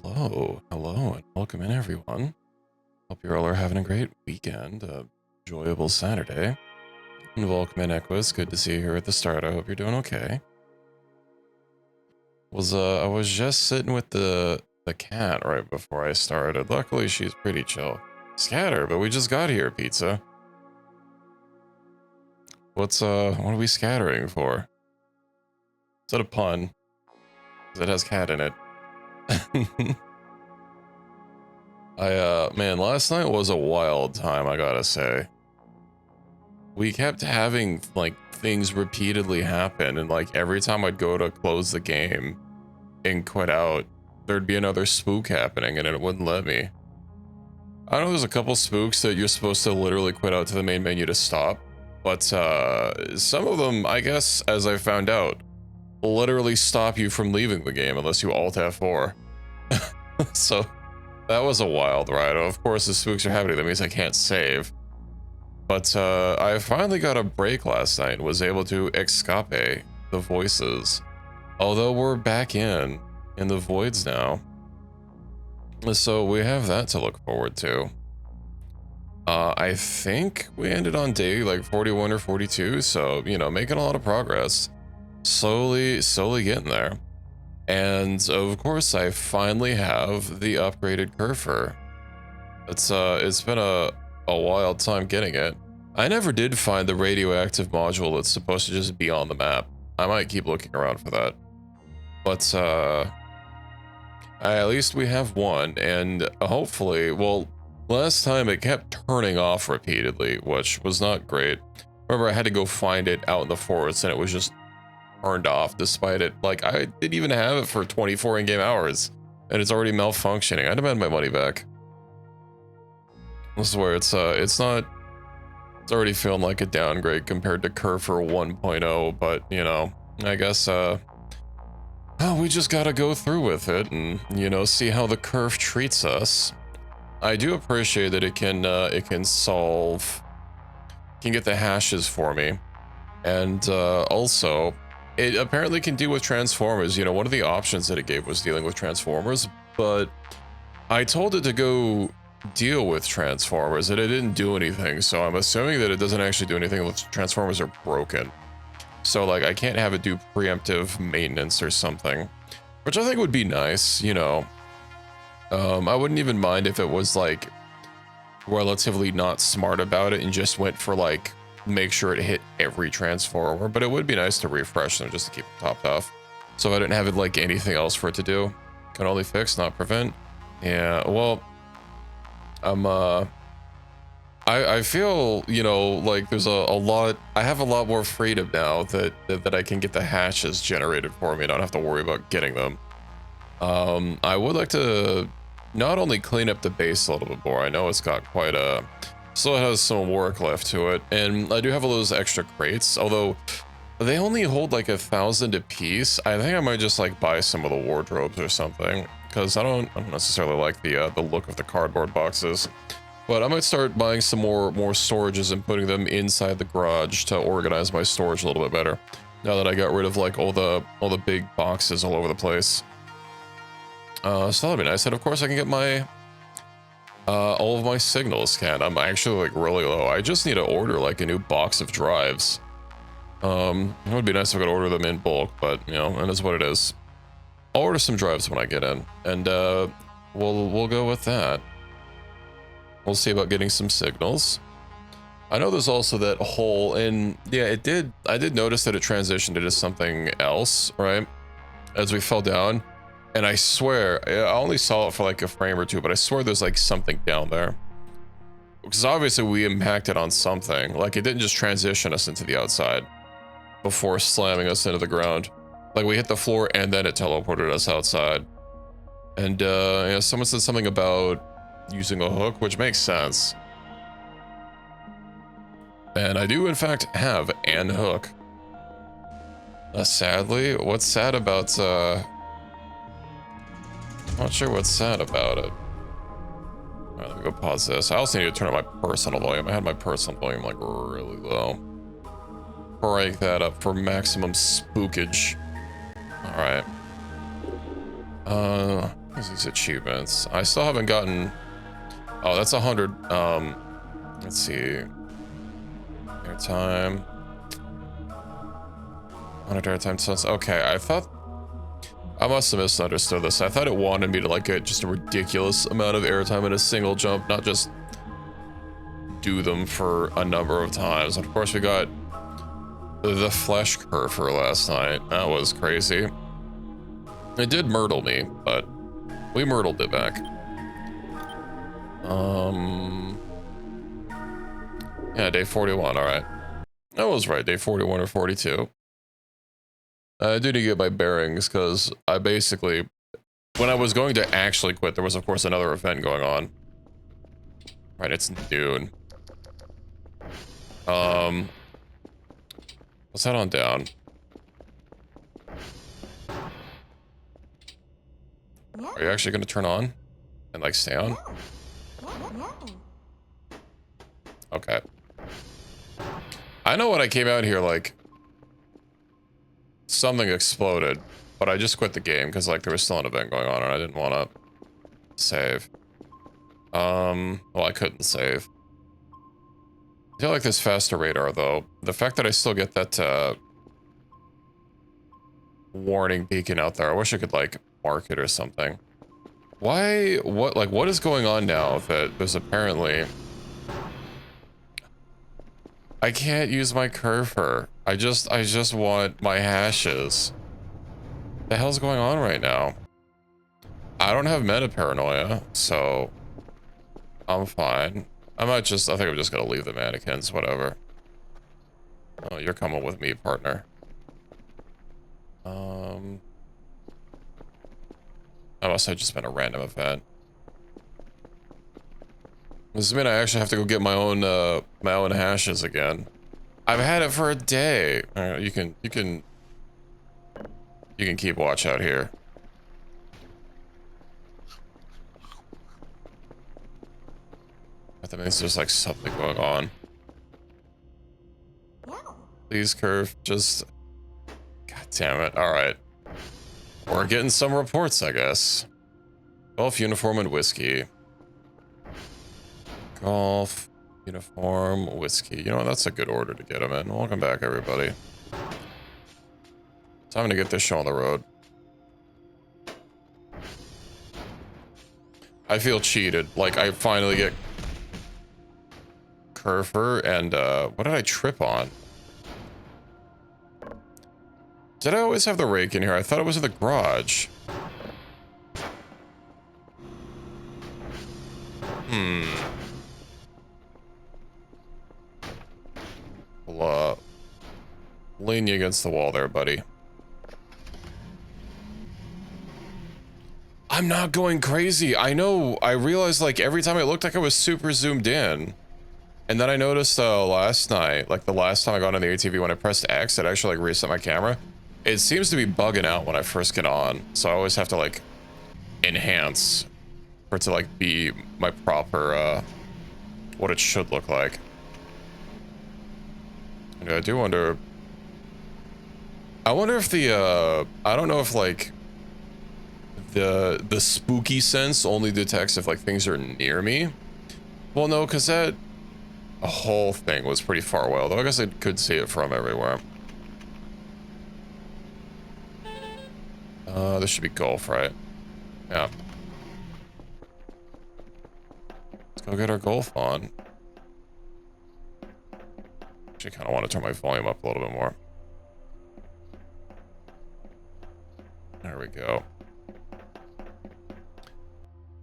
Hello, and welcome in, everyone. Hope you all are having a great weekend, a enjoyable Saturday. And welcome in, Equus. Good to see you here at the start. I hope you're doing okay. I was just sitting with the cat right before I started. Luckily, she's pretty chill. Scatter, but we just got here, pizza. What are we scattering for? Is that a pun? 'Cause it has cat in it. Man, last night was a wild time, I gotta say. We kept having, like, things repeatedly happen, and, like, every time I'd go to close the game and quit out, there'd be another spook happening, and it wouldn't let me. I know there's a couple spooks that you're supposed to literally quit out to the main menu to stop, but, some of them, I guess, as I found out, literally stop you from leaving the game unless you Alt F4. So, that was a wild ride. Of course, the spooks are happening. That means I can't save. But I finally got a break last night and was able to escape the voices. Although we're back in the voids now. So we have that to look forward to. I think we ended on day like 41 or 42. So, you know, making a lot of progress. Slowly getting there. And of course, I finally have the upgraded Curfer. It's been a wild time getting it. I never did find the radioactive module that's supposed to just be on the map. I might keep looking around for that. But at least we have one, and hopefully, well, last time it kept turning off repeatedly, which was not great. Remember, I had to go find it out in the forest, and it was just turned off despite it. Like, I didn't even have it for 24 in-game hours, and it's already malfunctioning. I demand my money back. I swear, it's already feeling like a downgrade compared to Curfer 1.0, but, you know, I guess, we just gotta go through with it and, you know, see how the Curve treats us. I do appreciate that it can get the hashes for me. And, also, it apparently can deal with Transformers. You know, one of the options that it gave was dealing with Transformers, but I told it to go deal with Transformers and it didn't do anything, so I'm assuming that it doesn't actually do anything unless Transformers are broken. So, like, I can't have it do preemptive maintenance or something, which I think would be nice, you know. I wouldn't even mind if it was, like, relatively not smart about it and just went for, like, make sure it hit every Transformer, but it would be nice to refresh them just to keep them topped off. So I didn't have it, like, anything else for it to do. Can only fix, not prevent. Yeah, well, I feel, you know, like there's a lot, I have a lot more freedom now that I can get the hashes generated for me and not have to worry about getting them. I would like to not only clean up the base a little bit more. I know it's got quite a, still has some work left to it, and I do have all those extra crates, although they only hold like 1,000 a piece. I think I might just like buy some of the wardrobes or something, because I don't necessarily like the look of the cardboard boxes. But I might start buying some more storages and putting them inside the garage to organize my storage a little bit better. Now that I got rid of like all the big boxes all over the place. So that'll be nice. And of course I can get my all of my signals scanned. I'm actually like really low. I just need to order like a new box of drives. It would be nice if I could order them in bulk, but you know, and that's what it is. I'll order some drives when I get in, and we'll go with that. We'll see about getting some signals. I know there's also that hole, and yeah, I did notice that it transitioned into something else, right? As we fell down, and I swear, I only saw it for like a frame or two, but I swear there's like something down there. Because obviously we impacted on something, like it didn't just transition us into the outside before slamming us into the ground. Like we hit the floor and then it teleported us outside. And yeah, someone said something about using a hook, which makes sense. And I do in fact have an hook. Sadly, what's sad about I'm not sure what's sad about it. Alright, let me go pause this. I also need to turn up my personal volume. I had my personal volume like really low. Break that up for maximum spookage. Alright. What's these achievements? I still haven't gotten... Oh, that's 100. Let's see. Airtime. 100 airtime tons. Okay, I thought... I must have misunderstood this. I thought it wanted me to like get just a ridiculous amount of airtime in a single jump, not just do them for a number of times. Of course, we got the flesh curfer last night. That was crazy. It did myrtle me, but we myrtled it back. Yeah, day 41, all right. That was right, day 41 or 42. I do need to get my bearings, because I basically, when I was going to actually quit, there was, of course, another event going on. Right, it's noon. Let's head on down. Are you actually going to turn on? And, like, stay on? Okay. I know when I came out here, like, something exploded, but I just quit the game because, like, there was still an event going on and I didn't want to save. Well, I couldn't save. I feel like this faster radar, though. The fact that I still get that, warning beacon out there, I wish I could, like, mark it or something. Why, what is going on now that there's apparently... I can't use my curver. I just want my hashes. The hell's going on right now? I don't have meta paranoia, so I'm fine. I think I'm just gonna leave the mannequins, whatever. Oh, you're coming with me, partner. That must have just been a random event. Does this mean I actually have to go get my own hashes again? I've had it for a day. All right, you can keep watch out here. That means there's like something going on. Please, curve, just... God damn it. All right. We're getting some reports, I guess. Golf, uniform, and whiskey. Golf, uniform, whiskey. You know, that's a good order to get them in. Welcome back, everybody. Time to get this show on the road. I feel cheated. Like, I finally get Curfer and, what did I trip on? Did I always have the rake in here? I thought it was in the garage. I'll, lean you against the wall there, buddy. I'm not going crazy. I know. I realized, like, every time it looked like I was super zoomed in. And then I noticed, last night, like, the last time I got on the ATV, when I pressed X, it actually, like, reset my camera. It seems to be bugging out when I first get on. So I always have to, like, enhance for it to, like, be my proper, what it should look like. And I do wonder... I wonder if the, I don't know if, like... The spooky sense only detects if, like, things are near me. Well, no, because that whole thing was pretty far away, though I guess I could see it from everywhere. This should be golf, right? Yeah. Let's go get our golf on. Actually, kind of want to turn my volume up a little bit more. There we go.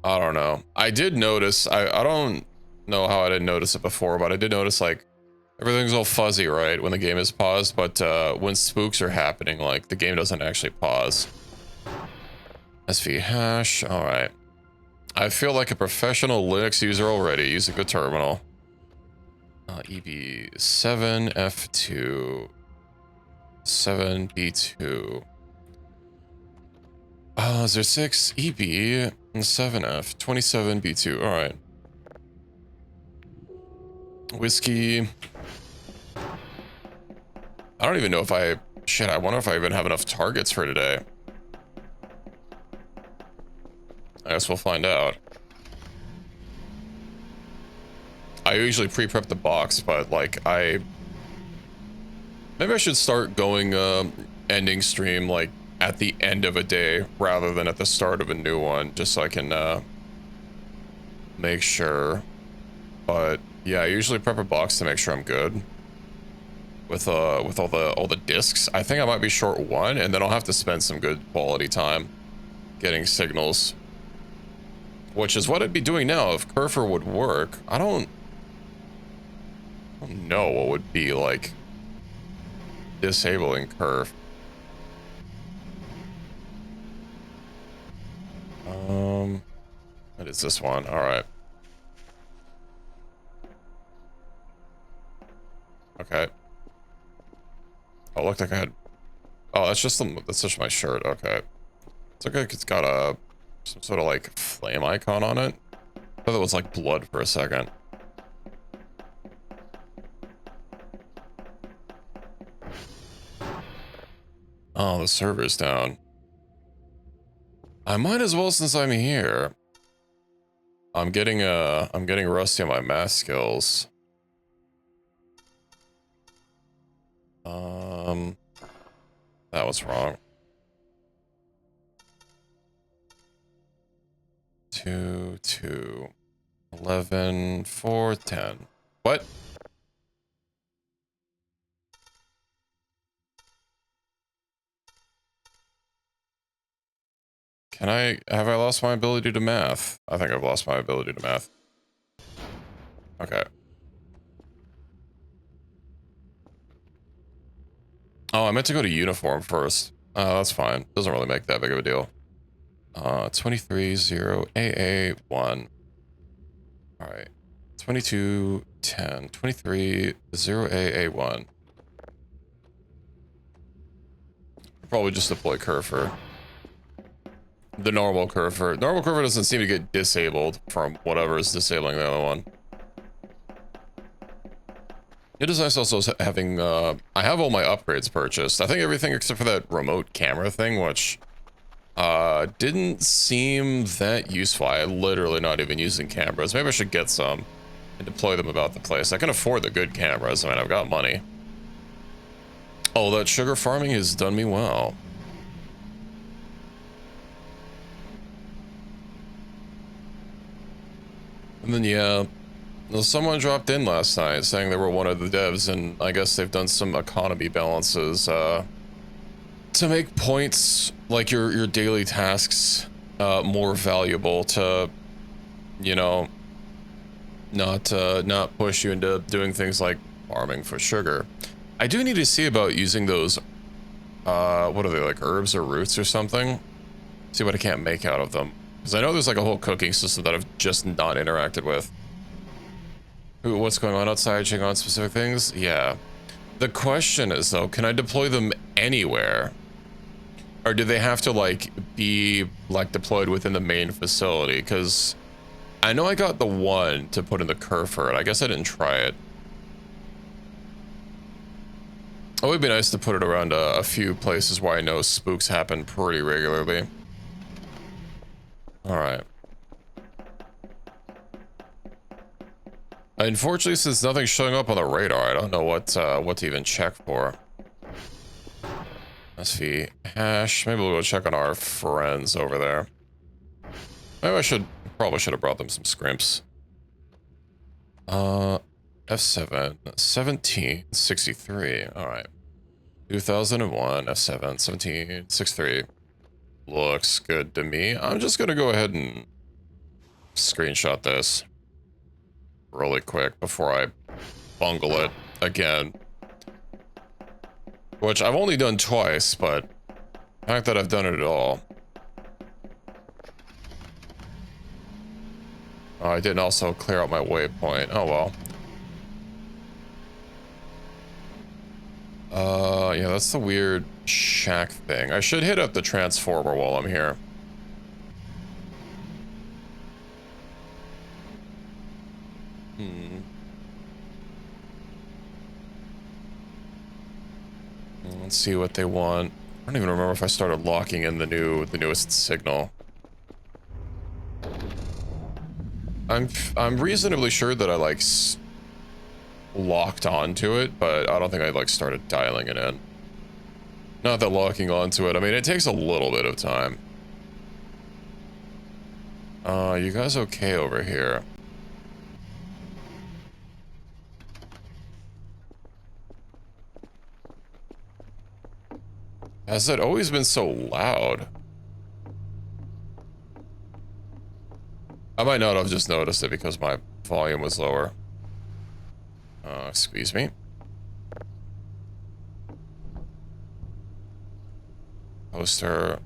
I don't know. I did notice, I don't know how I didn't notice it before, but I did notice, like, everything's all fuzzy, right, when the game is paused, but when spooks are happening, like, the game doesn't actually pause. SV hash, alright. I feel like a professional Linux user already using the terminal. EB7, F2, 7B2. Is there 6 EB and 7F, 27B2, alright. Whiskey. I don't even know if I... Shit, I wonder if I even have enough targets for today. I guess we'll find out. I usually pre-prep the box, but like maybe I should start going ending stream like at the end of a day rather than at the start of a new one, just so I can make sure. But yeah, I usually prep a box to make sure I'm good with all the discs. I think I might be short one, and then I'll have to spend some good quality time getting signals, which is what I'd be doing now if Curfer would work. I don't know what would be like disabling Curve. What is this one? All right. Okay. Oh, it looked like I had. Oh, that's just my shirt. Okay. It's okay. It's got some sort of like flame icon on it. I thought it was like blood for a second. Oh, the server's down. I might as well since I'm here. I'm getting rusty on my math skills. That was wrong. 2, 2, 11, 4, 10. What? Have I lost my ability to math? I think I've lost my ability to math. Okay. Oh, I meant to go to uniform first. That's fine. Doesn't really make that big of a deal. 23-0-AA-1. All right. 22-10. 23-0-AA-1. Probably just deploy Curfer. The normal Curfer. Normal Curfer doesn't seem to get disabled from whatever is disabling the other one. It is nice also having, I have all my upgrades purchased. I think everything except for that remote camera thing, which, didn't seem that useful. I'm literally not even using cameras. Maybe I should get some and deploy them about the place. I can afford the good cameras. I mean, I've got money. Oh, that sugar farming has done me well. And then, yeah, someone dropped in last night saying they were one of the devs, and I guess they've done some economy balances to make points, like your daily tasks, more valuable to, you know, not push you into doing things like farming for sugar. I do need to see about using those, what are they, like herbs or roots or something? See what I can't make out of them. Because I know there's like a whole cooking system that I've just not interacted with. Ooh, what's going on outside? Checking on specific things? Yeah. The question is, though, can I deploy them anywhere? Or do they have to, like, be, like, deployed within the main facility? Because I know I got the one to put in the Curfer, and I guess I didn't try it. It would be nice to put it around a few places where I know spooks happen pretty regularly. Alright. Unfortunately, since nothing's showing up on the radar, I don't know what to even check for. SV hash. Maybe we'll go check on our friends over there. Maybe probably should have brought them some scrimps. F7, 1763. All right. 2001, F7, 1763. Looks good to me. I'm just gonna go ahead and screenshot this really quick before I bungle it again. Which I've only done twice, but the fact that I've done it at all. Oh, I didn't also clear out my waypoint. Oh well. Yeah, that's the weird shack thing. I should hit up the transformer while I'm here. Let's see what they want. I don't even remember if I started locking in the newest signal. I'm reasonably sure that I like locked onto it, but I don't think I like started dialing it in. Not that locking onto it, I mean, it takes a little bit of time. You guys okay over here? Has it always been so loud? I might not have just noticed it because my volume was lower. Excuse me. Poster.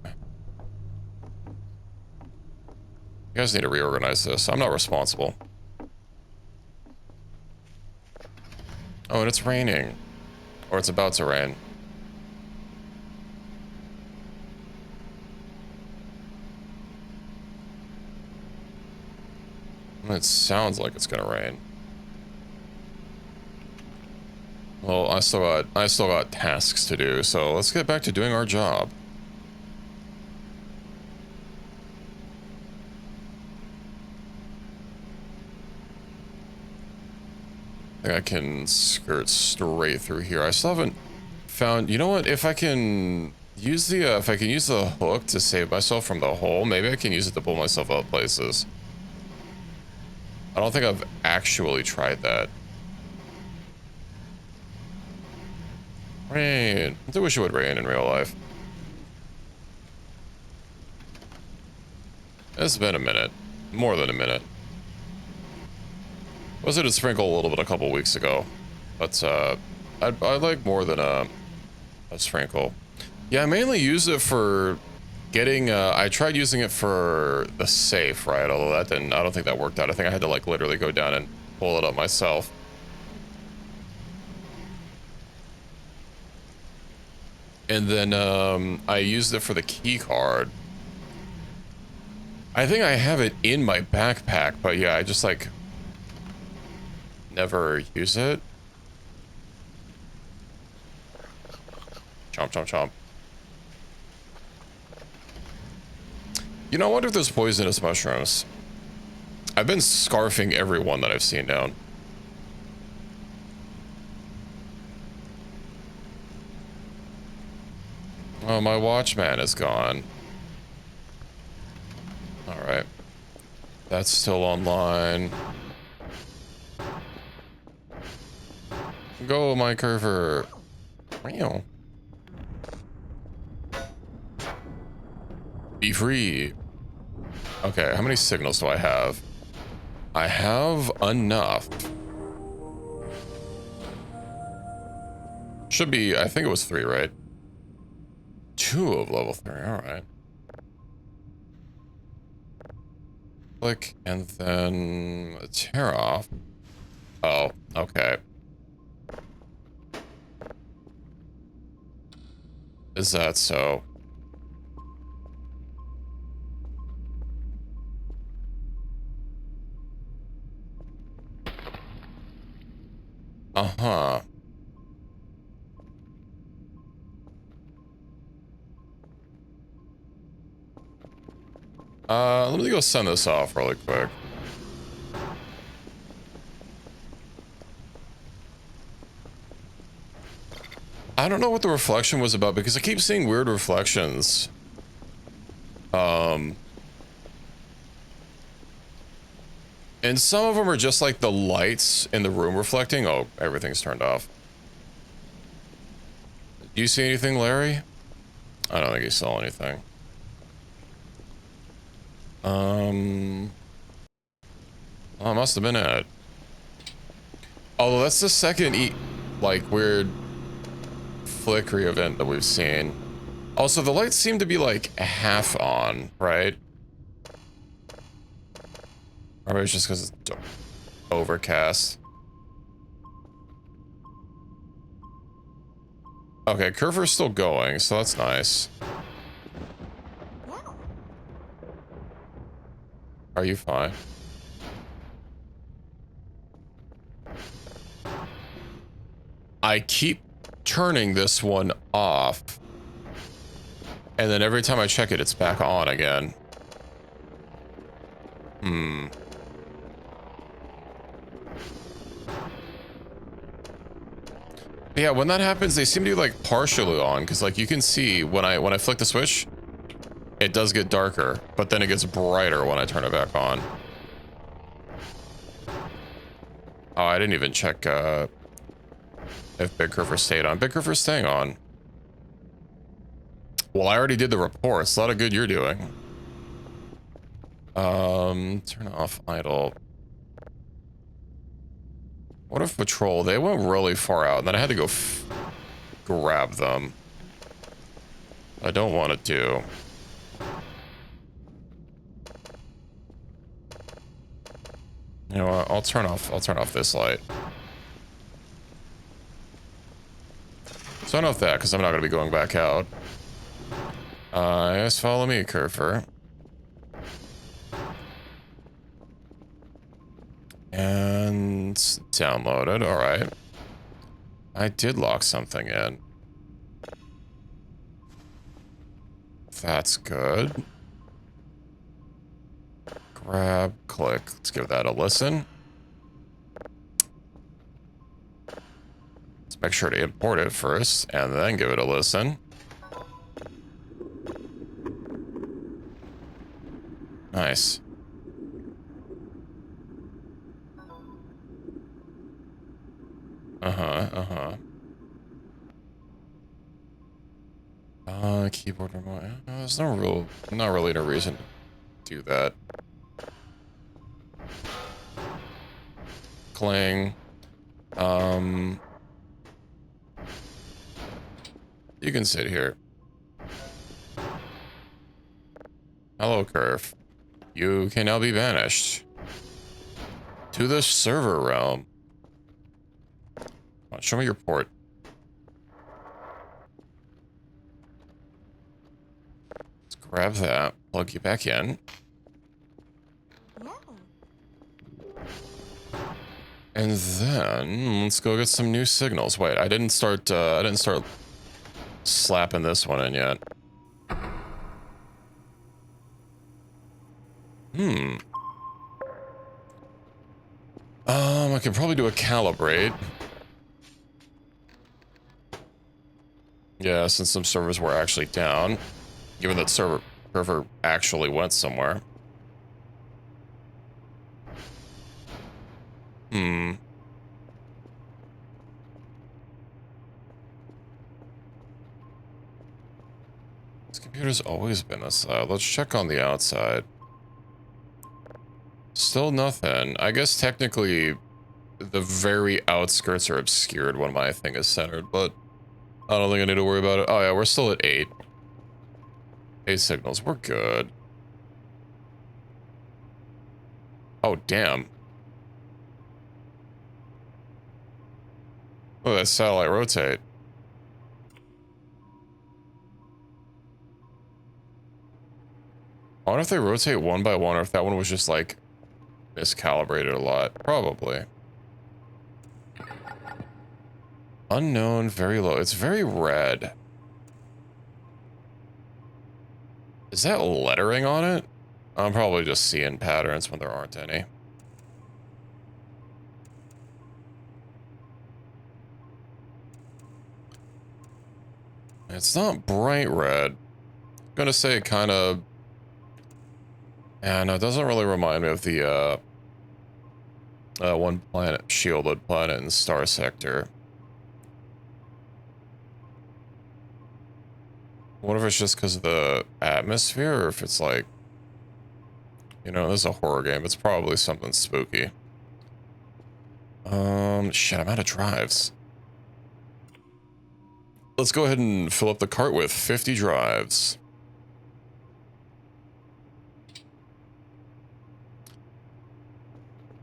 You guys need to reorganize this. I'm not responsible. Oh, and it's raining. Or it's about to rain. It sounds like it's gonna rain. Well, I still got tasks to do, so let's get back to doing our job. I think I can skirt straight through here. I still haven't found, you know what, if I can use the hook to save myself from the hole, maybe I can use it to pull myself out places. I don't think I've actually tried that. Rain. I wish it would rain in real life. It's been a minute. More than a minute. Was it a sprinkle a little bit a couple weeks ago? But I like more than a sprinkle. Yeah, I mainly use it for getting, I tried using it for the safe, right? Although that didn't, I don't think that worked out. I think I had to like literally go down and pull it up myself. And then I used it for the key card. I think I have it in my backpack, but yeah, I just like never use it. Chomp, chomp, chomp. You know, I wonder if there's poisonous mushrooms. I've been scarfing every one that I've seen down. Oh, my watchman is gone. Alright. That's still online. Go, my curver. Meow. Be free. Okay, how many signals do I have? I have enough. Should be, I think it was 3, right? 2 of level 3, alright. Click, and then tear off. Oh, okay. Is that so? Uh-huh. Let me go send this off really quick. I don't know what the reflection was about because I keep seeing weird reflections. And some of them are just like the lights in the room reflecting. Oh, everything's turned off. Do you see anything, Larry? I don't think he saw anything. Well, it must have been it. Although that's the second like weird flickery event that we've seen. Also, the lights seem to be like half on, right? Or maybe it's just because it's overcast. Okay, curver's still going, so that's nice. Are you fine? I keep turning this one off. And then every time I check it, it's back on again. But yeah, when that happens, they seem to be like partially on, because like you can see when I flick the switch, it does get darker, but then it gets brighter when I turn it back on. Oh, I didn't even check if Big Curver stayed on. Big Curver's staying on. Well, I already did the reports. A lot of good you're doing. Turn off idle. What if patrol? They went really far out, and then I had to go grab them. I don't want to do. You know what? I'll turn off this light. Turn off that, because I'm not going to be going back out. Yes, follow me, Curfer. And downloaded. All right. I did lock something in. That's good. Grab, click. Let's give that a listen. Let's make sure to import it first, and then give it a listen. Nice. Keyboard remote. There's not really a reason to do that. Clang. You can sit here. Hello, Curve. You can now be banished to the server realm. Show me your port. Let's grab that, plug you back in. And then let's go get some new signals. Wait, I didn't start slapping this one in yet. I could probably do a calibrate. Yeah, since some servers were actually down, given that server actually went somewhere. This computer's always been this loud. Let's check on the outside. Still nothing. I guess technically the very outskirts are obscured when my thing is centered, but I don't think I need to worry about it. Oh yeah, we're still at 8. 8 signals. We're good. Oh, damn. Look at that satellite rotate. I wonder if they rotate one by one or if that one was just like miscalibrated a lot. Probably. Unknown, very low. It's very red. Is that lettering on it? I'm probably just seeing patterns when there aren't any. It's not bright red. I'm gonna say it kind of... Yeah, no, it doesn't really remind me of the one planet, shielded planet in Star Sector. What if it's just because of the atmosphere, or if it's like... You know, this is a horror game. It's probably something spooky. Shit, I'm out of drives. Let's go ahead and fill up the cart with 50 drives.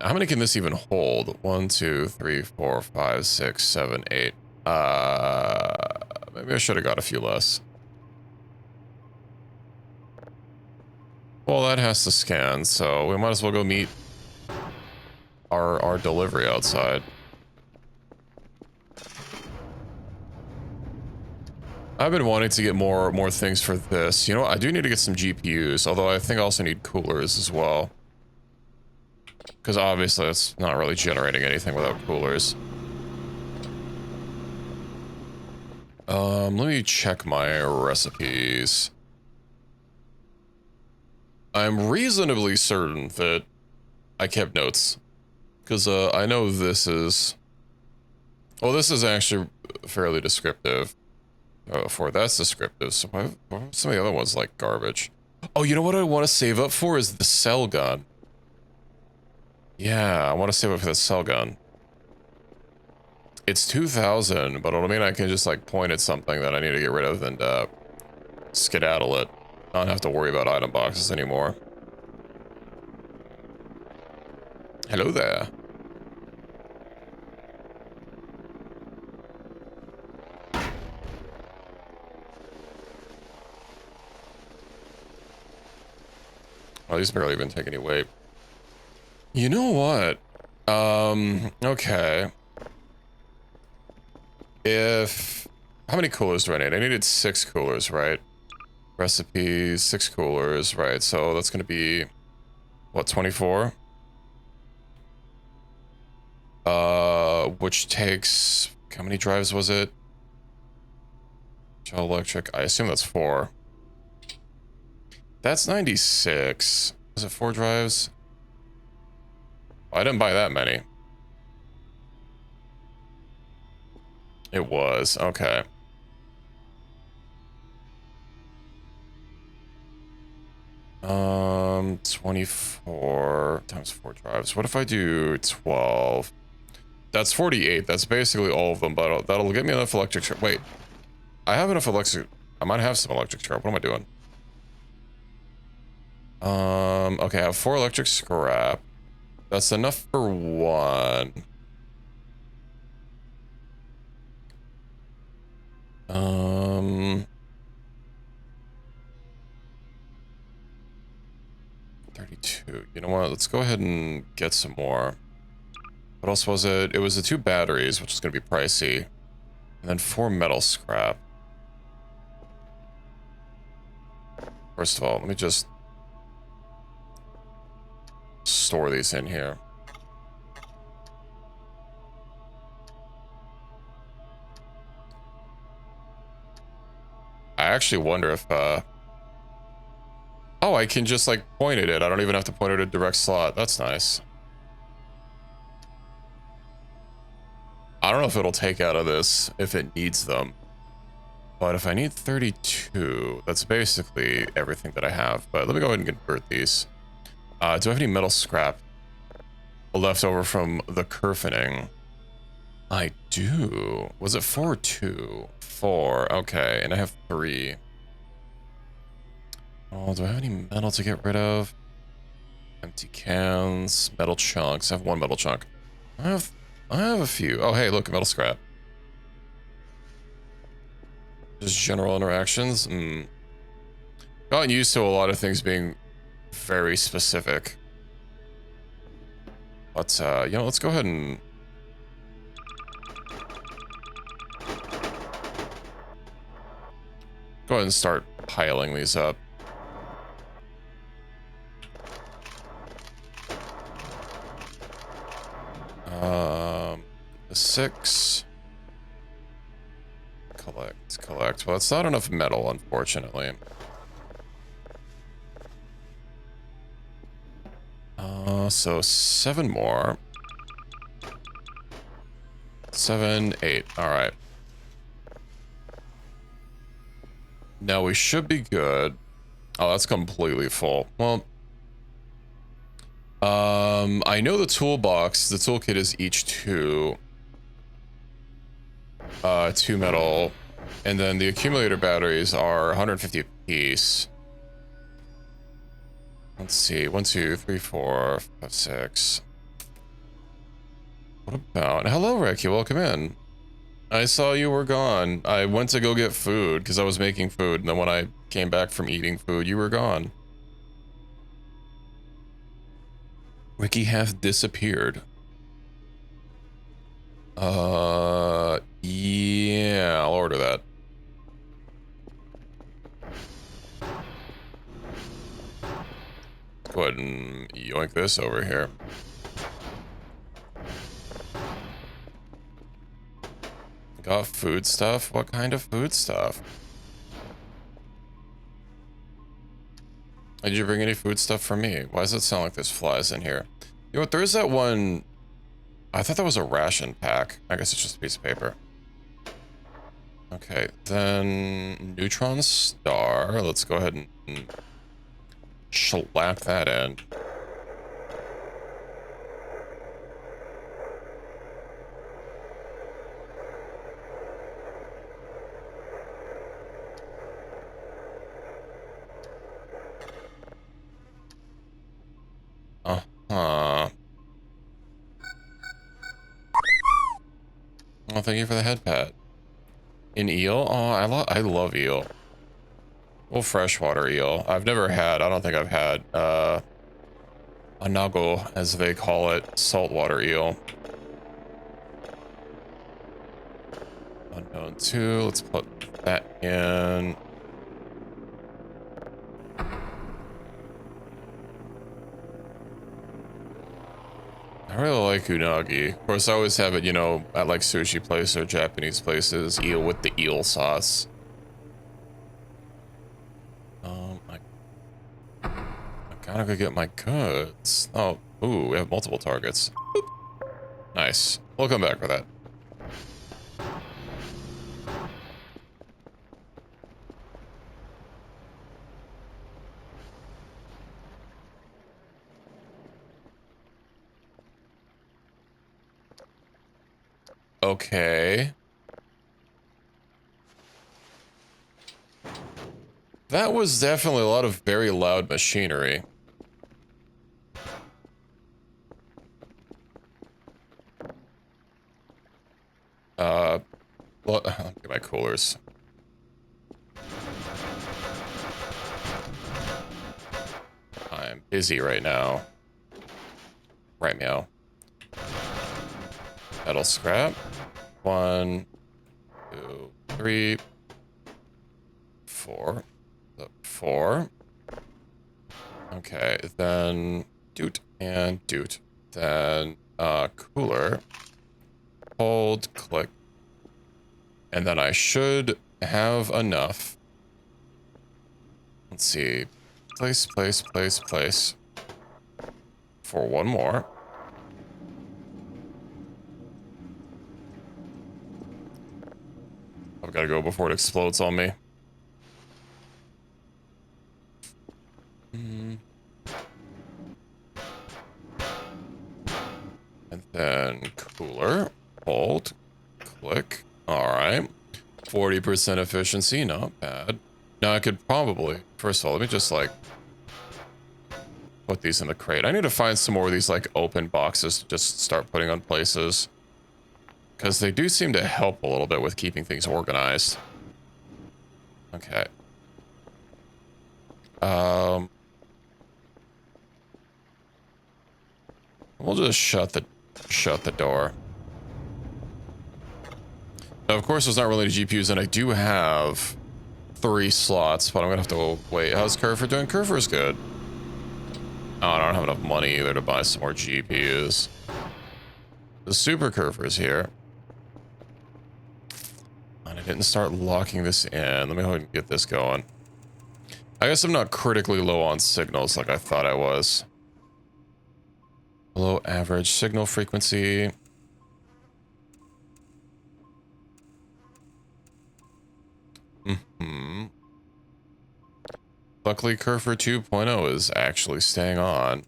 How many can this even hold? 1, 2, 3, 4, 5, 6, 7, 8. Maybe I should have got a few less. Well, that has to scan, so we might as well go meet our delivery outside. I've been wanting to get more things for this. You know what? I do need to get some GPUs, although I think I also need coolers as well. Because obviously it's not really generating anything without coolers. Let me check my recipes. I'm reasonably certain that I kept notes. Because I know this is... Well, this is actually fairly descriptive. For that's descriptive. So why some of the other ones like garbage? Oh, you know what I want to save up for is the cell gun. Yeah, I want to save up for the cell gun. It's 2,000, but it'll mean I can just like point at something that I need to get rid of and skedaddle it. I don't have to worry about item boxes anymore. Hello there. Oh, these barely even take any weight. You know what? Okay. How many coolers do I need? I needed 6 coolers, right? Recipes, 6 coolers, right? So that's gonna be, what, 24? Which takes, how many drives was it? Gel electric, I assume that's 4. That's 96. Was it 4 drives? I didn't buy that many. It was, okay. Um, 24 times 4 drives. What if I do 12? That's 48. That's basically all of them, but that'll get me enough electric scrap. Wait, I have enough electric. I might have some electric scrap. What am I doing? Okay, I have 4 electric scrap. That's enough for 1. 32. You know what? Let's go ahead and get some more. What else was it? It was the 2 batteries, which is going to be pricey. And then 4 metal scrap. First of all, let me just store these in here. I actually wonder if, oh, I can just, like, point at it. I don't even have to point at a direct slot. That's nice. I don't know if it'll take out of this if it needs them. But if I need 32, that's basically everything that I have. But let me go ahead and convert these. Do I have any metal scrap left over from the kerfening? I do. Was it 4 or 2? 4. Okay, and I have 3. Oh, do I have any metal to get rid of? Empty cans, metal chunks. I have 1 metal chunk. I have a few. Oh, hey, look, metal scrap. Just general interactions. Gotten used to a lot of things being very specific. But, you know, let's go ahead and... go ahead and start piling these up. The 6. Collect. Well, it's not enough metal, unfortunately. So 7 more. 7, 8. All right. Now we should be good. Oh, that's completely full. Well, I know the toolbox, the toolkit is each 2. 2 metal. And then the accumulator batteries are 150 apiece. Let's see. 1, 2, 3, 4, 5, 6. What about... Hello, Ricky. Welcome in. I saw you were gone. I went to go get food because I was making food. And then when I came back from eating food, you were gone. Ricky half disappeared. Yeah, I'll order that. Go ahead and yoink this over here. Food stuff? What kind of food stuff? Did you bring any food stuff for me? Why does it sound like there's flies in here? You know what, there is that one... I thought that was a ration pack. I guess it's just a piece of paper. Okay, then... Neutron star. Let's go ahead and... slap that in. Uh-huh. Oh, thank you for the head pat. An eel? Oh, I love eel. Well, freshwater eel. I've never had, I don't think I've had, a nago, as they call it, saltwater eel. Unknown 2, let's put that in. I really like unagi. Of course, I always have it, you know, at like sushi places or Japanese places, eel with the eel sauce. I gotta go get my goods. Oh, ooh, we have multiple targets. Boop. Nice. We'll come back for that. Okay. That was definitely a lot of very loud machinery. Well, let me get my coolers. I'm busy right now. Right meow. Metal scrap. 1, 2, 3, 4. 4. Okay, then doot and doot. Then cooler. Hold, click. And then I should have enough. Let's see. Place, place, place, place. For one more. I've got to go before it explodes on me. And then cooler. Hold. Click. Alright. 40% efficiency. Not bad. Now I could probably... First of all, let me just like... put these in the crate. I need to find some more of these like open boxes to just start putting on places. Because they do seem to help a little bit with keeping things organized. Okay. We'll just shut the door. Now, of course, there's not really any GPUs, and I do have 3 slots, but I'm gonna have to wait. How's Kerfer doing? Kerfer's good. Oh, I don't have enough money either to buy some more GPUs. The Super Kerfer's here. And I didn't start locking this in. Let me go ahead and get this going. I guess I'm not critically low on signals like I thought I was. Below average signal frequency. Luckily, Kerfer 2.0 is actually staying on.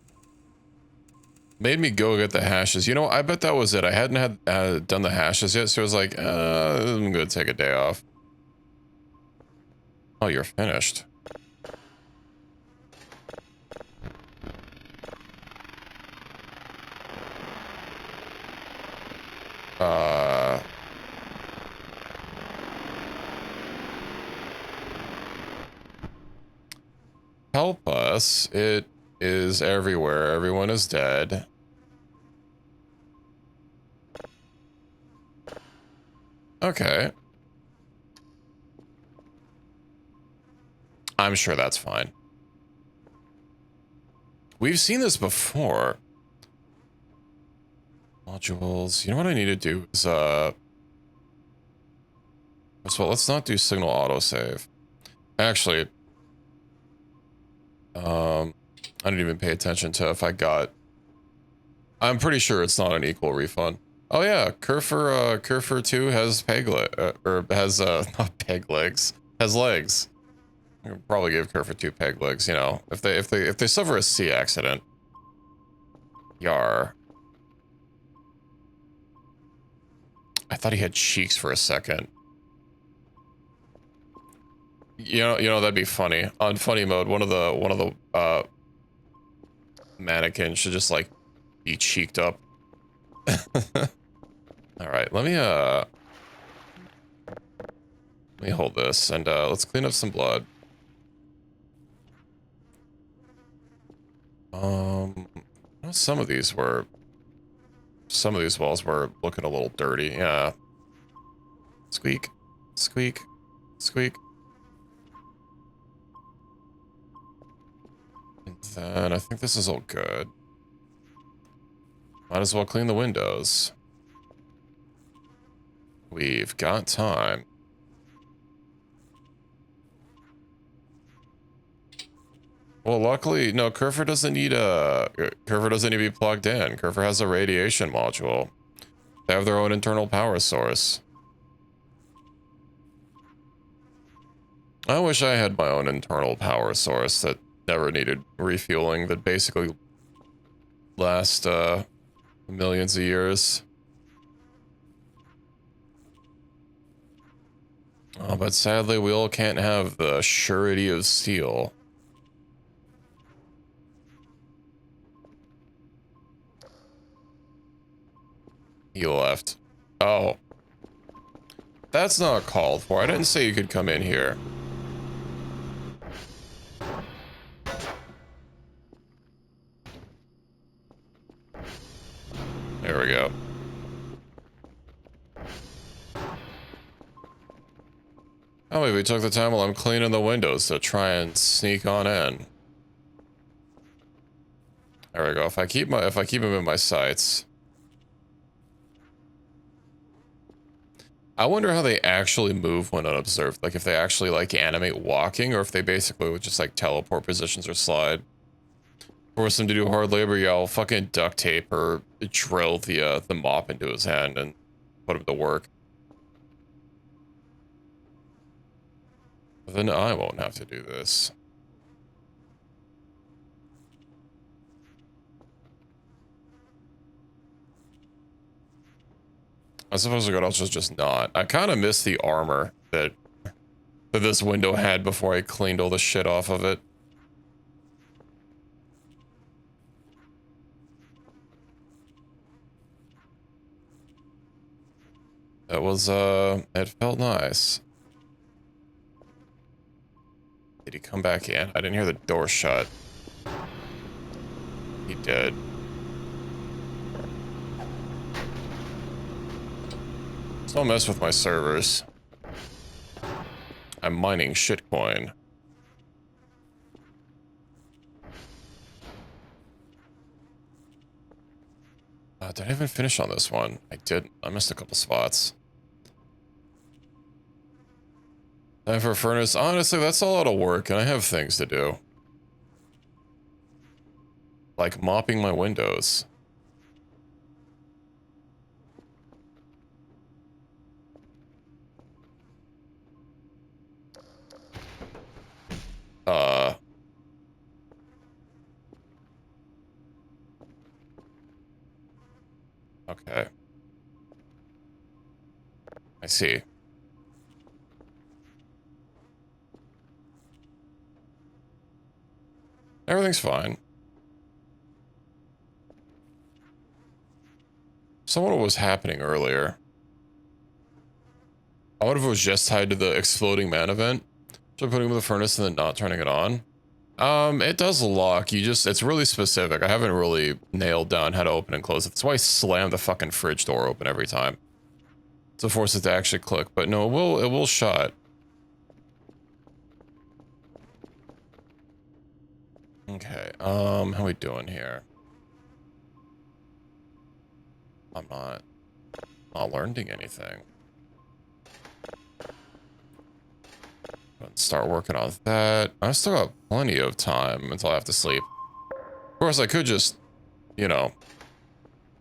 Made me go get the hashes. You know, I bet that was it. I hadn't had done the hashes yet, so I was like, I'm gonna take a day off. Oh, you're finished. Help us. It is everywhere. Everyone is dead. Okay. I'm sure that's fine. We've seen this before. Modules. You know what I need to do is, So let's not do signal autosave. Actually, I didn't even pay attention to if I got. I'm pretty sure it's not an equal refund. Oh yeah, Kerfer 2 has or has not peg legs, has legs. I could probably give Kerfer 2 peg legs, you know, if they suffer a sea accident. Yar. I thought he had cheeks for a second. You know that'd be funny. On funny mode, one of the mannequins should just like be cheeked up. All right, let me hold this and let's clean up some blood. Some of these walls were looking a little dirty. Yeah. Squeak, squeak, squeak. And then I think this is all good. Might as well clean the windows. We've got time. Well, luckily, no, Kerfer doesn't need to be plugged in. Kerfer has a radiation module. They have their own internal power source. I wish I had my own internal power source that never needed refueling, that basically last millions of years. Oh, but sadly, we all can't have the surety of steel. He left. Oh. That's not called for. I didn't say you could come in here. There we go. Oh wait, we took the time while I'm cleaning the windows to try and sneak on in. There we go. If I keep him in my sights. I wonder how they actually move when unobserved. Like if they actually like animate walking, or if they basically would just like teleport positions or slide. Force him to do hard labor, yeah, I'll fucking duct tape or drill the mop into his hand and put him to work. But then I won't have to do this. I suppose I could also just not. I kind of miss the armor that this window had before I cleaned all the shit off of it. That was, it felt nice. Did he come back in? I didn't hear the door shut. He did. Don't mess with my servers. I'm mining shitcoin. Did I even finish on this one? I did. I missed a couple spots. Time for a furnace. Honestly, that's a lot of work, and I have things to do. Like mopping my windows. Okay. I see. Everything's fine. So what was happening earlier? I wonder if it was just tied to the exploding man event. So putting him in the furnace and then not turning it on. It does lock. It's really specific. I haven't really nailed down how to open and close it. That's why I slam the fucking fridge door open every time. To force it to actually click. But no, it will shut. Okay, how are we doing here? I'm not learning anything. Start working on that. I still got plenty of time until I have to sleep. Of course, I could just, you know,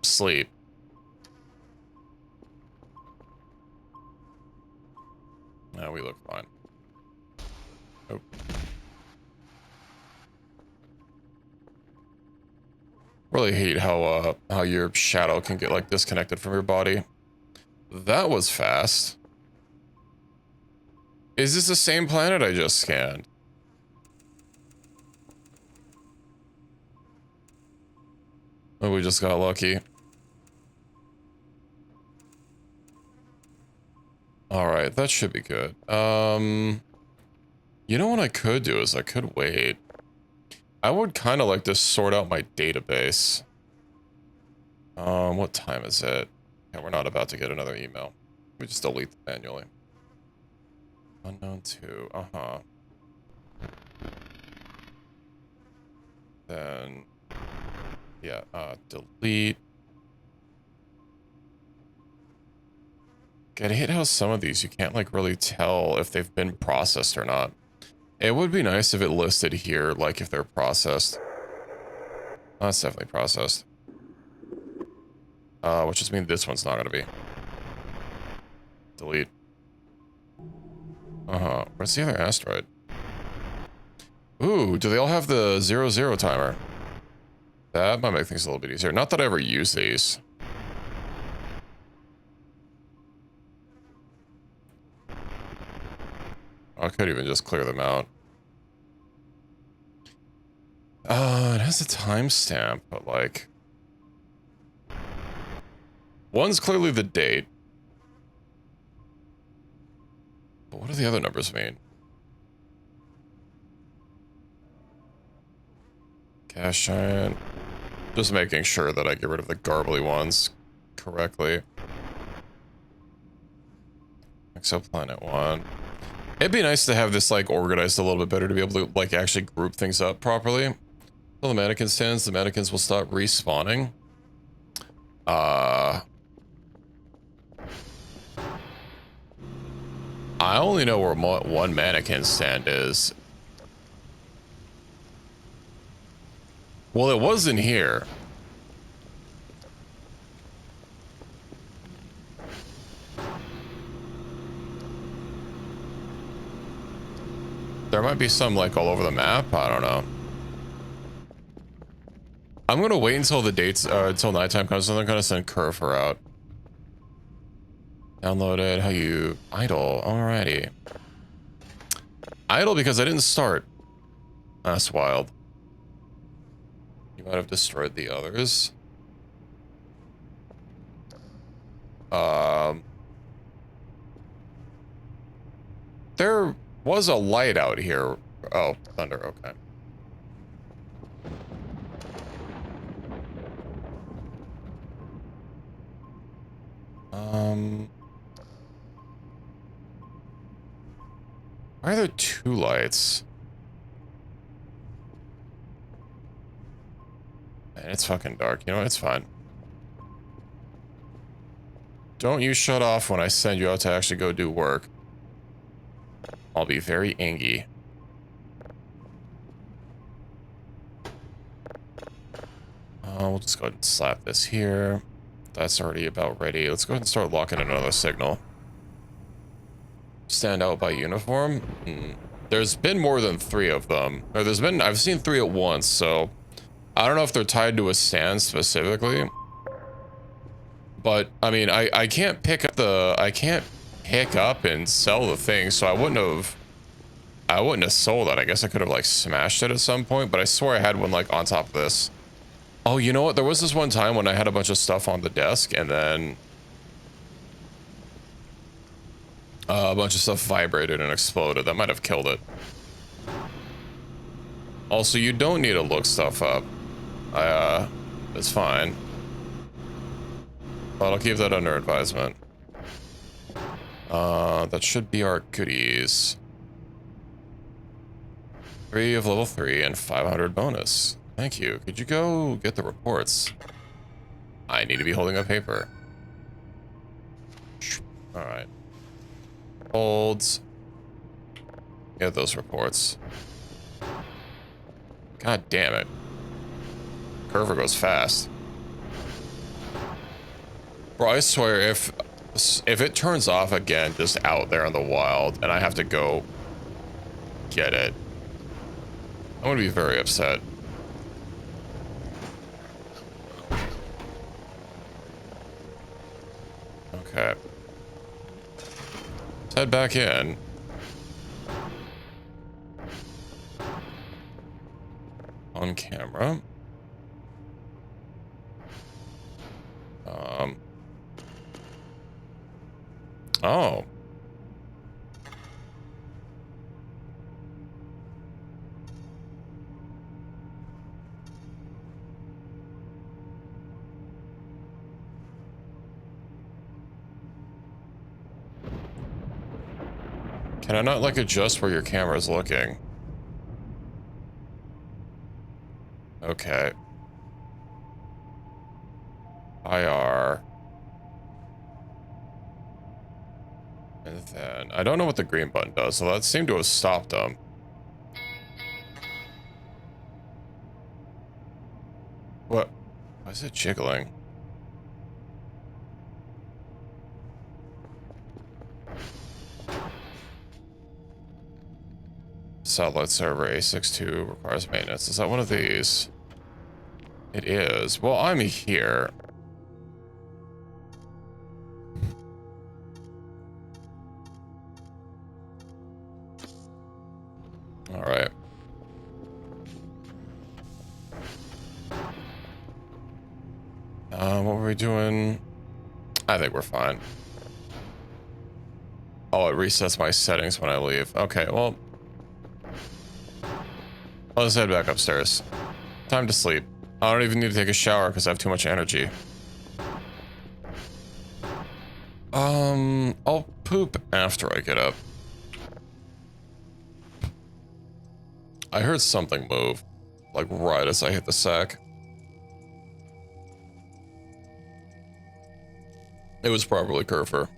sleep. No, we look fine. Oh. Really hate how your shadow can get like disconnected from your body. That was fast. Is this the same planet I just scanned? Oh, we just got lucky. Alright, that should be good. You know what I could do is I could wait. I would kind of like to sort out my database. What time is it? Yeah, we're not about to get another email. We just delete them manually. Unknown 2, uh-huh. Then, yeah, delete. I hate how some of these you can't like really tell if they've been processed or not. It would be nice if it listed here, like if they're processed. That's definitely processed. Which just means this one's not gonna be. Delete. Uh-huh. Where's the other asteroid? Ooh, do they all have the 0-0 timer? That might make things a little bit easier. Not that I ever use these. I could even just clear them out. It has a timestamp, but like... One's clearly the date. But what do the other numbers mean? Gas giant. Just making sure that I get rid of the garbly ones correctly. Exoplanet 1. It'd be nice to have this like organized a little bit better to be able to like actually group things up properly. So the mannequin stands, the mannequins will stop respawning. I only know where one mannequin stand is. Well, it wasn't here. There might be some like all over the map. I don't know. I'm gonna wait until the dates, until nighttime comes, and I'm gonna send Curve out. Downloaded. How you idle? Alrighty. Idle because I didn't start. That's wild. You might have destroyed the others. There was a light out here. Oh, thunder. Okay. Why are there two lights? Man, it's fucking dark. You know, it's fine. Don't you shut off when I send you out to actually go do work. I'll be very angry. We'll just go ahead and slap this here. That's already about ready. Let's go ahead and start locking in another signal. Stand out by uniform? There's been more than 3 of them. Or I've seen 3 at once, so I don't know if they're tied to a stand specifically. But I mean, I can't pick up and sell the thing, so I wouldn't have sold it. I guess I could have like smashed it at some point, but I swear I had one like on top of this. Oh, you know what? There was this one time when I had a bunch of stuff on the desk and then a bunch of stuff vibrated and exploded. That might have killed it. Also, you don't need to look stuff up. It's fine. But I'll keep that under advisement. That should be our goodies. 3 of level 3 and 500 bonus. Thank you. Could you go get the reports? I need to be holding a paper. Alright. Holds. Get those reports. God damn it. Curver goes fast. Bro, I swear, if it turns off again just out there in the wild and I have to go get it, I'm gonna be very upset. Okay. Let's head back in. On camera. Oh. Can I not, like, adjust where your camera's looking? Okay. IR. And then, I don't know what the green button does, so that seemed to have stopped them. What? Why is it jiggling? Satellite server A62 requires maintenance. Is that one of these? It is. Well, I'm here. All right. What were we doing? I think we're fine. Oh, it resets my settings when I leave. Okay, well, let's head back upstairs. Time to sleep. I don't even need to take a shower because I have too much energy. I'll poop after I get up. I heard something move, like right as I hit the sack. It was probably Curfer.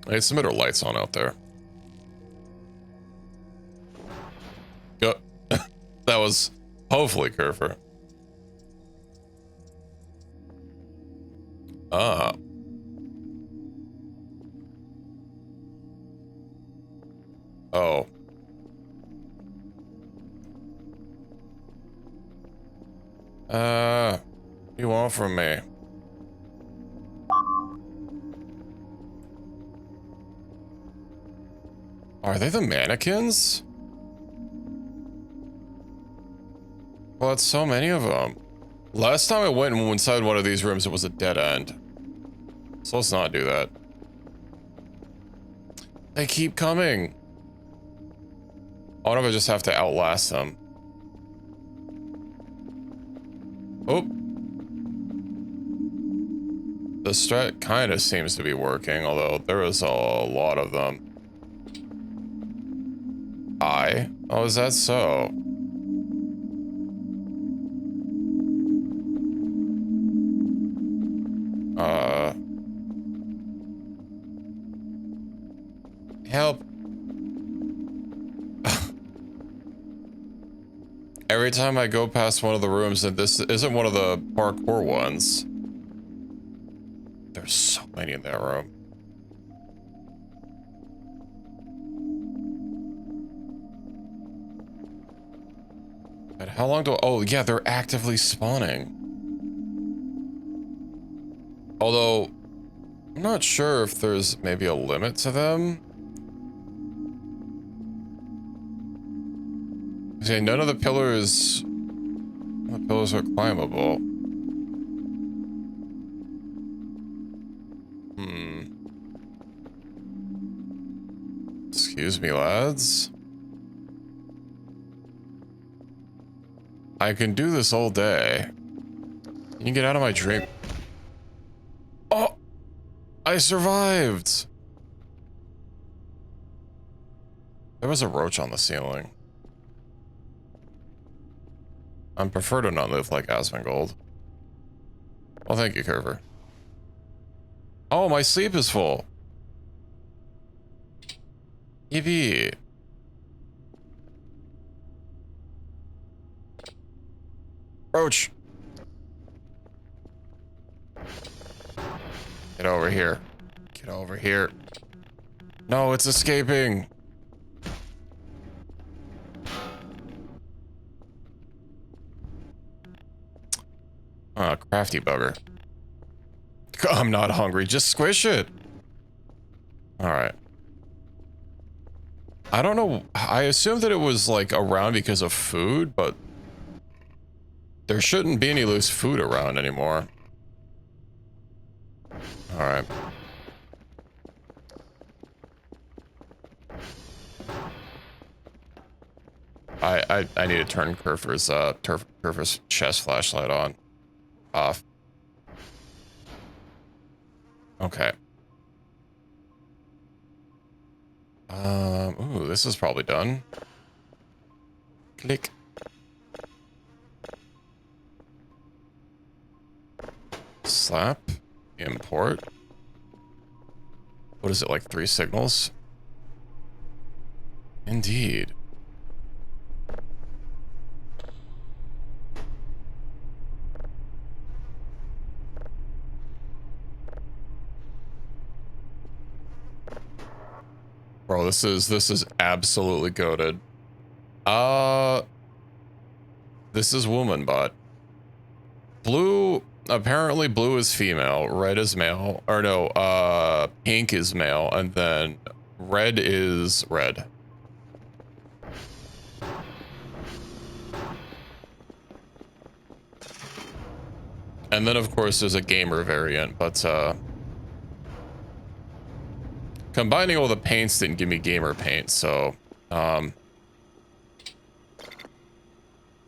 Hey, some better lights on out there. Yep. That was hopefully Curfer. Ah. Oh. What do you want from me? Are they the mannequins? Well, that's so many of them. Last time I went inside one of these rooms, it was a dead end. So let's not do that. They keep coming. I wonder if I just have to outlast them. Oh. The strat kind of seems to be working, although there is a lot of them. Oh, is that so? Help. Every time I go past one of the rooms, and this isn't one of the parkour ones. There's so many in that room. But how long do... Oh, yeah, they're actively spawning. Although, I'm not sure if there's maybe a limit to them. Okay, none of the pillars are climbable. Excuse me, lads. I can do this all day. You can get out of my dream. Oh! I survived! There was a roach on the ceiling. I prefer to not live like Asmongold. Well, thank you, Curver. Oh, my sleep is full. Yippee. Roach. Get over here. Get over here. No, it's escaping. Ah, crafty bugger. I'm not hungry. Just squish it. All right. I don't know. I assumed that it was like around because of food, but there shouldn't be any loose food around anymore. All right. I need to turn Curfer's chest flashlight on. Off. Okay. Ooh, this is probably done. Click. Slap. Import. What is it, like 3 signals? Indeed. Bro, this is absolutely goated. This is woman bot. Blue, apparently blue is female, red is male, or no, pink is male, and then red is red. And then of course there's a gamer variant, but combining all the paints didn't give me gamer paint, so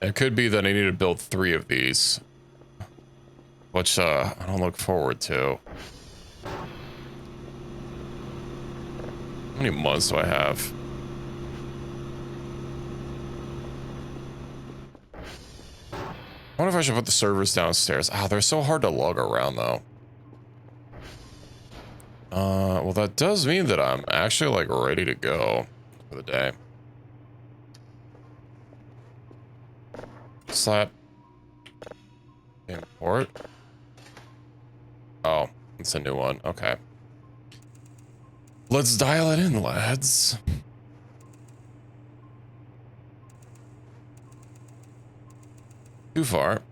it could be that I need to build 3 of these, which I don't look forward to. How many months do I have? I wonder if I should put the servers downstairs. Ah, they're so hard to lug around though. Well, that does mean that I'm actually like ready to go for the day. Slap. Import. Oh, it's a new one. Okay. Let's dial it in, lads. Too far.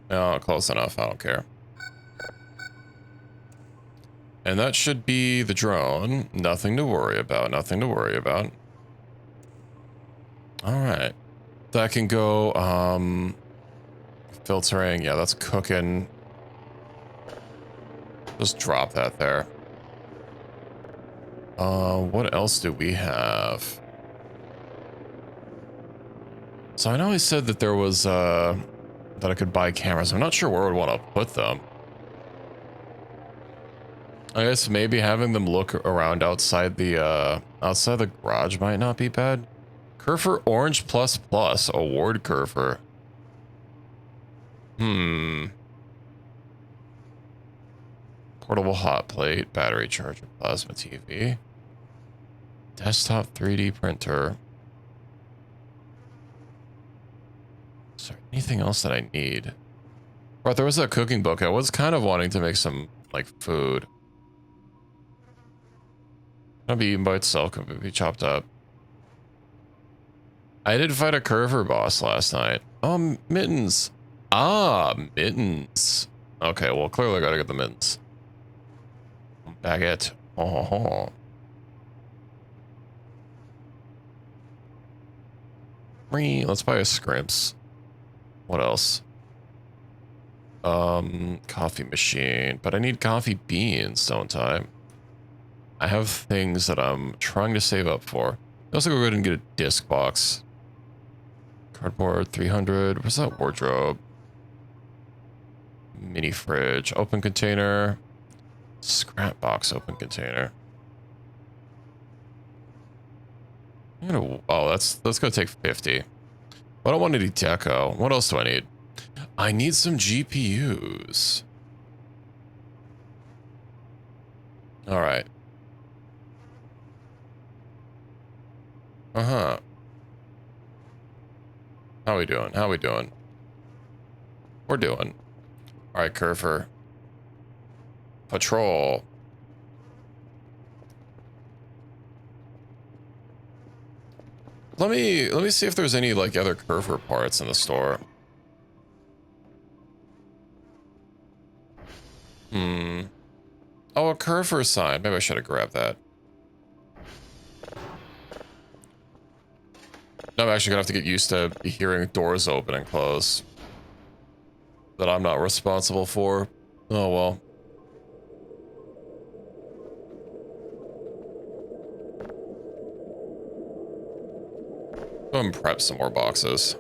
No, close enough. I don't care. And that should be the drone. Nothing to worry about. Nothing to worry about. All right. That can go, filtering. Yeah, that's cooking. Just drop that there. What else do we have? So I know he said that there was, that I could buy cameras. I'm not sure where I would want to put them. I guess maybe having them look around outside the garage might not be bad. Curfer Orange Plus Plus Award Curfer. Portable hot plate, battery charger, plasma TV. Desktop 3D printer. Is there anything else that I need? Right, there was that cooking book. I was kind of wanting to make some, like, food. It'll be eaten by itself, could be chopped up. I did fight a Curver boss last night. Oh, mittens. Ah, mittens. Okay, well, clearly I gotta get the mittens. Baguette. Oh. Let's buy a scrimps. What else? Coffee machine. But I need coffee beans, don't I? I have things that I'm trying to save up for. Let's go ahead and get a disc box. Cardboard 300. Where's that wardrobe? Mini fridge. Open container. Scrap box open container. Oh, that's gonna take 50. But I don't want any deco. What else do I need? I need some GPUs. All right. Uh-huh. How we doing? How we doing? We're doing. All right, Curfer. Patrol. Let me see if there's any like other Curfer parts in the store. Hmm. Oh, a Curfer sign. Maybe I should have grabbed that. No, I'm actually gonna have to get used to hearing doors open and close. That I'm not responsible for. Oh well. Go and prep some more boxes.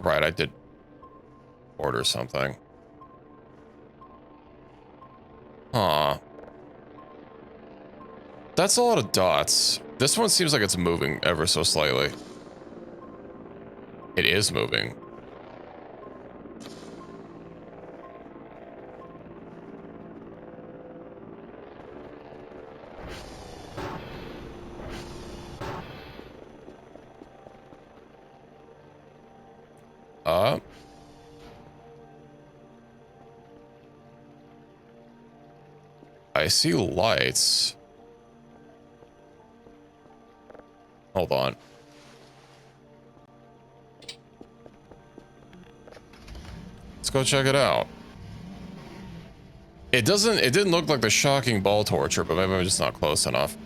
Right, I did order something. Huh. That's a lot of dots. This one seems like it's moving ever so slightly. It is moving. I see lights. Hold on. Let's go check it out. It didn't look like the shocking ball torture, but maybe I'm just not close enough.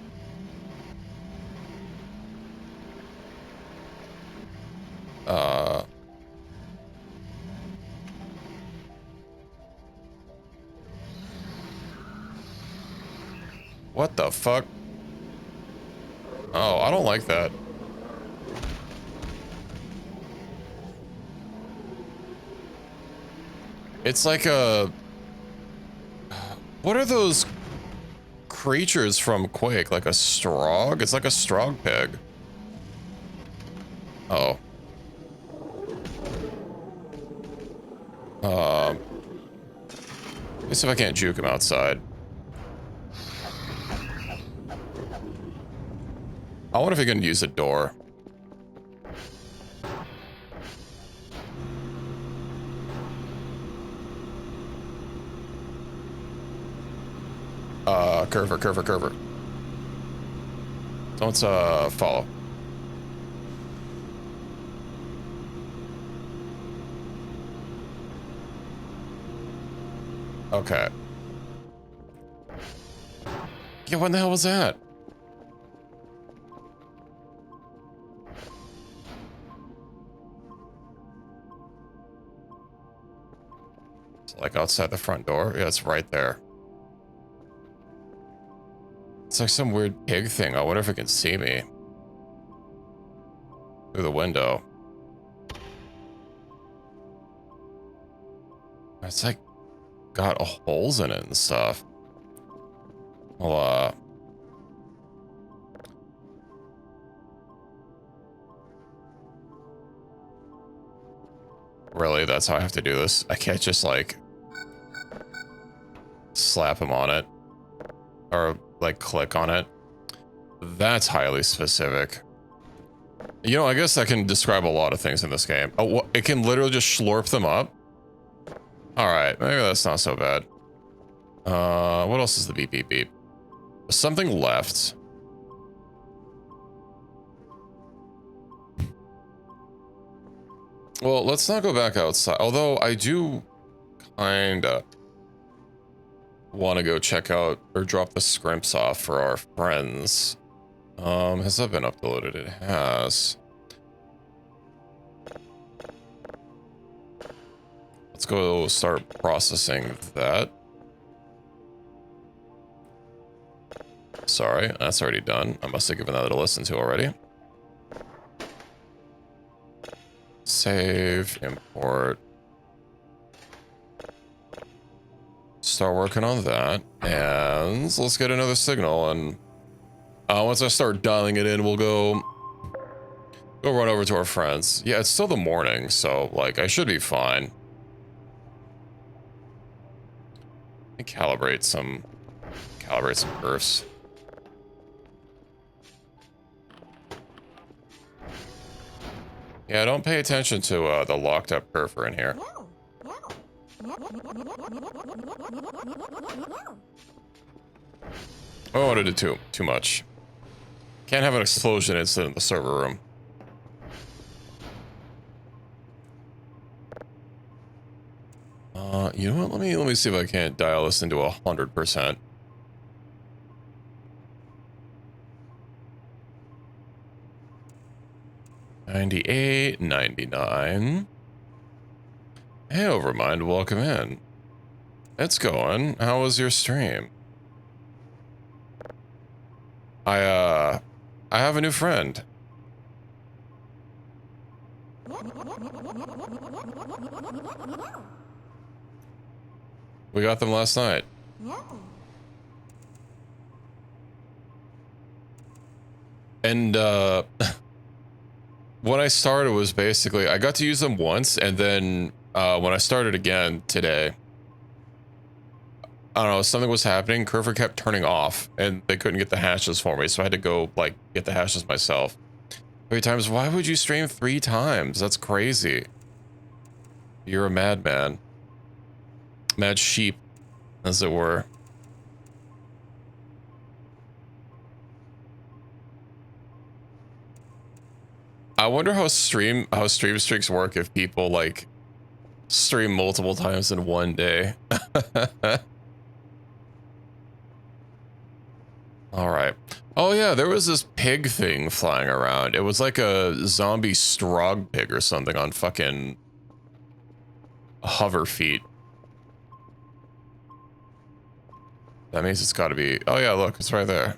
What the fuck? Oh, I don't like that. It's like a... What are those creatures from Quake? Like a strog? It's like a strog pig. Oh. Let me see if I can't juke him outside. I wonder if he can use a door. Curver. Don't, follow. Okay. Yeah, what the hell was that? It's like outside the front door? Yeah, it's right there. It's like some weird pig thing. I wonder if it can see me. Through the window. It's like got holes in it and stuff. Well, really, that's how I have to do this? I can't just like slap him on it or like click on it. That's highly specific. You know, I guess that can describe a lot of things in this game. Oh, it can literally just slurp them up. All right, maybe that's not so bad. What else is the beep beep beep? Something left. Well, let's not go back outside. Although I do kinda want to go check out or drop the scrimps off for our friends. Has that been uploaded? It has. Let's go start processing that. Sorry, that's already done. I must have given that a listen to already. Save, import. Start working on that. And let's get another signal. And once I start dialing it in, we'll go Go run over to our friends. Yeah, it's still the morning, so like I should be fine. Let me calibrate some perfs. Yeah, don't pay attention to the locked up perfer in here. I don't want to do too much. Can't have an explosion incident in the server room. You know what? Let me see if I can't dial this into 100%. 98, 99. Hey, Overmind, welcome in. It's going. How was your stream? I have a new friend. We got them last night. And, when I started was basically, I got to use them once, and then, when I started again today, I don't know, something was happening, Curver kept turning off, and they couldn't get the hashes for me, so I had to go, like, get the hashes myself. 3 times? Why would you stream 3 times? That's crazy. You're a madman. Mad sheep, as it were. I wonder how stream streaks work if people, like, stream multiple times in one day. Alright. Oh yeah, there was this pig thing flying around. It was like a zombie strog pig or something on fucking hover feet. That means it's gotta be... Oh yeah, look, it's right there.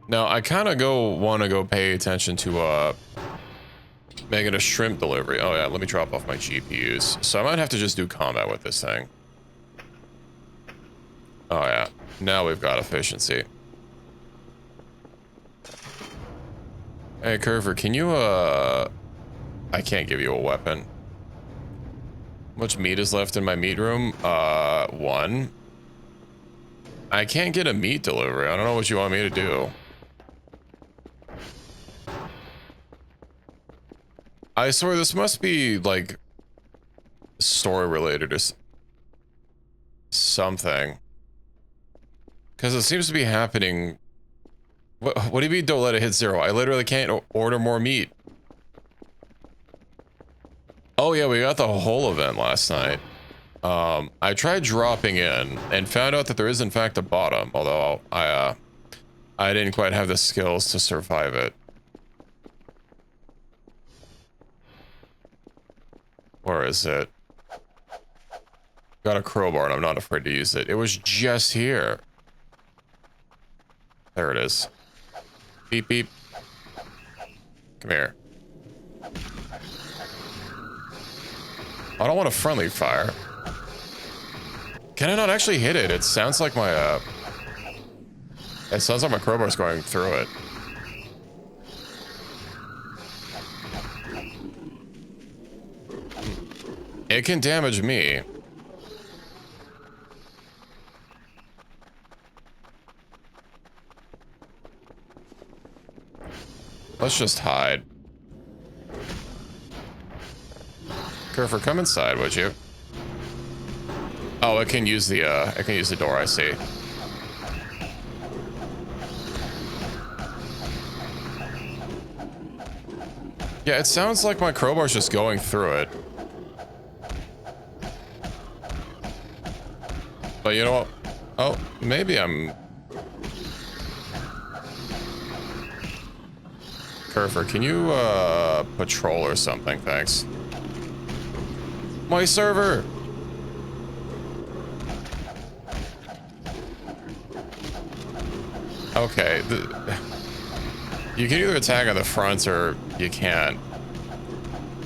Now, I kind of want to go pay attention to, making a shrimp delivery. Oh yeah, let me drop off my GPUs. So I might have to just do combat with this thing. Oh yeah, now we've got efficiency. Hey, Curver, can you, I can't give you a weapon. How much meat is left in my meat room? 1. I can't get a meat delivery. I don't know what you want me to do. I swear this must be, like, story related or something. Because it seems to be happening. What do you mean don't let it hit 0? I literally can't order more meat. Oh yeah, we got the whole event last night. I tried dropping in and found out that there is in fact a bottom, although I didn't quite have the skills to survive it. Where is it? Got a crowbar and I'm not afraid to use it. It was just here. There it is. Beep, beep. Come here. I don't want a friendly fire. Can I not actually hit it? It sounds like my, it sounds like my crowbar's going through it. It can damage me. Let's just hide. Kerfer, come inside, would you? Oh, I can use the door, I see. Yeah, it sounds like my crowbar's just going through it. But you know what? Oh, maybe I'm... Kerfer, can you, patrol or something? Thanks. My server! Okay, you can either attack on the front or you can't.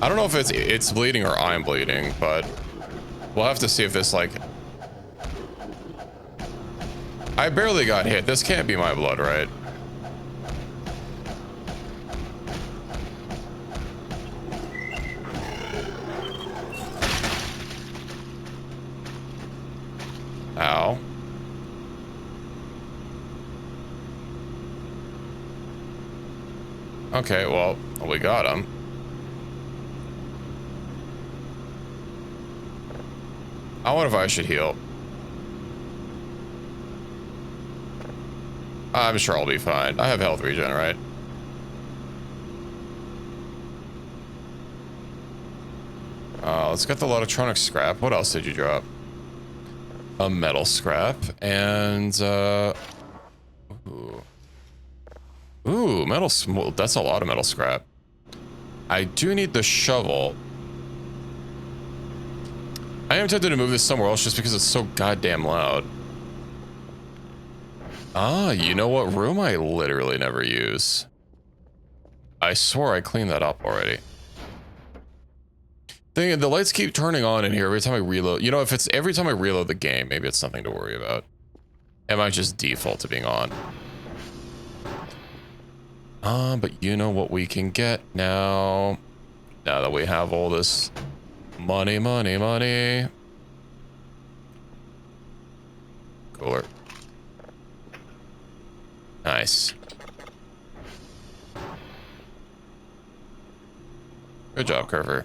I don't know if it's bleeding or I'm bleeding, but we'll have to see if this, like... I barely got hit. This can't be my blood, right? Ow. Okay, well, we got him. I wonder if I should heal. I'm sure I'll be fine. I have health regen, right? Let's get the electronic scrap. What else did you drop? A metal scrap and ooh, metal. Well, that's a lot of metal scrap. I do need the shovel. I am tempted to move this somewhere else just because it's so goddamn loud. Ah, you know what room I literally never use? I swore I cleaned that up already. The lights keep turning on in here every time I reload. You know, if it's every time I reload the game, maybe it's something to worry about. It might just default to being on. But you know what we can get now? Now that we have all this money. Cooler. Nice. Good job, Curver.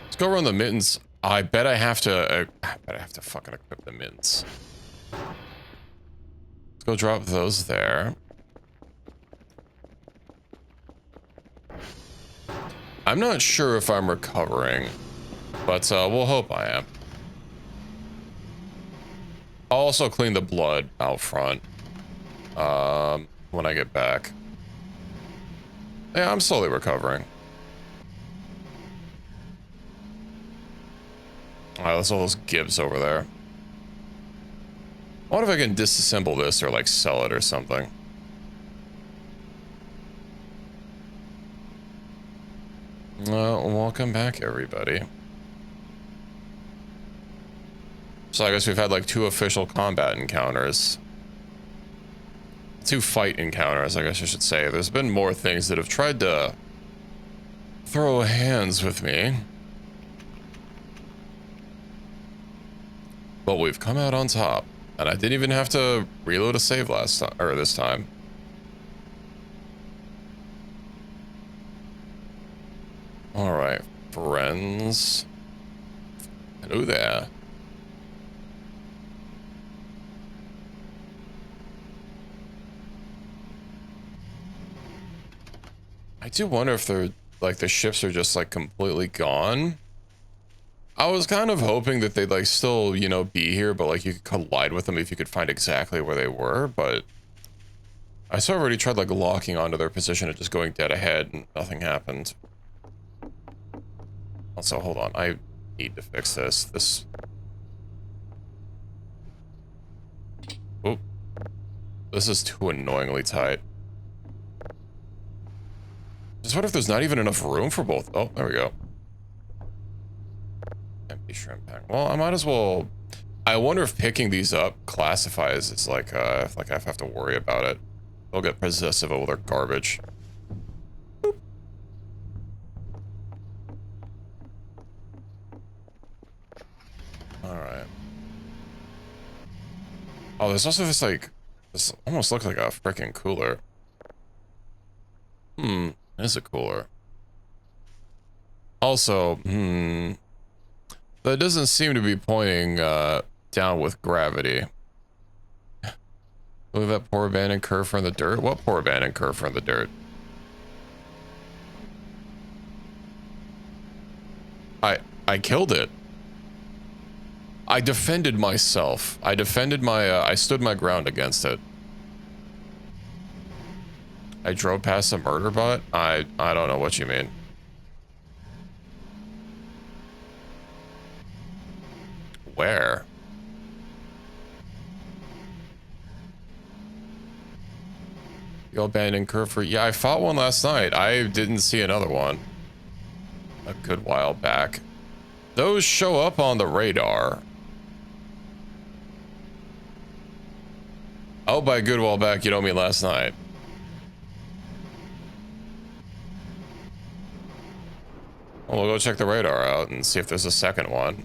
Let's go run the mittens. I bet I have to. Fucking equip the mittens. Let's go drop those there. I'm not sure if I'm recovering, but we'll hope I am. I'll also clean the blood out front when I get back. Yeah, I'm slowly recovering. Alright, let's all those gibs over there. I wonder if I can disassemble this or like sell it or something. Welcome back, everybody. So I guess we've had like 2 official combat encounters. 2 fight encounters, I guess I should say. There's been more things that have tried to throw hands with me. But we've come out on top. And I didn't even have to reload a save last time, or this time. Alright, friends. Hello there. I do wonder if they're, like, the ships are just, like, completely gone. I was kind of hoping that they'd, like, still, you know, be here, but, like, you could collide with them if you could find exactly where they were, but I sort of already tried, like, locking onto their position and just going dead ahead, and nothing happened. Also, hold on, I need to fix this. Oh. This is too annoyingly tight. Just wonder if there's not even enough room for both. Oh, there we go. Empty shrimp pack. Well, I might as well. I wonder if picking these up classifies as like I have to worry about it. They'll get possessive over their garbage. Boop. All right. Oh, there's also this like this almost looks like a freaking cooler. It is a cooler. Also, that doesn't seem to be pointing down with gravity. Look at that poor abandoned curve in the dirt. What poor abandoned curve in the dirt? I killed it. I defended myself. I defended my, I stood my ground against it. I drove past a murder bot? I don't know what you mean. Where? The abandoned curve for... Yeah, I fought one last night. I didn't see another one. A good while back. Those show up on the radar. Oh, by a good while back, you know me last night. Well, we'll go check the radar out and see if there's a second one.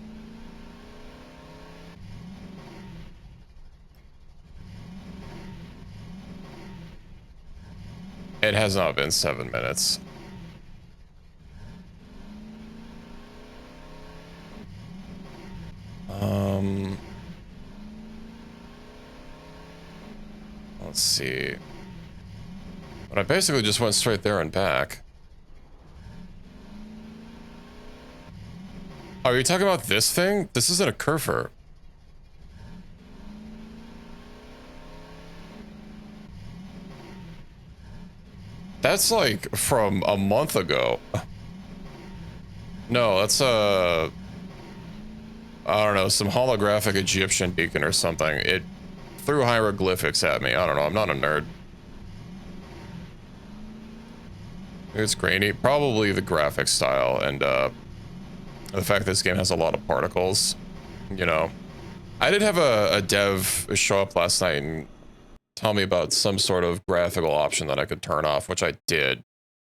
It has not been 7 minutes. Let's see. But I basically just went straight there and back. Are you talking about this thing? This isn't a curfer. That's like from a month ago. No, that's I don't know, some holographic Egyptian beacon or something. It threw hieroglyphics at me. I don't know, I'm not a nerd. It's grainy. Probably the graphic style and the fact this game has a lot of particles. You know, I did have a dev show up last night and tell me about some sort of graphical option that I could turn off, which I did.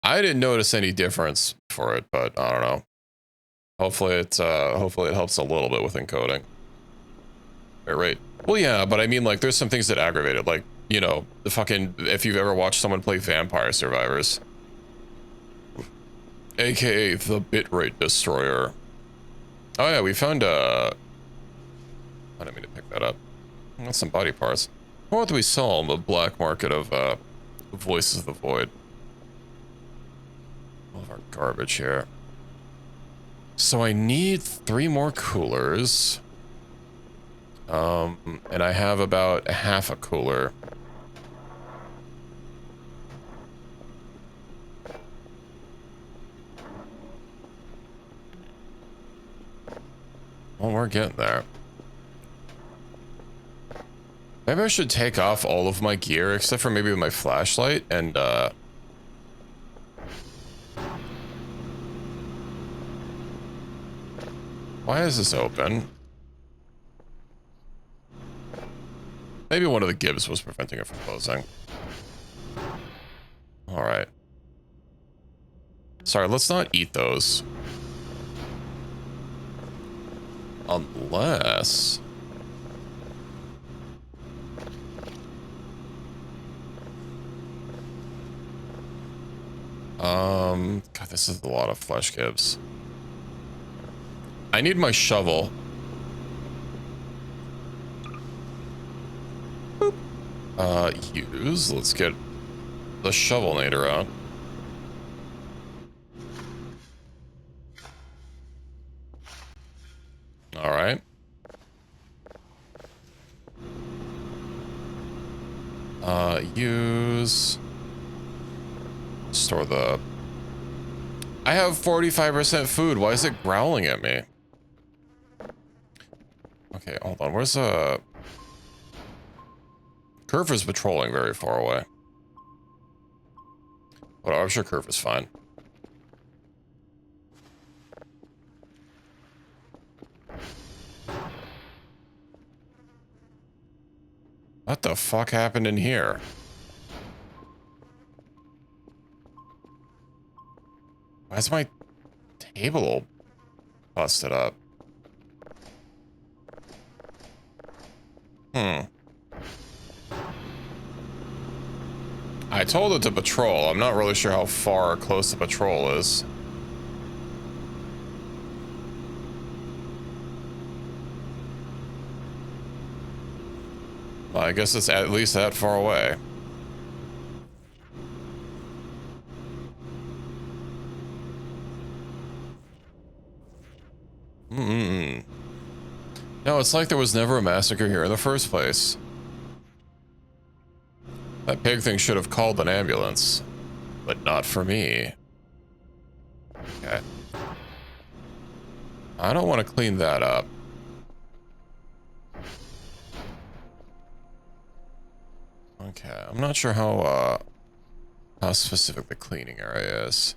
I didn't notice any difference for it, but I don't know. Hopefully it helps a little bit with encoding. Right. Well, yeah, but I mean, like, there's some things that aggravate it, like, you know, the fucking, if you've ever watched someone play Vampire Survivors, aka the bitrate destroyer. Oh yeah, we found I didn't mean to pick that up. That's some body parts. What do we sell on the black market of Voices of the Void? All of our garbage here. So I need 3 more coolers. And I have about half a cooler. Well, we're getting there. Maybe I should take off all of my gear, except for maybe my flashlight, and, why is this open? Maybe one of the gibs was preventing it from closing. Alright. Sorry, let's not eat those. Unless... God, this is a lot of flesh gibs. I need my shovel. Boop. Use. Let's get the shovelnator out. All right. Use. Store the... I have 45% food. Why is it growling at me? Okay, hold on. Where's Curve is patrolling very far away. But I'm sure Curve is fine. What the fuck happened in here? Why is my table all busted up? I told it to patrol. I'm not really sure how far or close the patrol is. Well, I guess it's at least that far away. No, it's like there was never a massacre here in the first place. That pig thing should have called an ambulance, but not for me. Okay. I don't want to clean that up. Okay, I'm not sure how specific the cleaning area is.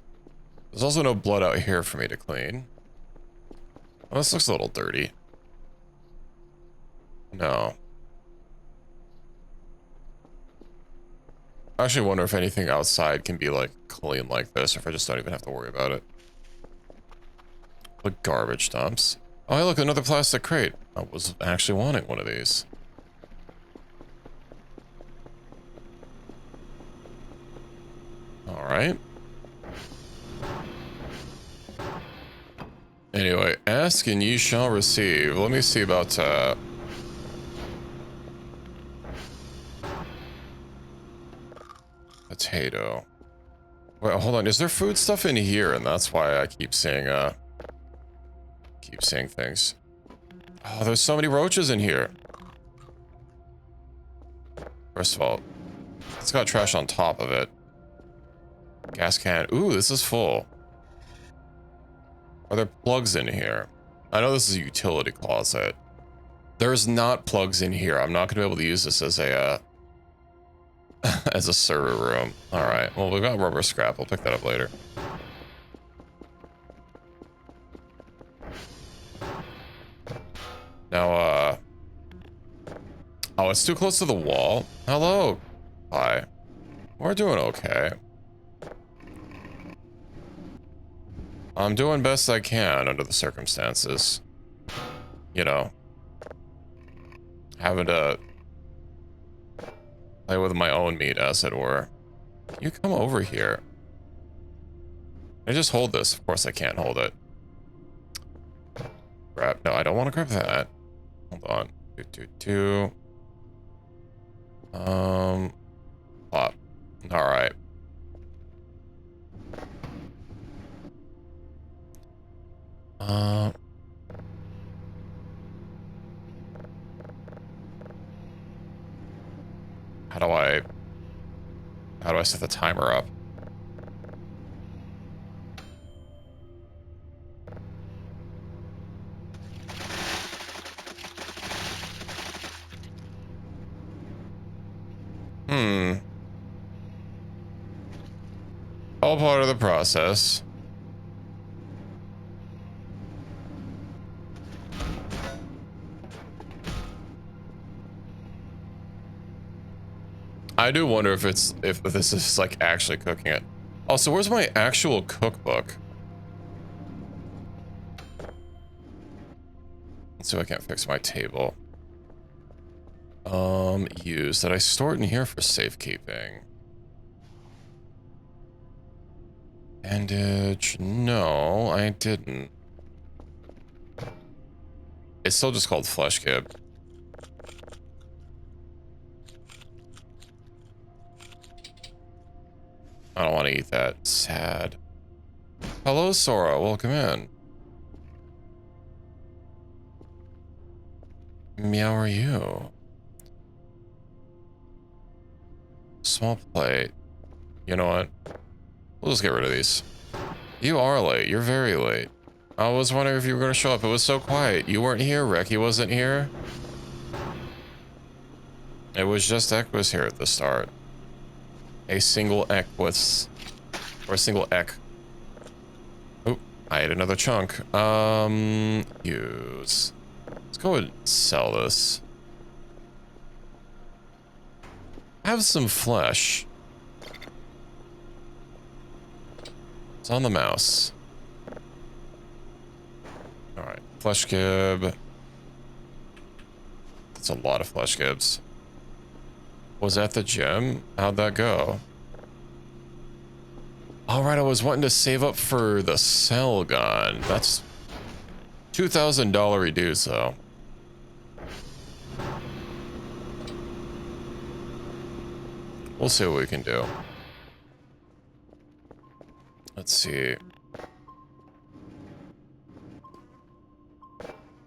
There's also no blood out here for me to clean. Well, this looks a little dirty. No. I actually wonder if anything outside can be like clean like this, or if I just don't even have to worry about it. The garbage dumps. Oh, hey, look, another plastic crate. I was actually wanting one of these. All right. Anyway, ask and you shall receive. Let me see about potato. Wait, hold on. Is there food stuff in here? And that's why I keep seeing things. Oh, there's so many roaches in here. First of all, it's got trash on top of it. Gas can. Ooh, this is full. Are there plugs in here? I know this is a utility closet. There's not plugs in here. I'm not going to be able to use this as a as a server room. All right. Well, we've got rubber scrap. We'll pick that up later. Now, oh, it's too close to the wall. Hello. Hi. We're doing okay. I'm doing best I can under the circumstances. You know, having to play with my own meat, as it were. Can you come over here? Can I just hold this? Of course I can't hold it. Grab. No, I don't want to grab that. Hold on. Pop. All right. How do I set the timer up? All part of the process. I do wonder if this is like actually cooking it. Also, where's my actual cookbook? Let's see if I can't fix my table. Use. Did I store it in here for safekeeping? Bandage. No, I didn't. It's still just called flesh kib. I don't want to eat that. Sad. Hello, Sora. Welcome in. Meow, are you? Small plate. You know what? We'll just get rid of these. You are late. You're very late. I was wondering if you were going to show up. It was so quiet. You weren't here. Reki wasn't here. It was just Ek was here at the start. A single Ek was... Or a single Ek. Oh, I ate another chunk. Use. Let's go and sell this. Have some flesh. It's on the mouse. Alright, flesh kib. That's a lot of flesh kibs. Was at the gym? How'd that go? Alright, I was wanting to save up for the cell gun. That's $2,000 dues though. We'll see what we can do. Let's see.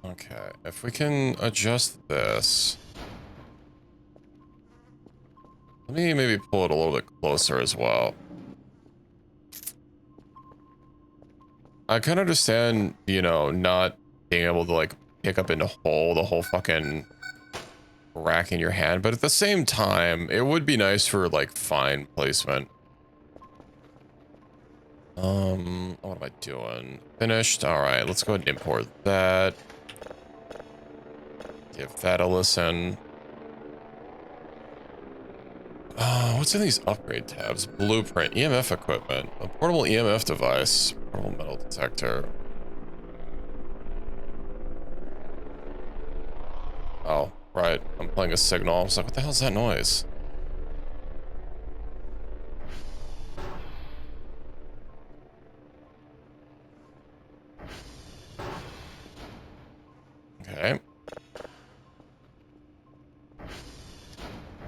Okay, if we can adjust this. Let me maybe pull it a little bit closer as well. I can understand, you know, not being able to like pick up and hold the whole fucking rack in your hand, but at the same time, it would be nice for like fine placement. What am I doing? Finished. All right, let's go ahead and import that. Give that a listen. What's in these upgrade tabs? Blueprint, EMF equipment, a portable EMF device, portable metal detector. Oh, right. I'm playing a signal. I was like, what the hell is that noise? Okay.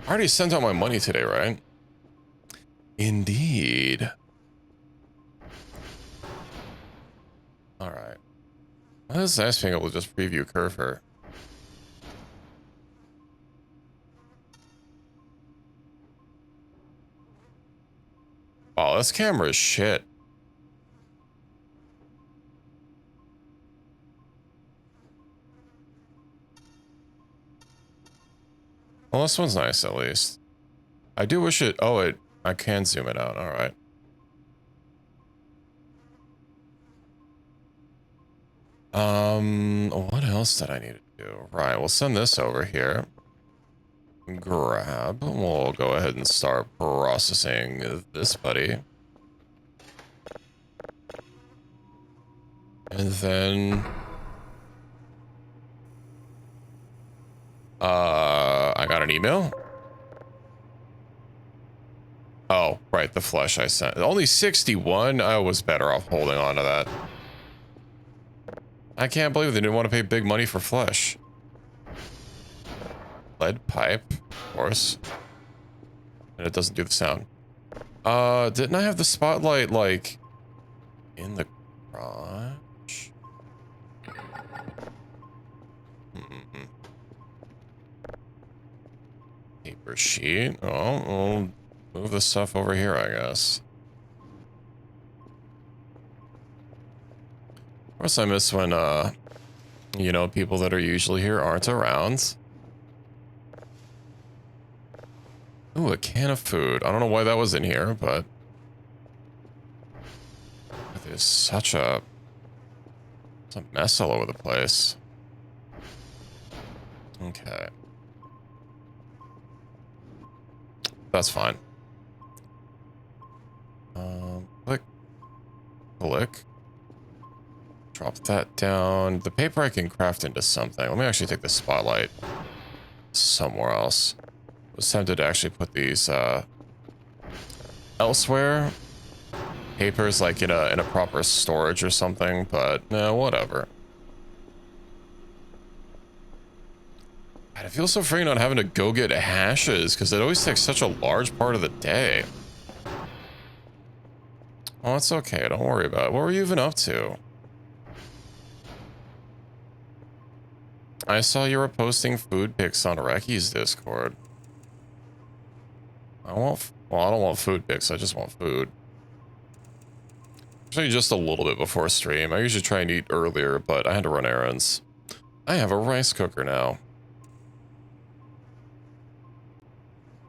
I already sent out my money today, right? Indeed. All right. Well, it's nice being able to just preview Curver. Wow, this camera is shit. Well, this one's nice at least. I do wish it. Oh, I can zoom it out. All right. What else did I need to do? Right, we'll send this over here. Grab. We'll go ahead and start processing this buddy. And then I got an email. Oh, right, the flesh I sent. Only 61. I was better off holding on to that. I can't believe they didn't want to pay big money for flesh. Lead pipe, of course. And it doesn't do the sound. Didn't I have the spotlight, like, in the garage? Paper sheet. Oh, we'll move the stuff over here, I guess. Of course, I miss when, you know, people that are usually here aren't around. Ooh, a can of food. I don't know why that was in here, but there's such a mess all over the place. Okay. That's fine. Click. Click. Drop that down. The paper I can craft into something. Let me actually take the spotlight somewhere else. I was tempted to actually put these elsewhere. Papers like in a proper storage or something, but no, whatever. God, I feel so free not having to go get hashes because it always takes such a large part of the day. Oh, it's okay. Don't worry about it. What were you even up to? I saw you were posting food pics on Reki's Discord. I don't want food pics. I just want food. Actually, just a little bit before stream. I usually try and eat earlier, but I had to run errands. I have a rice cooker now.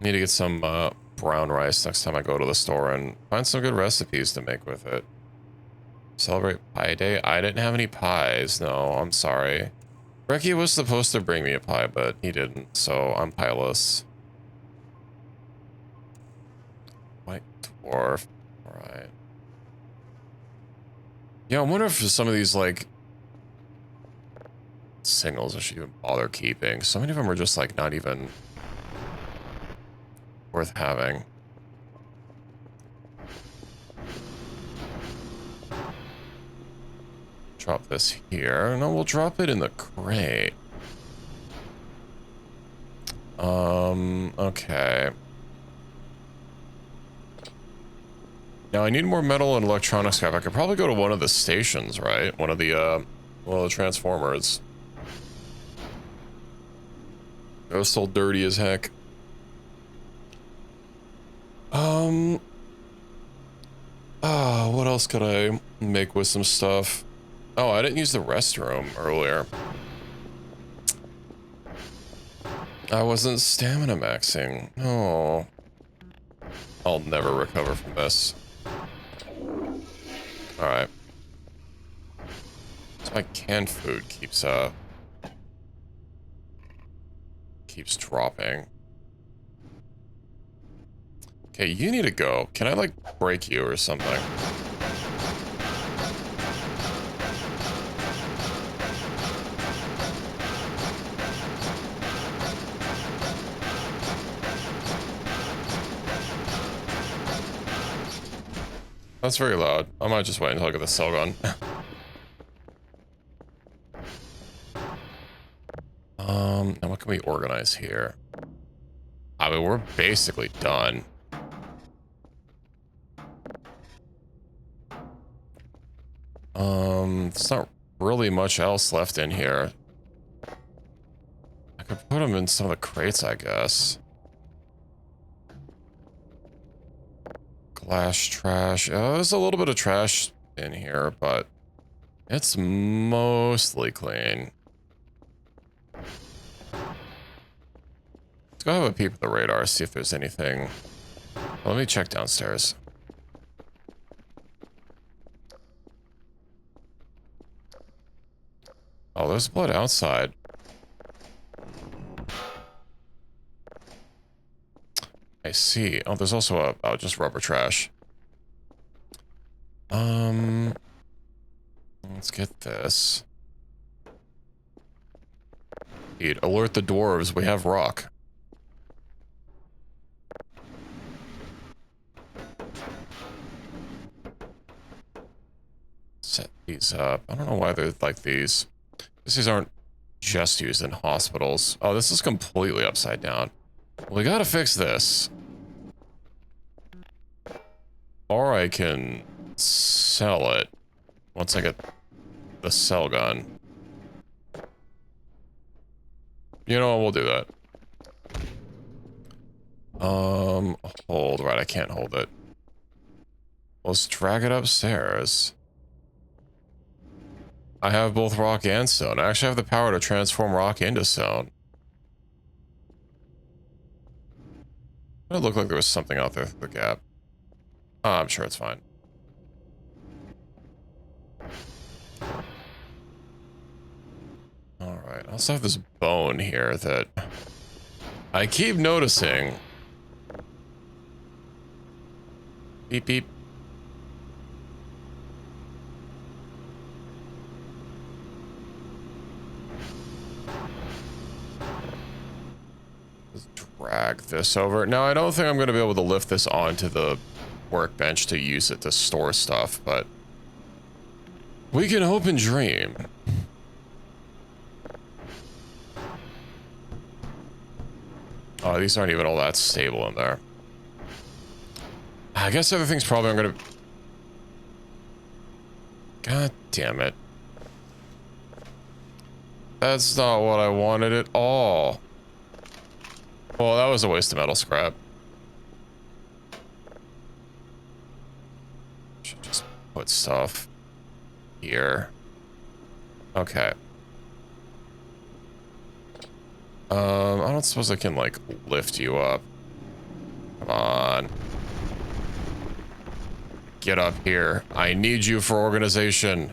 Need to get some brown rice next time I go to the store and find some good recipes to make with it. Celebrate Pie Day? I didn't have any pies. No, I'm sorry. Reki was supposed to bring me a pie, but he didn't, so I'm pieless. White dwarf. Alright. Yeah, I wonder if some of these, like, signals I should even bother keeping. So many of them are just, like, not even worth having. Drop this here. No, we'll drop it in the crate. Okay. Now I need more metal and electronic scrap. I could probably go to one of the stations, right? One of the transformers. It was still dirty as heck. What else could I make with some stuff? Oh, I didn't use the restroom earlier. I wasn't stamina maxing. Oh. I'll never recover from this. Alright. So my canned food keeps dropping. Okay, you need to go. Can I, like, break you or something? That's very loud. I might just wait until I get the cell gun. And what can we organize here? I mean, we're basically done. There's not really much else left in here. I could put them in some of the crates, I guess. Glass trash. There's a little bit of trash in here, but it's mostly clean. Let's go have a peep at the radar, see if there's anything. Let me check downstairs. Oh, there's blood outside. I see. Oh, there's also just rubber trash. Let's get this. Alert the dwarves, we have rock. Set these up. I don't know why they're like these. These aren't just used in hospitals. Oh, this is completely upside down. We gotta fix this. Or I can sell it once I get the cell gun. You know, we'll do that. Hold. Right, I can't hold it. Let's drag it upstairs. I have both rock and stone. I actually have the power to transform rock into stone. It looked like there was something out there through the gap. Oh, I'm sure it's fine. Alright, I also have this bone here that I keep noticing. Beep beep. Let's drag this over. Now, I don't think I'm going to be able to lift this onto the workbench to use it to store stuff, but we can hope and dream. Oh, these aren't even all that stable in there. I guess the other thing's probably I'm gonna... God damn it. That's not what I wanted at all. Well, that was a waste of metal scrap. Should just put stuff here. Okay. I don't suppose I can, like, lift you up. Come on. Get up here. I need you for organization.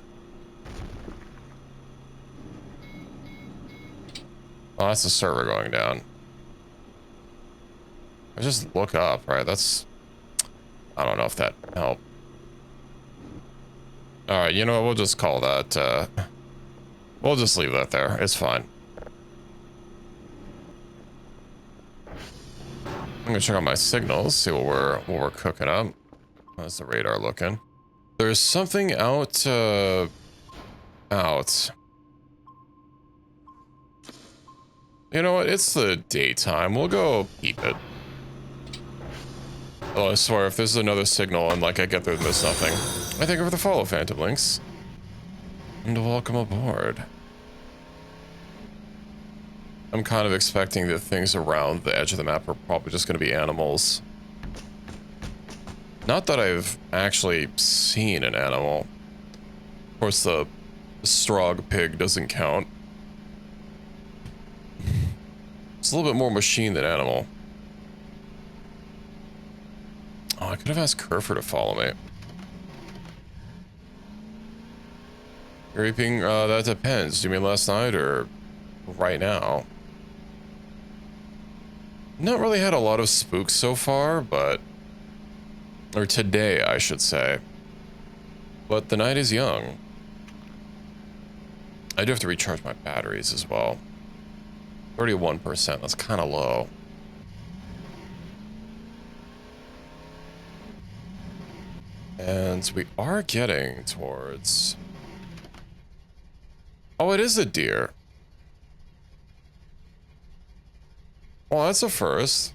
Oh, that's the server going down. I just look up, right? That's... I don't know if that helped. Alright, you know what? We'll just call that, we'll just leave that there. It's fine. I'm gonna check out my signals, see what we're cooking up. How's the radar looking? There's something out. You know what? It's the daytime. We'll go peep it. Oh, I swear, if this is another signal and like I get there, there's nothing. I thank you for the follow, Phantom Links, and welcome aboard. I'm kind of expecting that things around the edge of the map are probably just going to be animals. Not that I've actually seen an animal. Of course, the Strog pig doesn't count. It's a little bit more machine than animal. Oh, I could have asked Kerfer to follow me. Reaping, that depends. Do you mean last night or right now? Not really had a lot of spooks so far, but... Or today, I should say. But the night is young. I do have to recharge my batteries as well. 31%, that's kind of low. And we are getting towards... Oh, it is a deer. Well, that's a first.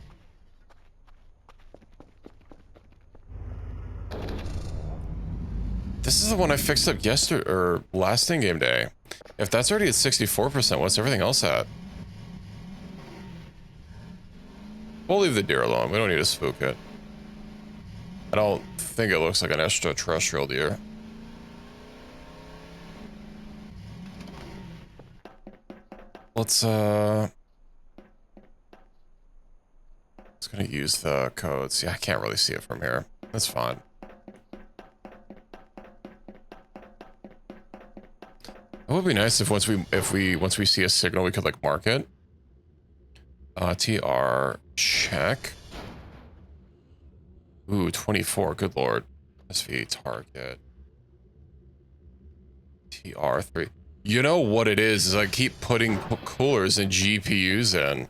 This is the one I fixed up yesterday, or last in-game day. If that's already at 64%, what's everything else at? We'll leave the deer alone. We don't need to spook it. I don't think it looks like an extraterrestrial deer. Let's gonna use the codes. Yeah, I can't really see it from here. That's fine. It would be nice if once we see a signal we could like mark it. TR check. Ooh, 24. Good lord. SV target. TR3. You know what it is I keep putting coolers and GPUs in.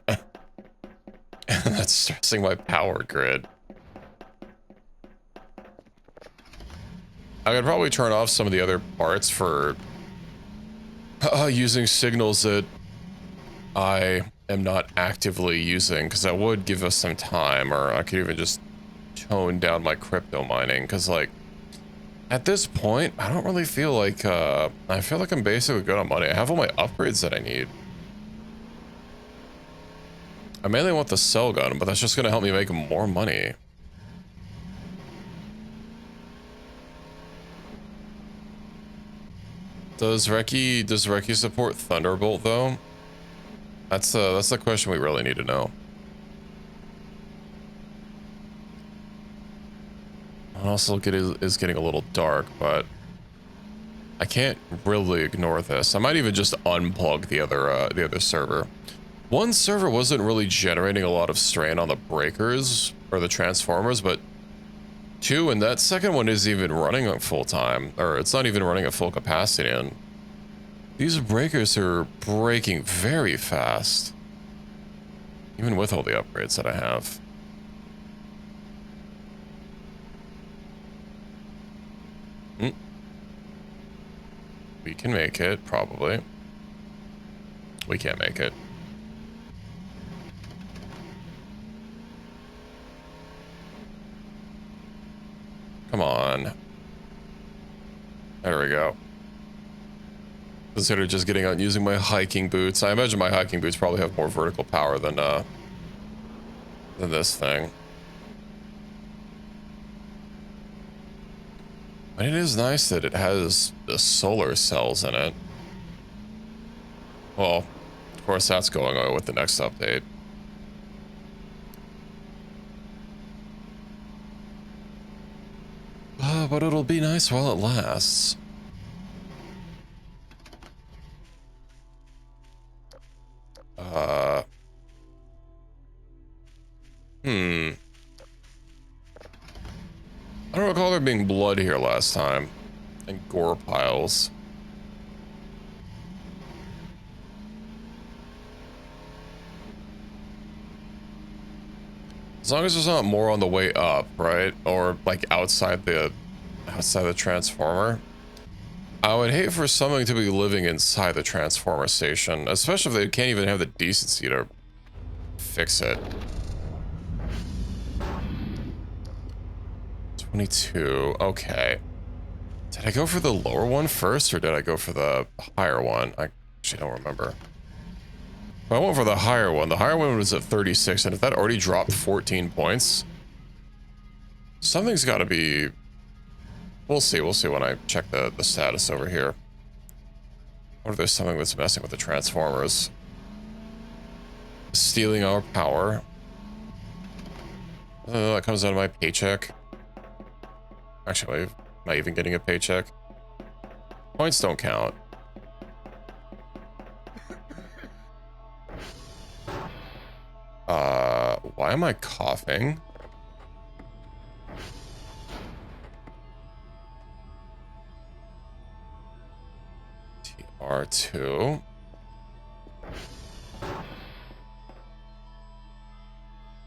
And that's stressing my power grid. I could probably turn off some of the other parts for using signals that I am not actively using, because that would give us some time, or I could even just tone down my crypto mining, because like at this point I don't really feel like I feel like I'm basically good on money. I have all my upgrades that I need. I mainly want the cell gun, but that's just gonna help me make more money. Does Reki support Thunderbolt though? That's the question we really need to know. Also, it is getting a little dark, but I can't really ignore this. I might even just unplug the other server. One server wasn't really generating a lot of strain on the breakers or the transformers, but two, and that second one isn't even running at full time, or it's not even running at full capacity, and these breakers are breaking very fast, even with all the upgrades that I have. We can make it, probably. We can't make it. Come on. There we go. Consider just getting out and using my hiking boots. I imagine my hiking boots probably have more vertical power than this thing. But it is nice that it has the solar cells in it. Well, of course that's going on with the next update. But it'll be nice while it lasts. I don't recall there being blood here last time. And gore piles. As long as there's not more on the way up, right? Or like outside the transformer. I would hate for something to be living inside the transformer station, especially if they can't even have the decency to fix it. 22, okay. Did I go for the lower one first, or did I go for the higher one? I actually don't remember. I went for the higher one. The higher one was at 36, and if that already dropped 14 points, something's got to be... We'll see when I check the status over here. What if there's something that's messing with the transformers? Stealing our power. That comes out of my paycheck. Actually, am I even getting a paycheck? Points don't count. Why am I coughing? TR2.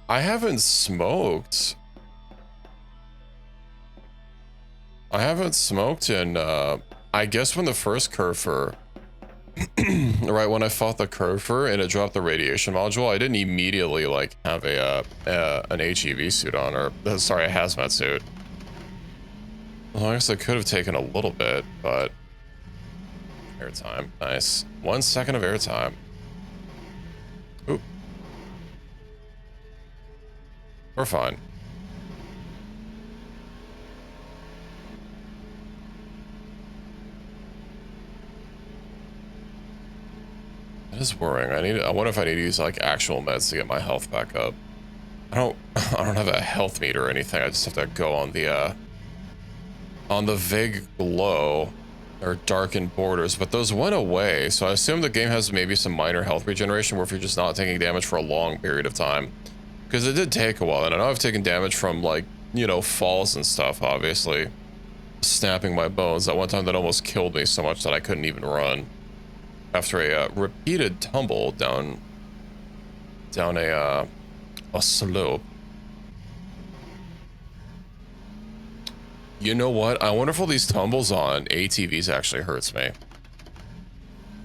I haven't smoked. I haven't smoked in, I guess when the first Curfer, right when I fought the Curfer and it dropped the radiation module, I didn't immediately, like, have an HEV suit on, or, sorry, a hazmat suit. Well, I guess I could have taken a little bit, but... Airtime, nice. 1 second of airtime. Oop. We're fine. That is worrying. I wonder if I need to use like actual meds to get my health back up. I don't have a health meter or anything. I just have to go on the vague glow or darkened borders, but those went away. So I assume the game has maybe some minor health regeneration where if you're just not taking damage for a long period of time. Because it did take a while, and I know I've taken damage from, like, you know, falls and stuff, obviously. Snapping my bones. That one time that almost killed me so much that I couldn't even run. After a repeated tumble down a slope. You know what? I wonder if all these tumbles on ATVs actually hurts me.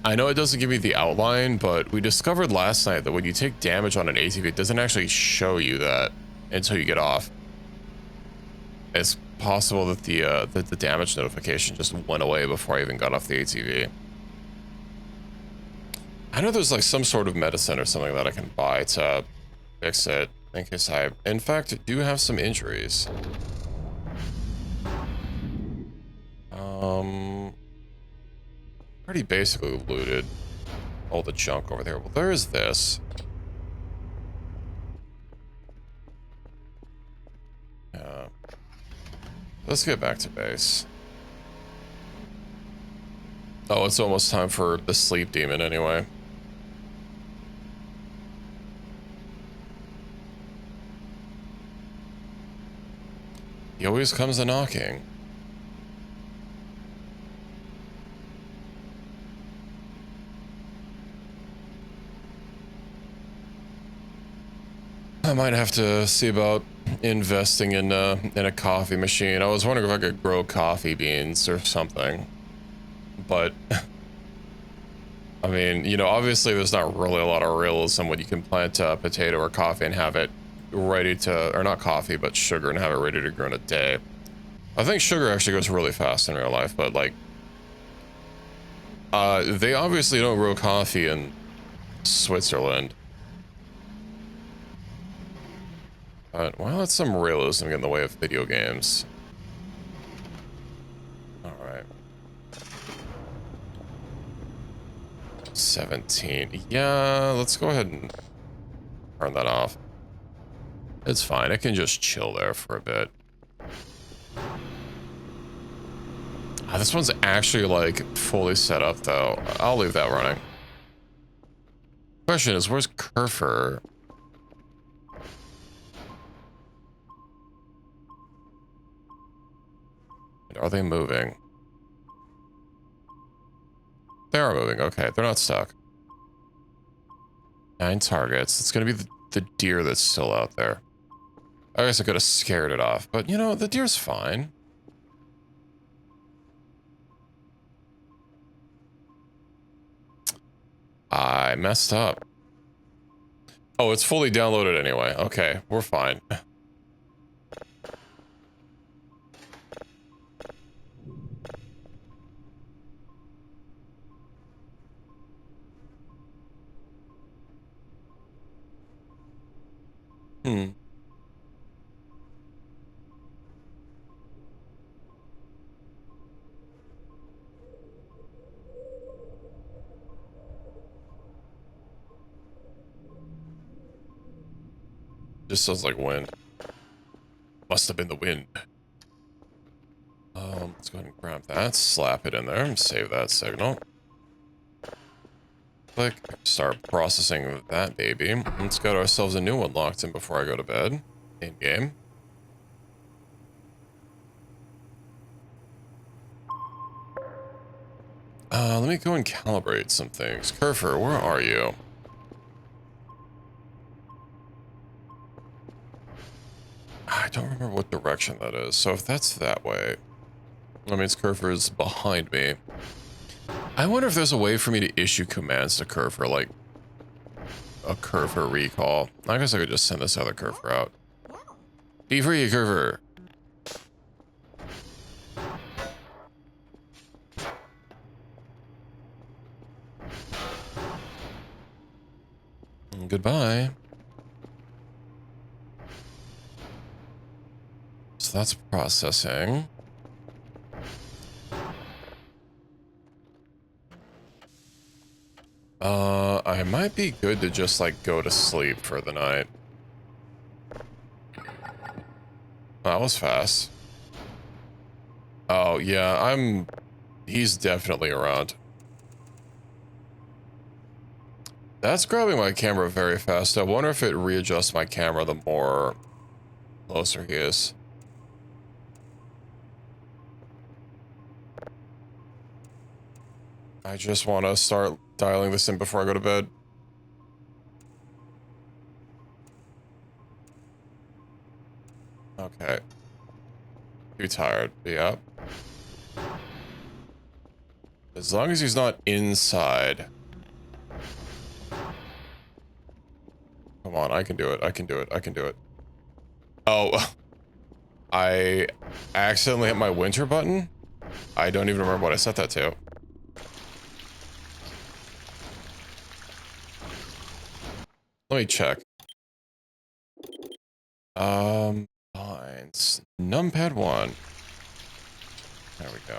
I know it doesn't give me the outline, but we discovered last night that when you take damage on an ATV, it doesn't actually show you that until you get off. It's possible that the damage notification just went away before I even got off the ATV. I know there's like some sort of medicine or something that I can buy to fix it in case I, in fact, do have some injuries. Already basically looted all the junk over there. Well, there is this. Let's get back to base. Oh, it's almost time for the sleep demon anyway. He always comes a knocking. I might have to see about investing in a coffee machine. I was wondering if I could grow coffee beans or something. But, I mean, you know, obviously there's not really a lot of realism when you can plant a potato or coffee and have it ready to, or not coffee, but sugar, and have it ready to grow in a day. I think sugar actually goes really fast in real life, but like, they obviously don't grow coffee in Switzerland. But, well, let some realism get in the way of video games. Alright. 17. Yeah, let's go ahead and turn that off. It's fine. I can just chill there for a bit. This one's actually, like, fully set up, though. I'll leave that running. Question is, where's Kerfer? Are they moving? They are moving. Okay, they're not stuck. 9 targets. It's gonna be the deer that's still out there. I guess I could have scared it off, but, you know, the deer's fine. I messed up. Oh, it's fully downloaded anyway. Okay, we're fine. Just sounds like wind. Must have been the wind. Let's go ahead and grab that, slap it in there, and save that signal. Click, start processing that baby. Let's get ourselves a new one locked in before I go to bed. In game. Let me go and calibrate some things. Kerfer, where are you? I don't remember what direction that is. So if that's that way, that means Kerfer is behind me. I wonder if there's a way for me to issue commands to Kerfer, like a Kerfer recall. I guess I could just send this other Kerfer out. Be free, Kerfer. Goodbye. So that's processing. I might be good to just like go to sleep for the night. That was fast. Oh yeah, he's definitely around. That's grabbing my camera very fast. I wonder if it readjusts my camera the more closer he is. I just want to start dialing this in before I go to bed. Okay. Too tired. Yep. As long as he's not inside. Come on, I can do it. I can do it. I can do it. Oh, I accidentally hit my winter button. I don't even remember what I set that to. Let me check. Lines. Numpad 1. There we go.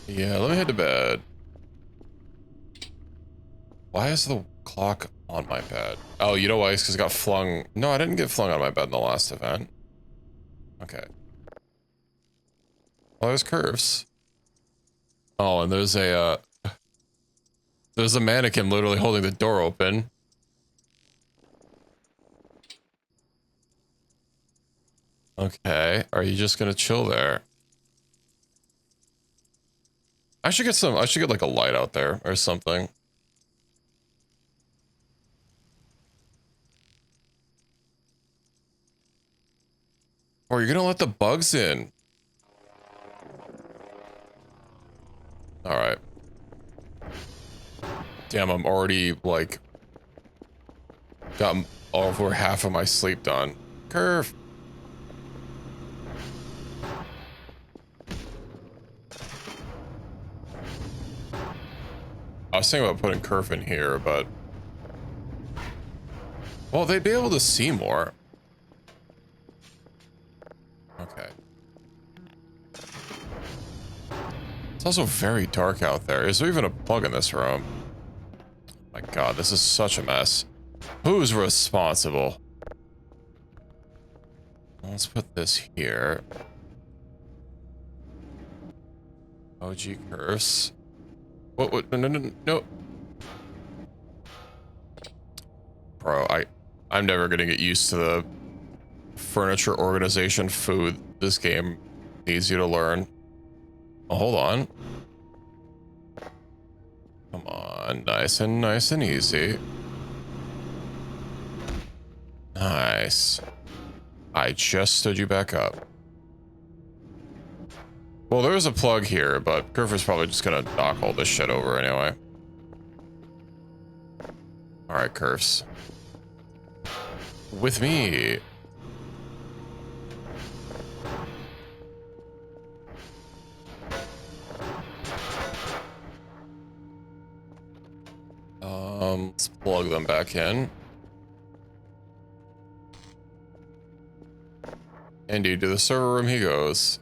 Yeah, let me head to bed. Why is the clock on my bed? Oh, you know why? It's because it got flung. No, I didn't get flung on my bed in the last event. Okay. Oh, there's curves. Oh, and there's a mannequin literally holding the door open. Okay, are you just gonna chill there? I should get like a light out there or something. Or you're gonna let the bugs in. Alright. Damn, I'm already, like, got over half of my sleep done. Curve. I was thinking about putting Curve in here, but... well, they'd be able to see more. Okay. It's also very dark out there. Is there even a plug in this room? My god, this is such a mess. Who's responsible? Let's put this here. OG curves. What? No. Bro, I'm never gonna get used to the furniture organization food this game needs you to learn. Oh, hold on. Come on, nice and easy. Nice. I just stood you back up. Well, there is a plug here, but Curver's probably just gonna knock all this shit over anyway. Alright, Curves. With me. Let's plug them back in. Indeed, to the server room he goes.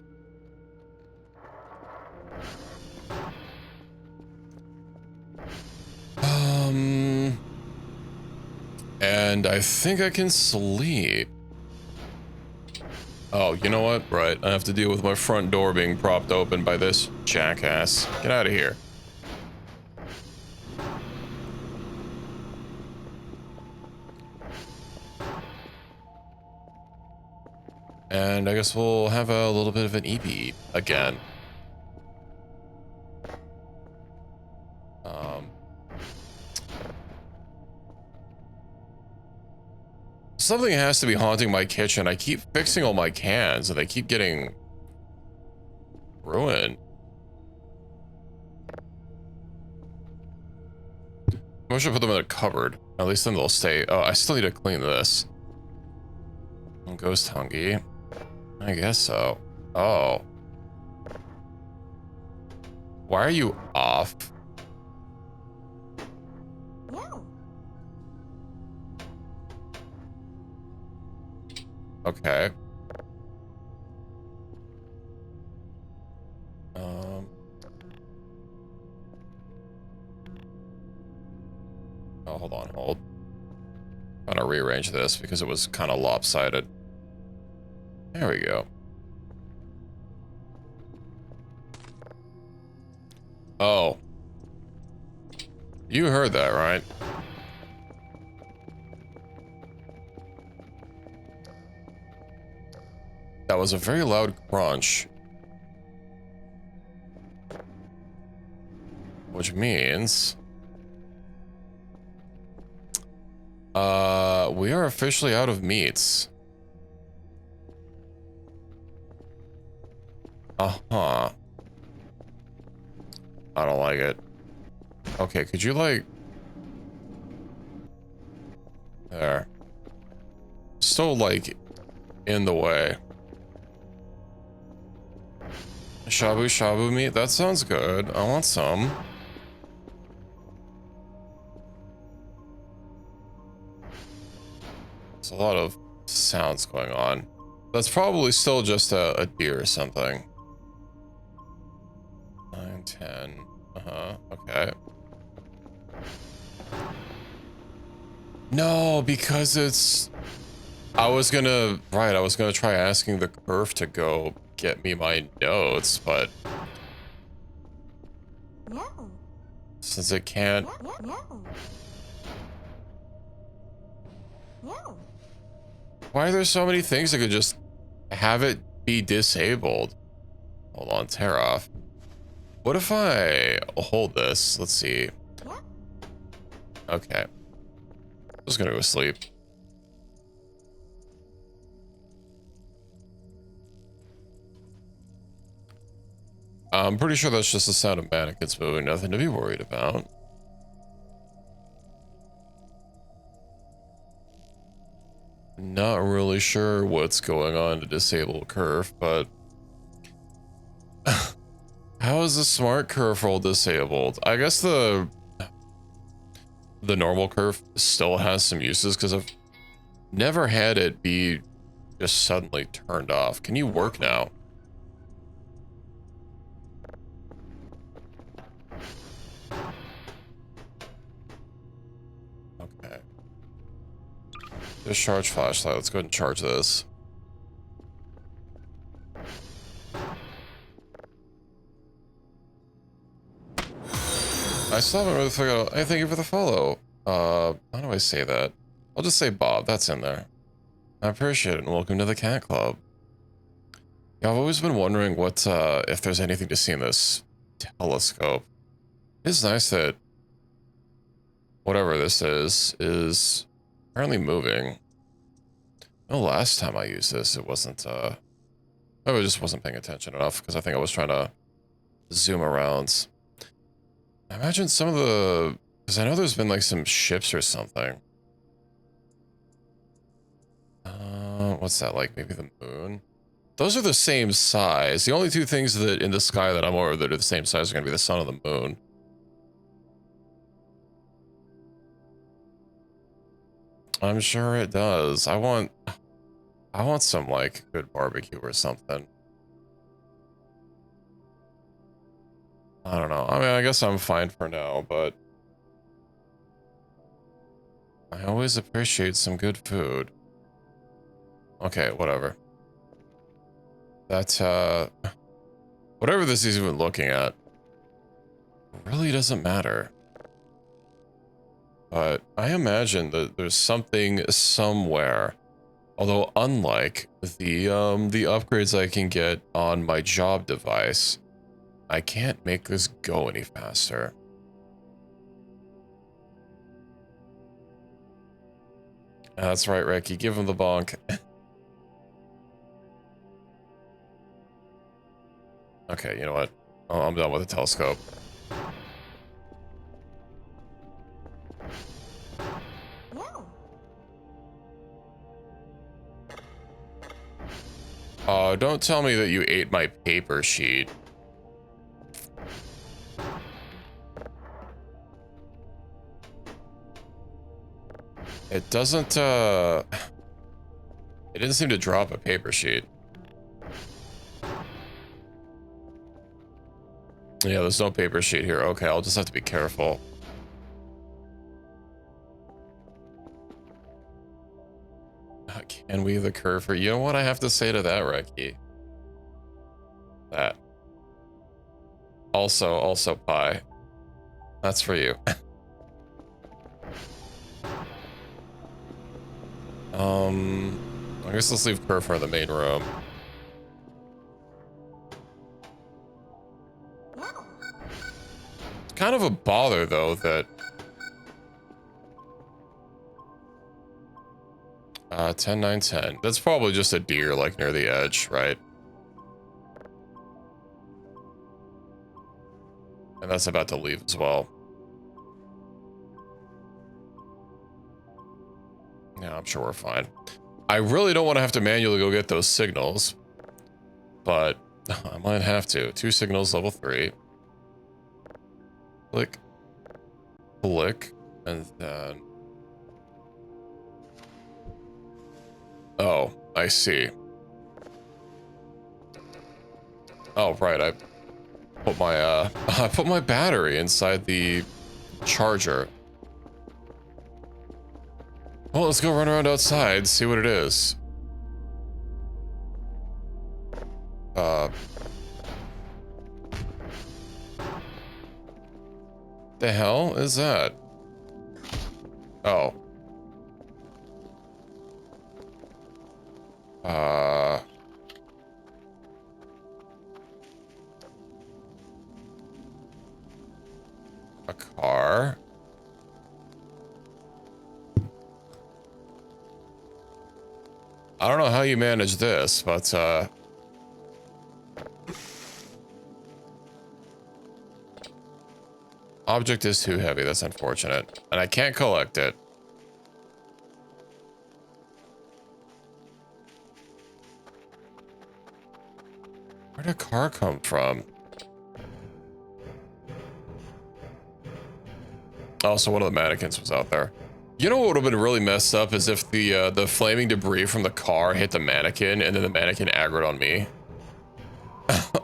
And I think I can sleep. Oh, you know what? Right, I have to deal with my front door being propped open by this jackass. Get out of here. And I guess we'll have a little bit of an EP again. Something has to be haunting my kitchen. I keep fixing all my cans and they keep getting ruined. I should put them in a cupboard. At least then they'll stay. Oh, I still need to clean this. Ghost Hungy. I guess so. Oh. Why are you off? Okay. Oh, hold on, hold. I'm gonna rearrange this because it was kind of lopsided. There we go. Oh. You heard that, right? That was a very loud crunch. Which means... we are officially out of meats. Uh-huh. I don't like it. Okay, could you like... There. Still like in the way. Shabu shabu meat? That sounds good. I want some. There's a lot of sounds going on. That's probably still just a deer or something. 9, 10. Uh-huh. Okay. No, because it's... I was gonna try asking the curve to go get me my notes, but... Since it can't... Why are there so many things that could just have it be disabled? Hold on, tear off. What if I hold this? Let's see. Okay. I'm just gonna go sleep. I'm pretty sure that's just the sound of mannequins moving, nothing to be worried about. Not really sure what's going on to disable curve, but... How is the smart curve roll disabled? I guess the normal curve still has some uses, because I've never had it be just suddenly turned off. Can you work now? Okay. Discharge flashlight. Let's go ahead and charge this. I still haven't really figured out. Hey, thank you for the follow. How do I say that? I'll just say Bob. That's in there. I appreciate it, and welcome to the Cat Club. Yeah, I've always been wondering what, if there's anything to see in this telescope. It's nice that whatever this is apparently moving. The last time I used this, it wasn't, I just wasn't paying attention enough, because I think I was trying to zoom around. I imagine some of the... Because I know there's been like some ships or something. What's that like? Maybe the moon? Those are the same size. The only two things that in the sky that I'm aware of that are the same size are going to be the sun and the moon. I'm sure it does. I want some like good barbecue or something. I don't know. I mean, I guess I'm fine for now, but I always appreciate some good food. Okay, whatever. That's, whatever this is even looking at really doesn't matter. But I imagine that there's something somewhere. Although unlike the upgrades I can get on my job device, I can't make this go any faster. That's right, Ricky. Give him the bonk. Okay, you know what? Oh, I'm done with the telescope. Oh, don't tell me that you ate my paper sheet. It doesn't, it didn't seem to drop a paper sheet. Yeah, there's no paper sheet here. Okay, I'll just have to be careful. Can we the curve? You know what I have to say to that, Reki? That. Also pie. That's for you. I guess let's leave Kerr for the main room. Kind of a bother, though, that... 10, 9, 10. That's probably just a deer, like, near the edge, right? And that's about to leave as well. Yeah, I'm sure we're fine. I really don't want to have to manually go get those signals, but I might have to. 2 signals, level 3. Click. Click. And then... Oh, I see. Oh, right, I put my, I put my battery inside the charger. Well, let's go run around outside, see what it is. The hell is that? Oh. A car? I don't know how you manage this, but, object is too heavy, that's unfortunate. And I can't collect it. Where'd a car come from? Oh, so one of the mannequins was out there. You know what would have been really messed up is if the flaming debris from the car hit the mannequin and then the mannequin aggroed on me.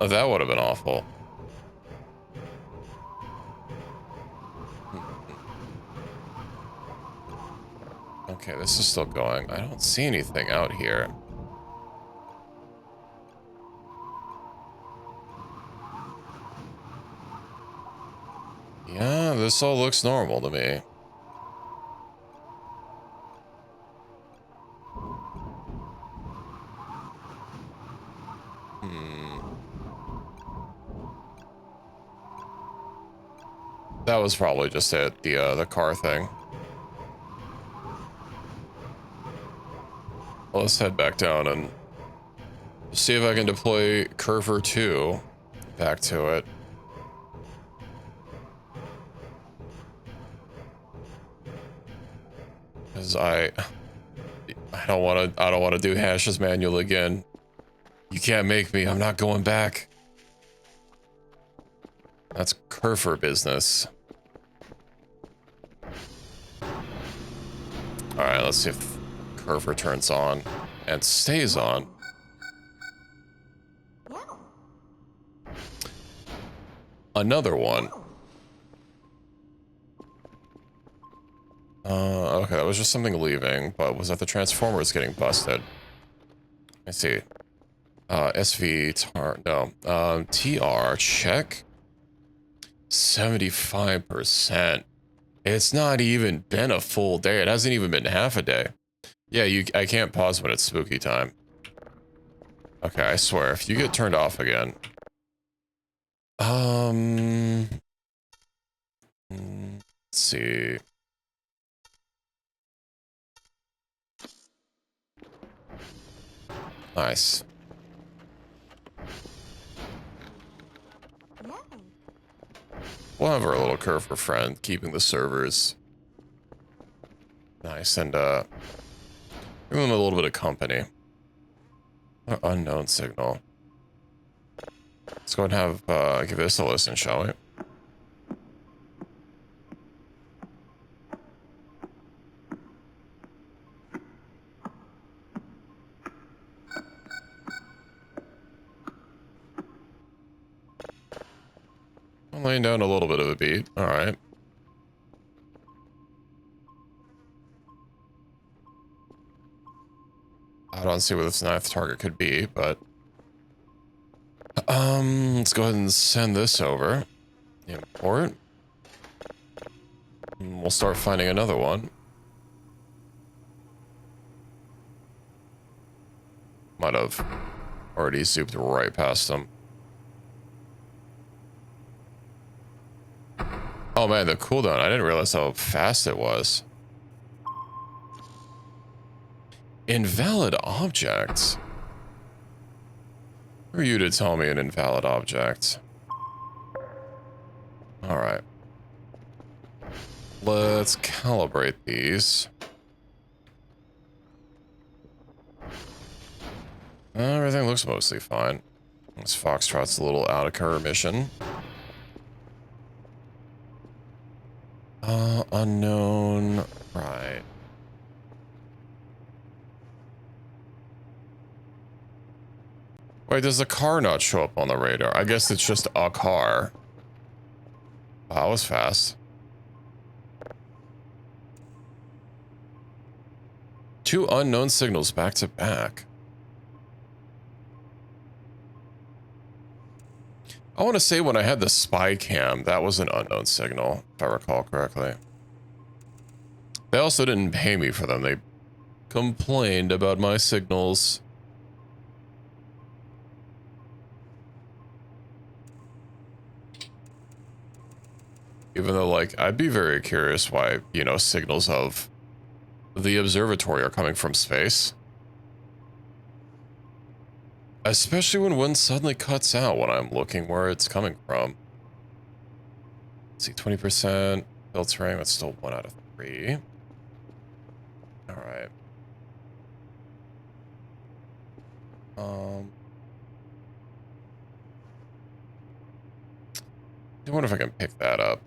That would have been awful. Okay, this is still going. I don't see anything out here. Yeah, this all looks normal to me. That was probably just it, the car thing. Well, let's head back down and see if I can deploy Curver 2 back to it. Because I don't want to do hashes manual again. You can't make me. I'm not going back. That's Curver business. All right, let's see if Curver turns on and stays on. Another one. Okay, that was just something leaving, but was that the transformers getting busted? I see. SV tar no. TR check 75%. It's not even been a full day. It hasn't even been half a day. Yeah, I can't pause when it's spooky time. Okay, I swear, if you get turned off again. Let's see. Nice. We'll have our little curve friend, keeping the servers nice and give them a little bit of company. Unknown signal. Let's go and have give this a listen, shall we? I'm laying down a little bit of a beat. All right. I don't see what this ninth target could be, but let's go ahead and send this over. Import. And we'll start finding another one. Might have already zooped right past them. Oh man, the cooldown. I didn't realize how fast it was. Invalid objects? Who are you to tell me an invalid object? Alright. Let's calibrate these. Everything looks mostly fine. This Foxtrot's a little out of commission. Unknown. Right. Wait, does the car not show up on the radar? I guess it's just a car. Wow, that was fast. 2 unknown signals back to back. I want to say when I had the spy cam, that was an unknown signal, if I recall correctly. They also didn't pay me for them. They complained about my signals. Even though, like, I'd be very curious why, you know, signals of the observatory are coming from space. Especially when one suddenly cuts out when I'm looking where it's coming from. Let's see, 20% filtering. That's still 1 out of 3. All right. I wonder if I can pick that up.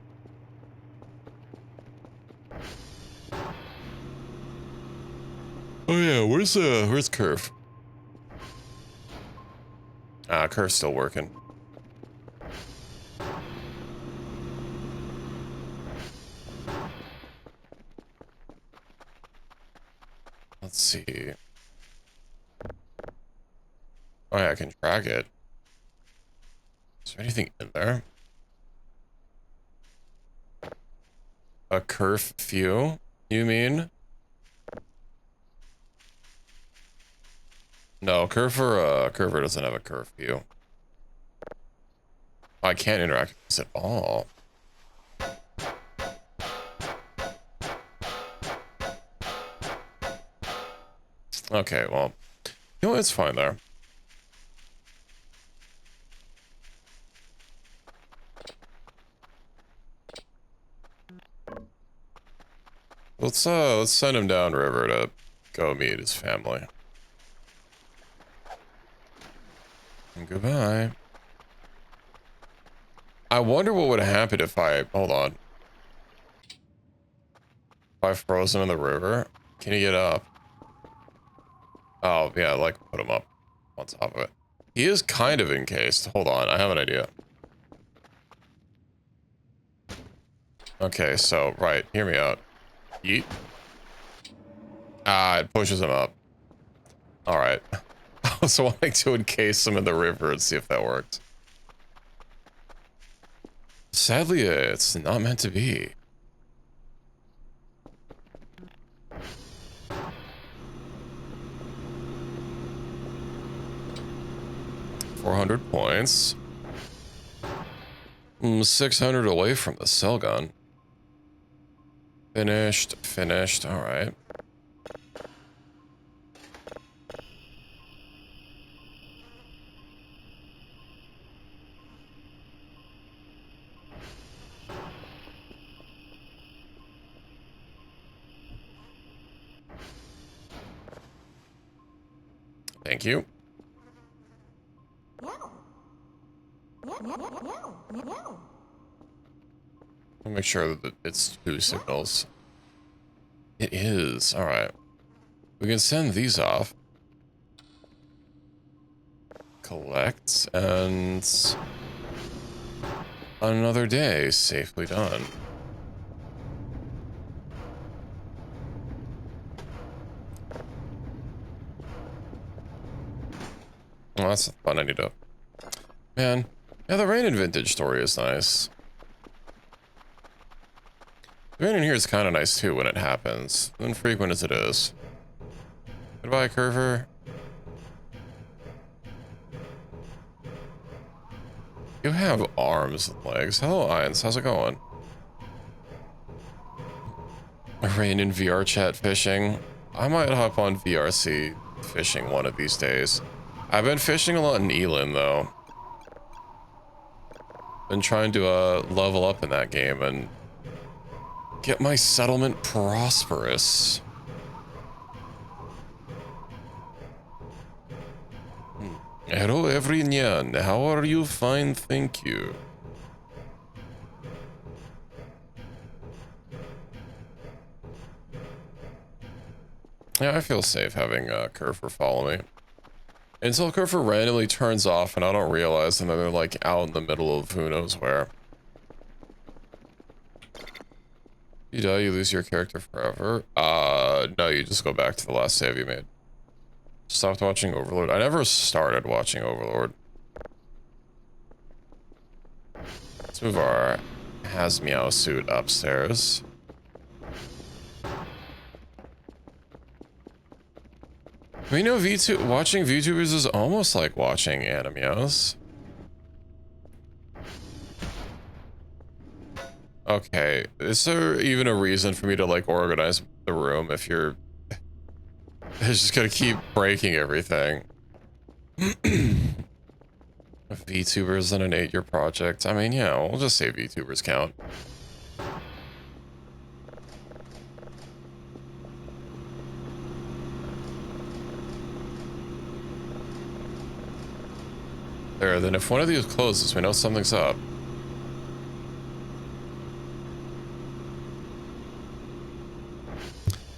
Oh yeah, where's Curve? Ah, Curve's still working. Let's see. Oh yeah, I can track it. Is there anything in there? A curfew, you mean? No, Curver doesn't have a curfew. I can't interact with this at all. Okay, well, you know, it's fine there. Let's send him downriver to go meet his family. And goodbye. I wonder what would happen if hold on. If I froze him in the river, can he get up? Oh, yeah, like, put him up on top of it. He is kind of encased. Hold on, I have an idea. Okay, so, right, hear me out. Yeet. Ah, it pushes him up. All right. I was wanting to encase him in the river and see if that worked. Sadly, it's not meant to be. $400 points. 600 away from the cell gun. Finished, finished, all right. Thank you. I'll make sure that it's 2 signals. It is, all right. We can send these off. Collect, and another day safely done. Well, that's fun. I need to. Man, yeah, the rain in Vintage story is nice. The rain in here is kind of nice too when it happens, infrequent as it is. Goodbye, Curver. You have arms and legs. Hello, Irons. How's it going? Rain in VR chat fishing. I might hop on VRC fishing one of these days. I've been fishing a lot in Elin though. Been trying to level up in that game and get my settlement prosperous. Hello, Evrinyan. How are you? Fine, thank you. Yeah, I feel safe having Curfer follow me. Until Curfer randomly turns off and I don't realize, and then they're like out in the middle of who knows where. You die, you lose your character forever. No, you just go back to the last save you made. Stopped watching Overlord. I never started watching Overlord. Let's move our Hazmeow suit upstairs. We know watching VTubers is almost like watching Animeos. Okay, is there even a reason for me to like organize the room if you're it's just gonna keep breaking everything? VTubers in an 8-year project. I mean, yeah, we'll just say VTubers count. There, then if one of these closes, we know something's up.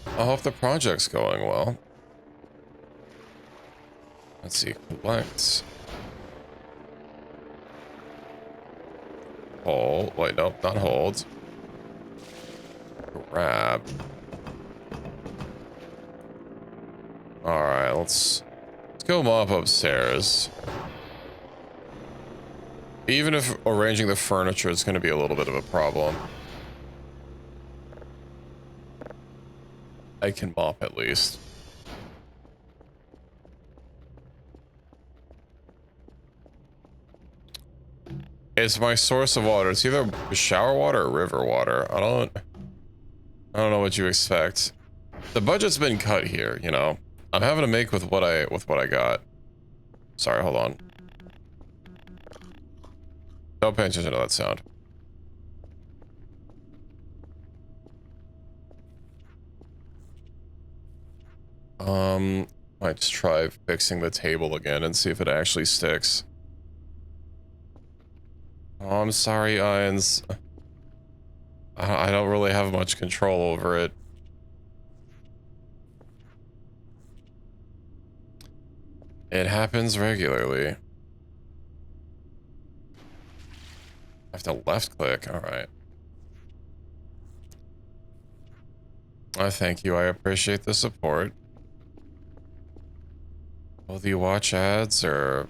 I hope the project's going well. Let's see, collect. Hold, wait, nope, not hold. Grab. Alright, let's go mop upstairs. Even if arranging the furniture is going to be a little bit of a problem. I can mop at least. It's my source of water. It's either shower water or river water. I don't know what you expect. The budget's been cut here, you know. I'm having to make with what I got. Sorry, hold on. Don't pay attention to that sound. Might just try fixing the table again and see if it actually sticks. Oh, I'm sorry, Irons. I don't really have much control over it. It happens regularly. I have to left click, alright. I thank you. I appreciate the support. Will you watch ads, or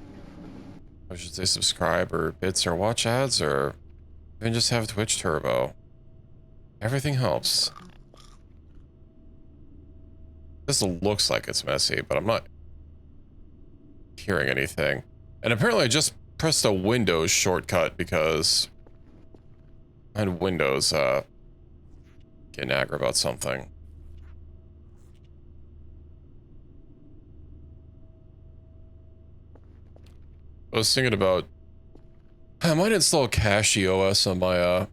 I should say subscribe, or bits, or watch ads, or even just have Twitch Turbo? Everything helps. This looks like it's messy, but I'm not hearing anything. And apparently I just pressed a Windows shortcut because I had Windows getting aggro about something. I was thinking about I might install Cache OS on my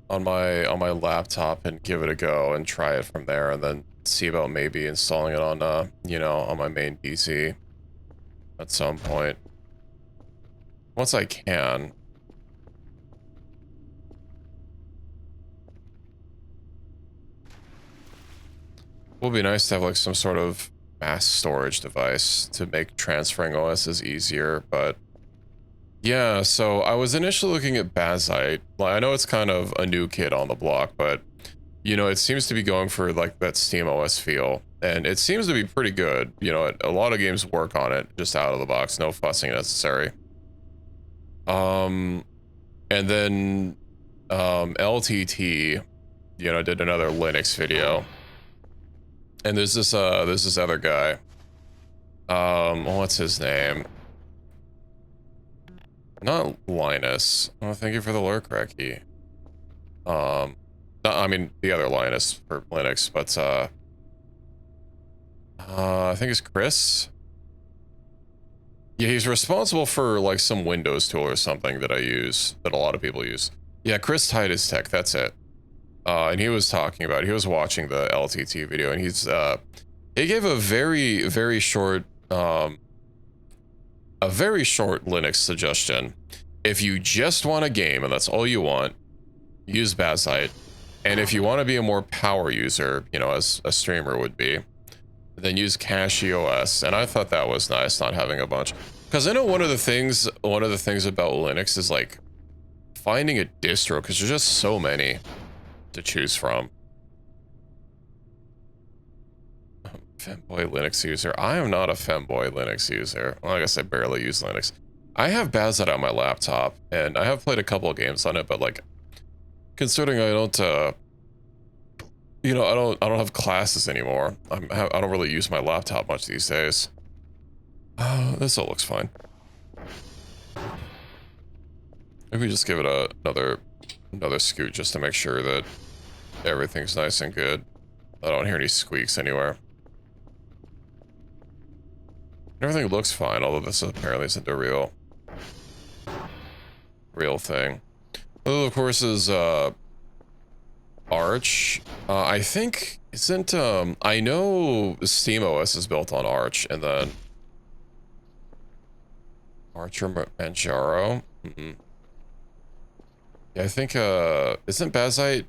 laptop and give it a go and try it from there, and then see about maybe installing it on you know, on my main PC at some point. Once I can. It would be nice to have like some sort of mass storage device to make transferring OSs easier, but yeah, so I was initially looking at Bazite. Like, I know it's kind of a new kid on the block, but you know, it seems to be going for like that Steam OS feel, and it seems to be pretty good. You know, a lot of games work on it just out of the box, no fussing necessary. And then LTT, you know, did another Linux video, and there's this other guy. What's his name? Not Linus. Oh, thank you for the lurk, Reki. I mean the other Linus for Linux, but I think it's Chris. Yeah, he's responsible for like some Windows tool or something that I use, that a lot of people use. Yeah, Chris Titus Tech, that's it. And he was talking about, he was watching the LTT video, and he gave a very short Linux suggestion. If you just want a game and that's all you want, use Bazite. And if you want to be a more power user, you know, as a streamer would be, then use Cache OS. And I thought that was nice, not having a bunch. Because I know one of the things about Linux is like finding a distro, because there's just so many to choose from. Femboy Linux user. I am not a femboy Linux user. Well, I guess I barely use Linux. I have Bazite on my laptop, and I have played a couple of games on it, but like, considering I don't, you know, I don't have classes anymore. I don't really use my laptop much these days. This all looks fine. Maybe just give it another scoot just to make sure that everything's nice and good. I don't hear any squeaks anywhere. Everything looks fine, although this apparently isn't a real thing. Well, of course, is Arch. I think isn't I know SteamOS is built on Arch, and then Arch or Manjaro. Yeah, I think isn't Bazite?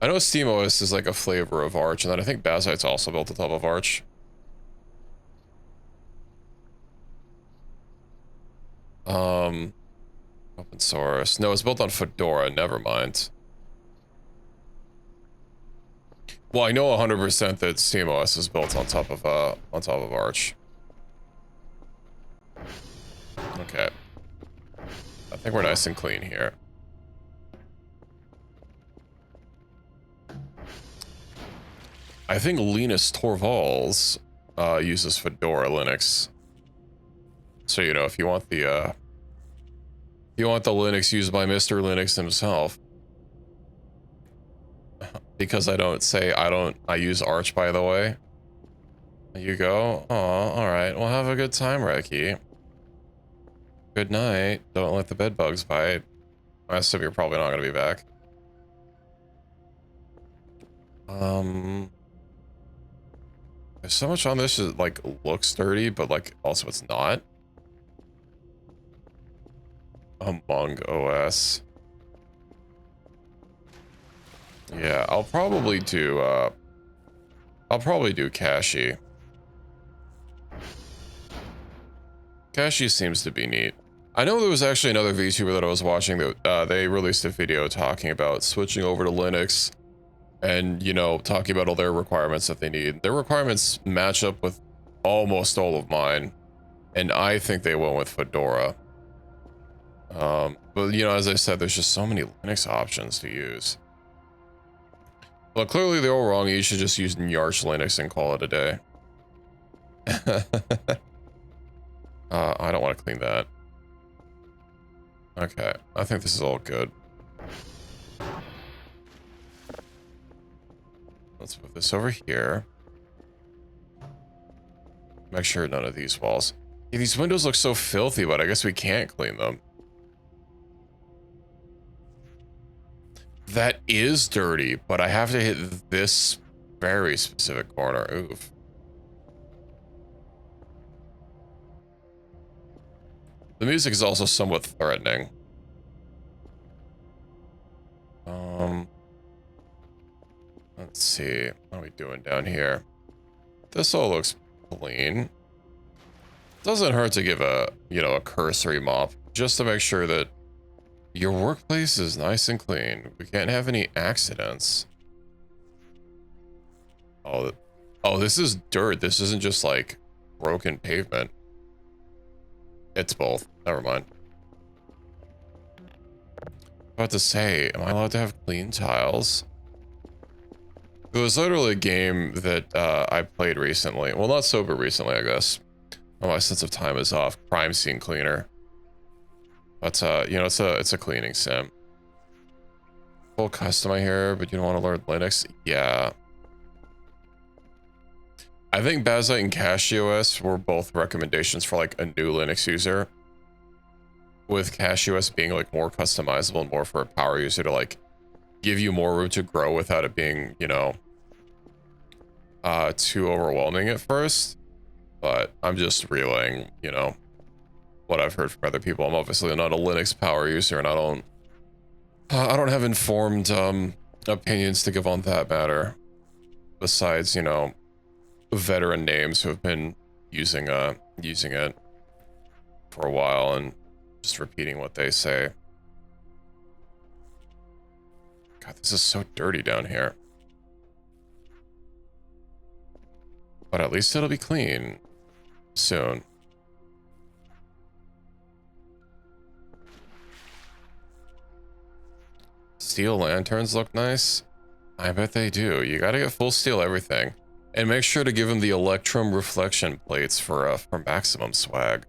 I know SteamOS is like a flavor of Arch, and then I think Bazite's also built on top of Arch. Open source. No, it's built on Fedora. Never mind. Well, I know 100% that SteamOS is built on top of Arch. Okay. I think we're nice and clean here. I think Linus Torvalds uses Fedora Linux. So, you know, if you want the Linux used by Mr. Linux himself. Because I use Arch, by the way. There you go. Oh, alright. Well, have a good time, Reki. Good night. Don't let the bed bugs bite. I assume you're probably not going to be back. There's so much on this that, like, looks dirty, but, like, also it's not. Among OS. Yeah, I'll probably do Cache. Cache seems to be neat. I know there was actually another VTuber that I was watching that they released a video talking about switching over to Linux and, you know, talking about all their requirements that they need. Their requirements match up with almost all of mine, and I think they went with Fedora. But, you know, as I said, there's just so many Linux options to use. Well, clearly they're all wrong. You should just use Arch Linux and call it a day. I don't want to clean that. Okay, I think this is all good. Let's move this over here. Make sure none of these walls. Yeah, these windows look so filthy, but I guess we can't clean them. That is dirty, but I have to hit this very specific corner. Oof. The music is also somewhat threatening. Let's see. What are we doing down here? This all looks clean. Doesn't hurt to give a, you know, a cursory mop just to make sure that your workplace is nice and clean. We can't have any accidents. Oh, this is dirt. This isn't just like broken pavement. It's both. Never mind. About to say, am I allowed to have clean tiles? It was literally a game that I played recently. Well, not super recently, I guess. Oh, my sense of time is off. Crime scene cleaner. But you know, it's a cleaning sim. Full custom I hear, but you don't want to learn Linux? Yeah. I think Bazite and CashOS were both recommendations for like a new Linux user. With CashOS being like more customizable and more for a power user to like give you more room to grow without it being, you know, too overwhelming at first. But I'm just relaying, you know, what I've heard from other people. I'm obviously not a Linux power user, and I don't have informed opinions to give on that matter. Besides, you know, veteran names who have been using it for a while and just repeating what they say. God, this is so dirty down here. But at least it'll be clean soon. Steel lanterns look nice. I bet they do. You gotta get full steel everything. And make sure to give them the Electrum reflection plates for maximum swag.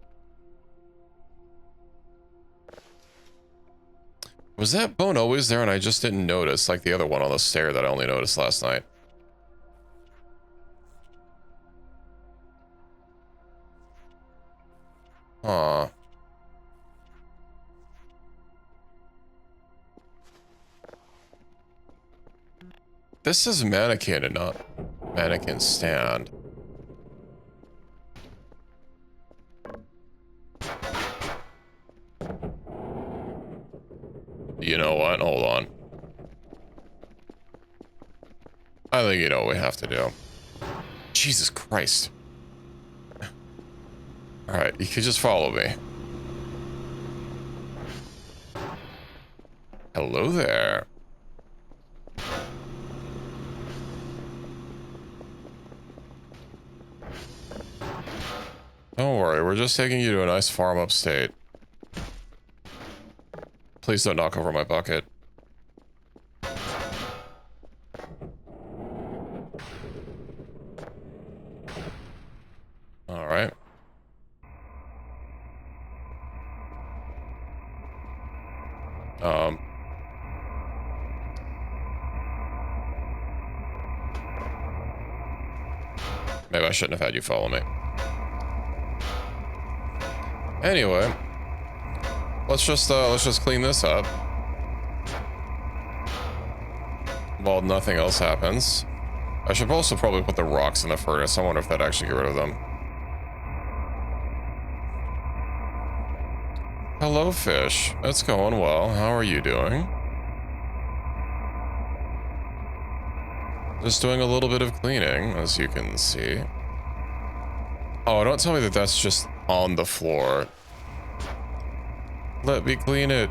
Was that bone always there and I just didn't notice, like the other one on the stair that I only noticed last night? Aw. This is mannequin and not mannequin stand. You know what? Hold on. I think you know what we have to do. Jesus Christ. Alright, you could just follow me. Hello there. Don't worry, we're just taking you to a nice farm upstate. Please don't knock over my bucket. All right. Maybe I shouldn't have had you follow me. Anyway, let's just clean this up while nothing else happens. I should also probably put the rocks in the furnace. I wonder if that'd actually get rid of them. Hello, fish. It's going well. How are you doing? Just doing a little bit of cleaning, as you can see. Oh, don't tell me that that's just on the floor. Let me clean it.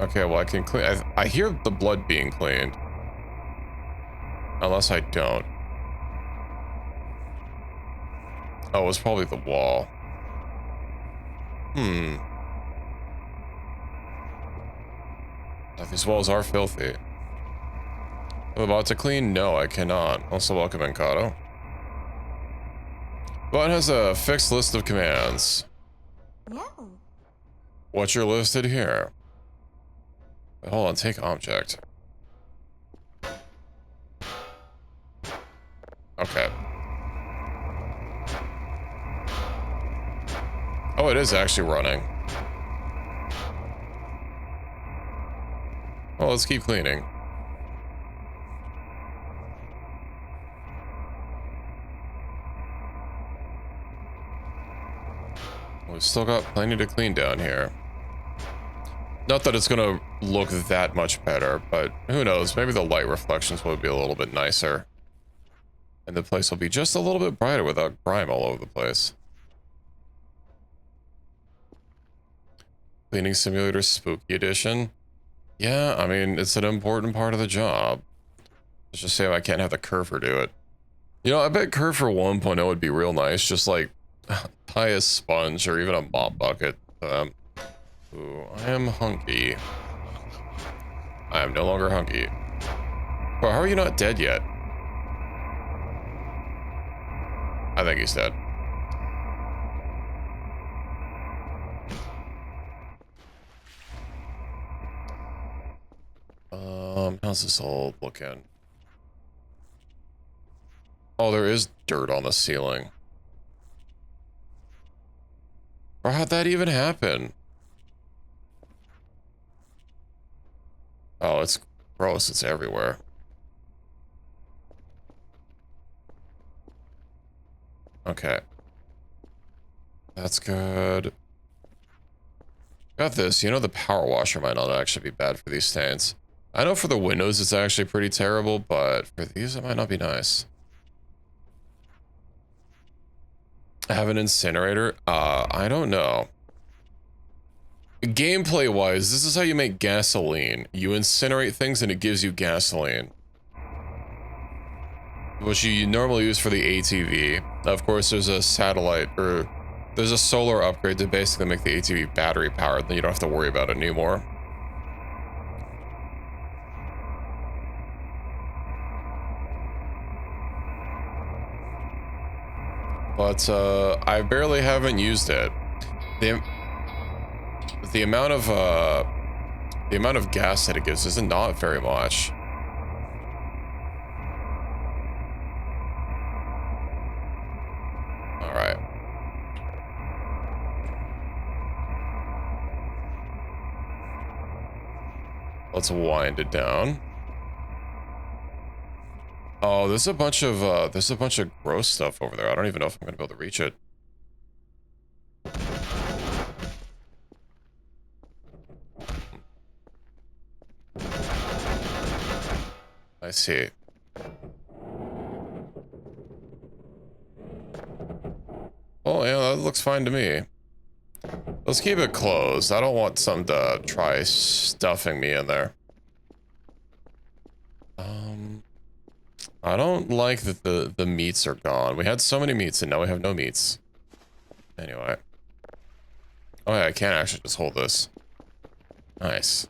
Okay, well, I can clean. I hear the blood being cleaned. Unless I don't. Oh, it's probably the wall. Hmm. These walls are filthy. I'm about to clean? No, I cannot. Also, welcome, Encato. Bot has a fixed list of commands. No. What's your listed here? Wait, hold on, take object. Okay. Oh, it is actually running. Well, let's keep cleaning. We've still got plenty to clean down here. Not that it's gonna look that much better, but who knows? Maybe the light reflections will be a little bit nicer. And the place will be just a little bit brighter without grime all over the place. Cleaning Simulator Spooky Edition. Yeah, I mean, it's an important part of the job. Let's just say I can't have the Curver do it. You know, I bet Curver 1.0 would be real nice. Just like tie a sponge or even a mop bucket. Ooh, I am hunky. I am no longer hunky. Bro, how are you not dead yet? I think he's dead. How's this all looking? Oh, there is dirt on the ceiling. Bro, how'd that even happen? Oh, it's gross. It's everywhere. Okay. That's good. Got this. You know, the power washer might not actually be bad for these stains. I know for the windows it's actually pretty terrible, but for these it might not be nice. I have an incinerator? I don't know. Gameplay-wise, this is how you make gasoline. You incinerate things and it gives you gasoline, which you normally use for the ATV. Of course, there's a satellite, or there's a solar upgrade to basically make the ATV battery powered, then you don't have to worry about it anymore. But, I barely haven't used it. The amount of gas that it gives is not very much. All right. Let's wind it down. Oh, there's a bunch of gross stuff over there. I don't even know if I'm gonna be able to reach it. I see. Oh, yeah, that looks fine to me. Let's keep it closed. I don't want something to try stuffing me in there. I don't like that the meats are gone. We had so many meats and now we have no meats. Anyway. Oh yeah, I can't actually just hold this. Nice.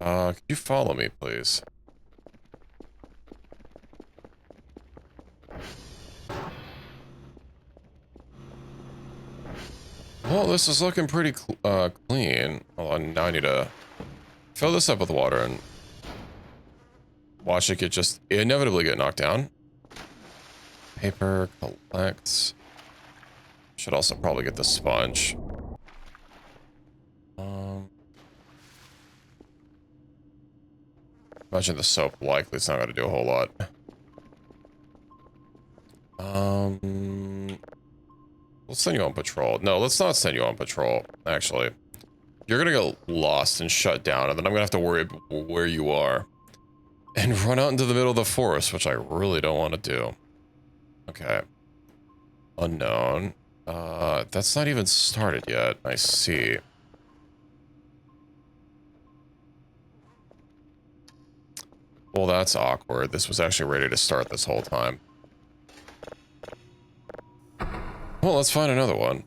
Could you follow me, please? Well, this is looking pretty clean. Hold on, now I need to fill this up with water and watch it just inevitably get knocked down. Paper, collect. Should also probably get the sponge. Imagine the soap likely it's not going to do a whole lot. Let's send you on patrol. No, let's not send you on patrol, actually. You're gonna get lost and shut down, and then I'm gonna have to worry where you are. And run out into the middle of the forest, which I really don't want to do. Okay. Unknown. that's not even started yet. I see. Well, that's awkward. This was actually ready to start this whole time. Well, let's find another one.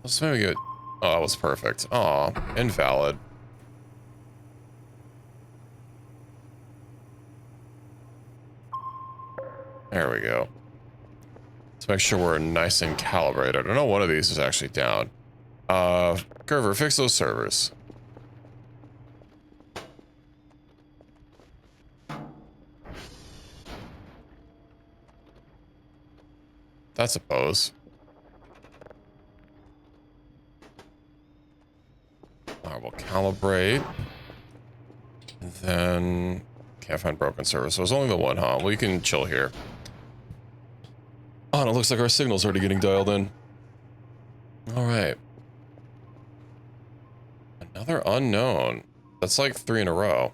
Let's maybe get... Oh, that was perfect. Aw, invalid. There we go. Let's make sure we're nice and calibrated. I know one of these is actually down. Curver, fix those servers. That's a pose. Alright, we'll calibrate. And then... Can't find broken server, so it's only the one, huh? Well, you can chill here. Oh, and it looks like our signal's already getting dialed in. Alright. Another unknown. That's like 3 in a row.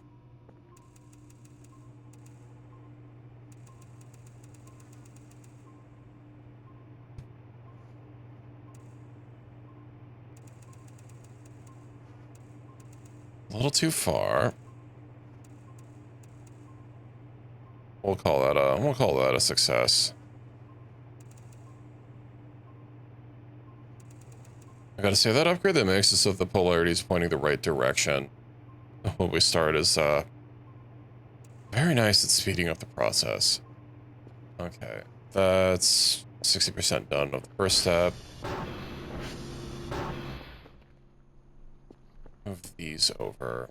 A little too far. We'll call that a success. I gotta say, that upgrade that makes it so that the polarity is pointing the right direction when we start is very nice at speeding up the process. Okay, that's 60% done of the first step. Move these over.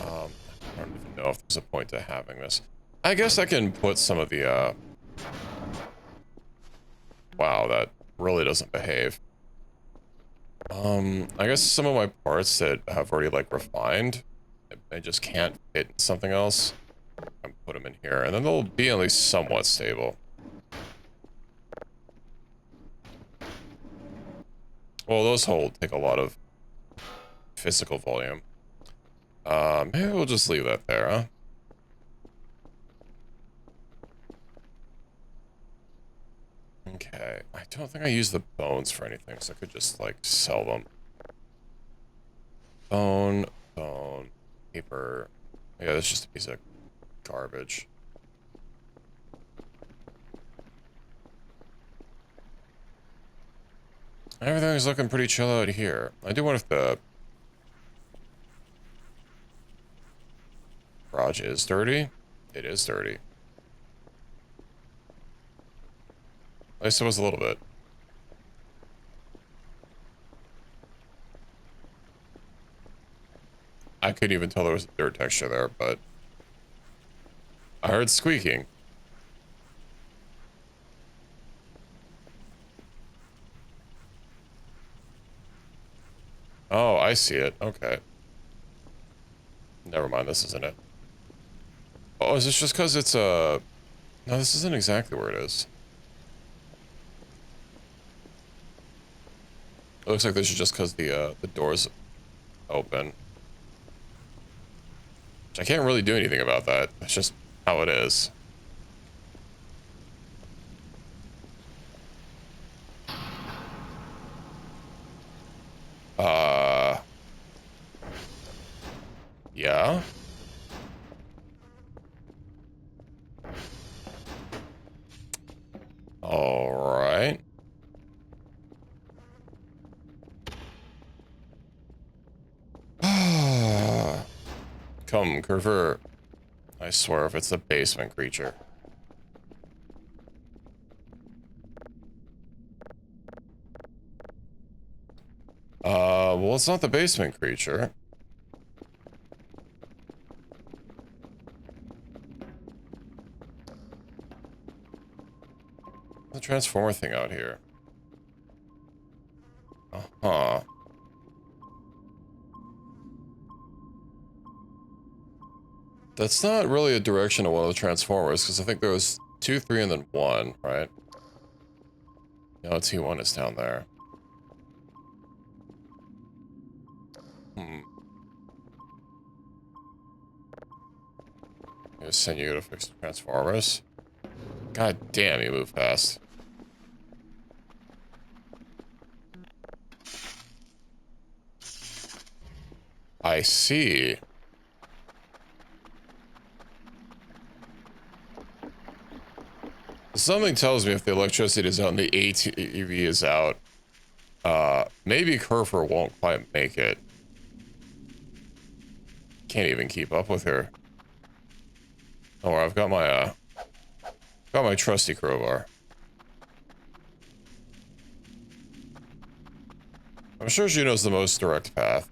I don't even know if there's a point to having this. I guess I can put some of the, Wow, that really doesn't behave. I guess some of my parts that have already, like, refined, I just can't fit in something else. I put them in here, and then they'll be at least somewhat stable. Well, those hold take a lot of physical volume. Maybe we'll just leave that there, huh? Okay, I don't think I use the bones for anything, so I could just, like, sell them. Bone, paper. Yeah, that's just a piece of garbage. Everything's looking pretty chill out here. I do wonder if the garage is dirty. It is dirty. At least it was a little bit. I couldn't even tell there was a dirt texture there, but I heard squeaking. Oh, I see it. Okay. Never mind, this isn't it. Oh, is this just because it's a... No, this isn't exactly where it is. It looks like this is just because the door's open. Which I can't really do anything about that. It's just how it is. Yeah? Alright. Come, Curver. I swear if it's the basement creature. Well, it's not the basement creature. The transformer thing out here. Uh-huh. That's not really a direction of one of the transformers, because I think there was 2, 3, and then 1, right? No, T1 is down there. Hmm. I'm gonna send you to fix the Transformers. God damn, you move fast. I see. Something tells me if the electricity is out and the ATV is out, maybe Kerfer won't quite make it. Can't even keep up with her. Oh, I've got my trusty crowbar. I'm sure she knows the most direct path.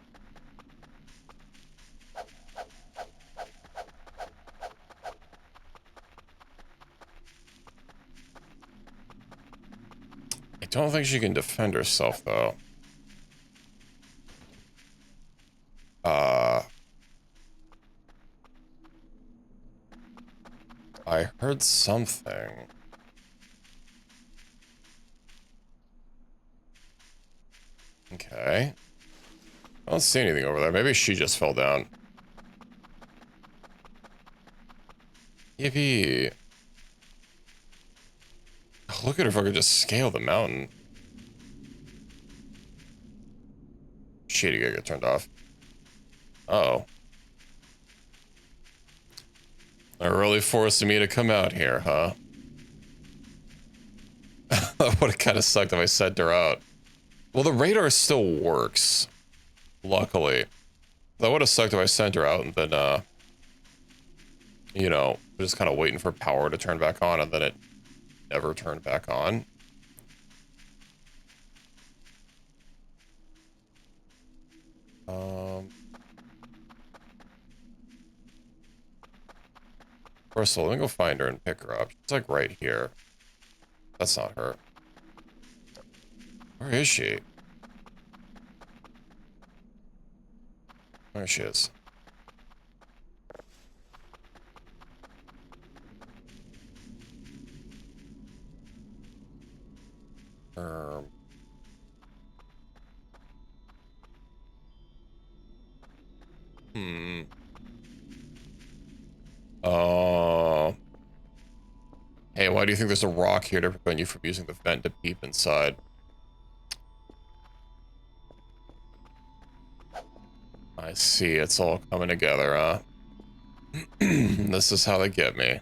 I don't think she can defend herself, though. I heard something. Okay. I don't see anything over there. Maybe she just fell down. Yippee. Look at her fucking just scale the mountain. Shit, you gotta get turned off. Uh-oh. They're really forcing me to come out here, huh? That would have kind of sucked if I sent her out. Well, the radar still works. Luckily. That would have sucked if I sent her out and then, you know, just kind of waiting for power to turn back on and then it never turned back on. First of all, let me go find her and pick her up. She's like right here. That's not her. Where is she? There she is. Oh. Hey, why do you think there's a rock here to prevent you from using the vent to peep inside? I see, it's all coming together, huh? This is how they get me.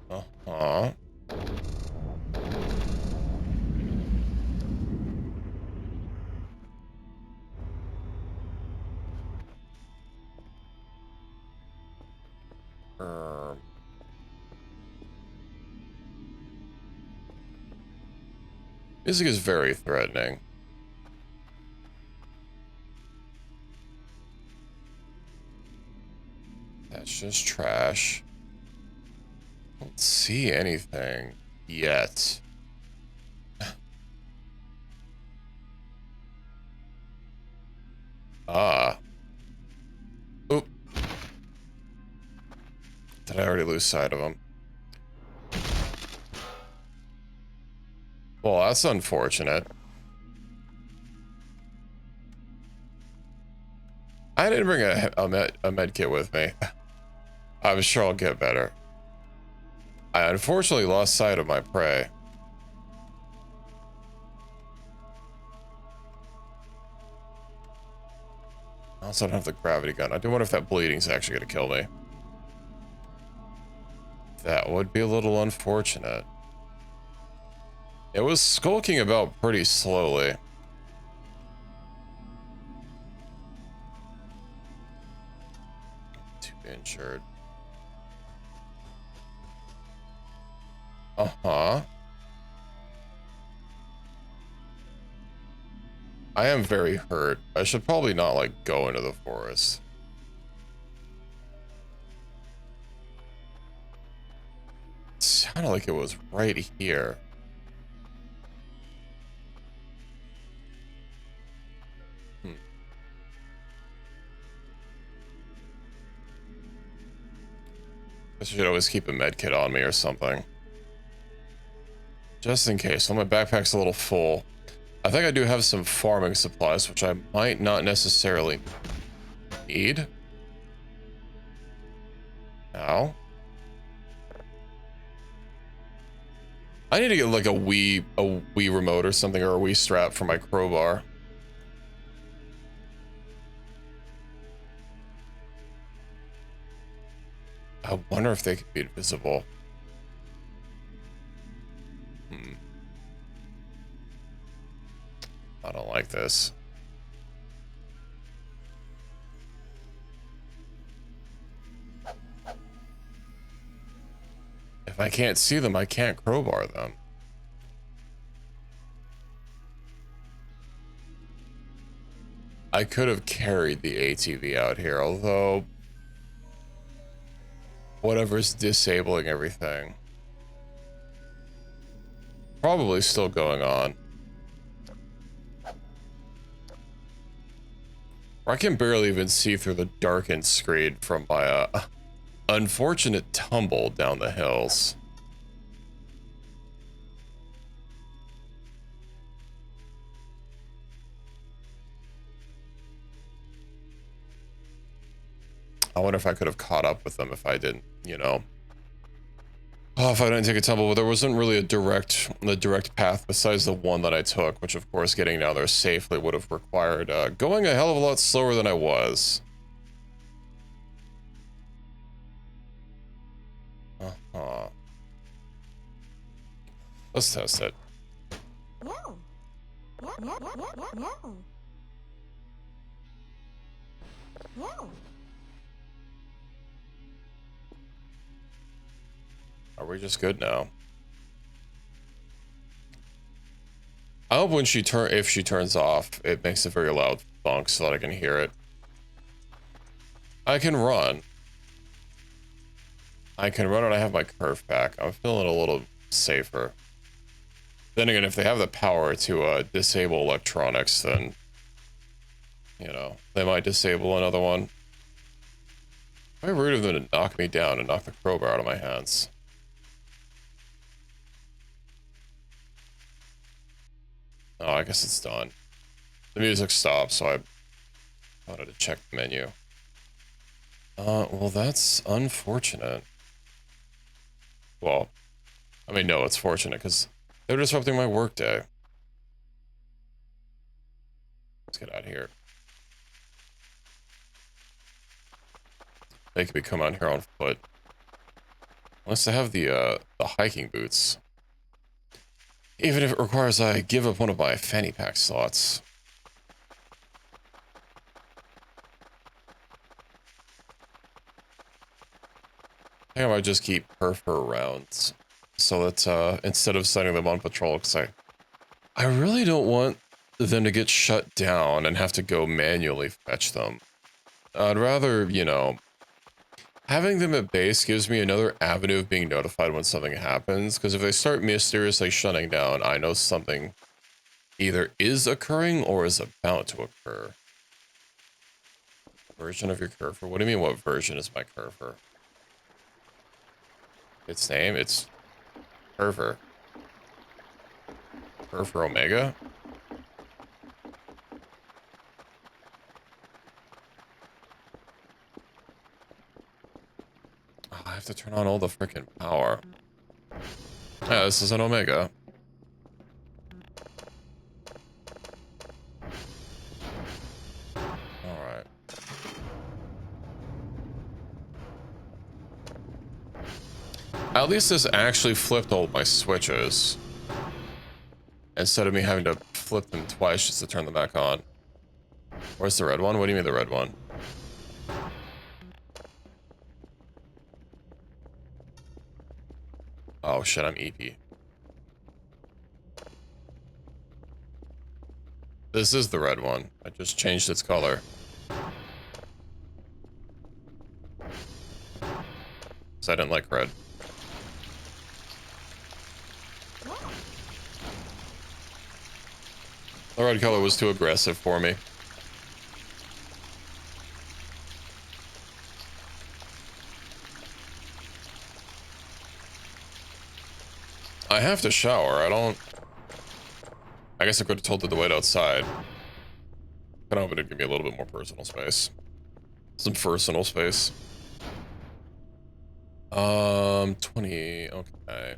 Uh-huh. Music is very threatening. That's just trash. Don't see anything yet. Ah. Oop. Did I already lose sight of him? Well, that's unfortunate. I didn't bring a med kit with me. I'm sure I'll get better. I unfortunately lost sight of my prey. I also don't have the gravity gun. I do wonder if that bleeding's actually going to kill me. That would be a little unfortunate. It was skulking about pretty slowly. Too injured. Uh-huh. I am very hurt. I should probably not, like, go into the forest. It sounded like it was right here. Hmm. I should always keep a med kit on me or something. Just in case. Well, my backpack's a little full. I think I do have some farming supplies, which I might not necessarily need. Ow. I need to get like a Wii remote or something, or a Wii strap for my crowbar. I wonder if they could be invisible. I don't like this. If I can't see them, I can't crowbar them. I could have carried the ATV out here, although whatever's disabling everything probably still going on. I can barely even see through the darkened screen from my unfortunate tumble down the hills. I wonder if I could have caught up with them if I didn't, you know. Oh, if I didn't take a tumble, but there wasn't really a direct path besides the one that I took, which of course getting down there safely would have required going a hell of a lot slower than I was. Let's test it. Are we just good now? I hope when if she turns off, it makes a very loud thunk so that I can hear it. I can run. And I have my curve pack. I'm feeling a little safer. Then again, if they have the power to disable electronics, then, you know, they might disable another one. Very rude of them to knock me down and knock the crowbar out of my hands. Oh, I guess it's done. The music stopped, so I wanted to check the menu. Well, that's unfortunate. Well, I mean, no, it's fortunate, because they're disrupting my workday. Let's get out of here. They could be coming out here on foot. Unless they have the hiking boots. Even if it requires I give up one of my fanny pack slots. I think I might just keep Perfer around. So that instead of sending them on patrol, because I really don't want them to get shut down and have to go manually fetch them. I'd rather, you know, having them at base gives me another avenue of being notified when something happens, because if they start mysteriously shutting down, I know something either is occurring or is about to occur. Version of your curver? What do you mean, what version is my curver? Its name? It's Curver. Curver Omega? Oh, I have to turn on all the freaking power. Yeah, this is an Omega. Alright. At least this actually flipped all my switches. Instead of me having to flip them twice just to turn them back on. Where's the red one? What do you mean the red one? Oh shit, I'm EP. This is the red one. I just changed its color. Because I didn't like red. The red color was too aggressive for me. I have to shower. I guess I could have told it to wait outside. Kind of hoping to give me a little bit more personal space. Some personal space. 20, okay.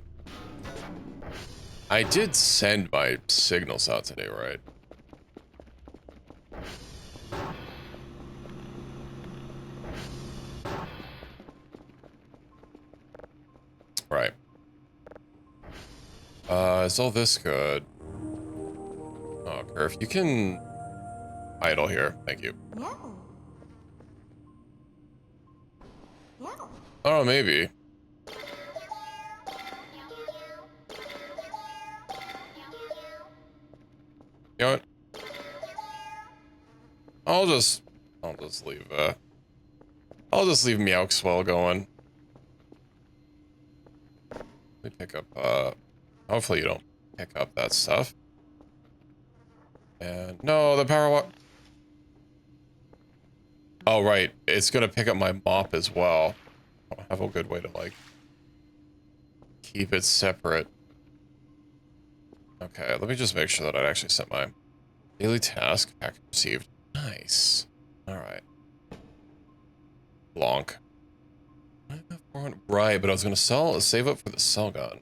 I did send my signals out today, right? Right. Is all this good? Oh, Kerf, you can idle here. Thank you. No. No. Oh, maybe. You know what? I'll just leave, I'll just leave Meowxwell going. Let me pick up, hopefully you don't pick up that stuff. And, no, the power wa- Oh, right. It's gonna pick up my mop as well. I don't have a good way to, like, keep it separate. Okay, let me just make sure that I actually sent my daily task package received. Nice. Alright. Blanc. Right, but I was gonna save up for the cell gun.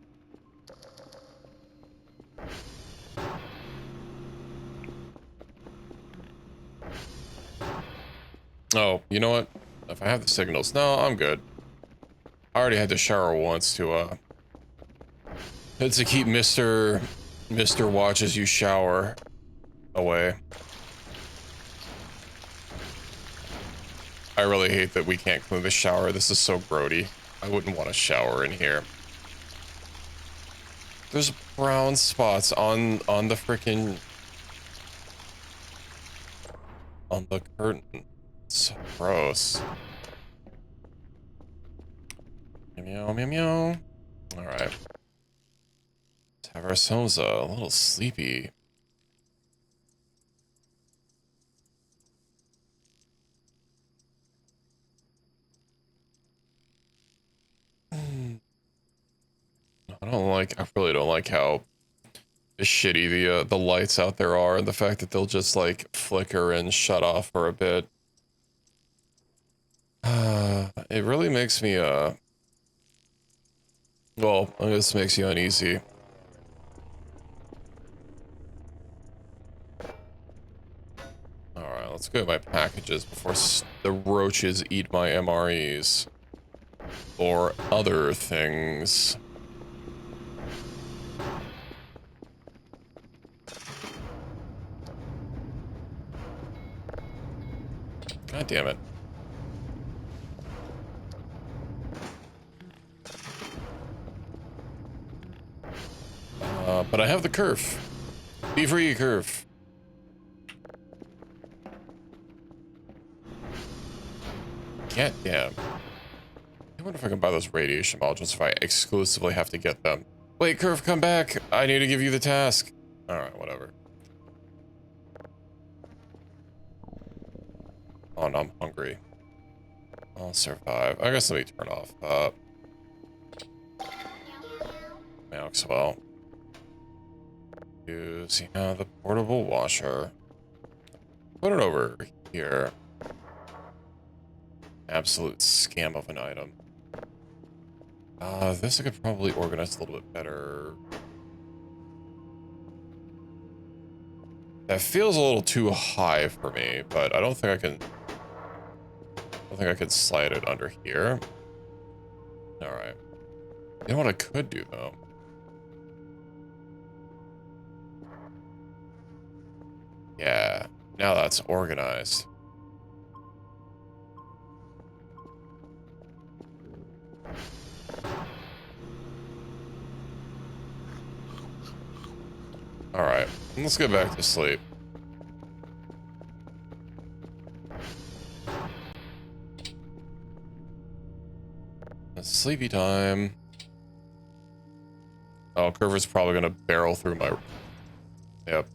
Oh, you know what? If I have the signals, no, I'm good. I already had to shower once to keep Mr. Watches You Shower away. I really hate that we can't clean the shower. This is so grody. I wouldn't want to shower in here. There's brown spots on the freaking on the curtain. It's so gross. Meow meow meow. All right. Let's have ourselves a little sleepy. I really don't like how shitty the lights out there are, and the fact that they'll just like flicker and shut off for a bit. It really makes me well, I guess makes you uneasy. Alright, let's go to my packages before the roaches eat my MREs. Or other things. God damn it. But I have the curve. Be free, curve. God damn. I wonder if I can buy those radiation modules if I exclusively have to get them. Wait, curve, come back. I need to give you the task. Alright, whatever. Oh, no, I'm hungry. I'll survive. I guess let me turn off, Maxwell. Use, yeah, the portable washer. Put it over here. Absolute scam of an item. This I could probably organize a little bit better. That feels a little too high for me, but I don't think I can... I think I could slide it under here. Alright. You know what I could do, though? Yeah. Now that's organized. Alright. Let's get back to sleep. It's sleepy time. Oh, Curver's probably gonna barrel through my... Yep.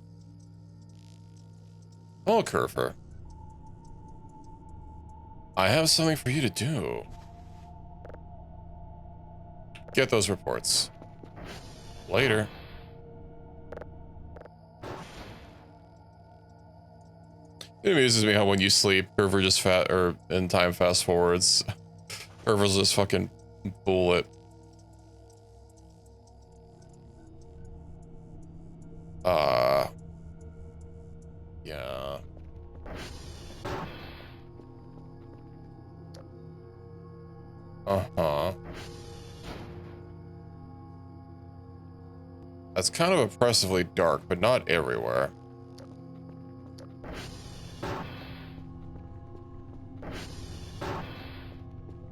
Oh, Curver. I have something for you to do. Get those reports. Later. It amuses me how when you sleep, Curver just in time fast forwards. Curver's just fucking bullet. Yeah. Uh-huh. That's kind of oppressively dark, but not everywhere.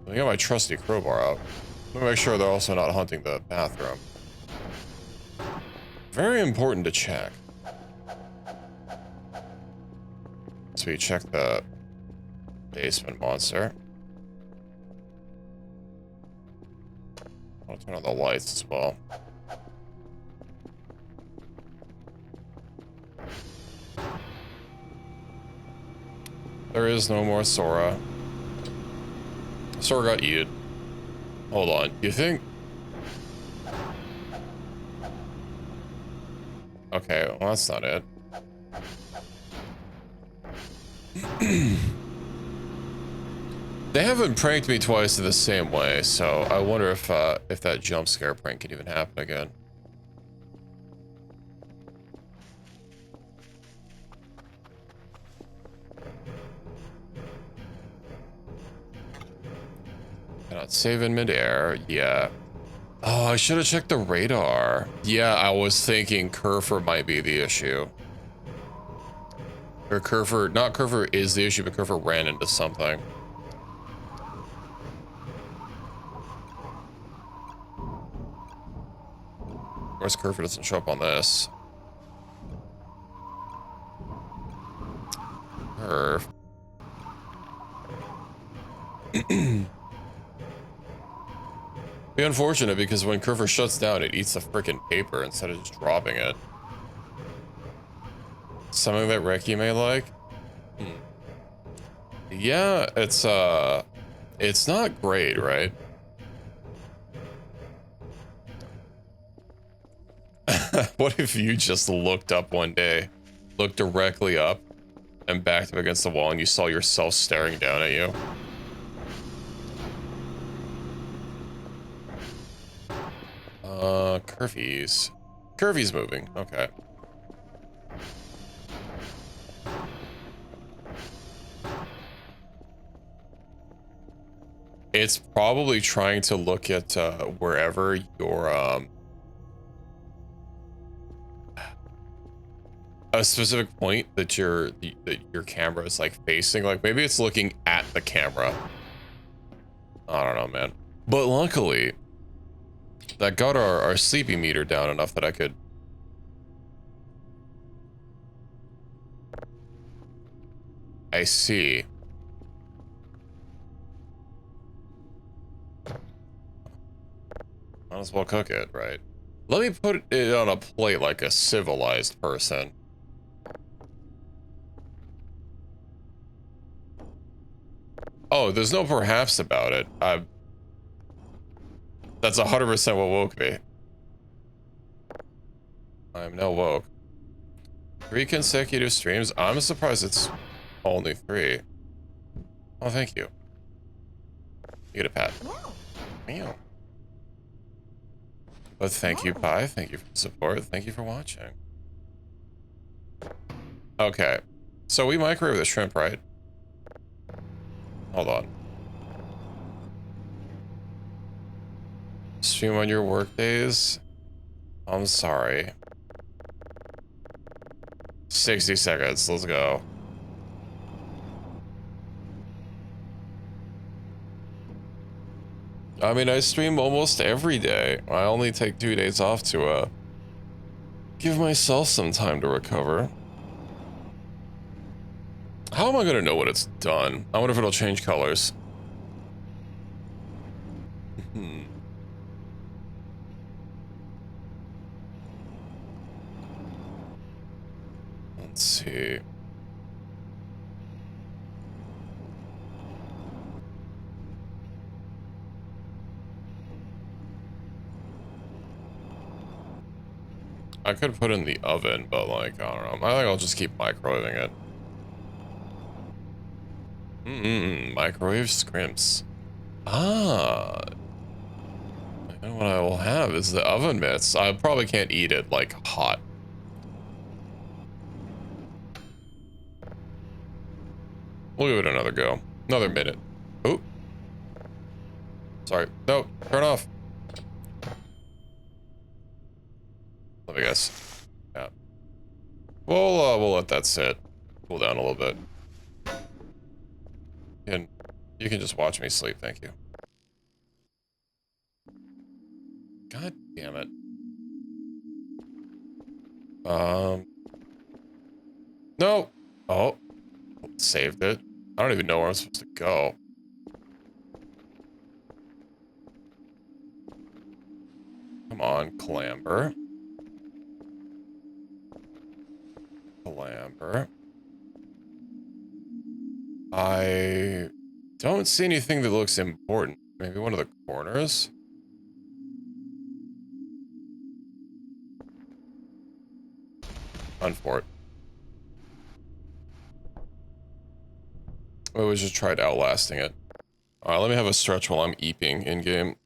I got my trusty crowbar out. Let me make sure they're also not hunting the bathroom. Very important to check. So we check the basement monster. I'll turn on the lights as well. There is no more Sora. Sora got eaten. Hold on. You think? Okay, well that's not it. They haven't pranked me twice in the same way, so I wonder if that jump scare prank can even happen again. Cannot save in midair. Yeah. Oh, I should have checked the radar. Yeah, I was thinking Curfer might be the issue. Or Curfer, not Curfer is the issue, but Curfer ran into something. Of course, Curfer doesn't show up on this. Curve. Be unfortunate because when Curver shuts down, it eats the freaking paper instead of just dropping it. Something that Reki may like? Yeah, it's not great, right? What if you just looked up one day, looked directly up, and backed up against the wall and you saw yourself staring down at you? Curvy's. Curvy's moving, okay. It's probably trying to look at wherever your a specific point that your camera is like facing. Like maybe it's looking at the camera. I don't know, man. But luckily, that got our sleepy meter down enough that I could. I see. Might as well cook it, right? Let me put it on a plate like a civilized person. Oh, there's no perhaps about it. That's 100% what woke me. I'm now woke. 3 consecutive streams? I'm surprised it's only 3. Oh, thank you. You get a pat. Meow. But thank you, Pi. Thank you for the support. Thank you for watching. Okay. So we microwave the shrimp, right? Hold on. Stream on your work days? I'm sorry. 60 seconds. Let's go. I mean, I stream almost every day. I only take 2 days off to give myself some time to recover. How am I gonna know when it's done? I wonder if it'll change colors. Let's see. I could put in the oven, but like, I don't know. I think I'll just keep microwaving it. Microwave scrimps. Ah. I know what I will have is the oven mitts. I probably can't eat it like hot. We'll give it another go. Another minute. Oh. Sorry. No, turn off. Let me guess. Yeah. We'll let that sit. Cool down a little bit. And you can just watch me sleep, thank you. God damn it. No. Oh. Saved it. I don't even know where I'm supposed to go. Come on, clamber. Clamber. I don't see anything that looks important. Maybe one of the corners? Run for it. Oh, we just tried outlasting it. Alright, let me have a stretch while I'm eeping in-game.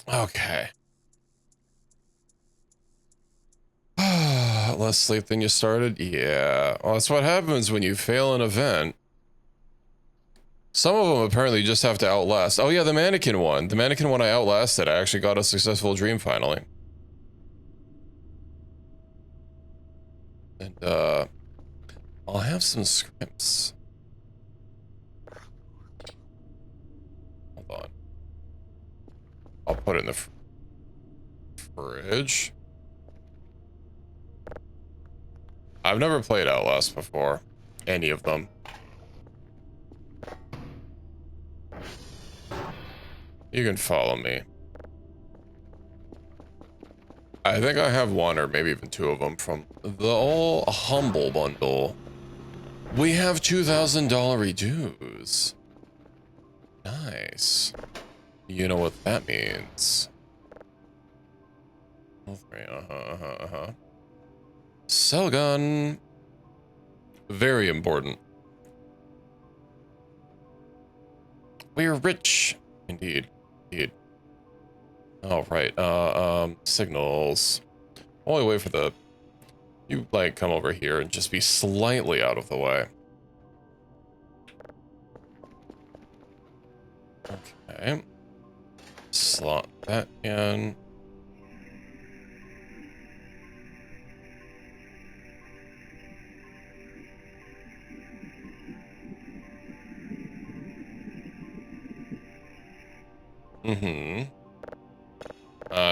Okay. Less sleep than you started? Yeah. Well, that's what happens when you fail an event. Some of them apparently just have to outlast. Oh yeah, the mannequin one. The mannequin one I outlasted. I actually got a successful dream finally. And, I'll have some scripts. Hold on. I'll put it in the fridge. I've never played Outlast before. Any of them. You can follow me. I think I have one or maybe even two of them from the old Humble Bundle. We have $2,000 dues. Nice. You know what that means. Cell gun. Very important. We're rich. Indeed. Indeed. Oh, right. Signals. Only way for the... You, like, come over here and just be slightly out of the way. Okay. Slot that in.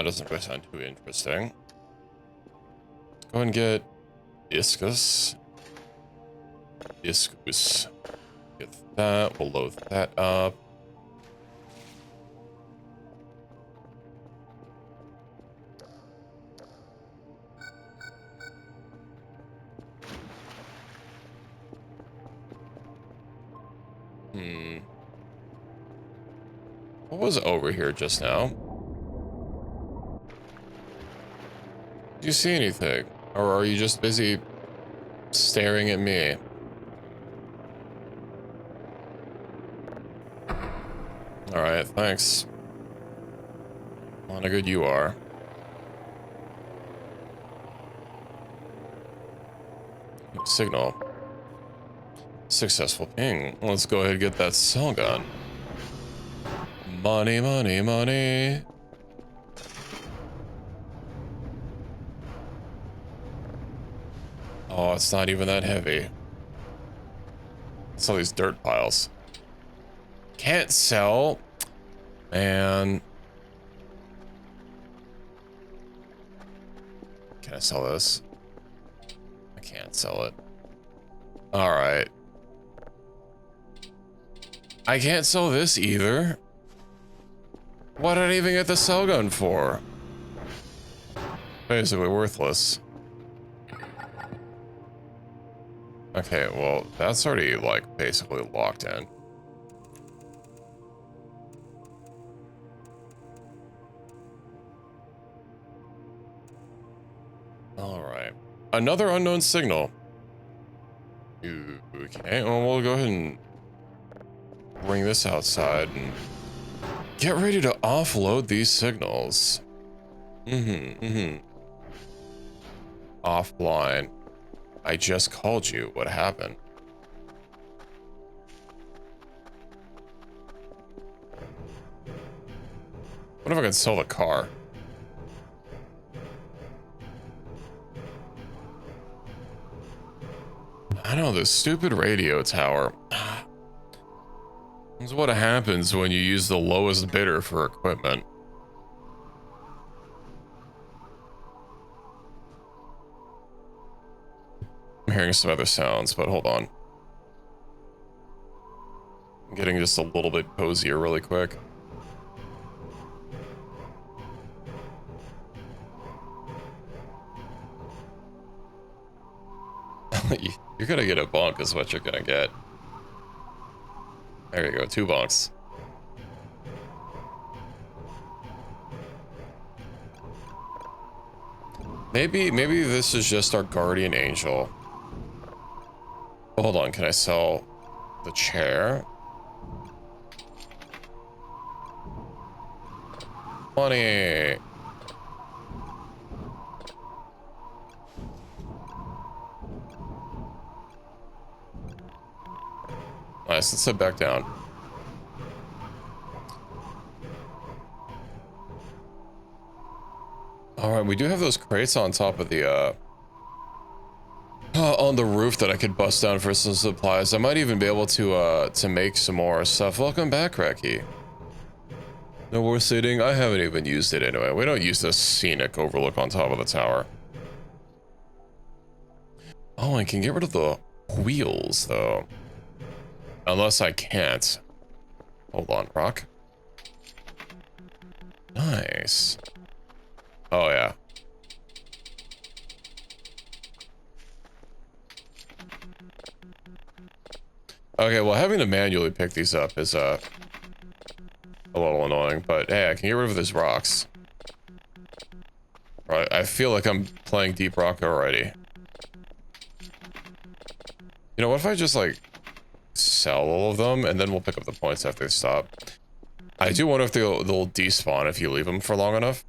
Doesn't really sound too interesting. Go and get discus. Discus. Get that. We'll load that up. What was over here just now? Do you see anything? Or are you just busy staring at me? Alright, thanks. What a good you are. Signal. Successful ping. Let's go ahead and get that cell gun. Money, money, money. Oh, it's not even that heavy. It's all these dirt piles. Can't sell. Man. Can I sell this? I can't sell it. Alright. I can't sell this either. What did I even get the cell gun for? Basically worthless. Okay, well, that's already, like, basically locked in. Alright. Another unknown signal. Okay, well, we'll go ahead and bring this outside and get ready to offload these signals. Offline. I just called you. What happened? What if I could sell the car? I know, this stupid radio tower. This is what happens when you use the lowest bidder for equipment. I'm hearing some other sounds, but hold on. I'm getting just a little bit cozier really quick. You're gonna get a bunk is what you're gonna get. There you go, 2 bunks. Maybe this is just our guardian angel. Oh, hold on, can I sell the chair? Money. Nice, let's sit back down. Alright, we do have those crates on top of the, on the roof that I could bust down for some supplies. I might even be able to make some more stuff. Welcome back, Reki. No more seating? I haven't even used it anyway. We don't use this scenic overlook on top of the tower. Oh, I can get rid of the wheels, though. Unless I can't. Hold on, Rock. Nice. Oh, yeah. Okay, well, having to manually pick these up is, a little annoying, but hey, I can get rid of these rocks. Right, I feel like I'm playing Deep Rock already. You know, what if I just, like, sell all of them, and then we'll pick up the points after they stop? I do wonder if they'll despawn if you leave them for long enough.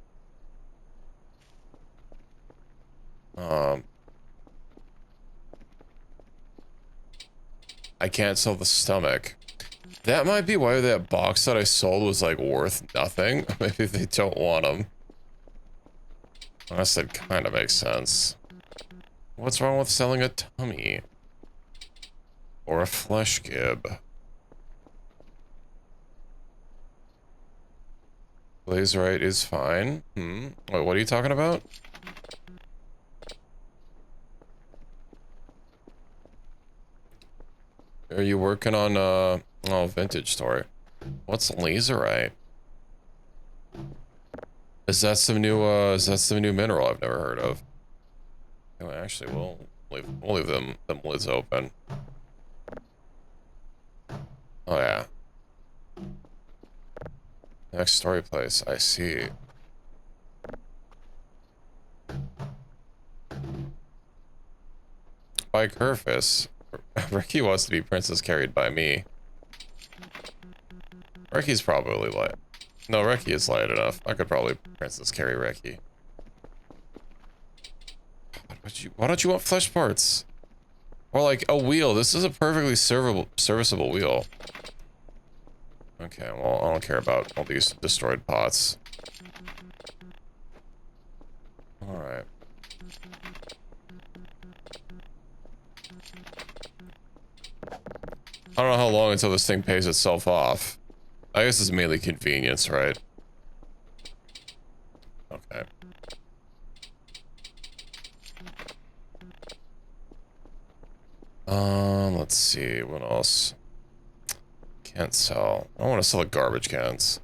I can't sell the stomach. That might be why that box that I sold was, like, worth nothing. Maybe they don't want them. Unless that kind of makes sense. What's wrong with selling a tummy? Or a flesh gib? Blazerite is fine. Wait, what are you talking about? Are you working on, oh, vintage story? What's laserite? Is that some new mineral I've never heard of? Oh, actually, we'll leave them lids open. Oh, yeah. Next story place, I see. By Kerfus. Ricky wants to be princess carried by me. Ricky's probably light. No, Ricky is light enough. I could probably princess carry Ricky. Why don't you want flesh parts? Or like a wheel. This is a perfectly serviceable wheel. Okay, well, I don't care about all these destroyed pots. Alright. I don't know how long until this thing pays itself off. I guess it's mainly convenience, right? Okay. Let's see, what else? Can't sell. I want to sell the garbage cans.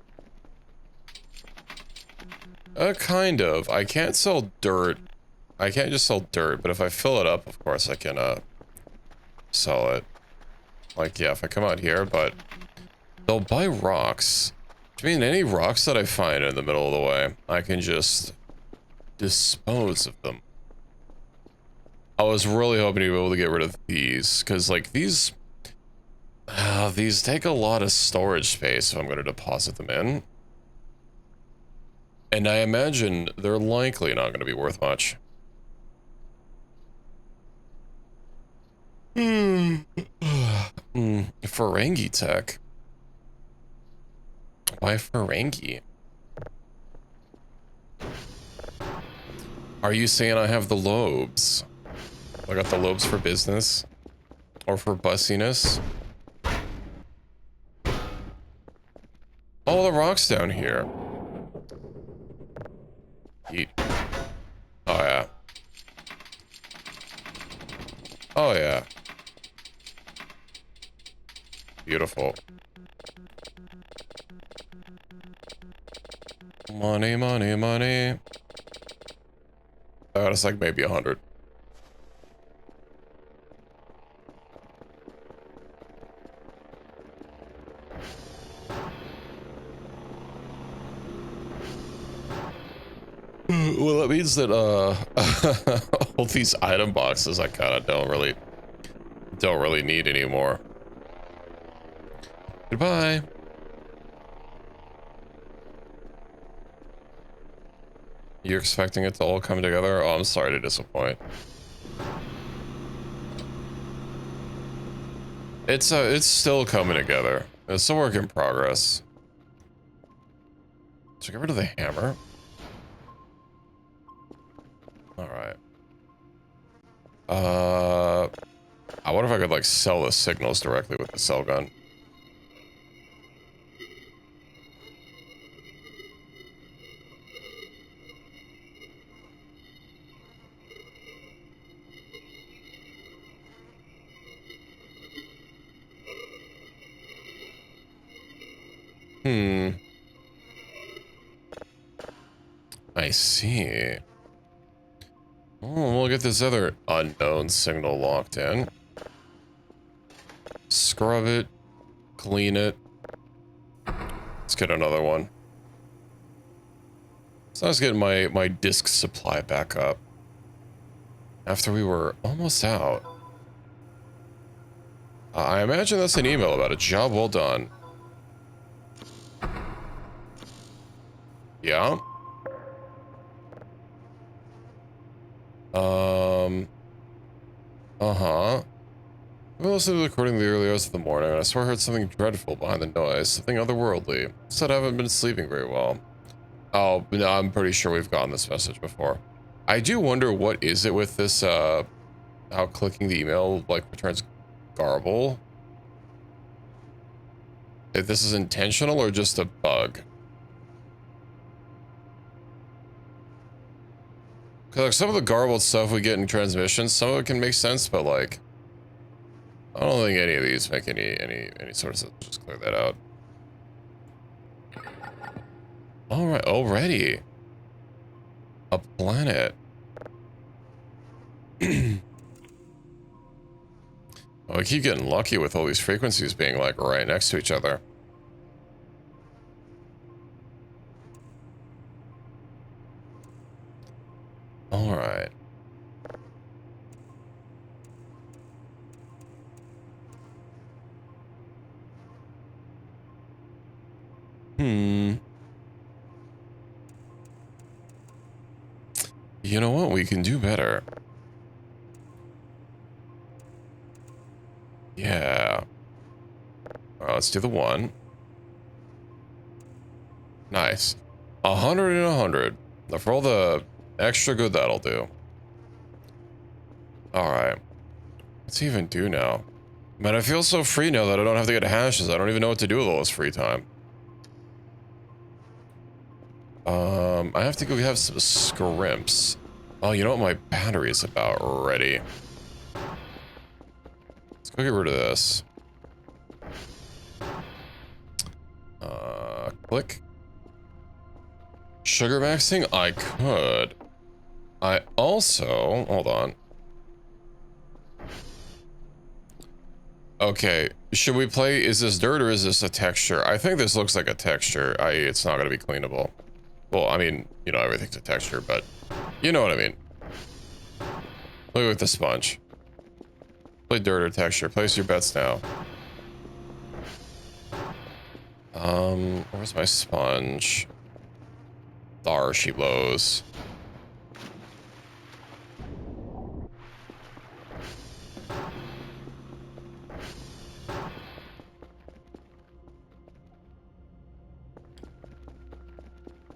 Kind of. I can't sell dirt. I can't just sell dirt, but if I fill it up, of course I can, sell it. Like, yeah, if I come out here, but they'll buy rocks. Which means any rocks that I find in the middle of the way, I can just dispose of them. I was really hoping to be able to get rid of these, because, like, these take a lot of storage space if I'm going to deposit them in. And I imagine they're likely not going to be worth much. Ferengi tech. Why Ferengi? Are you saying I have the lobes? I got the lobes for business? Or for bussiness? Oh, the rock's down here. Eat. Oh, yeah. Oh, yeah. Beautiful. Money, money, money. It's like maybe 100. Well, that means that all these item boxes I kind of don't really need anymore. Goodbye. You're expecting it to all come together? Oh, I'm sorry to disappoint. It's still coming together. It's a work in progress. So get rid of the hammer. All right. I wonder if I could like sell the signals directly with the cell gun. I see. Oh, we'll get this other unknown signal locked in. Scrub it. Clean it. Let's get another one. So I was getting my disk supply back up. After we were almost out. I imagine that's an email about a job well done. Yeah. Uh-huh. I listened to the recording the early hours of the morning, and I swear I heard something dreadful behind the noise, something otherworldly. Said I haven't been sleeping very well. Oh, no, I'm pretty sure we've gotten this message before. I do wonder what is it with this, how clicking the email, like, returns garble? If this is intentional or just a bug. Because, like, some of the garbled stuff we get in transmissions, some of it can make sense, but, like, I don't think any of these make any sort of sense. Just clear that out. All right, already. A planet. Oh, we keep getting lucky with all these frequencies being like right next to each other. All right. You know what? We can do better. Yeah. Let's do the one. Nice. 100 and 100. Now for all the extra good that'll do. Alright. What's he even do now? Man, I feel so free now that I don't have to get hashes. I don't even know what to do with all this free time. I have to go have some scrimps. Oh, you know what my battery is about ready. Let's go get rid of this. Click. Sugar maxing? I could. I also, hold on. Okay, should we play, is this dirt or is this a texture? I think this looks like a texture, i.e. it's not going to be cleanable. Well, I mean, you know, everything's a texture, but you know what I mean. Look at the sponge. Play dirt or texture. Place your bets now. Where's my sponge? There she blows.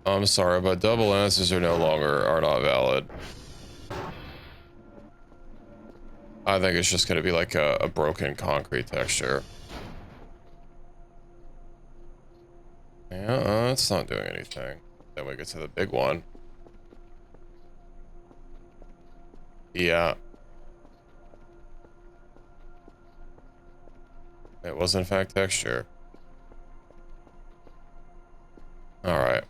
I'm sorry, but double answers are not valid. I think it's just gonna be like a broken concrete texture. Yeah, it's not doing anything. Then we get to the big one. Yeah. It was in fact texture. Alright.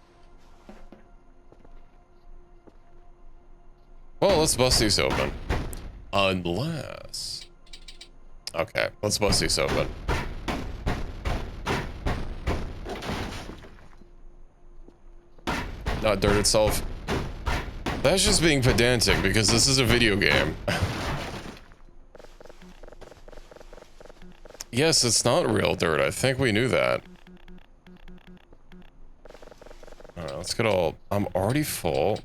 Well, let's bust these open. Unless... Okay, let's bust these open. Not dirt itself. That's just being pedantic because this is a video game. Yes, it's not real dirt. I think we knew that. Alright, let's get all... I'm already full.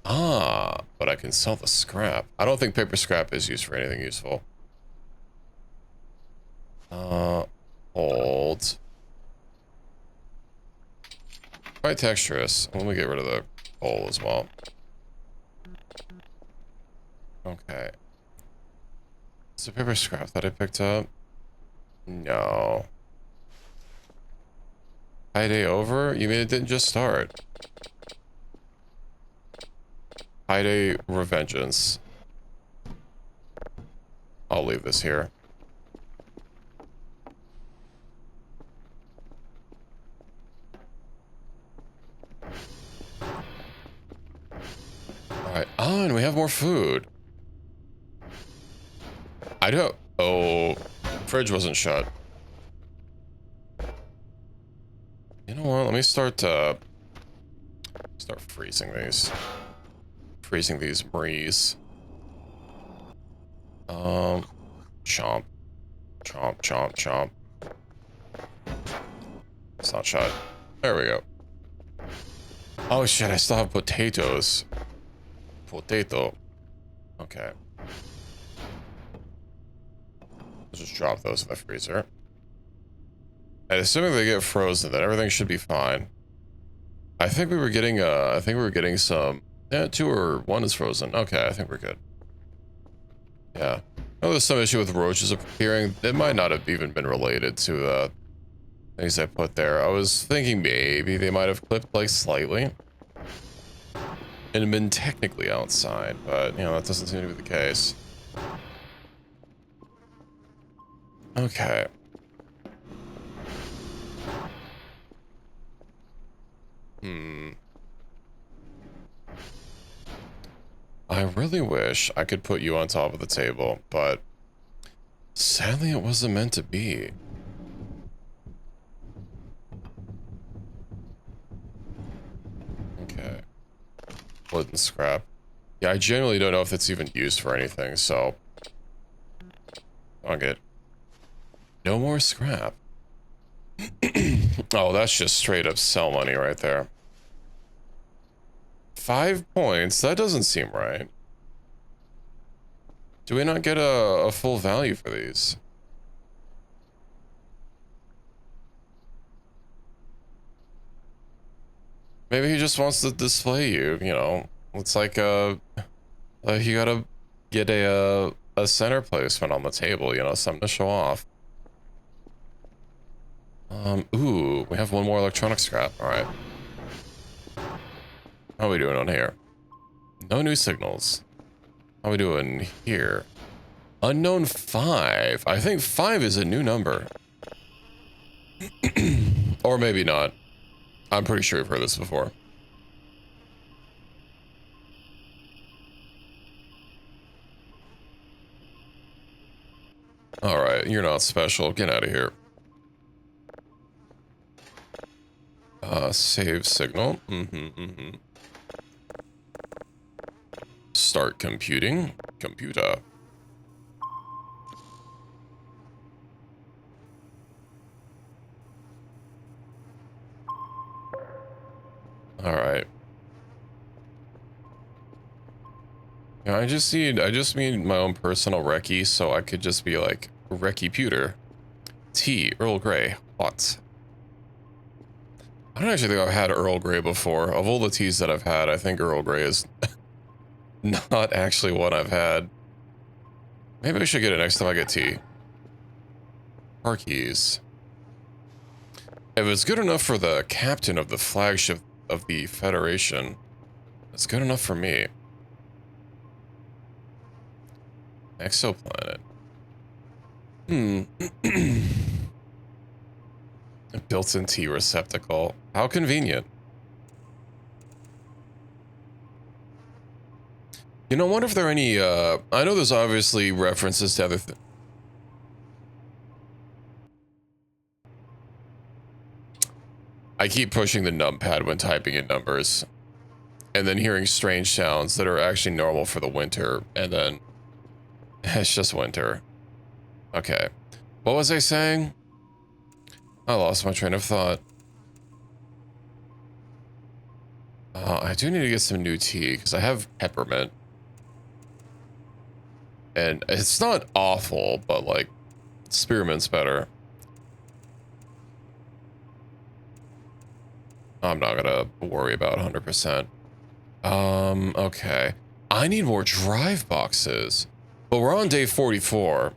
Ah, but I can sell the scrap. I don't think paper scrap is used for anything useful. Hold. Quite texturous. Let me get rid of the coal as well. Okay. Is the paper scrap that I picked up? No. High day over? You mean it didn't just start? High day revengeance. I'll leave this here. Alright. Oh, and we have more food. I don't... Oh, fridge wasn't shut. You know what? Let me start freezing these. Freezing these Maries. Chomp. Chomp, chomp, chomp. It's not shut. There we go. Oh shit, I still have potatoes. Potato. Okay. Let's just drop those in the freezer. And assuming they get frozen, then everything should be fine. I think we were getting some... Yeah, 2 or 1 is frozen. Okay, I think we're good. Yeah. Oh, there's some issue with roaches appearing. It might not have even been related to the things I put there. I was thinking maybe they might have clipped, like, slightly. And been technically outside, but, you know, that doesn't seem to be the case. Okay. I really wish I could put you on top of the table, but sadly it wasn't meant to be. Okay. Wood and scrap. Yeah, I genuinely don't know if it's even used for anything, so... Fuck it. No more scrap. Oh, that's just straight up sell money right there. 5 points? That doesn't seem right. Do we not get a full value for these? Maybe he just wants to display you, you know. It's like you gotta get a center placement on the table, you know, something to show off. Ooh, we have 1 more electronic scrap. All right. How are we doing on here? No new signals. How are we doing here? Unknown 5. I think 5 is a new number. Or maybe not. I'm pretty sure I've heard this before. Alright, You're not special. Get out of here. Save signal. Start computing. Computer. All right. Yeah, I just need my own personal recce, so I could just be like recce-puter. Tea, Earl Grey, hot. I don't actually think I've had Earl Grey before. Of all the teas that I've had, I think Earl Grey is not actually what I've had. Maybe I should get it next time I get tea. Car keys. If it's good enough for the captain of the flagship of the Federation, it's good enough for me. Exoplanet. A built-in tea receptacle. How convenient. You know, I wonder if there are any, I know there's obviously references to other things. I keep pushing the numpad when typing in numbers. And then hearing strange sounds that are actually normal for the winter. And then it's just winter. Okay. What was I saying? I lost my train of thought. I do need to get some new tea because I have peppermint. And it's not awful, but like spearmint's better. I'm not gonna worry about 100%. Okay. I need more drive boxes. But we're on day 44.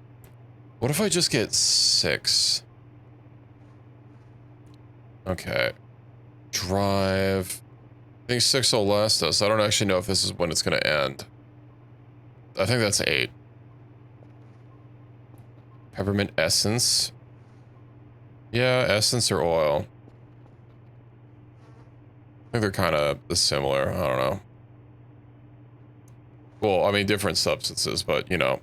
What if I just get 6? Okay. Drive. I think 6 will last us. I don't actually know if this is when it's gonna end. I think that's 8. Peppermint essence. Yeah, essence or oil. I think they're kind of similar. I don't know. Well, I mean, different substances, but you know.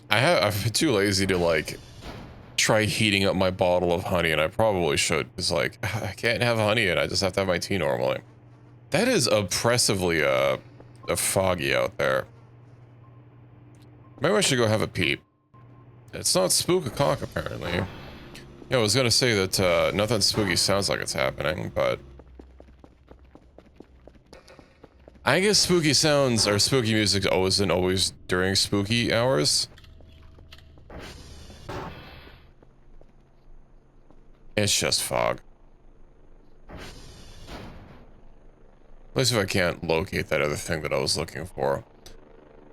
I've been too lazy to like try heating up my bottle of honey, and I probably should. It's like I can't have honey, and I just have to have my tea normally. That is oppressively foggy out there. Maybe I should go have a peep. It's not spook-a-cock, apparently. Yeah, I was gonna say that nothing spooky sounds like it's happening, but I guess spooky sounds or spooky music isn't always during spooky hours. It's just fog. At least if I can't locate that other thing that I was looking for.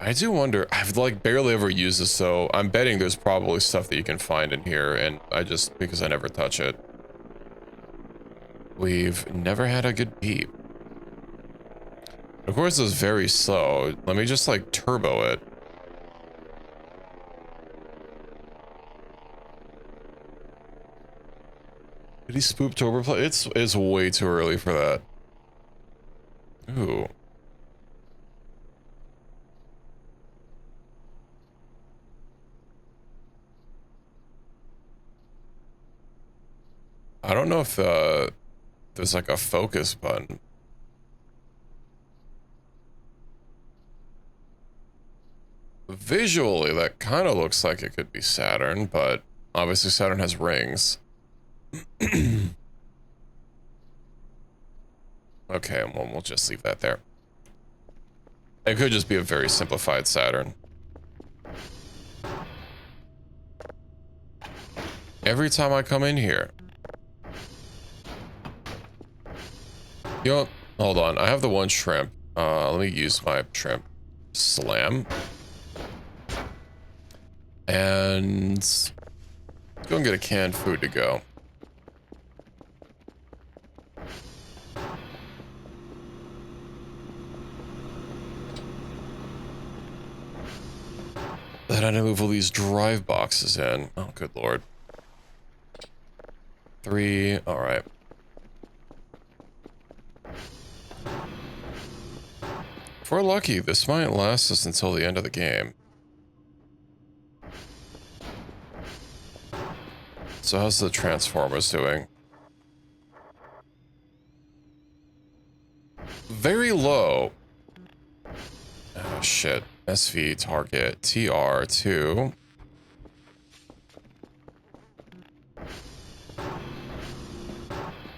I do wonder, I've like barely ever used this, so I'm betting there's probably stuff that you can find in here, and because I never touch it. We've never had a good peep. Of course, it's very slow. Let me just like turbo it. Did he spoop-tober play? It's way too early for that. Ooh. I don't know if there's like a focus button. Visually, that kind of looks like it could be Saturn, but obviously Saturn has rings. Okay, well, we'll just leave that there. It could just be a very simplified Saturn. Every time I come in here. You know what? Hold on. I have the one shrimp. Let me use my shrimp. Slam. And go and get a canned food to go. Then I need to move all these drive boxes in. Oh, good lord. 3, alright. we're lucky, this might last us until the end of the game. So how's the Transformers doing? Very low. Oh shit. SV target TR2.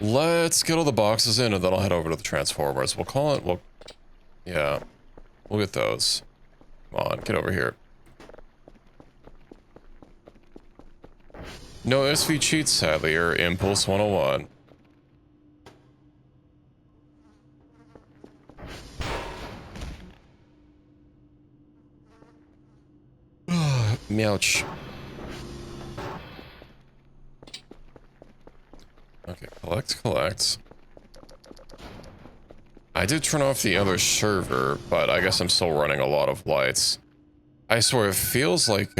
Let's get all the boxes in and then I'll head over to the Transformers. We'll call it, yeah, we'll get those. Come on, get over here. No SV cheats, sadly, or Impulse 101. Meouch. Okay, collect. I did turn off the other server, but I guess I'm still running a lot of lights. I swear, it feels like,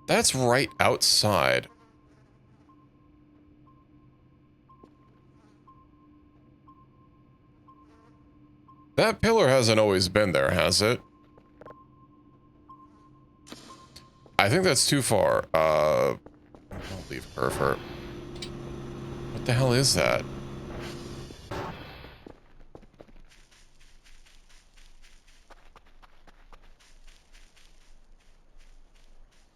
that's right outside. That pillar hasn't always been there, has it? I think that's too far. I'll leave her for... What the hell is that?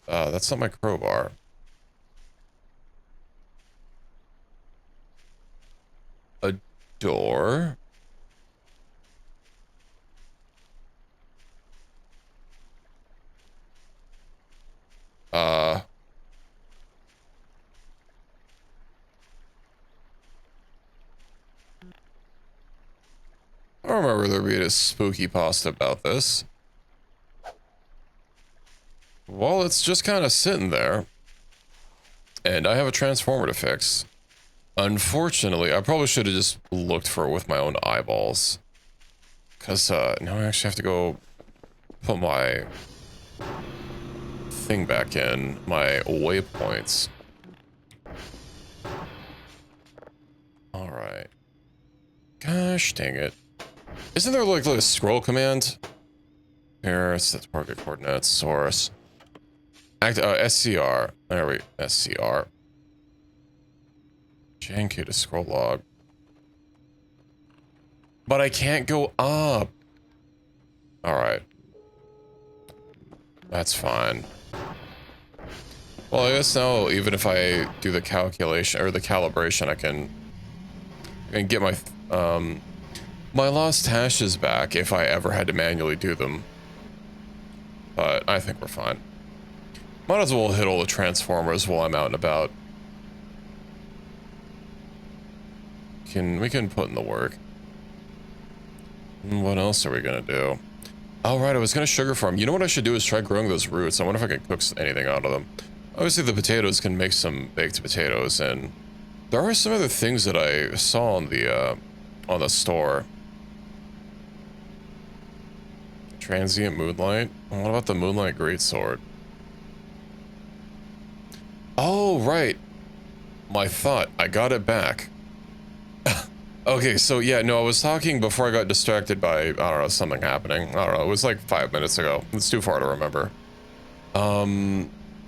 That's not my crowbar. A door? I don't remember there being a spooky pasta about this. Well, it's just kind of sitting there. And I have a transformer to fix. Unfortunately, I probably should have just looked for it with my own eyeballs. Because, now I actually have to go put my thing back in, my waypoints. Alright. Gosh dang it. Isn't there like a scroll command? Here, it's the target coordinates, source. SCR. There we go. SCR. JNQ to scroll log. But I can't go up. Alright. That's fine. Well, I guess now, even if I do the calculation, or the calibration, I can get my, my lost hashes back if I ever had to manually do them. But I think we're fine. Might as well hit all the Transformers while I'm out and about. We can put in the work. What else are we gonna do? Oh, right, I was gonna sugar farm. You know what I should do is try growing those roots. I wonder if I can cook anything out of them. Obviously, the potatoes can make some baked potatoes, and there are some other things that I saw on the store. Transient moonlight. What about the moonlight greatsword? Oh, right. My thought. I got it back. Okay, so yeah, no, I was talking before I got distracted by, I don't know, something happening. I don't know, it was like 5 minutes ago. It's too far to remember.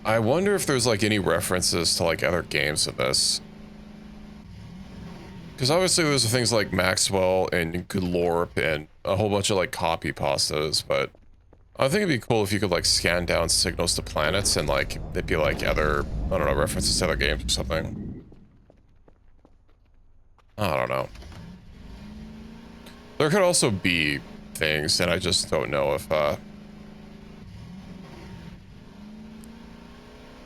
I wonder if there's like any references to like other games in this. Because obviously there's things like Maxwell and Glorp and a whole bunch of like copy pastas, but I think it'd be cool if you could like scan down signals to planets and like there'd be like other, I don't know, references to other games or something. I don't know. There could also be things, and I just don't know if,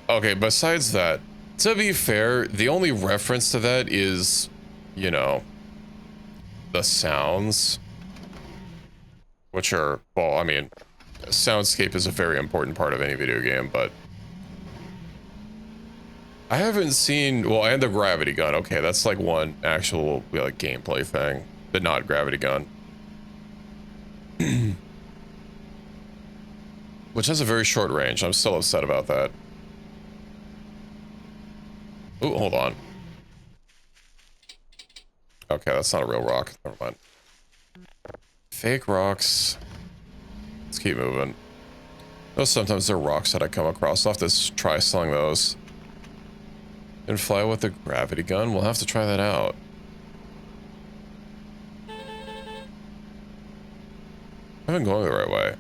Okay, besides that, to be fair, the only reference to that is, you know, the sounds. Which are, well, I mean, soundscape is a very important part of any video game, but I haven't seen, well, and the gravity gun. Okay, that's like one actual, like, gameplay thing. The not gravity gun. Which has a very short range. I'm still upset about that. Oh, hold on. Okay, that's not a real rock. Never mind. Fake rocks. Let's keep moving. Though sometimes there are rocks that I come across. I'll have to try selling those. And fly with a gravity gun. We'll have to try that out. I've been going the right way.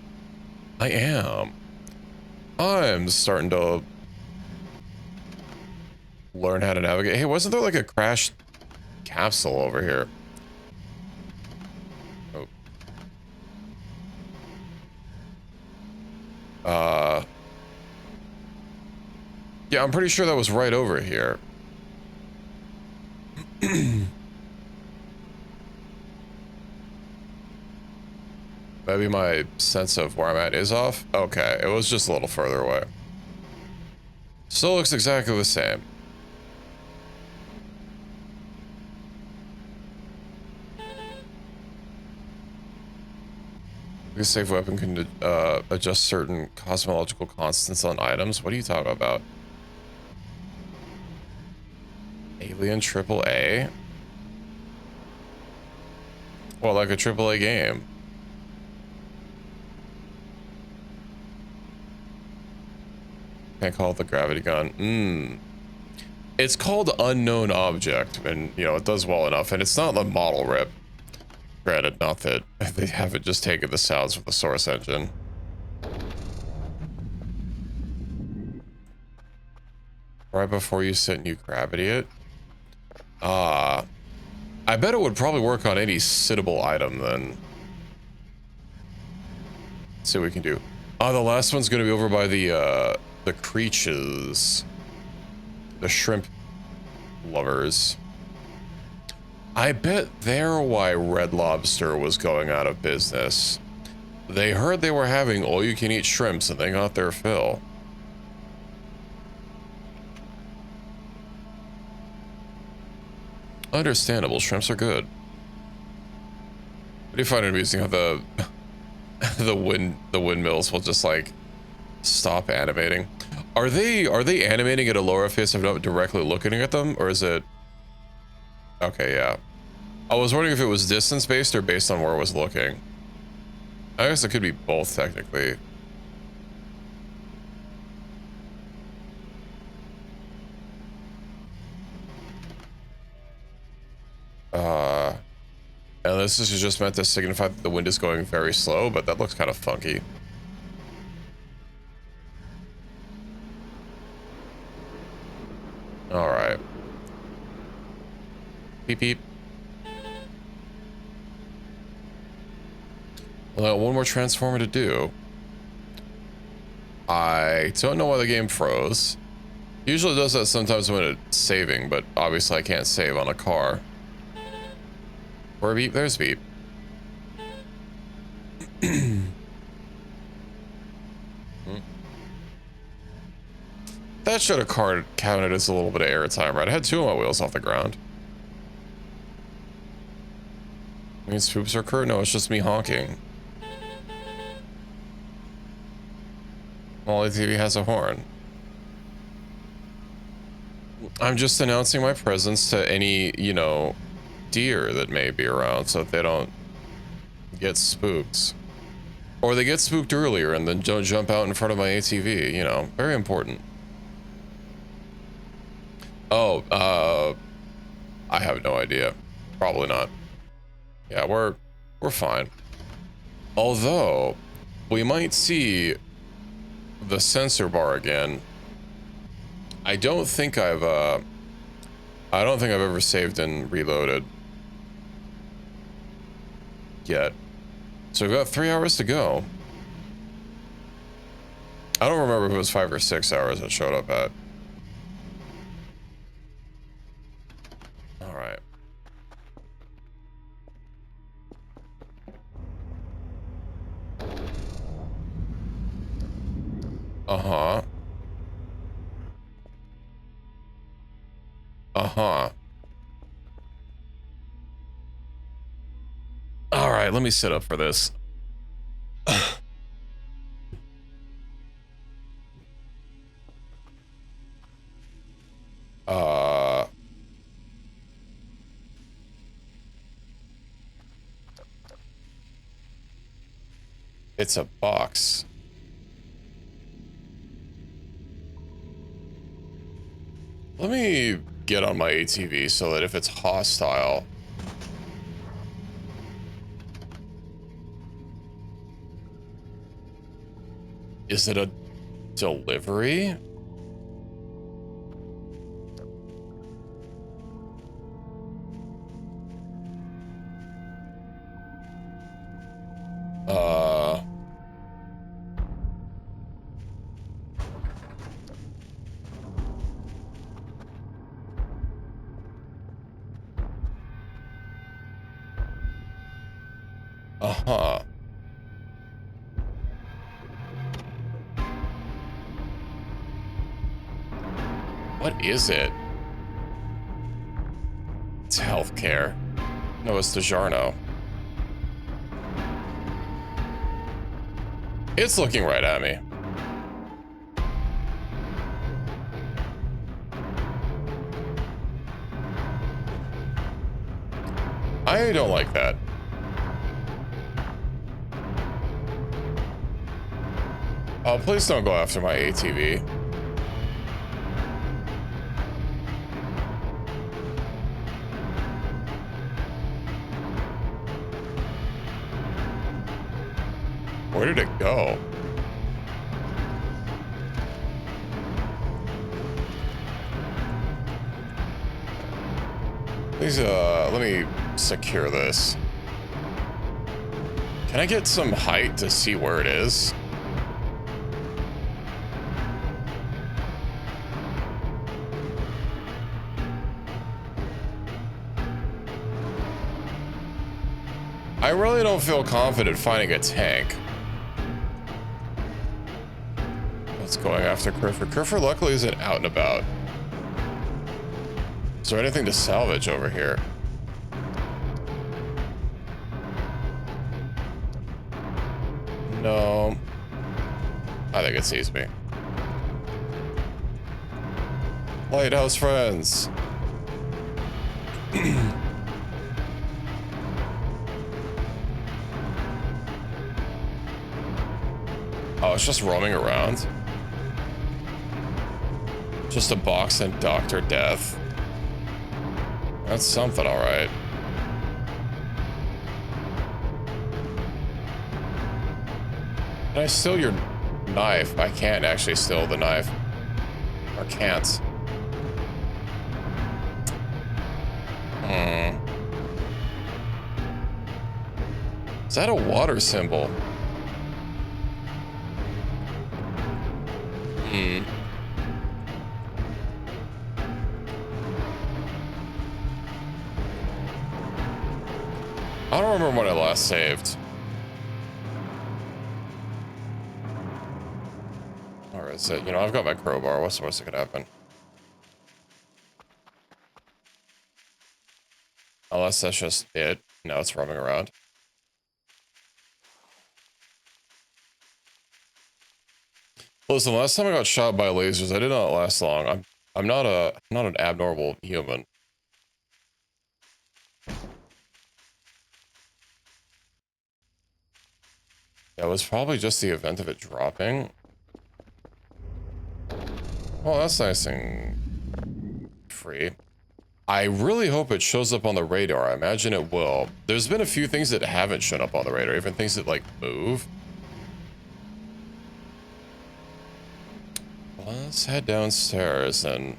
I am. I'm starting to learn how to navigate. Hey, wasn't there like a crashed capsule over here? Oh. Yeah, I'm pretty sure that was right over here. Maybe my sense of where I'm at is off. Okay, it was just a little further away. Still looks exactly the same. The safe weapon can adjust certain cosmological constants on items. What are you talking about? Alien AAA? Well, like a AAA game. Can't call it the gravity gun. It's called Unknown Object, and, you know, it does well enough, and it's not the model rip. Granted, not that they haven't just taken the sounds from the source engine. Right before you sit and you gravity it? I bet it would probably work on any sittable item, then. Let's see what we can do. The last one's gonna be over by the creatures. The shrimp lovers. I bet they're why Red Lobster was going out of business. They heard they were having all-you-can-eat shrimps and they got their fill. Understandable, shrimps are good. I do find it amusing how the the windmills will just like stop animating. Are they animating at a lower FPS if not directly looking at them, or is it? Okay, yeah. I was wondering if it was distance based or based on where I was looking. I guess it could be both technically. And this is just meant to signify that the wind is going very slow, but that looks kind of funky. All right. Beep beep. Well, one more transformer to do. I don't know why the game froze. Usually does that sometimes when it's saving, but obviously I can't save on a car. Where beep? There's beep. That should have counted as a little bit of airtime, right? I had two of my wheels off the ground. Means poops are curt? No, it's just me honking. Molly TV has a horn. I'm just announcing my presence to any, you know, deer that may be around so that they don't get spooked. Or they get spooked earlier and then don't jump out in front of my ATV, you know, very important. Oh, I have no idea. Probably not. Yeah, we're fine. Although, we might see the sensor bar again. I don't think I've ever saved and reloaded yet. So we've got 3 hours to go. I don't remember if it was 5 or 6 hours it showed up at. All right. Uh-huh. Uh-huh. All right, let me sit up for this. Uh, It's a box. Let me get on my ATV so that if it's hostile... Is it a delivery? Uh-huh. What is it? It's healthcare. No, it's DiGiorno. It's looking right at me. I don't like that. Oh, please don't go after my ATV. Where did it go? Please, let me secure this. Can I get some height to see where it is? I really don't feel confident finding a tank. Let's going after Kerfer. Kerfer luckily isn't out and about. Is there anything to salvage over here? No. I think it sees me. Lighthouse friends. Oh, it's just roaming around. Just a box and Dr. Death. That's something, all right. Can I steal your knife? I can't actually steal the knife. Or can't. Is that a water symbol? I don't remember when I last saved. Or is it? You know, I've got my crowbar. What's the worst that could happen? Unless that's just it. No, it's roaming around. Listen, last time I got shot by lasers, I did not last long. I'm not an abnormal human. Yeah, it was probably just the event of it dropping. Well, that's nice and free. I really hope it shows up on the radar. I imagine it will. There's been a few things that haven't shown up on the radar, even things that, like, move. Well, let's head downstairs and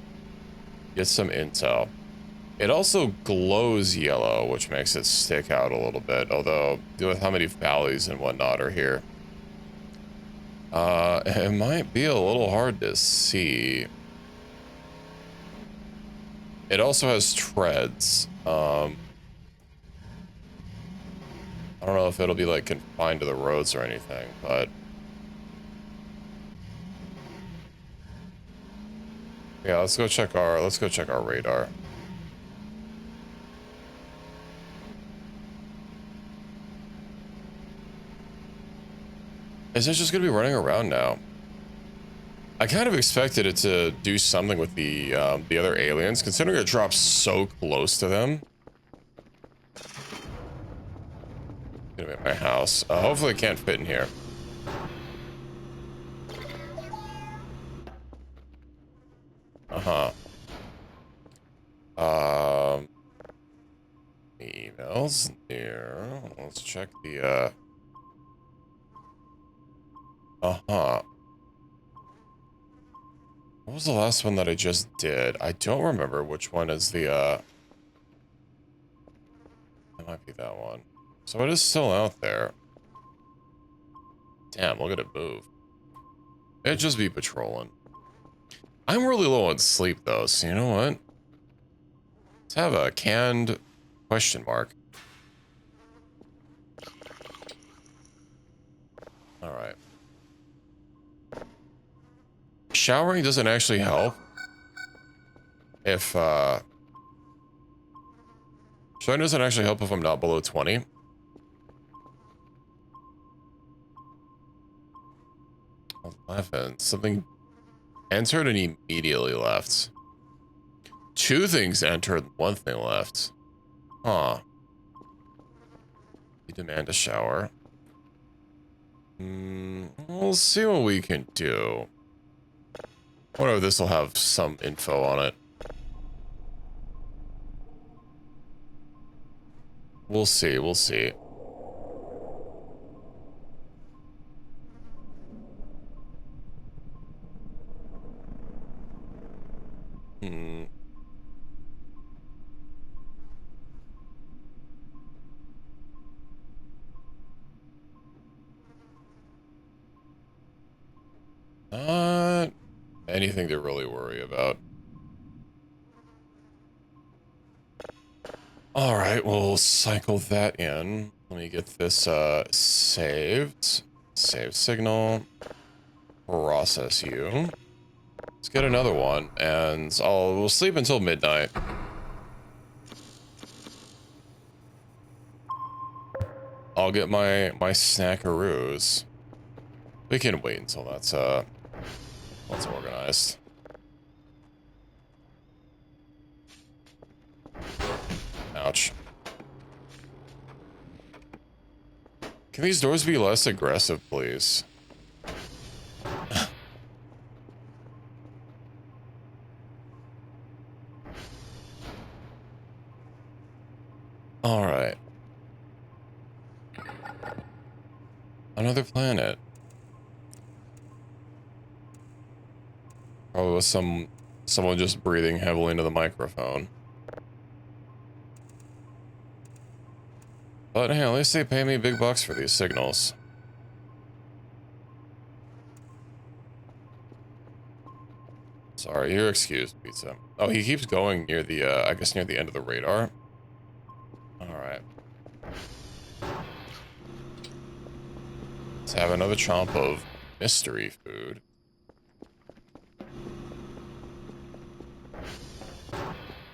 get some intel. It also glows yellow, which makes it stick out a little bit, although with how many valleys and whatnot are here. It might be a little hard to see. It also has treads. I don't know if it'll be like confined to the roads or anything, but yeah, let's go check our radar. Is it just gonna be running around now? I kind of expected it to do something with the other aliens, considering it drops so close to them. Gonna be at my house. Hopefully it can't fit in here. Uh-huh. Emails there. Let's check the, uh-huh. What was the last one that I just did? I don't remember which one is the, it might be that one. So it is still out there. Damn, look at it move. It'd just be patrolling. I'm really low on sleep, though, so you know what? Let's have a canned question mark. Alright. Showering doesn't actually help. If, showering doesn't actually help if I'm not below 20. Something entered and immediately left. Two things entered, one thing left. Huh. You demand a shower. We'll see what we can do. I wonder if this will have some info on it. We'll see, we'll see. Not anything to really worry about. All right, we'll cycle that in. Let me get this saved. Save signal. Process you. Let's get another one, and we'll sleep until midnight. I'll get my snackaroos. We can wait until that's organized. Ouch. Can these doors be less aggressive, please? All right. Another planet. Probably with someone just breathing heavily into the microphone. But hey, at least they pay me big bucks for these signals. Sorry, you're excused, pizza. Oh, he keeps going near the, I guess near the end of the radar. Alright. Let's have another chomp of mystery food.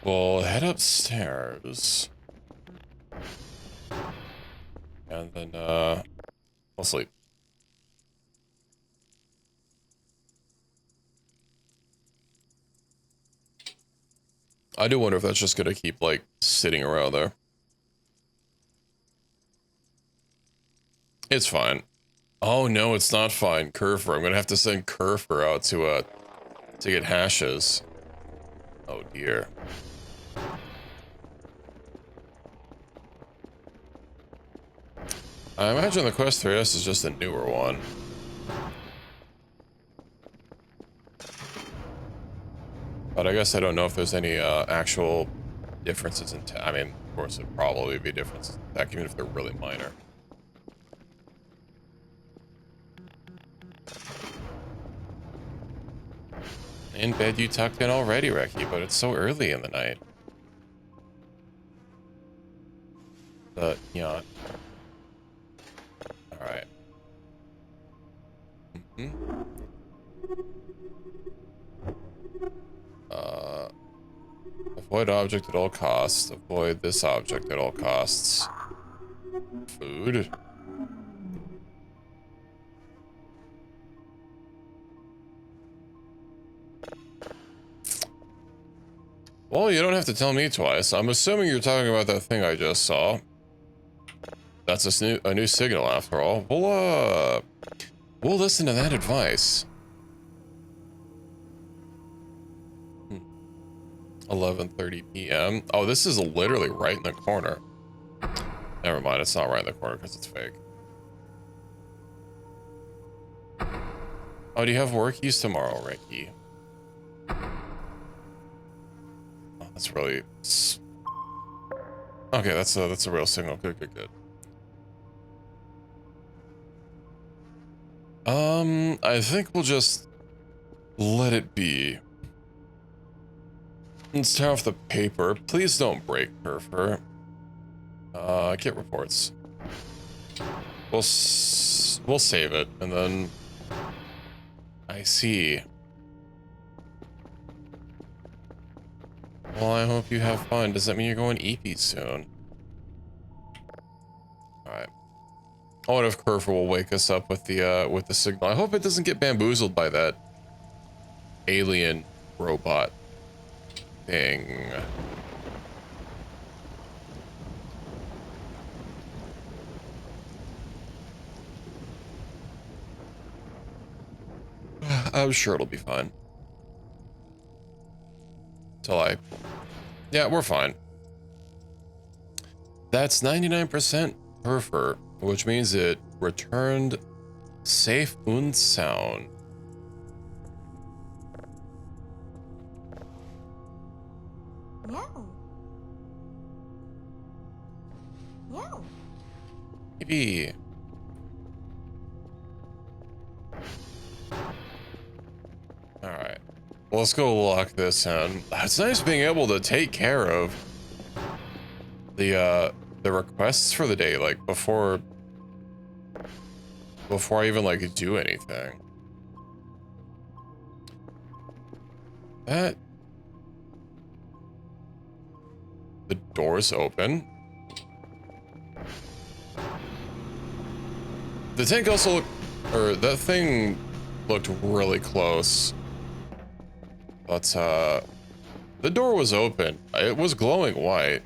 We'll head upstairs. And then, we'll sleep. I do wonder if that's just gonna keep, like, sitting around there. It's fine. Oh, no, it's not fine. Curfer. I'm gonna have to send Curfer out to get hashes. Oh, dear. I imagine the Quest 3S is just a newer one. But I guess I don't know if there's any actual differences in tech. I mean, of course, it'd probably be differences in tech, even if they're really minor. In bed you tucked in already, Reki, but it's so early in the night. But, yeah. Alright. Avoid object at all costs. Avoid this object at all costs. Food. Well, you don't have to tell me twice. I'm assuming you're talking about that thing I just saw. That's a new signal after all. We'll listen to that advice. 11:30 p.m. Oh, this is literally right in the corner. Never mind, it's not right in the corner because it's fake. Oh, do you have workies tomorrow, Ricky? Oh, that's really... Okay, that's a real signal. Good, good, good. I think we'll just let it be. Let's tear off the paper. Please don't break Kerfer. Get reports. We'll save it, and then... I see. Well, I hope you have fun. Does that mean you're going EP soon? Alright. I wonder if Kerfer will wake us up with the signal. I hope it doesn't get bamboozled by that alien robot thing. I'm sure it'll be fine. Yeah, we're fine. That's 99% Kerfer, which means it returned safe and sound. No. No. Maybe. Alright. Well, let's go lock this in. It's nice being able to take care of the requests for the day, like, before I even, like, do anything. The door's open. The tank also looked, or that thing looked really close. But, the door was open. It was glowing white.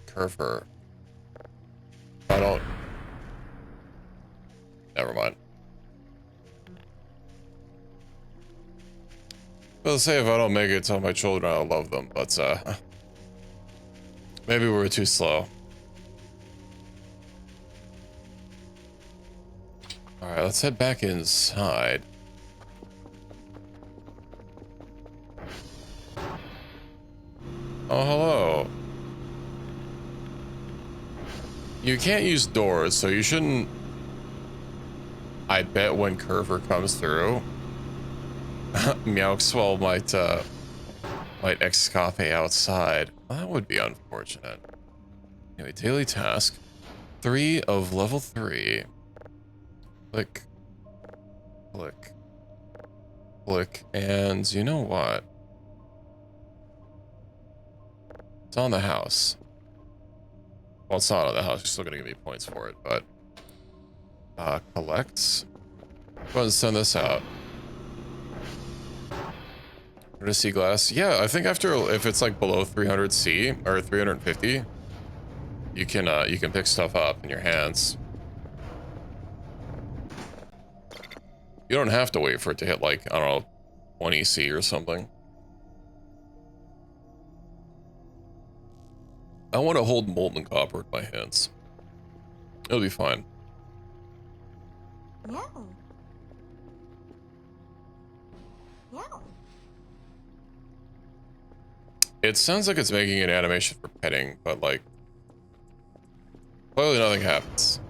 Kerfer. I don't... Never mind. I'll say if I don't make it, tell my children I love them, but, maybe we were too slow. Alright, let's head back inside. Oh, hello. You can't use doors, so you shouldn't... I bet when Kerfer comes through, Meowxwell might escape outside. That would be unfortunate. Anyway, daily task. 3 of level 3. Click. Click. Click. And you know what? It's on the house. Well, it's not on the house. You're still gonna give me points for it, but... collects. Go ahead and send this out. Courtesy glass. Yeah, I think after, if it's like below 300C or 350, you can pick stuff up in your hands. You don't have to wait for it to hit like, I don't know, 20C or something. I want to hold molten copper in my hands. It'll be fine. No. No. It sounds like it's making an animation for petting, but like, clearly nothing happens.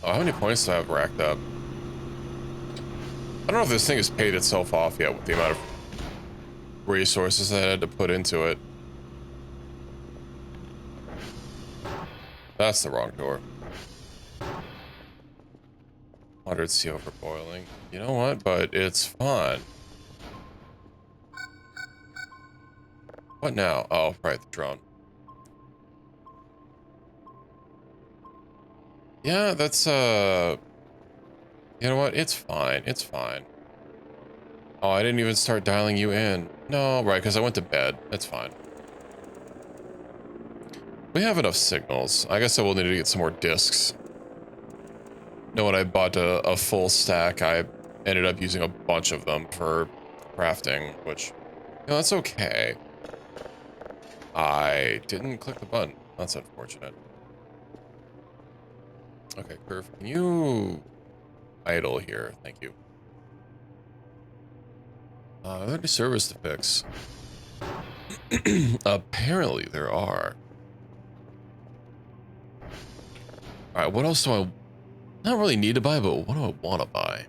Oh, how many points do I have racked up? I don't know if this thing has paid itself off yet with the amount of resources I had to put into it. That's the wrong door. 100C overboiling. You know what? But it's fun. What now? Oh, right, the drone. Yeah, that's, you know what? It's fine. It's fine. Oh, I didn't even start dialing you in. No, right, because I went to bed. That's fine. We have enough signals. I guess I will need to get some more discs. No, when I bought a full stack, I ended up using a bunch of them for crafting, which, you know, that's okay. I didn't click the button. That's unfortunate. Okay, Curve, can you idle here? Thank you. Are there any servers to fix? Apparently there are. Alright, what else do I not really need to buy, but what do I want to buy?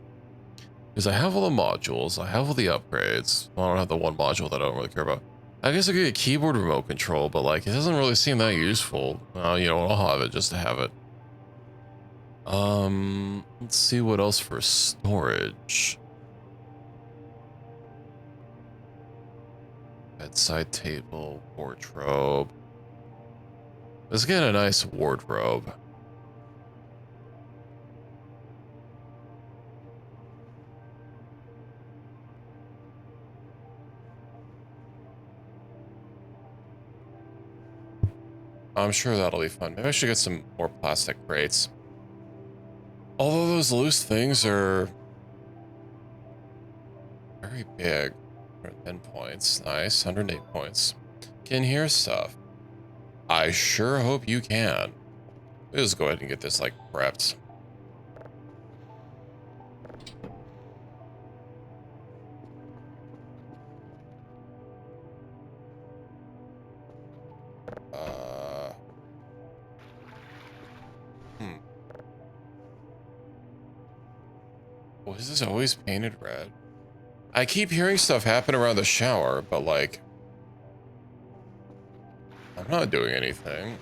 Because I have all the modules, I have all the upgrades. Well, I don't have the one module that I don't really care about. I guess I could get a keyboard remote control, but like, it doesn't really seem that useful. You know, I'll have it just to have it. Let's see what else for storage. Bedside table, wardrobe. Let's get a nice wardrobe. I'm sure that'll be fun. Maybe I should get some more plastic crates. Although those loose things are very big. 10 points. Nice. 108 points. Can hear stuff. I sure hope you can. Let's just go ahead and get this, like, prepped. Was this always painted red? I keep hearing stuff happen around the shower, but like, I'm not doing anything.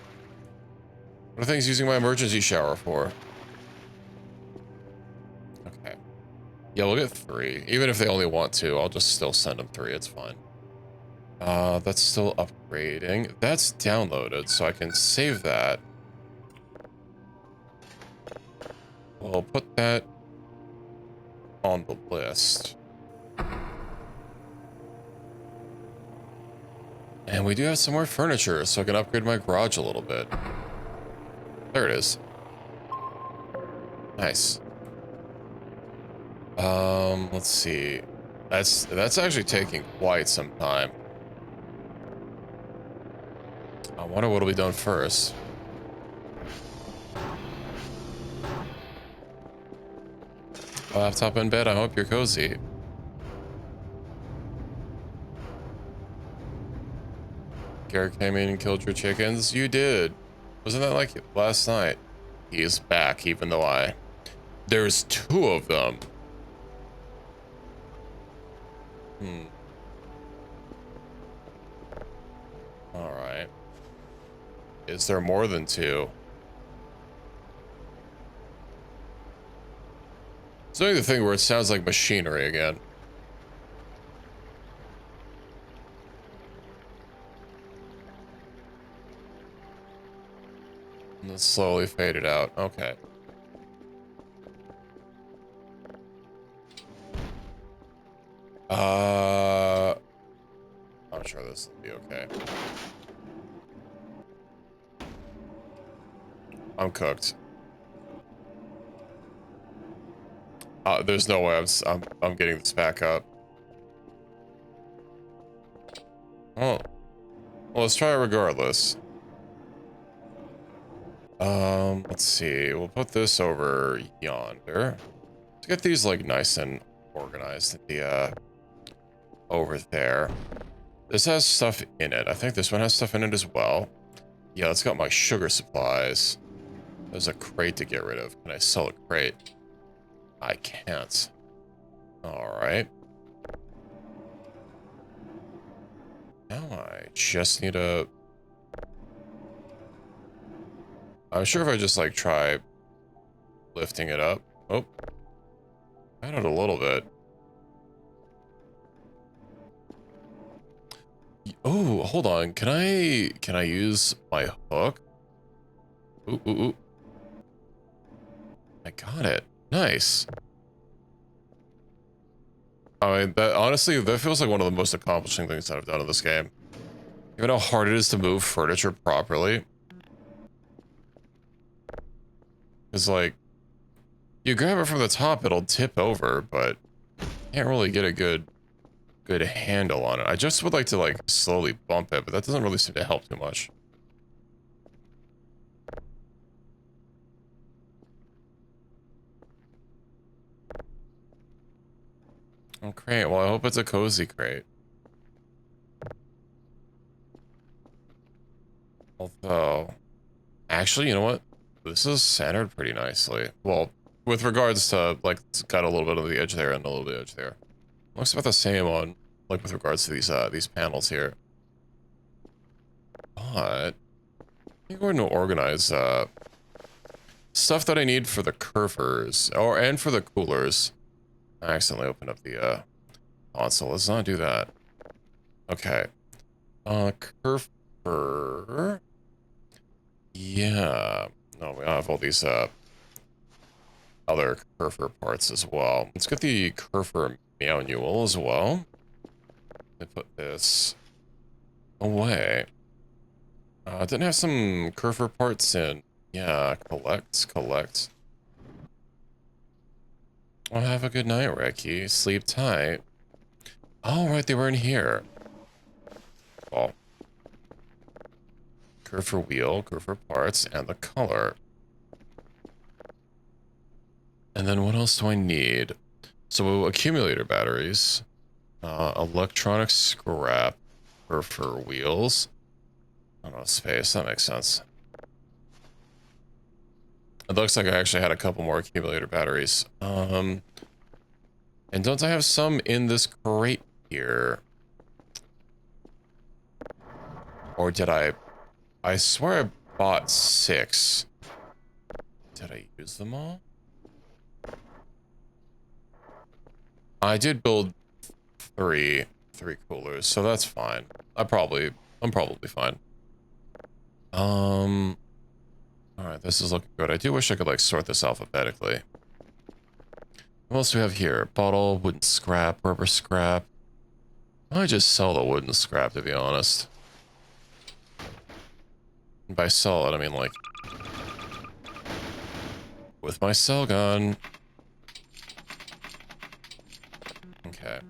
What are things using my emergency shower for? Okay. Yeah, we'll get 3. Even if they only want 2, I'll just still send them 3. It's fine. That's still upgrading. That's downloaded, so I can save that. We'll put that on the list. And we do have some more furniture, so I can upgrade my garage a little bit. There it is. Nice. Let's see. That's actually taking quite some time. I wonder what'll be done first. Laptop in bed, I hope you're cozy. Garrett came in and killed your chickens? You did. Wasn't that like last night? He is back, even though there's 2 of them. Alright. Is there more than 2? It's doing the thing where it sounds like machinery again. And then slowly faded out. Okay. I'm sure this will be okay. I'm cooked. There's no way I'm getting this back up. Oh. Well, let's try it regardless. Let's see. We'll put this over yonder. To get these like nice and organized at the over there. This has stuff in it. I think this one has stuff in it as well. Yeah, it's got my sugar supplies. There's a crate to get rid of. Can I sell a crate? I can't. Alright. Now I just need a... I'm sure if I just like try lifting it up. Oh. I don't know, a little bit. Oh, hold on. Can I use my hook? Ooh, ooh, ooh. I got it. Nice. I mean, that honestly, that feels like one of the most accomplishing things that I've done in this game. Even how hard it is to move furniture properly. Because, like, you grab it from the top, it'll tip over, but can't really get a good handle on it. I just would like to, like, slowly bump it, but that doesn't really seem to help too much. Oh, crate. Well, I hope it's a cozy crate. Although, actually, you know what? This is centered pretty nicely. Well, with regards to, like, it's got a little bit of the edge there and a little bit of edge there. Looks about the same on, like, with regards to these panels here. But I'm going to organize stuff that I need for the curvers, and for the coolers. I accidentally opened up the console. Let's not do that. Okay. Curver. Yeah. No, we have all these other curver parts as well. Let's get the curver manual as well. Let me put this away. Didn't have some curver parts in. Yeah, collect. Well, have a good night, Reki. Sleep tight. Oh, right, they were in here. Oh. Curver wheel, curver parts, and the color. And then what else do I need? So accumulator batteries, electronic scrap, curver wheels. I don't know, space, that makes sense. It looks like I actually had a couple more accumulator batteries. And don't I have some in this crate here? Or did I swear I bought 6. Did I use them all? I did build 3 coolers, so that's fine. I'm probably fine. Alright, this is looking good. I do wish I could, like, sort this alphabetically. What else do we have here? Bottle, wooden scrap, rubber scrap. I might just sell the wooden scrap, to be honest. And by sell it, I mean, like, with my cell gun. Okay.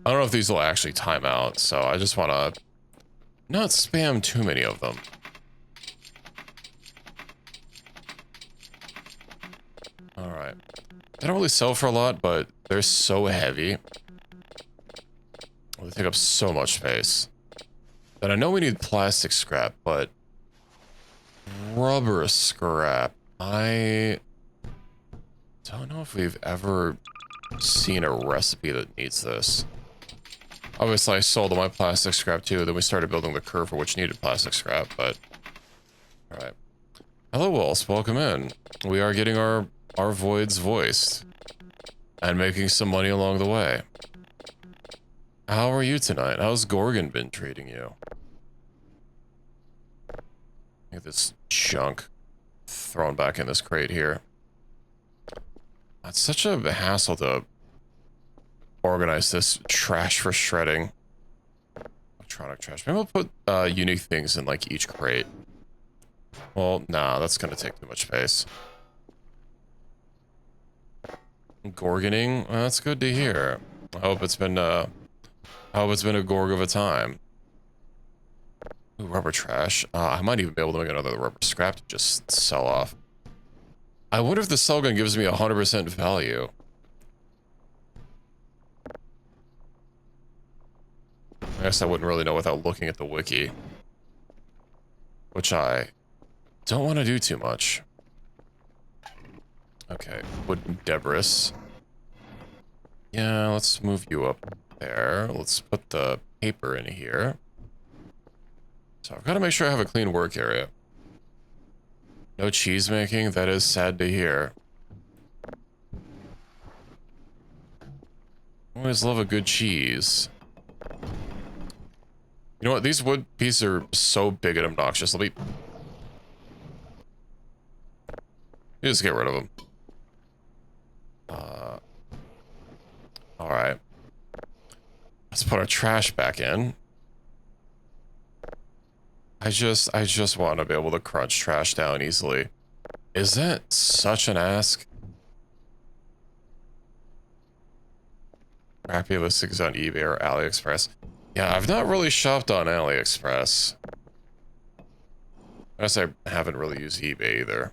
I don't know if these will actually time out, so I just want to not spam too many of them. Alright. They don't really sell for a lot, but they're so heavy. They take up so much space. That I know we need plastic scrap, but rubber scrap. I don't know if we've ever seen a recipe that needs this. Obviously, I sold all my plastic scrap too, then we started building the curve which needed plastic scrap, but... Alright. Hello, Walls. Welcome in. We are getting our voids voiced. And making some money along the way. How are you tonight? How's Gorgon been treating you? Look at this junk thrown back in this crate here. It's such a hassle to organize this trash for shredding. Electronic trash. Maybe I'll put unique things in, like, each crate. Well, nah, that's gonna take too much space. Gorgoning? Well, that's good to hear. I hope it's been a gorg of a time. Ooh, rubber trash. I might even be able to make another rubber scrap to just sell off. I wonder if the cell gun gives me 100% value. I guess I wouldn't really know without looking at the wiki. Which I don't want to do too much. Okay, wooden debris. Yeah, let's move you up there. Let's put the paper in here. So I've got to make sure I have a clean work area. No cheese making? That is sad to hear. Always love a good cheese. You know what? These wood pieces are so big and obnoxious. Let me just get rid of them. Alright. Let's put our trash back in. I just want to be able to crunch trash down easily. Is that such an ask? Crappy listings on eBay or AliExpress. Yeah, I've not really shopped on AliExpress. I guess I haven't really used eBay either.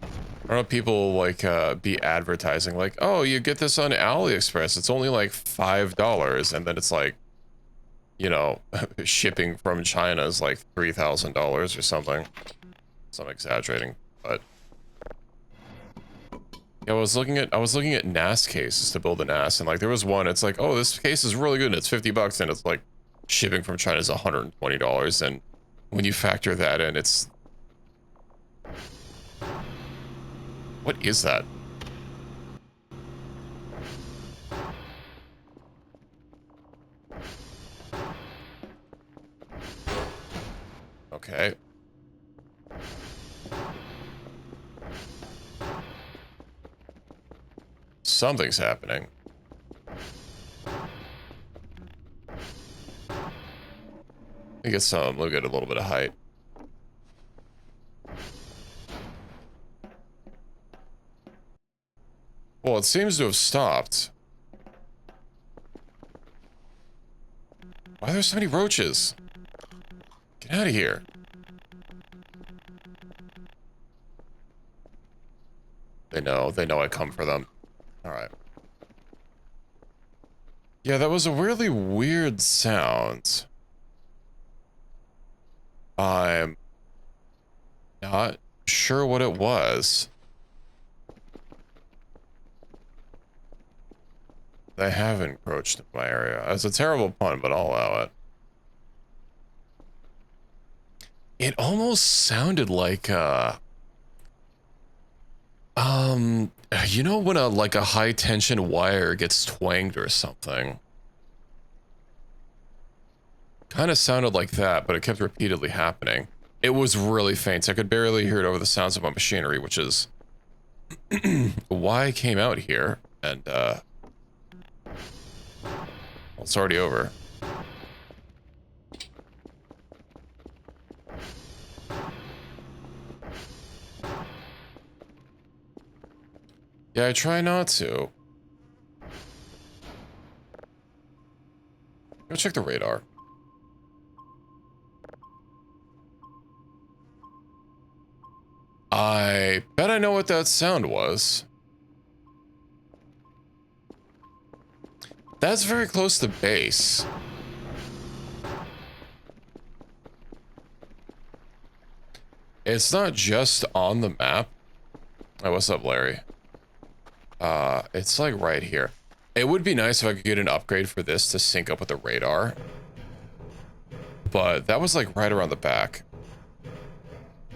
I don't know, people like be advertising like, oh, you get this on AliExpress. It's only like $5. And then it's like, you know, shipping from China is like $3,000 or something. So I'm exaggerating, but yeah, I was looking at NAS cases to build a NAS, and like there was one, it's like, oh, this case is really good, and it's $50, and it's like shipping from China is $120, and when you factor that in, it's what is that? Okay. Something's happening. I get some, look at a little bit of height. Well, it seems to have stopped. Why are there so many roaches? Get out of here. They know I come for them. All right. Yeah, that was a really weird sound. I'm not sure what it was. They have encroached in my area. That's a terrible pun, but I'll allow it. It almost sounded like you know when a high tension wire gets twanged or something. Kind of sounded like that, but it kept repeatedly happening. It was really faint. I could barely hear it over the sounds of my machinery, which is why I came out here. And well, it's already over. Yeah, I try not to. Go check the radar. I bet I know what that sound was. That's very close to base. It's not just on the map. Oh, what's up, Larry? It's like right here. It would be nice if I could get an upgrade for this to sync up with the radar. But that was like right around the back.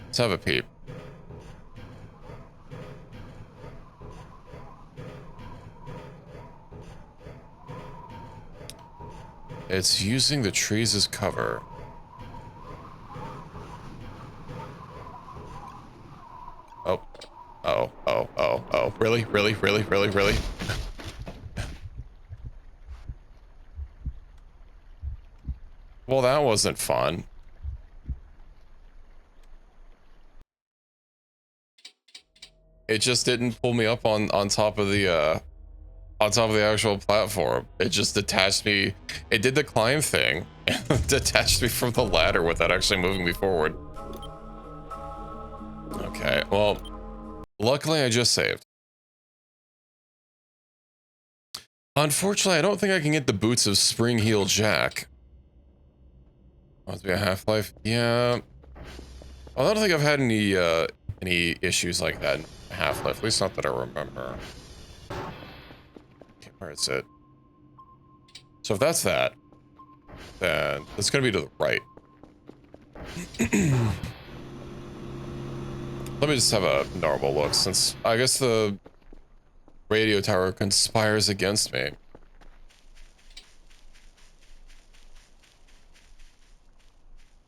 Let's have a peep. It's using the trees as cover. Oh. Oh. Really? Well, that wasn't fun. It just didn't pull me up on top of the actual platform. It just detached me. It did the climb thing and detached me from the ladder without actually moving me forward. Okay, well, luckily I just saved. Unfortunately, I don't think I can get the boots of Spring Heel Jack. Must be a Half-Life. Yeah. Well, I don't think I've had any issues like that in Half-Life, at least not that I remember. Okay, where is it? So if that's that, then it's gonna be to the right. Let me just have a normal look, since I guess the radio tower conspires against me.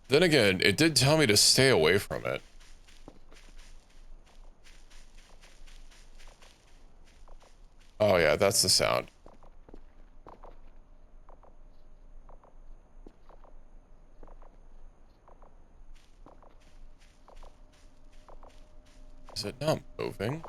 Then again, it did tell me to stay away from it. Oh yeah, that's the sound. it not moving?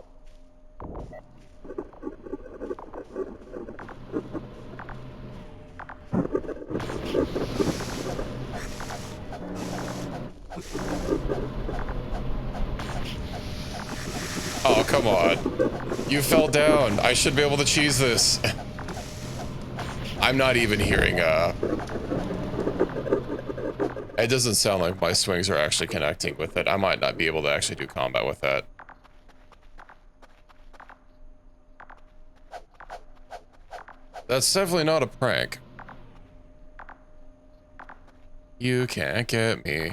Oh, come on. You fell down. I should be able to cheese this. I'm not even hearing, it doesn't sound like my swings are actually connecting with it. I might not be able to actually do combat with that. That's definitely not a prank. You can't get me.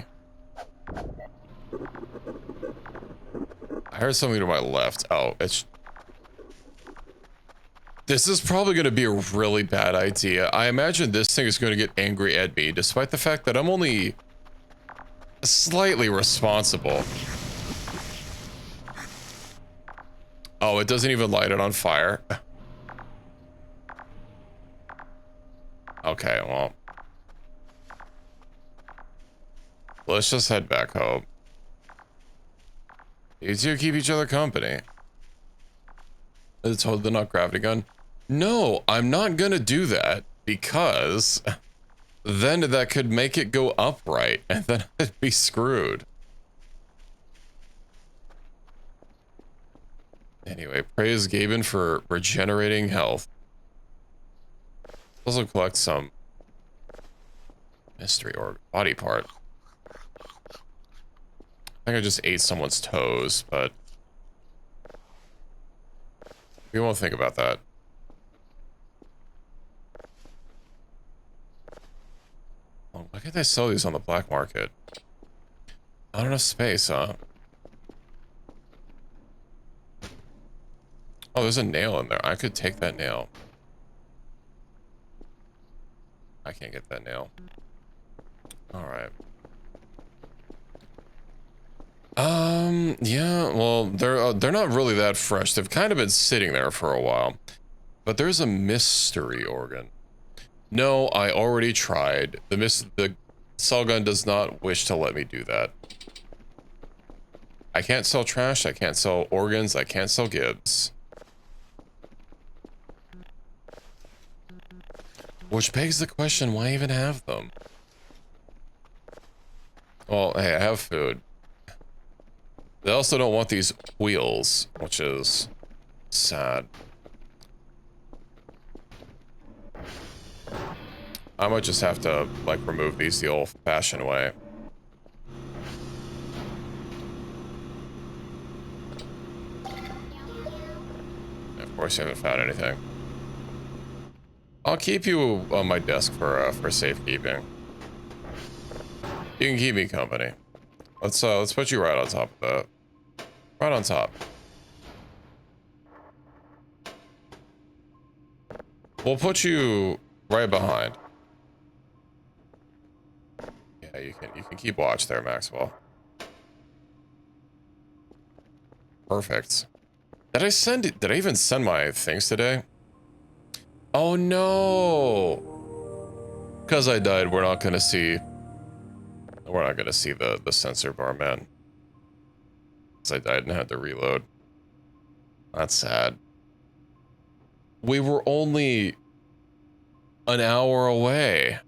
I heard something to my left. Oh, it's... This is probably going to be a really bad idea. I imagine this thing is going to get angry at me, despite the fact that I'm only slightly responsible. Oh, it doesn't even light it on fire. Okay, well. Let's just head back home. You two keep each other company. It's totally not gravity gun. No, I'm not gonna do that because then that could make it go upright and then I'd be screwed. Anyway, praise Gaben for regenerating health. Also collect some mystery or body part. I think I just ate someone's toes, but we won't think about that. Oh, why can't they sell these on the black market? Not enough space, huh? Oh, there's a nail in there. I could take that nail. I can't get that nail. Alright. Yeah, well, they're not really that fresh. They've kind of been sitting there for a while. But there's a mystery organ. No, I already tried. The cell gun does not wish to let me do that. I can't sell trash, I can't sell organs, I can't sell Gibbs. Which begs the question, why even have them? Well, hey, I have food. They also don't want these wheels, which is sad. I might just have to, like, remove these the old-fashioned way. Of course, you haven't found anything. I'll keep you on my desk for safekeeping. You can keep me company. Let's put you right on top of that. Right on top. We'll put you right behind. Yeah, you can keep watch there, Maxwell. Perfect. Did I even send my things today? Oh no! Because I died, we're not gonna see the sensor bar, man. Because I died and had to reload. That's sad. We were only an hour away.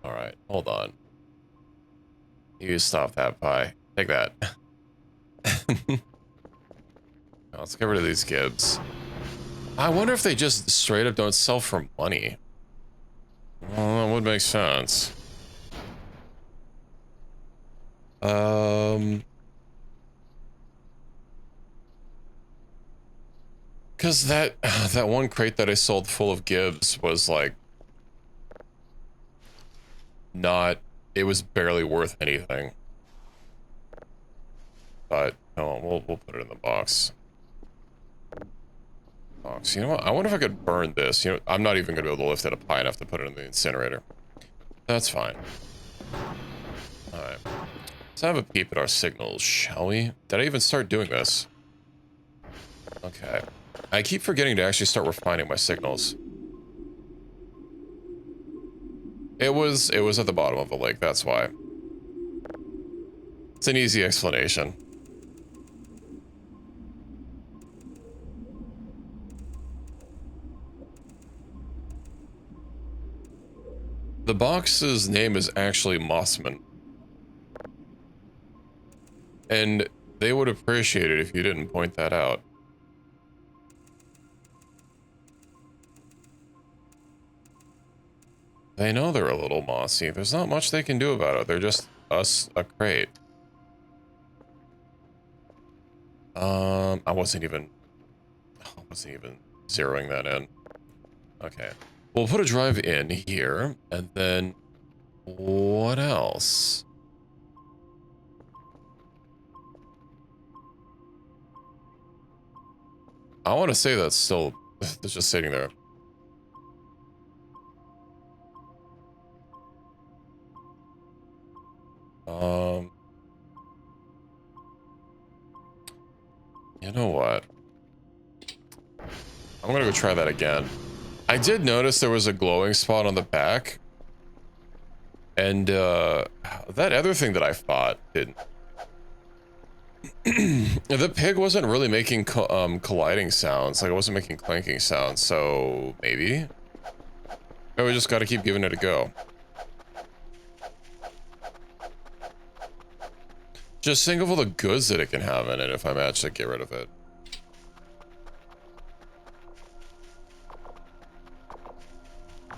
Alright, hold on. You stop that pie. Take that. Let's get rid of these Gibbs. I wonder if they just straight up don't sell for money. Well, that would make sense. Because that one crate that I sold full of Gibbs was like not, it was barely worth anything. But no, we'll put it in the box. You know what? I wonder if I could burn this. You know, I'm not even gonna be able to lift it up high enough to put it in the incinerator. That's fine. Alright. Let's have a peep at our signals, shall we? Did I even start doing this? Okay. I keep forgetting to actually start refining my signals. It was at the bottom of the lake, that's why. It's an easy explanation. The box's name is actually Mossman. And they would appreciate it if you didn't point that out. They know they're a little mossy. There's not much they can do about it. They're just a crate. I wasn't even zeroing that in. Okay. We'll put a drive in here, and then what else? I want to say that's still that's just sitting there. You know what? I'm gonna go try that again. I did notice there was a glowing spot on the back. And, that other thing that I fought didn't. The pig wasn't really making colliding sounds. Like, it wasn't making clanking sounds, so maybe? Maybe we just gotta keep giving it a go. Just think of all the goods that it can have in it if I manage to get rid of it.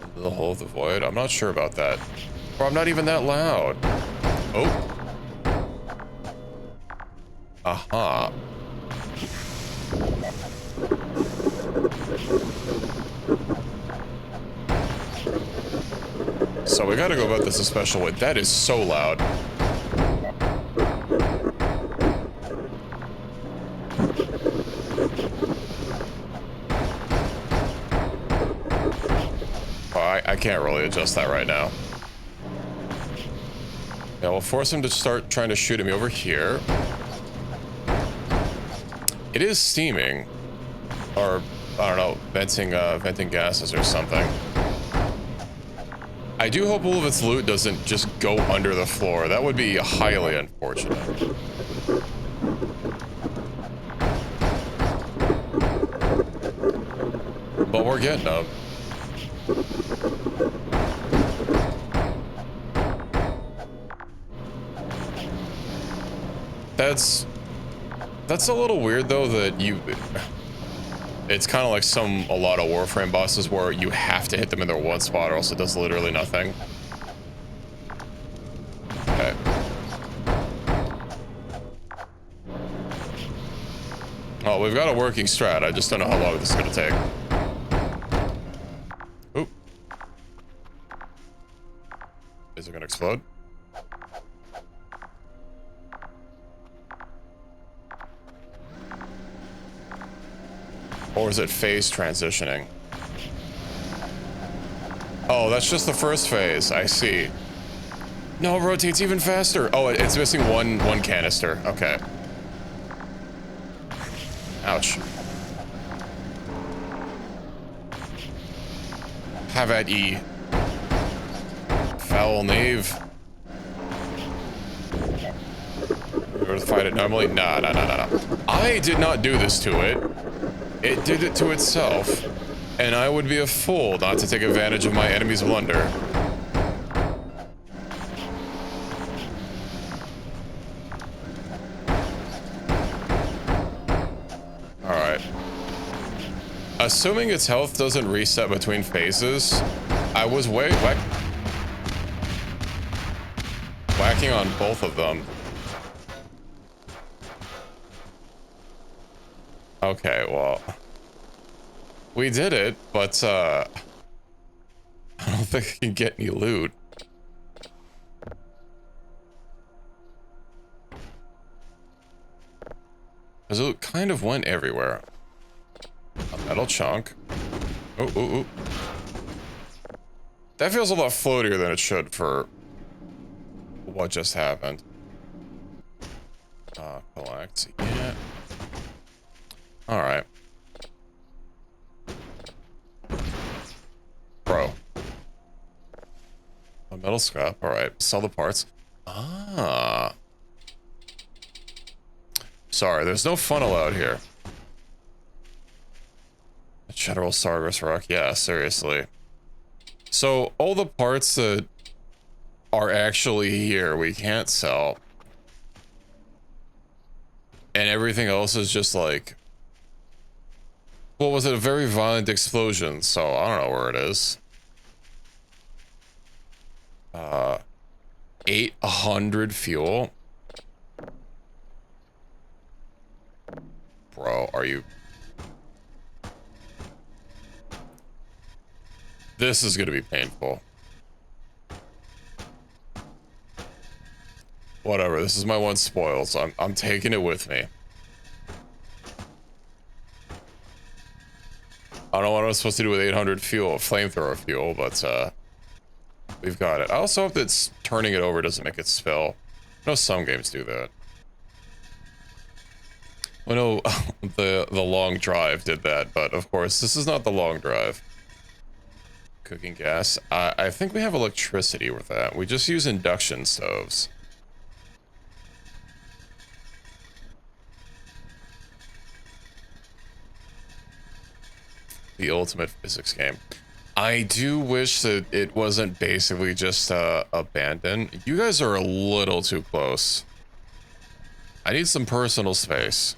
Into the hole of the void? I'm not sure about that. Or I'm not even that loud. Oh. Aha. So we gotta go about this a special way. That is so loud. Oh, I can't really adjust that right now. Yeah, we'll force him to start trying to shoot at me over here. It is steaming. Or, I don't know, venting gases or something. I do hope all of its loot doesn't just go under the floor. That would be highly unfortunate. But we're getting them. That's a little weird though that it's kind of like a lot of Warframe bosses where you have to hit them in their one spot or else it does literally nothing. Okay. Oh, we've got a working strat. I just don't know how long this is gonna take. Oop. Is it gonna explode? Or is it phase transitioning? Oh, that's just the first phase. I see. No, it rotates even faster. Oh, it's missing one canister. Okay. Ouch. Have at ye. Foul knave. We're gonna fight it normally? Nah. I did not do this to it. It did it to itself, and I would be a fool not to take advantage of my enemy's blunder. Alright. Assuming its health doesn't reset between phases, I was whacking on both of them. Okay, well, we did it, but I don't think I can get any loot. Because it kind of went everywhere. A metal chunk. Ooh. That feels a lot floatier than it should for what just happened. Collect. Yeah. Alright. Bro. Metal scrap. All right. Sell the parts. Ah. Sorry, there's no funnel out here. General Sargus Rock. Yeah, seriously. So all the parts that are actually here, we can't sell. And everything else is just like... What was it? A very violent explosion, so I don't know where it is. 800 fuel? Bro, are you... This is gonna be painful. Whatever, this is my one spoil, so I'm taking it with me. I don't know what I'm supposed to do with 800 fuel, flamethrower fuel, but we've got it. I also hope that turning it over doesn't make it spill. I know some games do that. I know the long drive did that, but of course this is not the long drive. Cooking gas. I think we have electricity with that. We just use induction stoves. The ultimate physics game. I do wish that it wasn't basically just abandoned. You guys are a little too close. I need some personal space.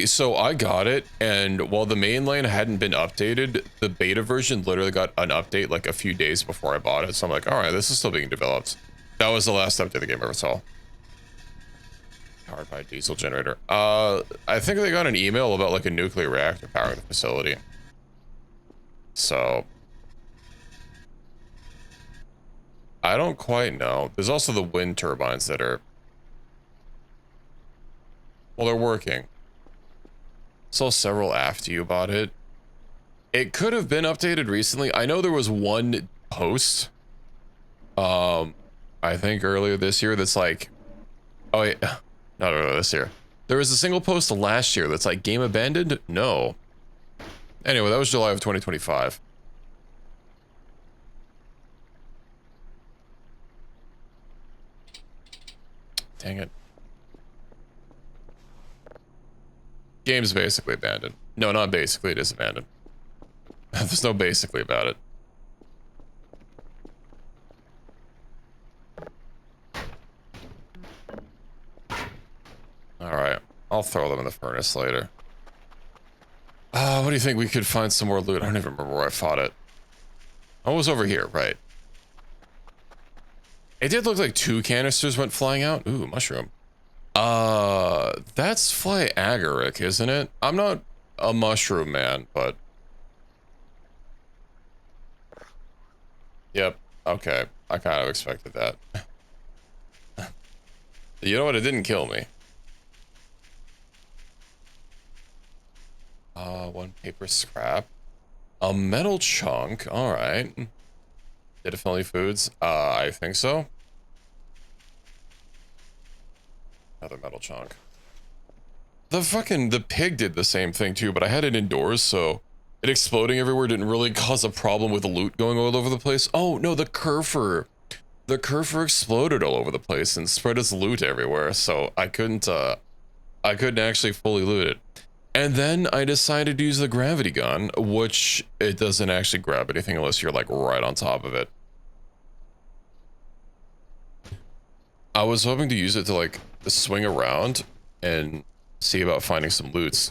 So I got it, and while the main lane hadn't been updated, the beta version literally got an update like a few days before I bought it. So I'm like, all right, this is still being developed. That was the last update the game ever saw. Powered by a diesel generator. I think they got an email about like a nuclear reactor powering the facility. So I don't quite know. There's also the wind turbines that are, well, they're working. Saw several after you bought it. It could have been updated recently. I know there was one post, I think earlier this year that's like, oh yeah, no, this year. There was a single post last year that's like, game abandoned? No. Anyway, that was July of 2025. Dang it. Game's basically abandoned. No, not basically, it is abandoned. There's no basically about it. Alright, I'll throw them in the furnace later. What do you think? We could find some more loot. I don't even remember where I fought it. Oh, it was over here, right. It did look like 2 canisters went flying out. Ooh, mushroom. That's fly agaric, isn't it? I'm not a mushroom man, but... Yep, okay. I kind of expected that. You know what? It didn't kill me. 1 paper scrap. A metal chunk, alright. Did it Philly Foods? I think so. Another metal chunk. The pig did the same thing too, but I had it indoors, so it exploding everywhere didn't really cause a problem with the loot going all over the place. Oh, no, the Kerfer. The Kerfer exploded all over the place and spread its loot everywhere, so I couldn't actually fully loot it. And then I decided to use the gravity gun, which it doesn't actually grab anything unless you're like right on top of it. I was hoping to use it to like swing around and see about finding some loots.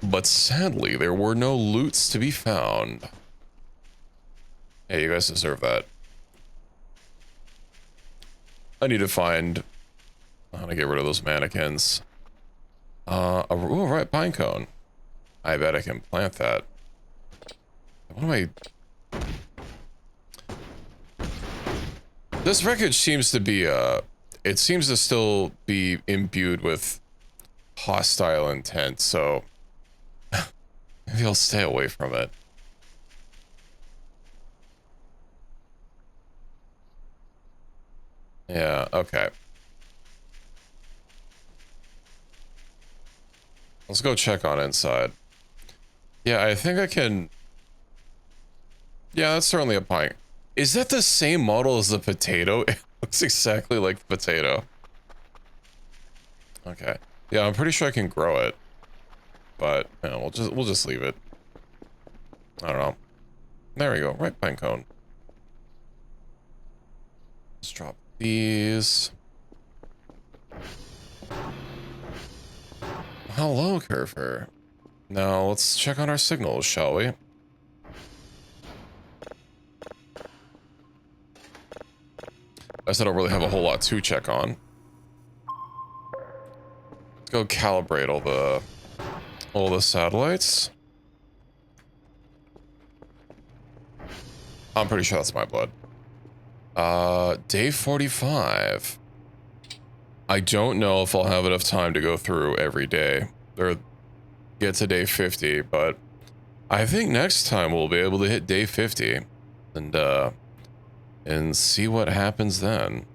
But sadly, there were no loots to be found. Hey, you guys deserve that. I need to find how to get rid of those mannequins. Oh, right, pine cone. I bet I can plant that. What am I... This wreckage seems to be, it seems to still be imbued with hostile intent, so... maybe I'll stay away from it. Yeah, okay. Let's go check on inside. Yeah, I think I can... Yeah, that's certainly a pint. Is that the same model as the potato? It looks exactly like the potato. Okay. Yeah, I'm pretty sure I can grow it. But, you know, we'll just leave it. I don't know. There we go. Right pine cone. Let's drop these. Hello, Curver. Now, let's check on our signals, shall we? I guess I don't really have a whole lot to check on. Let's go calibrate all the satellites. I'm pretty sure that's my blood. Day 45. I don't know if I'll have enough time to go through every day or get to day 50, but I think next time we'll be able to hit day 50 and see what happens then.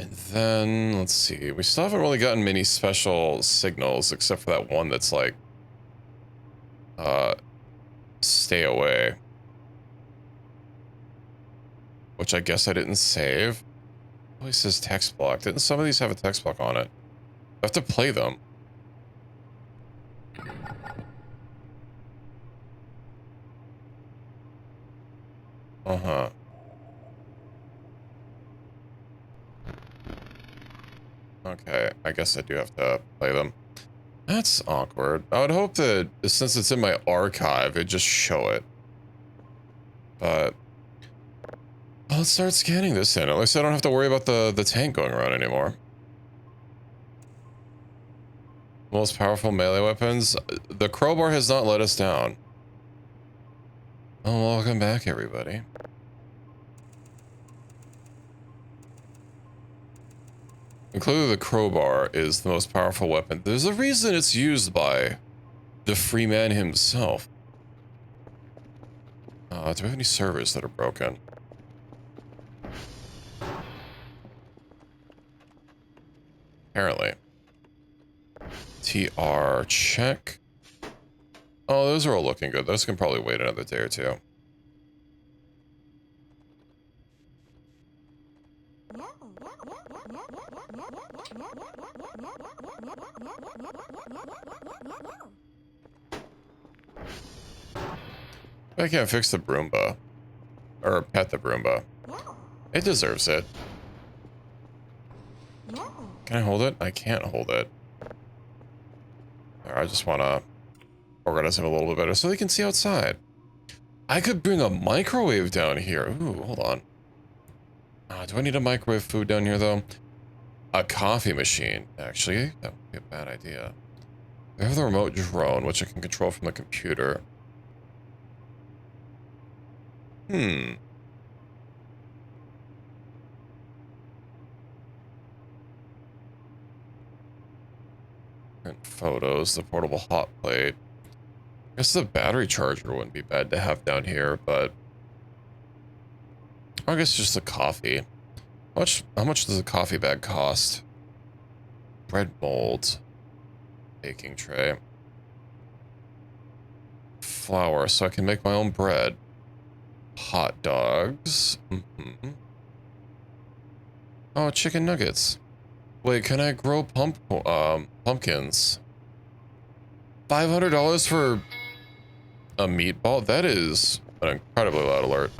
And then, let's see, we still haven't really gotten many special signals except for that one that's like, stay away. Which I guess I didn't save. Oh, it says text block. Didn't some of these have a text block on it? I have to play them. Uh-huh. Okay, I guess I do have to play them. That's awkward. I would hope that since it's in my archive, it'd just show it. But let's start scanning this in. At least I don't have to worry about the tank going around anymore. Most powerful melee weapons. The crowbar has not let us down. Oh, welcome back, everybody. And clearly the crowbar is the most powerful weapon. There's a reason it's used by the free man himself. Do we have any servers that are broken? Apparently. TR check. Oh, those are all looking good. Those can probably wait another day or two. I can't fix the Broomba. Or pet the Broomba. It deserves it. Can I hold it? I can't hold it. I just want to organize it a little bit better so they can see outside. I could bring a microwave down here. Ooh, hold on. Do I need a microwave food down here, though? A coffee machine. Actually, that would be a bad idea. I have the remote drone, which I can control from the computer. And photos, the portable hot plate. I guess the battery charger wouldn't be bad to have down here, but I guess just the coffee. How much does a coffee bag cost? Bread mold. Baking tray. Flour, so I can make my own bread. Hot dogs. Oh, chicken nuggets. Wait, can I grow pumpkins? $500 for a meatball? That is an incredibly loud alert.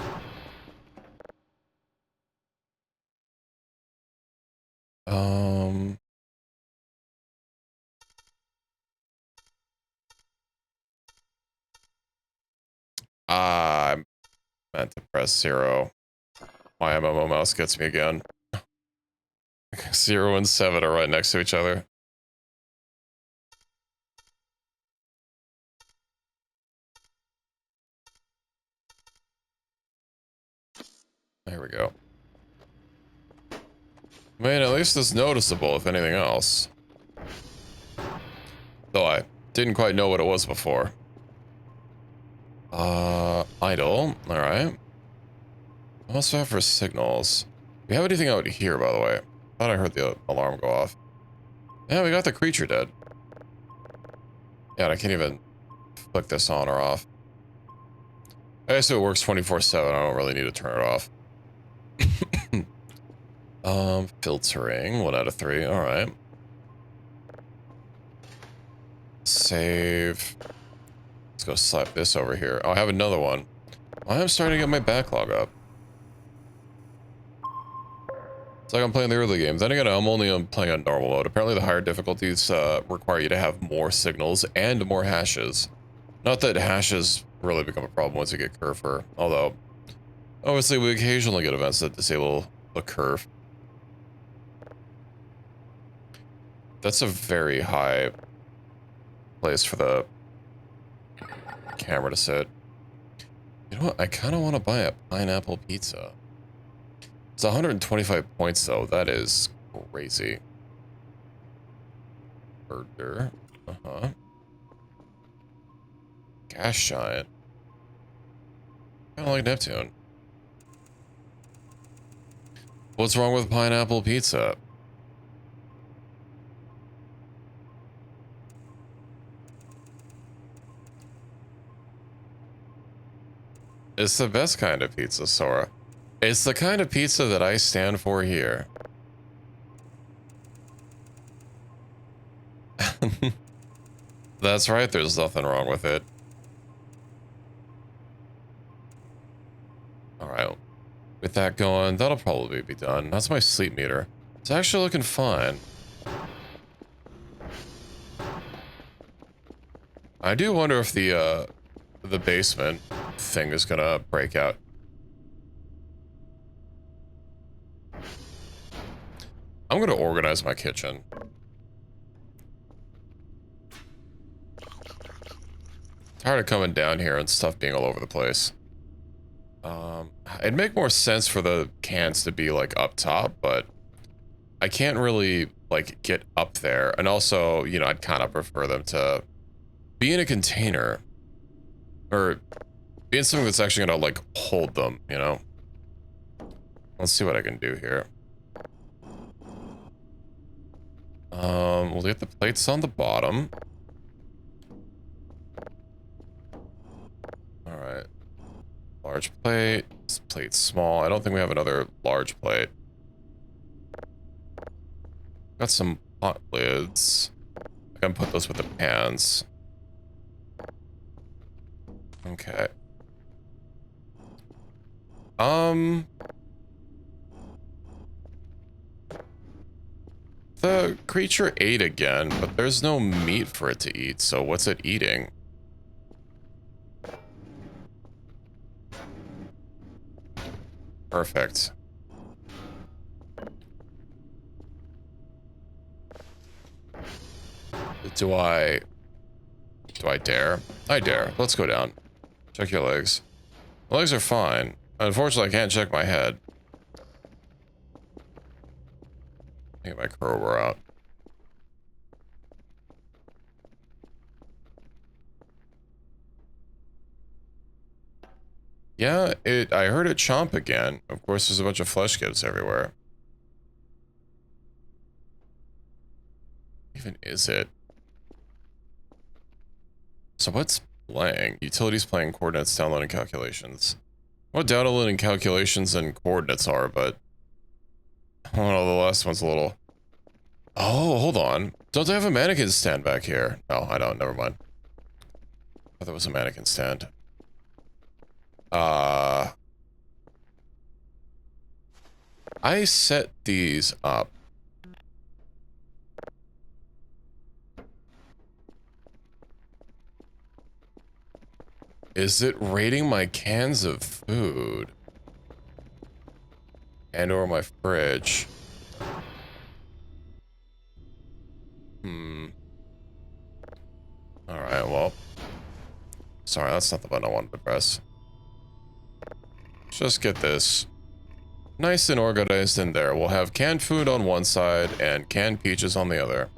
I meant to press 0. My MMO mouse gets me again. 0 and 7 are right next to each other. There we go. I mean, at least it's noticeable, if anything else. Though I didn't quite know what it was before. Idle. Alright. What else do I have for signals? We have anything out here, by the way? Thought I heard the alarm go off. Yeah, we got the creature dead. Yeah, I can't even flick this on or off. I guess it works 24/7. I don't really need to turn it off. Filtering, 1 out of 3. All right. Save. Let's go slap this over here. Oh, I have another one. I'm starting to get my backlog up. It's like I'm playing the early game. Then again, I'm only playing on normal mode. Apparently the higher difficulties require you to have more signals and more hashes. Not that hashes really become a problem once you get curve, although obviously we occasionally get events that disable the curve. That's a very high place for the camera to sit. You know what? I kind of want to buy a pineapple pizza. It's 125 points though. That is crazy. Burger. Uh-huh. Gas giant. Kind of like Neptune. What's wrong with pineapple pizza? It's the best kind of pizza, Sora. It's the kind of pizza that I stand for here. That's right, there's nothing wrong with it. Alright, with that going, that'll probably be done. That's my sleep meter. It's actually looking fine. I do wonder if the basement thing is gonna break out. I'm gonna organize my kitchen. Tired of coming down here and stuff being all over the place. It'd make more sense for the cans to be like up top, but I can't really like get up there. And also, you know, I'd kind of prefer them to be in a container or be in something that's actually gonna like hold them, you know? Let's see what I can do here. We'll get the plates on the bottom. All right. Large plate. This plate's small. I don't think we have another large plate. Got some pot lids. I can put those with the pans. Okay. The creature ate again, but there's no meat for it to eat, so what's it eating? Perfect. Do I dare? I dare. Let's go down. Check your legs. My legs are fine. Unfortunately, I can't check my head. Get my crowbar out. Yeah, I heard it chomp again. Of course, there's a bunch of flesh gives everywhere. Even is it? So what's playing? Utilities playing coordinates, downloading calculations. What downloading calculations and coordinates are, but I don't know, the last one's a little... Oh, hold on. Don't they have a mannequin stand back here? No, I don't. Never mind. I thought there was a mannequin stand. I set these up. Is it rating my cans of food? And or my fridge? Alright, well. Sorry, that's not the button I wanted to press. Just get this nice and organized in there. We'll have canned food on one side and canned peaches on the other.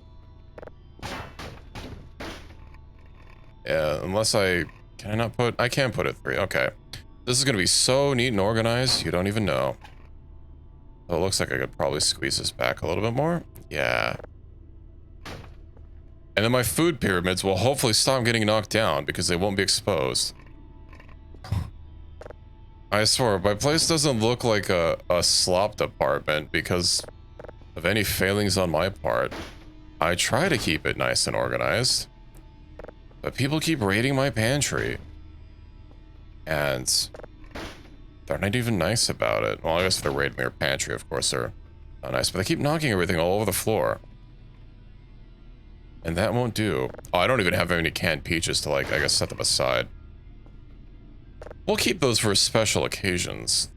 Yeah, unless can I not put, I can put it 3, okay. This is gonna be so neat and organized, you don't even know. So it looks like I could probably squeeze this back a little bit more. Yeah. And then my food pyramids will hopefully stop getting knocked down because they won't be exposed. I swear, my place doesn't look like a slopped apartment because of any failings on my part. I try to keep it nice and organized, but people keep raiding my pantry. And they're not even nice about it. Well, I guess if they're raiding their pantry, of course they're not nice, but they keep knocking everything all over the floor. And that won't do. Oh, I don't even have any canned peaches to, like, I guess set them aside. We'll keep those for special occasions.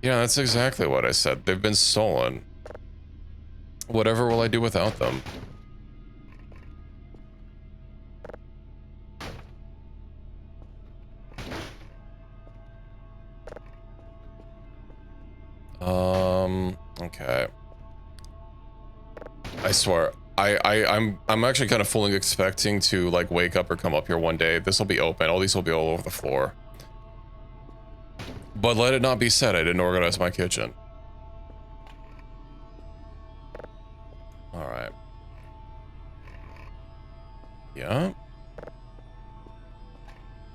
Yeah, that's exactly what I said. They've been stolen. Whatever will I do without them? Okay. I swear, I'm actually kind of fully expecting to, like, wake up or come up here one day. This will be open. All these will be all over the floor. But let it not be said I didn't organize my kitchen. Alright. Yeah.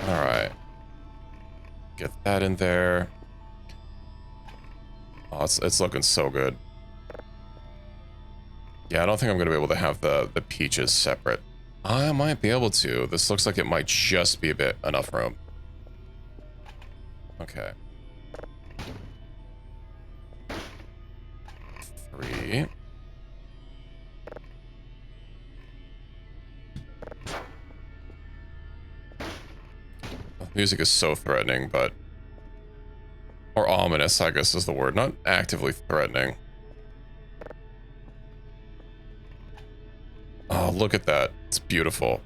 Alright. Get that in there. Oh, it's looking so good. Yeah, I don't think I'm going to be able to have the peaches separate. I might be able to. This looks like it might just be a bit enough room. Okay. 3. Music is so threatening, but... Or ominous, I guess is the word. Not actively threatening. Oh, look at that. It's beautiful.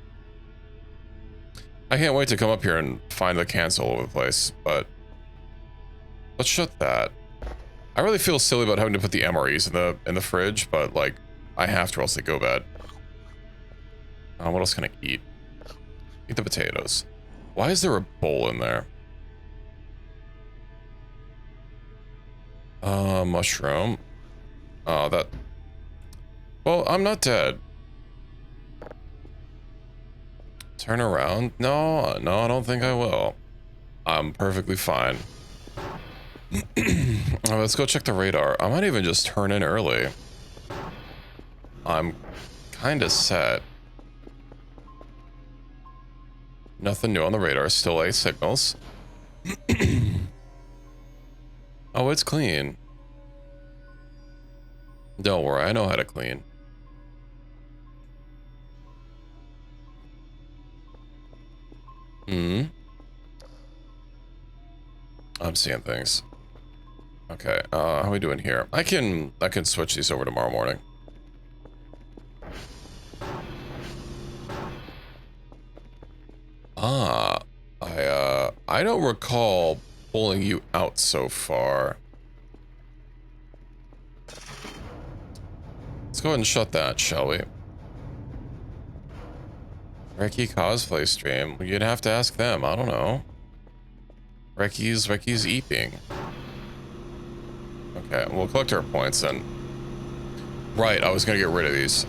I can't wait to come up here and find the cans all over the place, but... Let's shut that. I really feel silly about having to put the MREs in the fridge, but, like, I have to or else they go bad. What else can I eat? Eat the potatoes. Why is there a bowl in there? Mushroom. Oh, that... Well, I'm not dead. Turn around? No, I don't think I will. I'm perfectly fine. Let's go check the radar. I might even just turn in early. I'm kind of set. Nothing new on the radar. Still 8 signals. Oh, it's clean. Don't worry, I know how to clean. I'm seeing things. Okay, how are we doing here? I can switch these over tomorrow morning. I don't recall pulling you out so far. Let's go ahead and shut that, shall we? Reki cosplay stream. You'd have to ask them. I don't know. Reki's eeping. Okay, we'll collect our points then. Right, I was gonna get rid of these.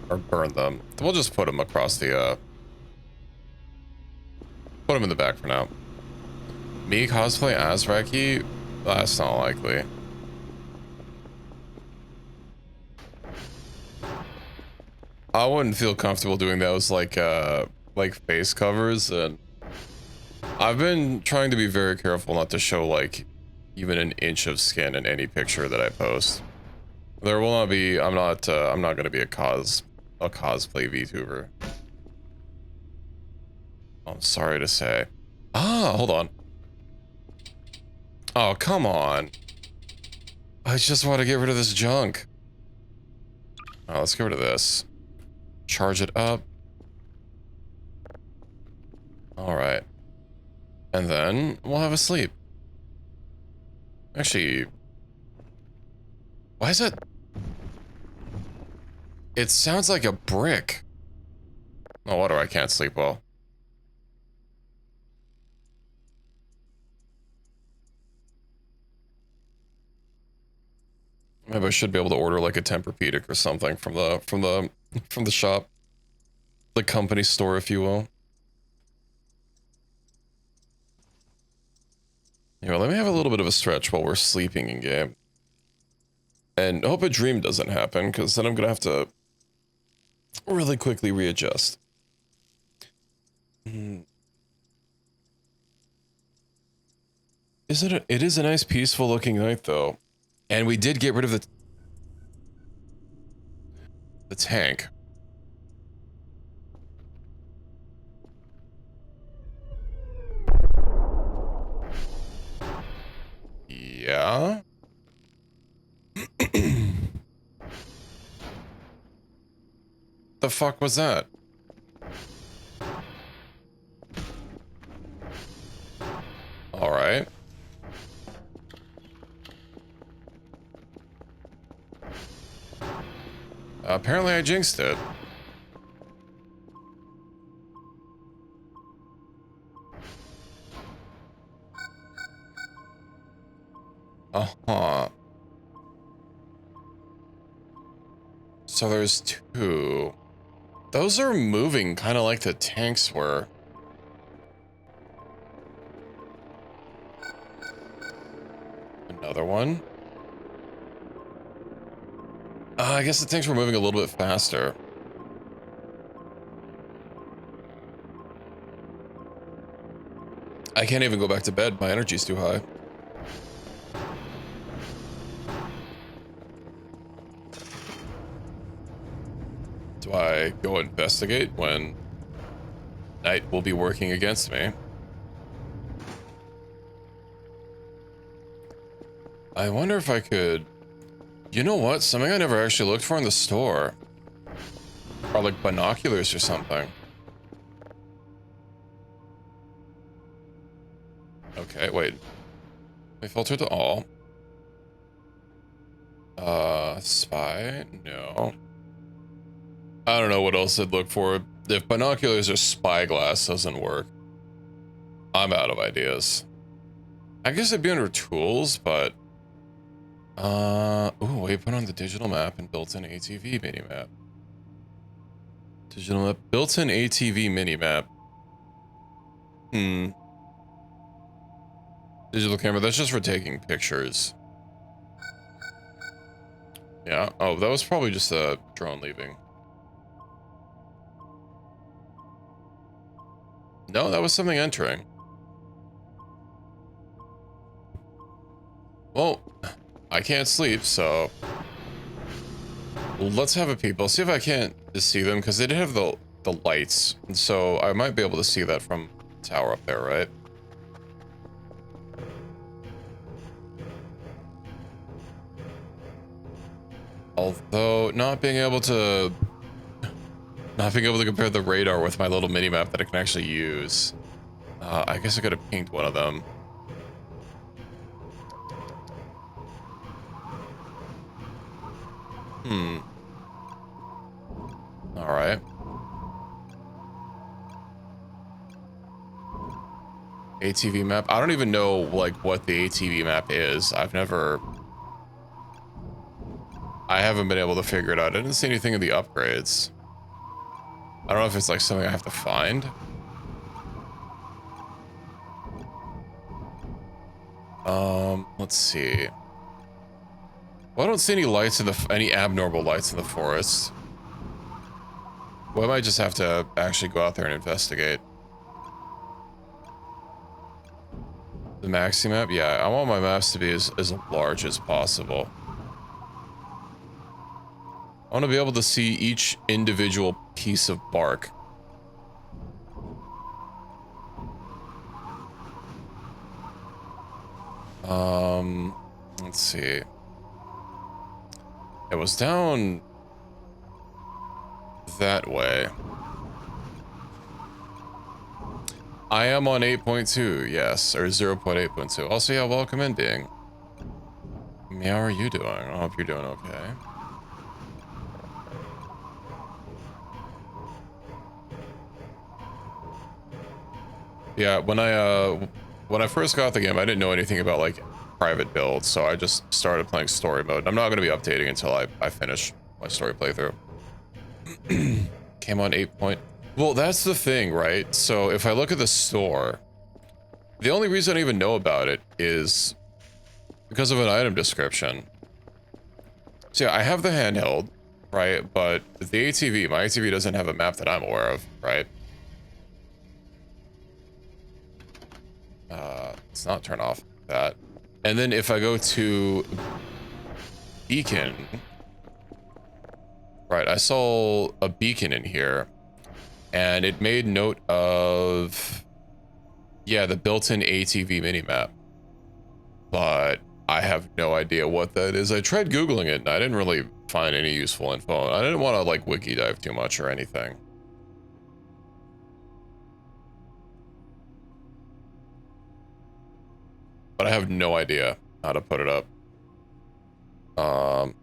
Or burn them. We'll just put them across the, put them in the back for now. Me cosplay as Reki? That's not likely. I wouldn't feel comfortable doing those like face covers, and I've been trying to be very careful not to show like even an inch of skin in any picture that I post. There will not be. I'm not gonna be a cosplay VTuber. I'm sorry to say. Ah, hold on. Oh, come on. I just want to get rid of this junk. Oh, let's get rid of this. Charge it up. All right. And then we'll have a sleep. Actually, why is it? It sounds like a brick. No wonder I can't sleep well. Maybe I should be able to order like a Tempur-Pedic or something from the shop. The company store, if you will. Here, let me have a little bit of a stretch while we're sleeping in game. And hope a dream doesn't happen, because then I'm gonna have to really quickly readjust. It is a nice peaceful looking night though. And we did get rid of the tank. Yeah. The fuck was that? All right. Apparently I jinxed it. Uh-huh. So there's two. Those are moving kind of like the tanks were. Another one. I guess the tanks were moving a little bit faster. I can't even go back to bed. My energy's too high. Do I go investigate when night will be working against me? I wonder if I could... You know what? Something I never actually looked for in the store. Or like binoculars or something. Okay, wait. We filter to all. Spy? No. I don't know what else I'd look for. If binoculars or spyglass doesn't work, I'm out of ideas. I guess it'd be under tools, but... Ooh, we put on the digital map and built-in ATV minimap. Digital map, built-in ATV minimap. Digital camera, that's just for taking pictures. Yeah, oh, that was probably just a drone leaving. No, that was something entering. Well, I can't sleep, so... Let's have a peep. I'll see if I can't just see them, because they did have the lights. And so I might be able to see that from the tower up there, right? Although, not being able to compare the radar with my little mini-map that I can actually use. I guess I could have pinged one of them. Alright. ATV map. I don't even know, like, what the ATV map is. I haven't been able to figure it out. I didn't see anything in the upgrades. I don't know if it's, like, something I have to find. Let's see. Well, I don't see any lights in any abnormal lights in the forest. Well, I might just have to actually go out there and investigate. The maxi map? Yeah, I want my maps to be as large as possible. I want to be able to see each individual piece of bark. Let's see. It was down that way. I am on 8.2, yes, or 0.8.2. Also, yeah, welcome in, being. How are you doing? I hope you're doing okay. Yeah, when I first got the game, I didn't know anything about like private build, so I just started playing story mode. I'm not going to be updating until I finish my story playthrough. Came on 8 point. Well, that's the thing, right? So if I look at the store, the only reason I even know about it is because of an item description. So yeah, I have the handheld, right? But the ATV, my ATV doesn't have a map that I'm aware of, right? Let's not turn off that. And then if I go to beacon, right, I saw a beacon in here and it made note of, yeah, the built-in ATV minimap, but I have no idea what that is. I tried Googling it and I didn't really find any useful info. I didn't want to like wiki dive too much or anything. But I have no idea how to put it up. All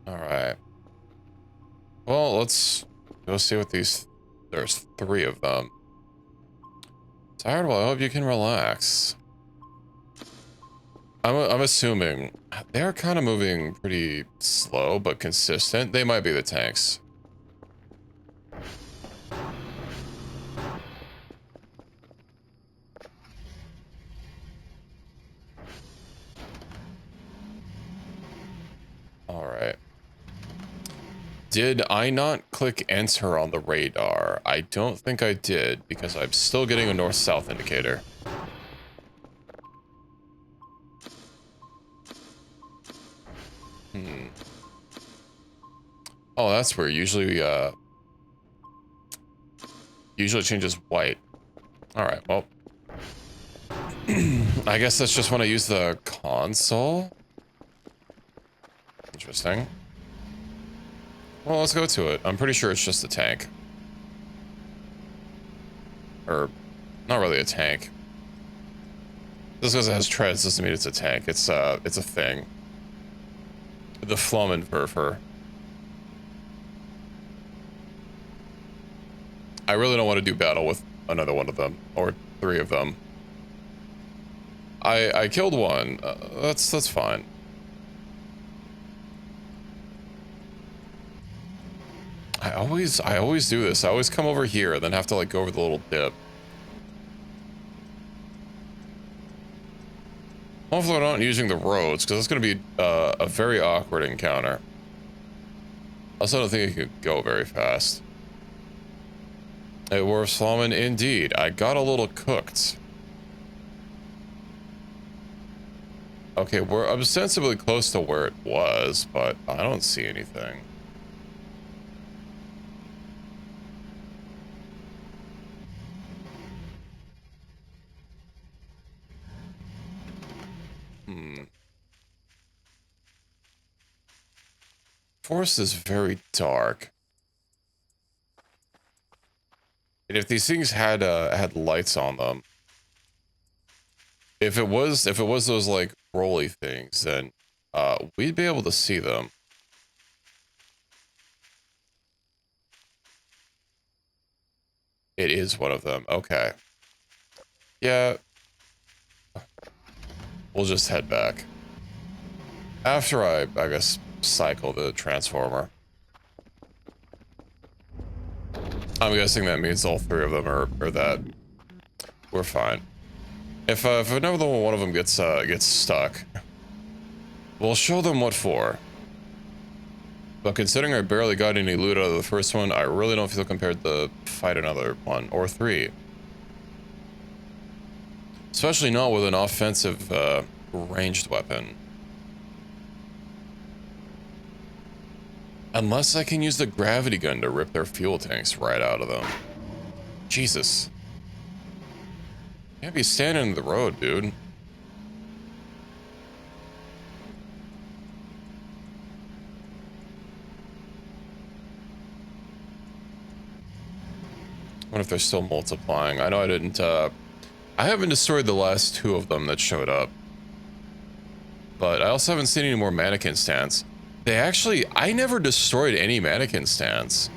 right. Well, let's go see what these... There's 3 of them. Tired? Well, I hope you can relax. I'm assuming they're kind of moving pretty slow, but consistent. They might be the tanks. All right. Did I not click enter on the radar? I don't think I did, because I'm still getting a north-south indicator. Oh, that's weird. Usually changes white. All right, well. I guess that's just when I use the console. Interesting. Well, let's go to it. I'm pretty sure it's just a tank. Or, not really a tank. Just because it has treads doesn't mean it's a tank. It's a thing. The Flummenwerfer. I really don't want to do battle with another one of them, or 3 of them. I killed one. That's fine. I always do this. I always come over here and then have to like go over the little dip. Hopefully I'm not using the roads, because it's going to be a very awkward encounter. I also don't think it could go very fast. It was Flamen indeed. I got a little cooked. Okay, we're ostensibly close to where it was, but I don't see anything. Forest is very dark. And if these things had lights on them, if it was those like rolly things, then we'd be able to see them. It is one of them. Okay. Yeah. We'll just head back. After I guess, cycle the transformer. I'm guessing that means all 3 of them are that. We're fine. If another one of them gets stuck, we'll show them what for. But considering I barely got any loot out of the first one, I really don't feel compared to fight another 1 or 3. Especially not with an offensive ranged weapon. Unless I can use the gravity gun to rip their fuel tanks right out of them. Jesus. Can't be standing in the road, dude. What if they're still multiplying? I know I didn't, I haven't destroyed the last 2 of them that showed up. But I also haven't seen any more mannequin stands. They actually, I never destroyed any mannequin stands.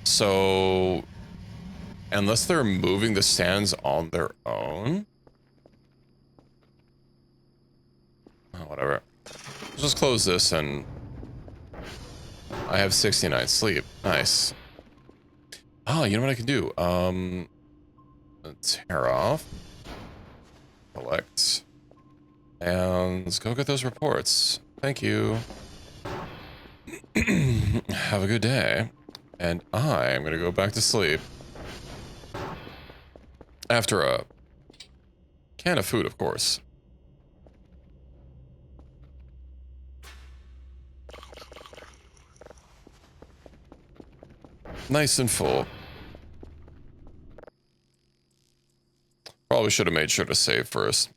So, unless they're moving the stands on their own. Oh, whatever. Just close this and I have 69 sleep. Nice. Oh, you know what I can do? Tear off. Collect. And let's go get those reports. Thank you. Have a good day. And I am going to go back to sleep. After a can of food, of course. Nice and full. Probably should have made sure to save first.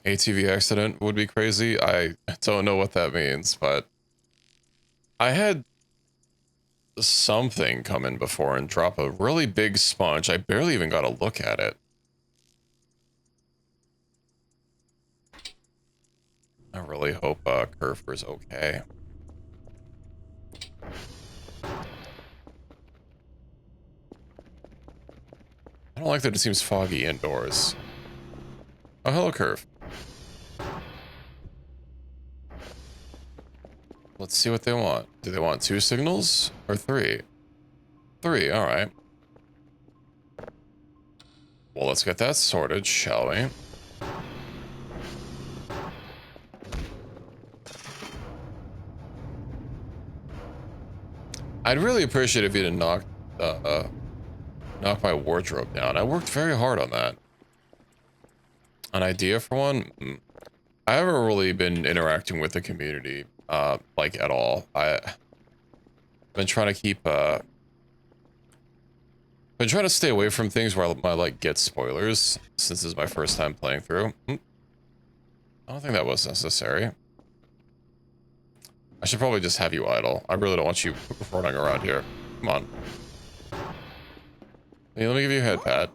ATV accident would be crazy. I don't know what that means, but I had something come in before and drop a really big sponge. I barely even got a look at it. I really hope Kerfer's okay. I don't like that it seems foggy indoors. Oh, hello, Curve. Let's see what they want. Do they want 2 signals or 3? 3, alright. Well, let's get that sorted, shall we? I'd really appreciate if you didn't knock my wardrobe down. I worked very hard on that. An idea for one? I haven't really been interacting with the community, like, at all. I've been trying to keep, been trying to stay away from things where I, like, get spoilers, since this is my first time playing through. I don't think that was necessary. I should probably just have you idle. I really don't want you running around here. Come on. Hey, let me give you a head pat.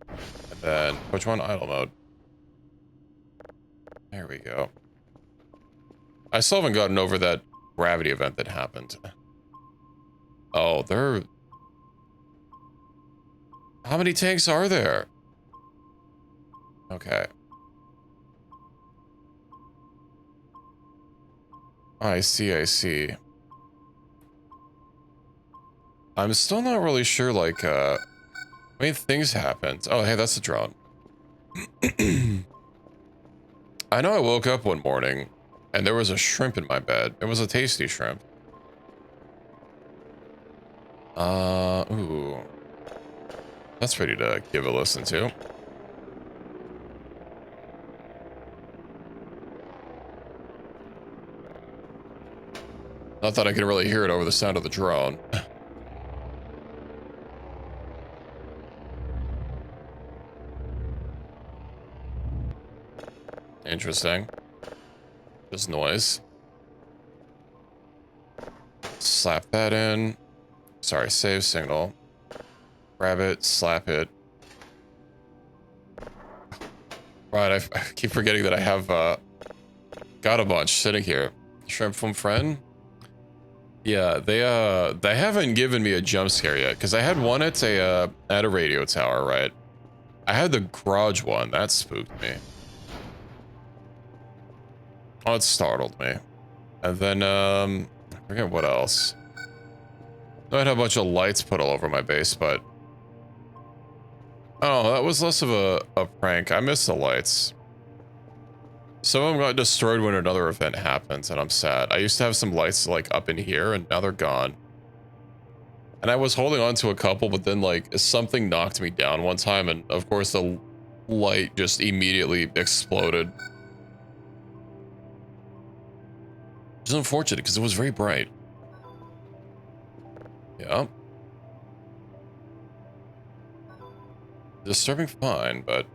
And then, which one? Idle mode. There we go. I still haven't gotten over that gravity event that happened. Oh, there... How many tanks are there? Okay. I see, I see. I'm still not really sure, like, I mean, things happened. Oh, hey, that's a drone. I know I woke up one morning, and there was a shrimp in my bed. It was a tasty shrimp. Ooh. That's ready to give a listen to. Not that I could really hear it over the sound of the drone. Interesting. Just noise. Slap that in. Sorry, save signal. Grab it, slap it. Right, I keep forgetting that I have got a bunch sitting here. Shrimp from friend? Yeah, they haven't given me a jump scare yet, because I had one at a radio tower, right? I had the garage one, that spooked me. Oh, it startled me. And then, I forget what else. I had a bunch of lights put all over my base, but... Oh, that was less of a prank. I missed the lights. Some of them got destroyed when another event happens, and I'm sad. I used to have some lights, like, up in here, and now they're gone. And I was holding on to a couple, but then, like, something knocked me down one time, and, of course, the light just immediately exploded. Which is unfortunate, because it was very bright. Yeah. Disturbing fine, but...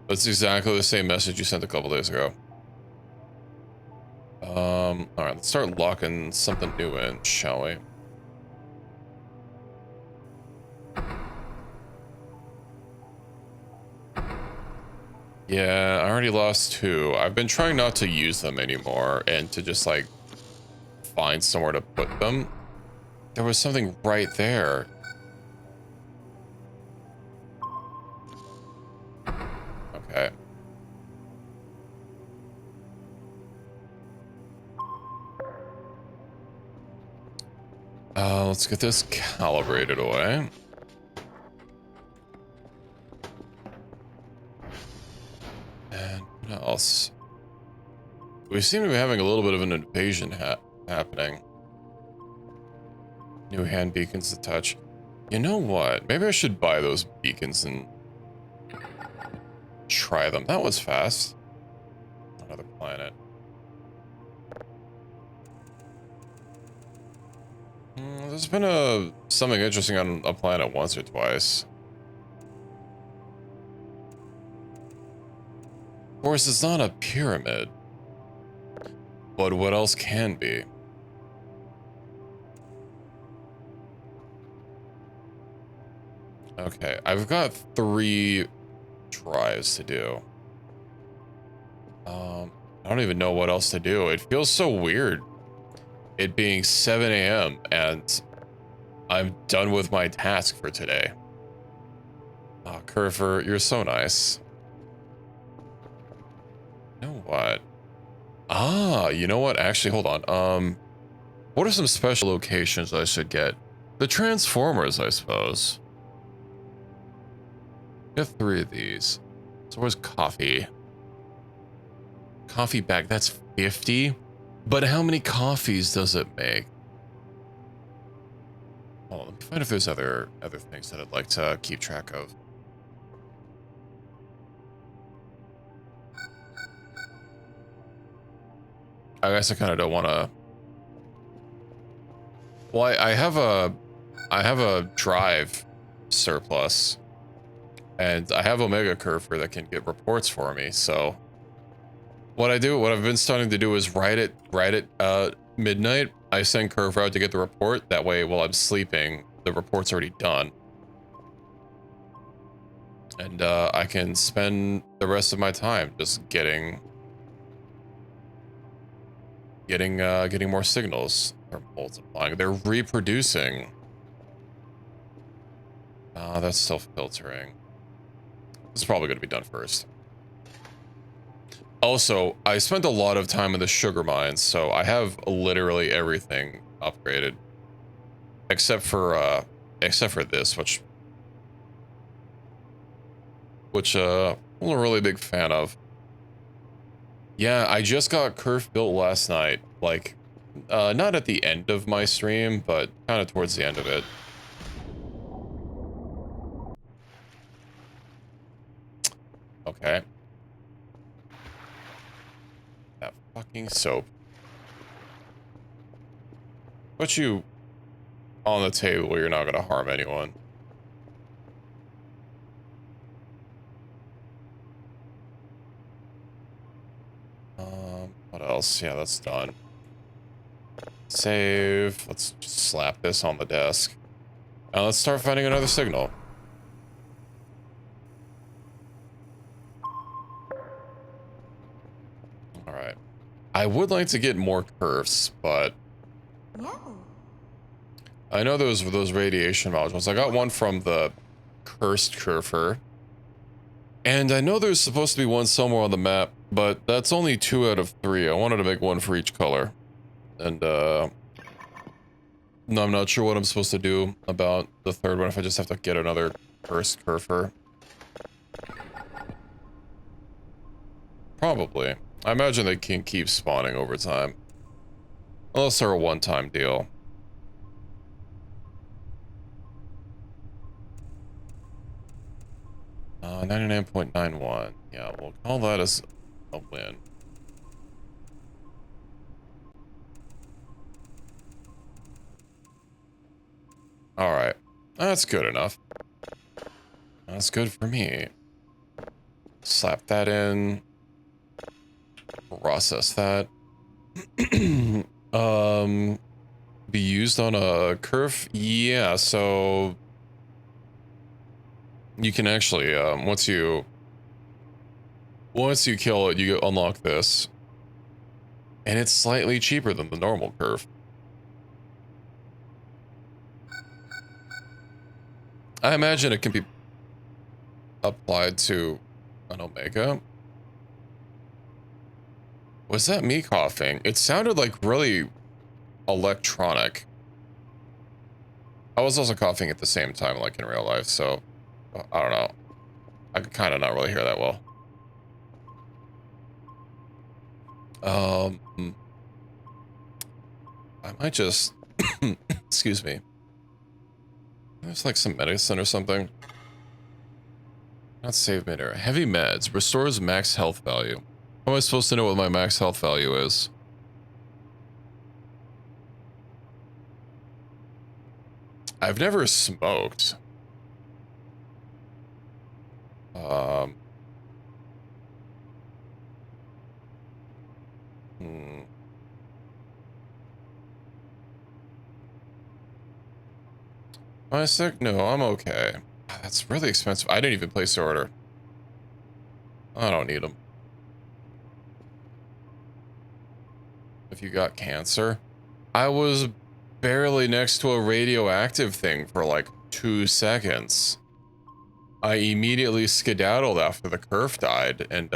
That's exactly the same message you sent a couple days ago. Alright, let's start locking something new in, shall we? Yeah, I already lost 2. I've been trying not to use them anymore and to just, like, find somewhere to put them. There was something right there. Okay. Let's get this calibrated away. And what else? We seem to be having a little bit of an invasion happening. New hand beacons to touch. You know what? Maybe I should buy those beacons and try them. That was fast. Another planet. There's been something interesting on a planet once or twice. Of course, it's not a pyramid. But what else can be? Okay, I've got 3 drives to do. I don't even know what else to do. It feels so weird. It being 7 a.m. and I'm done with my task for today. Oh, Curver, you're so nice. You know what? Ah, you know what? Actually, hold on. What are some special locations I should get? The Transformers, I suppose. Get 3 of these. So where's coffee? Coffee bag, that's 50? But how many coffees does it make? Oh, let me find if there's other things that I'd like to keep track of. I guess I kind of don't want to. Well, I have a drive surplus, and I have Omega Curver that can get reports for me. So what I've been starting to do is right at midnight, I send Curver out to get the report. That way, while I'm sleeping, the report's already done, and I can spend the rest of my time just getting more signals. They're multiplying. They're reproducing. That's still filtering. This is probably going to be done first. Also, I spent a lot of time in the sugar mines, so I have literally everything upgraded, except for this, which I'm a really big fan of. Yeah, I just got Curve built last night, like, not at the end of my stream, but kind of towards the end of it. Okay. That fucking soap. Put you on the table, you're not gonna harm anyone. What else? Yeah, that's done. Save. Let's just slap this on the desk. Now let's start finding another signal. Alright. I would like to get more curves, but No. I know those radiation modules. I got one from the cursed curver. And I know there's supposed to be one somewhere on the map, but that's only 2 out of 3. I wanted to make one for each color. And no, I'm not sure what I'm supposed to do about the 3rd one, if I just have to get another cursed curver. Probably. I imagine they can keep spawning over time. Unless they're a one-time deal. 99.91. Yeah, we'll call that as a win. Alright. That's good enough. That's good for me. Slap that in. Process that. Be used on a curve? Yeah, so you can actually, once you kill it, you unlock this. And it's slightly cheaper than the normal curve. I imagine it can be applied to an Omega. Was that me coughing? It sounded like really electronic. I was also coughing at the same time, like in real life, so I don't know. I could kind of not really hear that well. I might just, excuse me. There's like some medicine or something. Not save meter. Heavy meds. Restores max health value. How am I supposed to know what my max health value is? I've never smoked. Am I sick? No, I'm okay. That's really expensive. I didn't even place the order. I don't need them. If you got cancer, I was barely next to a radioactive thing for like 2 seconds. I immediately skedaddled after the kerf died and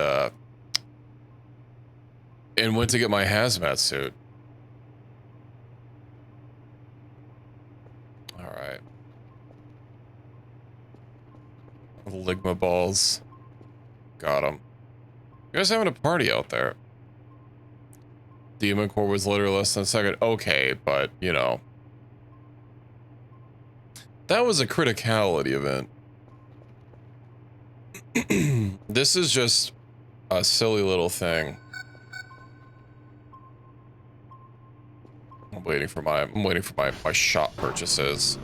went to get my hazmat suit. All right. Ligma balls. Got him. You guys having a party out there? Demon Core was literally less than a second. Okay, but, you know. That was a criticality event. This is just a silly little thing. I'm waiting for my shop purchases.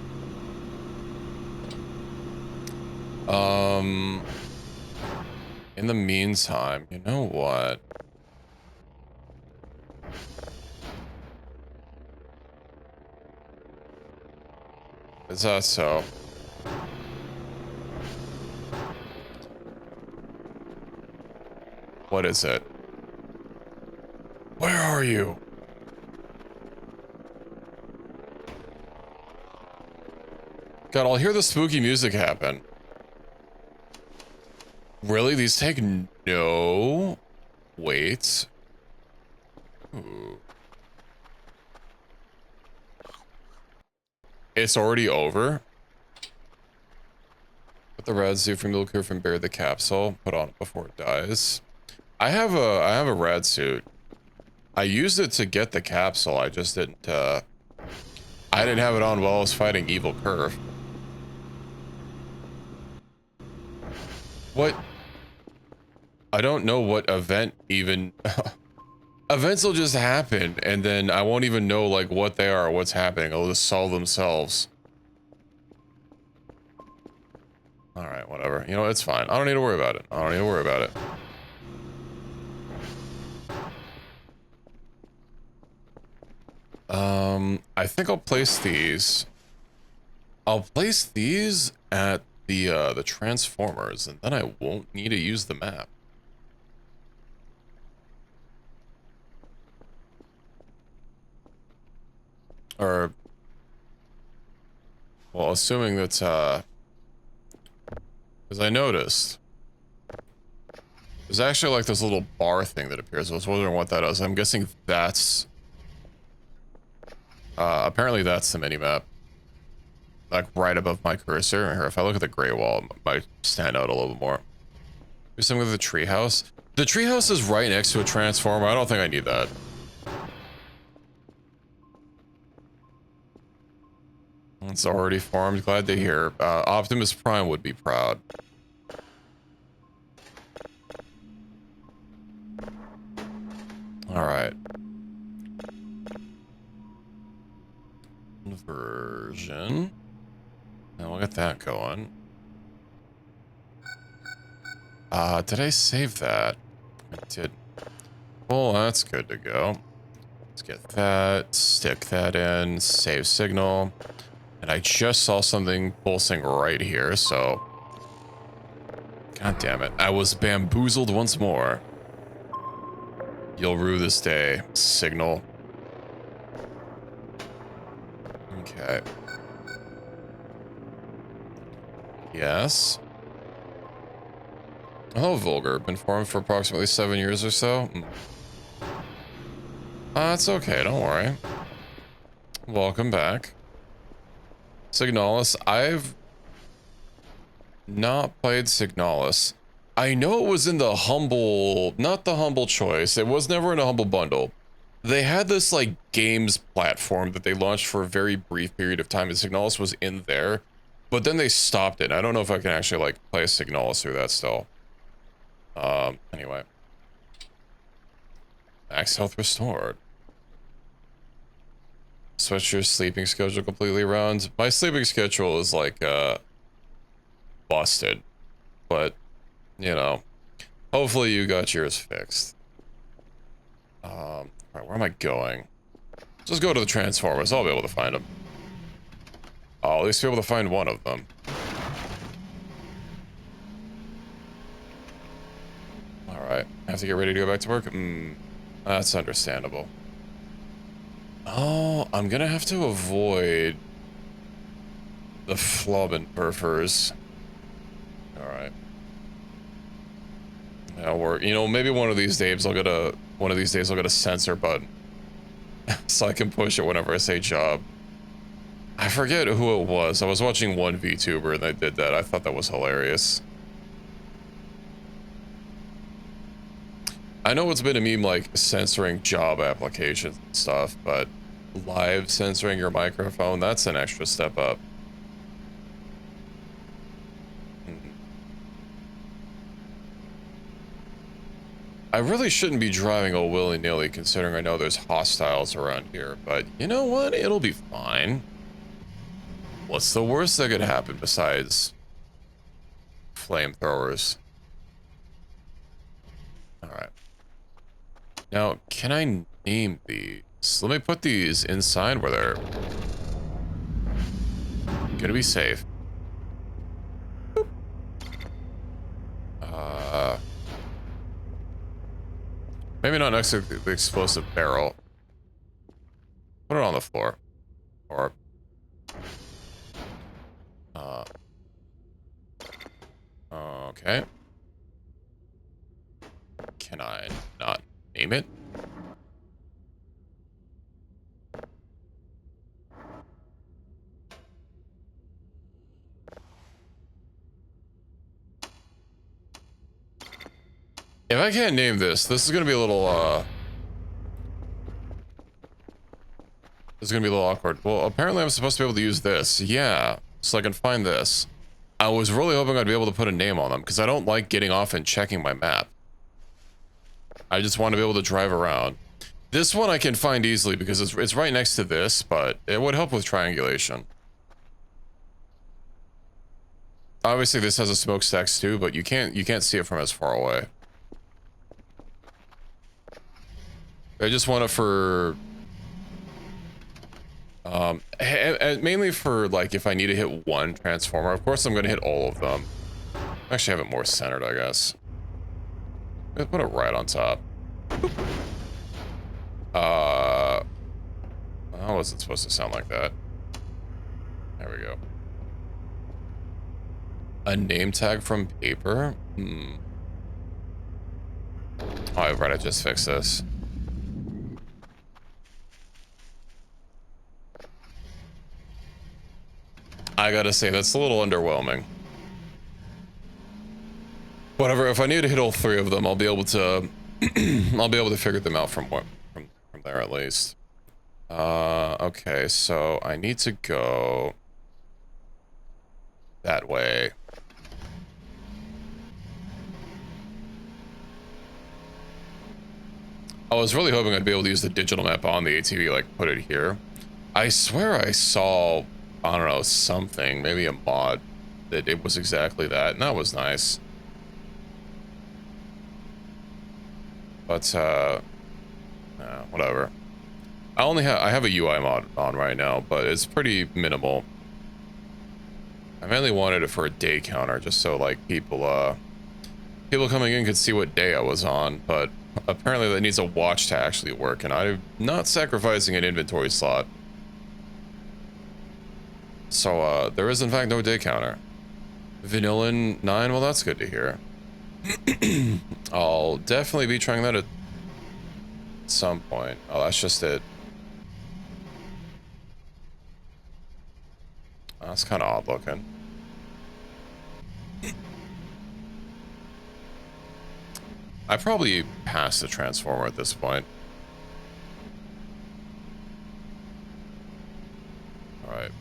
In the meantime, you know what? Is that so? What is it? Where are you? God, I'll hear the spooky music happen. Really? These take no... Wait. Ooh. It's already over? Put the rad suit from Milk from Bear the capsule. Put on it before it dies. I have a rad suit. I used it to get the capsule. I just didn't, I didn't have it on while I was fighting Evil Curve. What? I don't know what event even... Events will just happen, and then I won't even know, like, what they are or what's happening. They'll just solve themselves. Alright, whatever. You know, it's fine. I don't need to worry about it. I don't need to worry about it. I think I'll place these. I'll place these at the transformers, and then I won't need to use the map. Or, well, assuming that's, because I noticed there's actually like this little bar thing that appears. I was wondering what that is. I'm guessing that's, apparently that's the mini-map. Like right above my cursor. Here, if I look at the gray wall, it might stand out a little bit more. Do something with the treehouse. The treehouse is right next to a transformer. I don't think I need that. It's already formed. Glad to hear. Optimus Prime would be proud. All right. Version. Now we'll get that going. Did I save that? I did. Well, that's good to go. Let's get that. Stick that in. Save signal. And I just saw something pulsing right here, so... God damn it. I was bamboozled once more. You'll rue this day. Signal. Okay. Yes. Hello, Vulgar. Been formed for approximately 7 years or so. It's okay, don't worry. Welcome back. Signalis. I've not played Signalis. I know it was in the Humble, not the Humble Choice. It was never in a Humble Bundle. They had this like games platform that they launched for a very brief period of time, and Signalis was in there, but then they stopped it. I don't know if I can actually like play Signalis through that still. Anyway. Max health restored. Switch your sleeping schedule completely around. My sleeping schedule is like, busted. But, you know, hopefully you got yours fixed. Alright, where am I going? Just go to the Transformers. I'll be able to find them. I'll at least be able to find one of them. Alright, I have to get ready to go back to work? That's understandable. Oh, I'm gonna have to avoid the Flobbenperfers. Alright. That'll work. You know, maybe one of these days I'll get a sensor button. So I can push it whenever I say job. I forget who it was. I was watching one VTuber and they did that. I thought that was hilarious. I know it's been a meme like censoring job applications and stuff, but live censoring your microphone, that's an extra step up. I really shouldn't be driving all willy-nilly considering I know there's hostiles around here, but you know what? It'll be fine. What's the worst that could happen besides flamethrowers? Alright. Now, can I name these? Let me put these inside where they're gonna be safe. Maybe not next to the explosive barrel. Put it on the floor. Or... okay. Can I not name it? If I can't name this, this is gonna be a little, this is gonna be a little awkward. Well, apparently I'm supposed to be able to use this. Yeah, so I can find this. I was really hoping I'd be able to put a name on them, because I don't like getting off and checking my map. I just want to be able to drive around. This one I can find easily, because it's right next to this, but it would help with triangulation. Obviously this has a smokestack too, but you can't see it from as far away. I just want it for, mainly for, like, if I need to hit one transformer. Of course, I'm going to hit all of them. Actually have it more centered, I guess. Let's put it right on top. How was it supposed to sound like that? There we go. A name tag from paper? Oh, right, I just fixed this. I gotta say, that's a little underwhelming. Whatever, if I need to hit all three of them, I'll be able to I'll be able to figure them out from there at least. Okay, so I need to go that way. I was really hoping I'd be able to use the digital map on the ATV, like put it here. I swear I saw, I don't know, something, maybe a mod, that it was exactly that, and that was nice. But, whatever. I have a UI mod on right now, but it's pretty minimal. I mainly wanted it for a day counter, just so, like, people coming in could see what day I was on, but apparently that needs a watch to actually work, and I'm not sacrificing an inventory slot. So, there is in fact no day counter. Vanillin 9, well, that's good to hear. I'll definitely be trying that at some point. Oh, that's just it. Oh, that's kind of odd looking. I probably passed the transformer at this point. All right.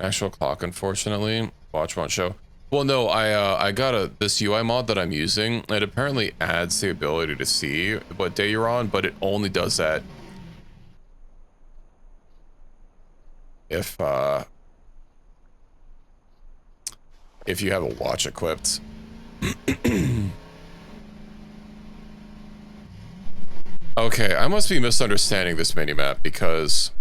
Actual clock, unfortunately. Watch won't show. Well, no, I got this UI mod that I'm using. It apparently adds the ability to see what day you're on, but it only does that if you have a watch equipped. Okay, I must be misunderstanding this minimap because,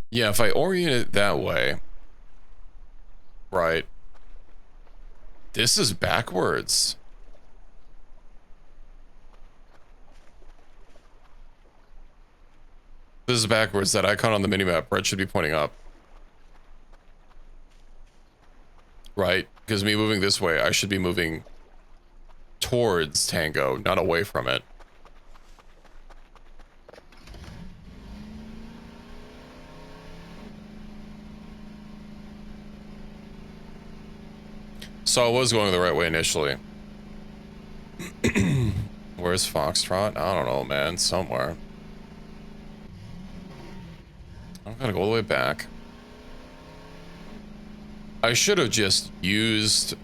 yeah, if I orient it that way, right, this is backwards. This is backwards. That icon on the minimap, red should be pointing up. Right? Because me moving this way, I should be moving towards Tango, not away from it. So I was going the right way initially. Where's Foxtrot? I don't know, man. Somewhere. I'm gonna go all the way back. I should have just used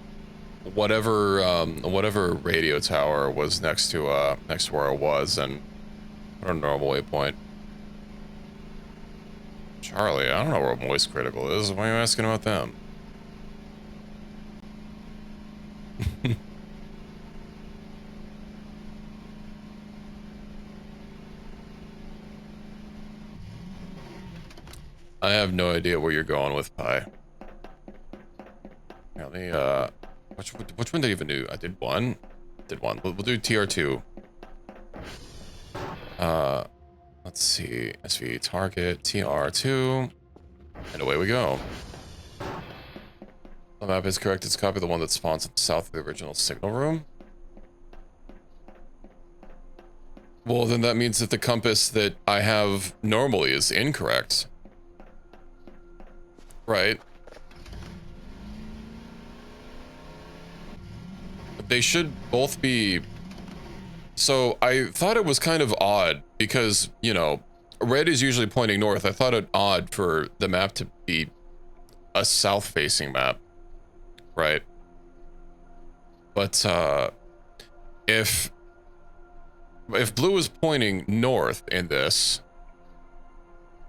whatever radio tower was next to where I was and put a normal waypoint. Charlie, I don't know where Moist Critical is. Why are you asking about them? I have no idea where you're going with Pi. Let me, which one did I even do? I did one? Did one. We'll do TR2. Let's see. SV target, TR2. And away we go. The map is correct. It's copy the one that spawns south of the original signal room. Well, then that means that the compass that I have normally is incorrect. Right? They should both be... So I thought it was kind of odd because, you know, red is usually pointing north. I thought it odd for the map to be a south-facing map. Right? But, if blue is pointing north in this,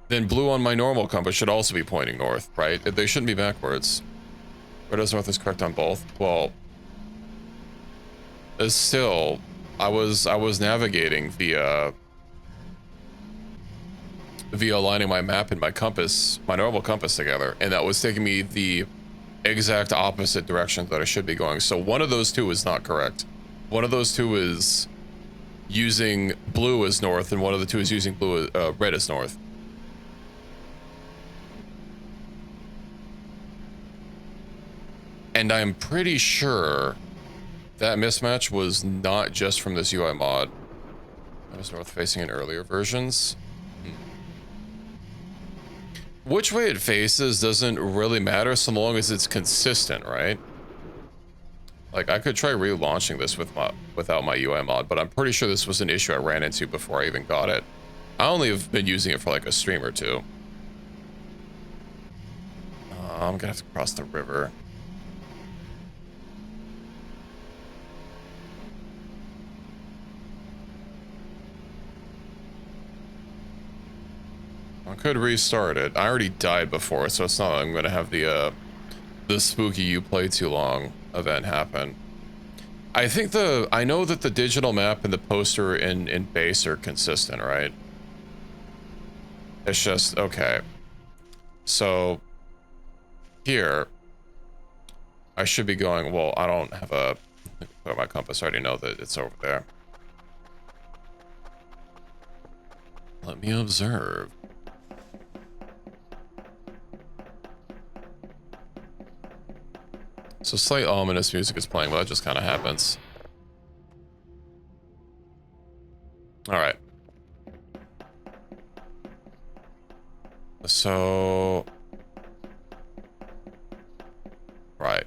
then blue on my normal compass should also be pointing north, right? They shouldn't be backwards. Red as north is correct on both. Well, still, I was navigating via aligning my map and my compass, my normal compass together, and that was taking me the exact opposite direction that I should be going. So one of those two is not correct. One of those two is using blue as north, and one of the two is using red as north. And I'm pretty sure that mismatch was not just from this UI mod. That was north facing in earlier versions. Which way it faces doesn't really matter so long as it's consistent, right? Like, I could try relaunching this without my UI mod, but I'm pretty sure this was an issue I ran into before I even got it. I only have been using it for like a stream or two. I'm gonna have to cross the river. I could restart it. I already died before, so it's not like I'm gonna have the spooky you play too long event happen. I think I know that the digital map and the poster in base are consistent, right? It's just, okay. So, here, I should be going, well, I don't have my compass, I already know that it's over there. Let me observe. So slight ominous music is playing, but that just kind of happens. All right. So, right.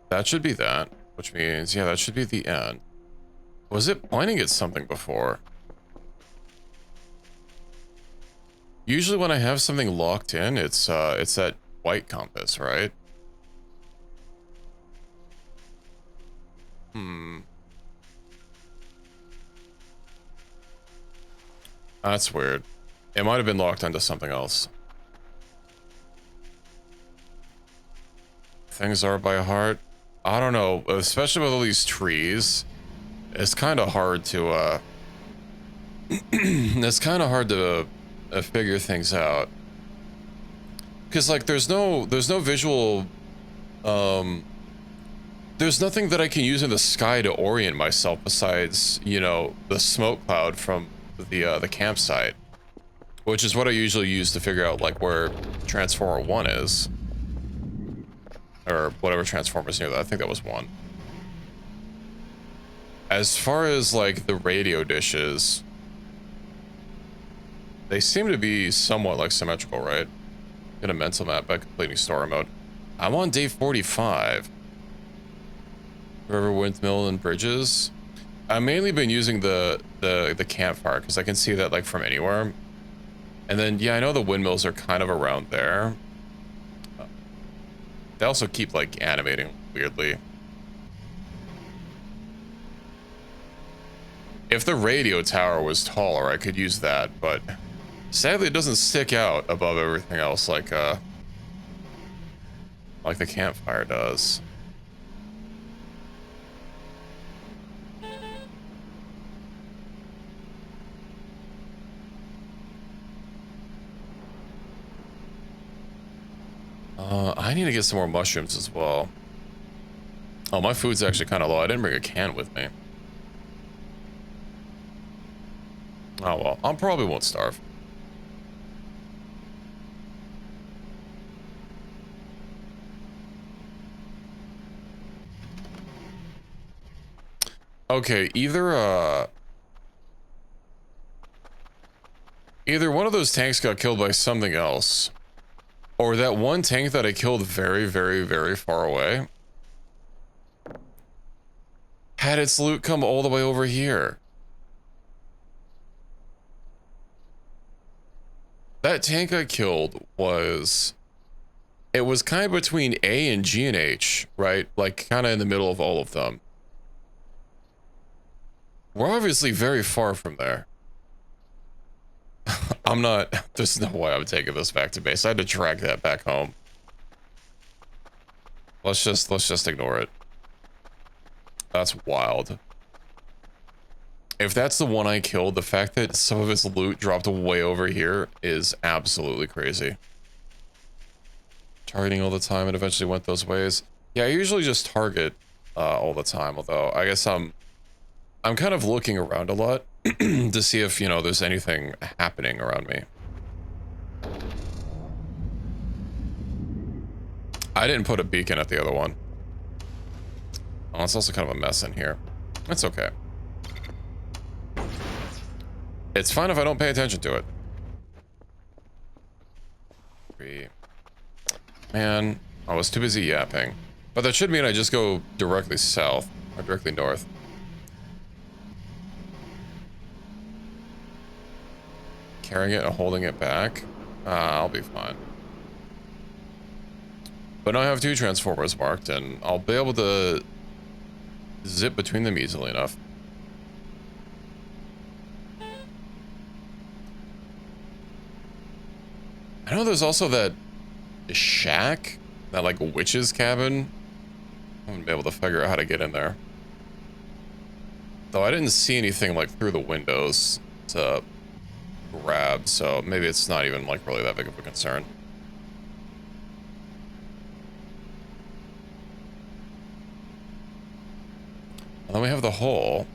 That should be that, which means, yeah, that should be the end. Was it pointing at something before? Usually when I have something locked in, it's that white compass, right? That's weird. It might have been locked onto something else. Things are by heart. I don't know, especially with all these trees. It's kind of hard to, it's kind of hard to figure things out. Because, like, there's no visual, there's nothing that I can use in the sky to orient myself besides, you know, the smoke cloud from the campsite. Which is what I usually use to figure out, like, where Transformer 1 is. Or whatever Transformer's near that. I think that was 1. As far as, like, the radio dishes, they seem to be somewhat, like, symmetrical, right? Get a mental map by completing story mode. I'm on day 45. River, windmill, and bridges. I've mainly been using the campfire, because I can see that, like, from anywhere. And then, yeah, I know the windmills are kind of around there. They also keep, like, animating weirdly. If the radio tower was taller, I could use that, but sadly it doesn't stick out above everything else like the campfire does. I need to get some more mushrooms as well. Oh, my food's actually kind of low. I didn't bring a can with me. Oh well, I probably won't starve. Okay, either one of those tanks got killed by something else, or that one tank that I killed very, very, very far away had its loot come all the way over here. That tank I killed was... It was kind of between A and G and H, right? Like, kind of in the middle of all of them. We're obviously very far from there. I'm not... There's no way I'm taking this back to base. I had to drag that back home. Let's just ignore it. That's wild. If that's the one I killed, the fact that some of its loot dropped way over here is absolutely crazy. Targeting all the time and eventually went those ways. Yeah, I usually just target all the time, although I guess I'm kind of looking around a lot to see if, you know, there's anything happening around me. I didn't put a beacon at the other one. Oh, it's also kind of a mess in here. That's okay. It's fine if I don't pay attention to it. Man, I was too busy yapping. But that should mean I just go directly south, or directly north. Carrying it and holding it back? I'll be fine. But now I have 2 Transformers marked, and I'll be able to zip between them easily enough. I know there's also that shack, that like witch's cabin. I'm gonna be able to figure out how to get in there. Though I didn't see anything like through the windows to grab, so maybe it's not even like really that big of a concern. And then we have the hole.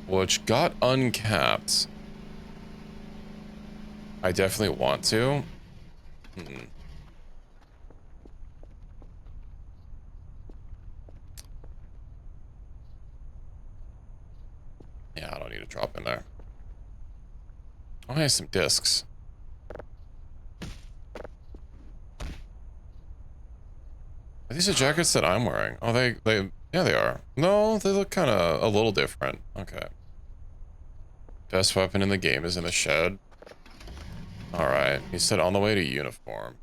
Which got uncapped. I definitely want to. Hmm. Yeah, I don't need to drop in there. Oh, I have some discs. Are these the jackets that I'm wearing? Oh, yeah, they are. No, they look kind of a little different. Okay. Best weapon in the game is in the shed. All right. He said on the way to uniform.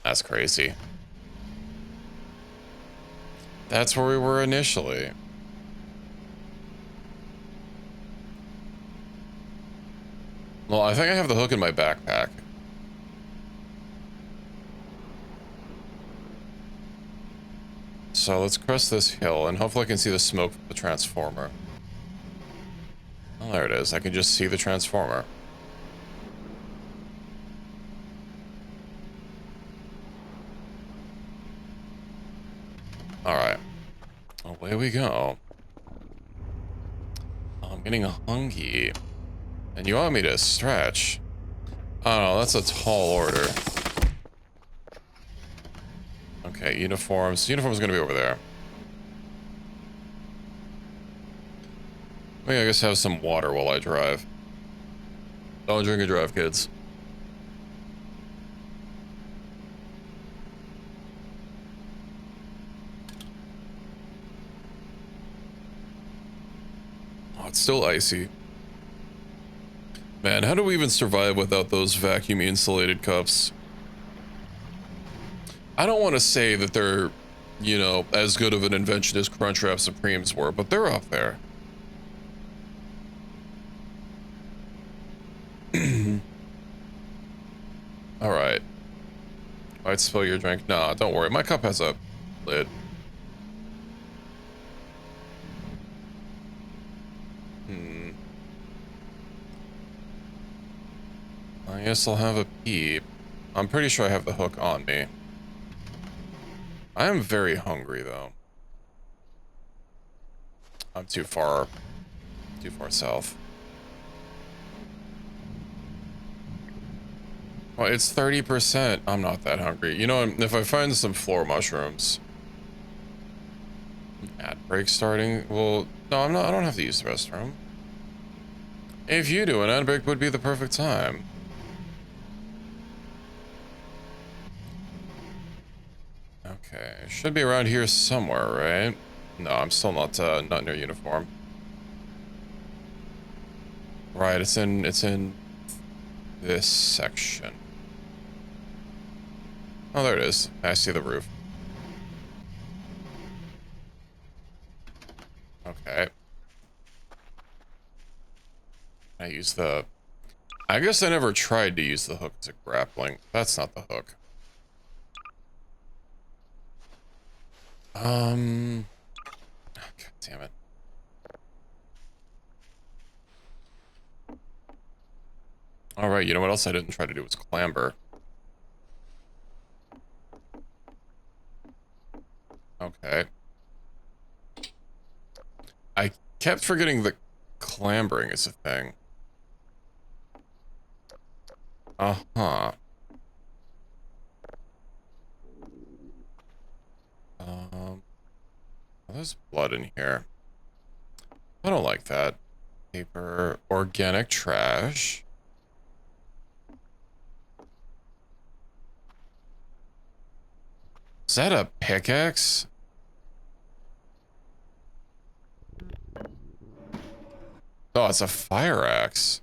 That's crazy. That's where we were initially. Well, I think I have the hook in my backpack. So let's crest this hill, and hopefully I can see the smoke from the transformer. Oh, there it is. I can just see the transformer. All right. Away we go. I'm getting hungry. And you want me to stretch? Oh, no, that's a tall order. Okay, uniforms. Uniform's gonna be over there. I guess have some water while I drive. Don't drink and drive, kids. Oh, it's still icy. Man, how do we even survive without those vacuum insulated cups? I don't want to say that they're, you know, as good of an invention as Crunchwrap Supremes were, but they're up there. All right. Might spill your drink. Nah, don't worry. My cup has a lid. Hmm. I guess I'll have a peep. I'm pretty sure I have the hook on me. I am very hungry, though. I'm too far south. Well, it's 30%. I'm not that hungry. You know, if I find some floor mushrooms. Ad break starting? Well, no, I'm not. I don't have to use the restroom. If you do, an ad break would be the perfect time. Okay, should be around here somewhere, right? No, I'm still not near uniform. Right, it's in this section. Oh, there it is. I see the roof. Okay. I guess I never tried to use the hook as a grappling. That's not the hook. God damn it. All right, you know what else I didn't try to do was clamber. Okay. I kept forgetting that clambering is a thing. Uh-huh. There's blood in here. I don't like that. Paper, organic trash. Is that a pickaxe? Oh, it's a fire axe.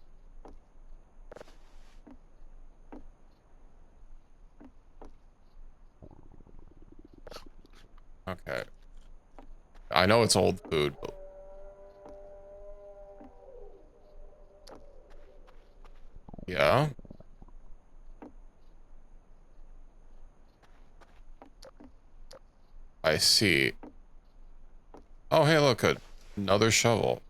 Okay. I know it's old food, but... Yeah? I see. Oh, hey, look, another shovel.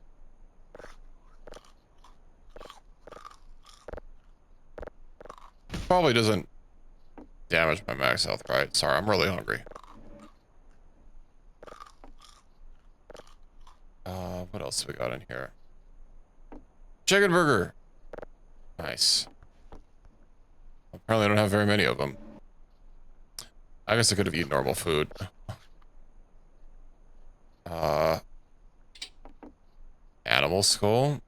Probably doesn't damage my max health, right? Sorry, I'm really hungry. What else we got in here? Chicken burger. Nice. Apparently I don't have very many of them. I guess I could have eaten normal food. Animal skull?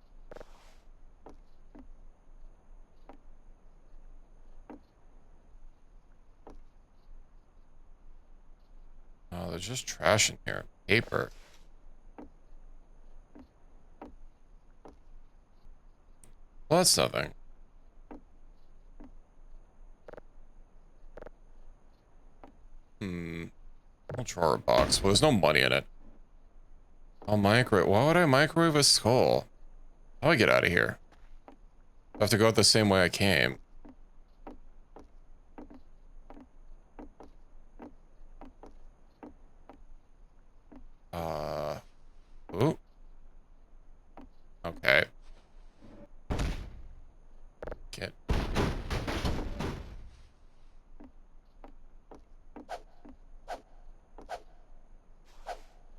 Oh, there's just trash in here. Paper. Well, that's nothing. A drawer box. Well, there's no money in it. I'll microwave. Why would I microwave a skull? How do I get out of here? I have to go out the same way I came. Ooh. Okay. Get.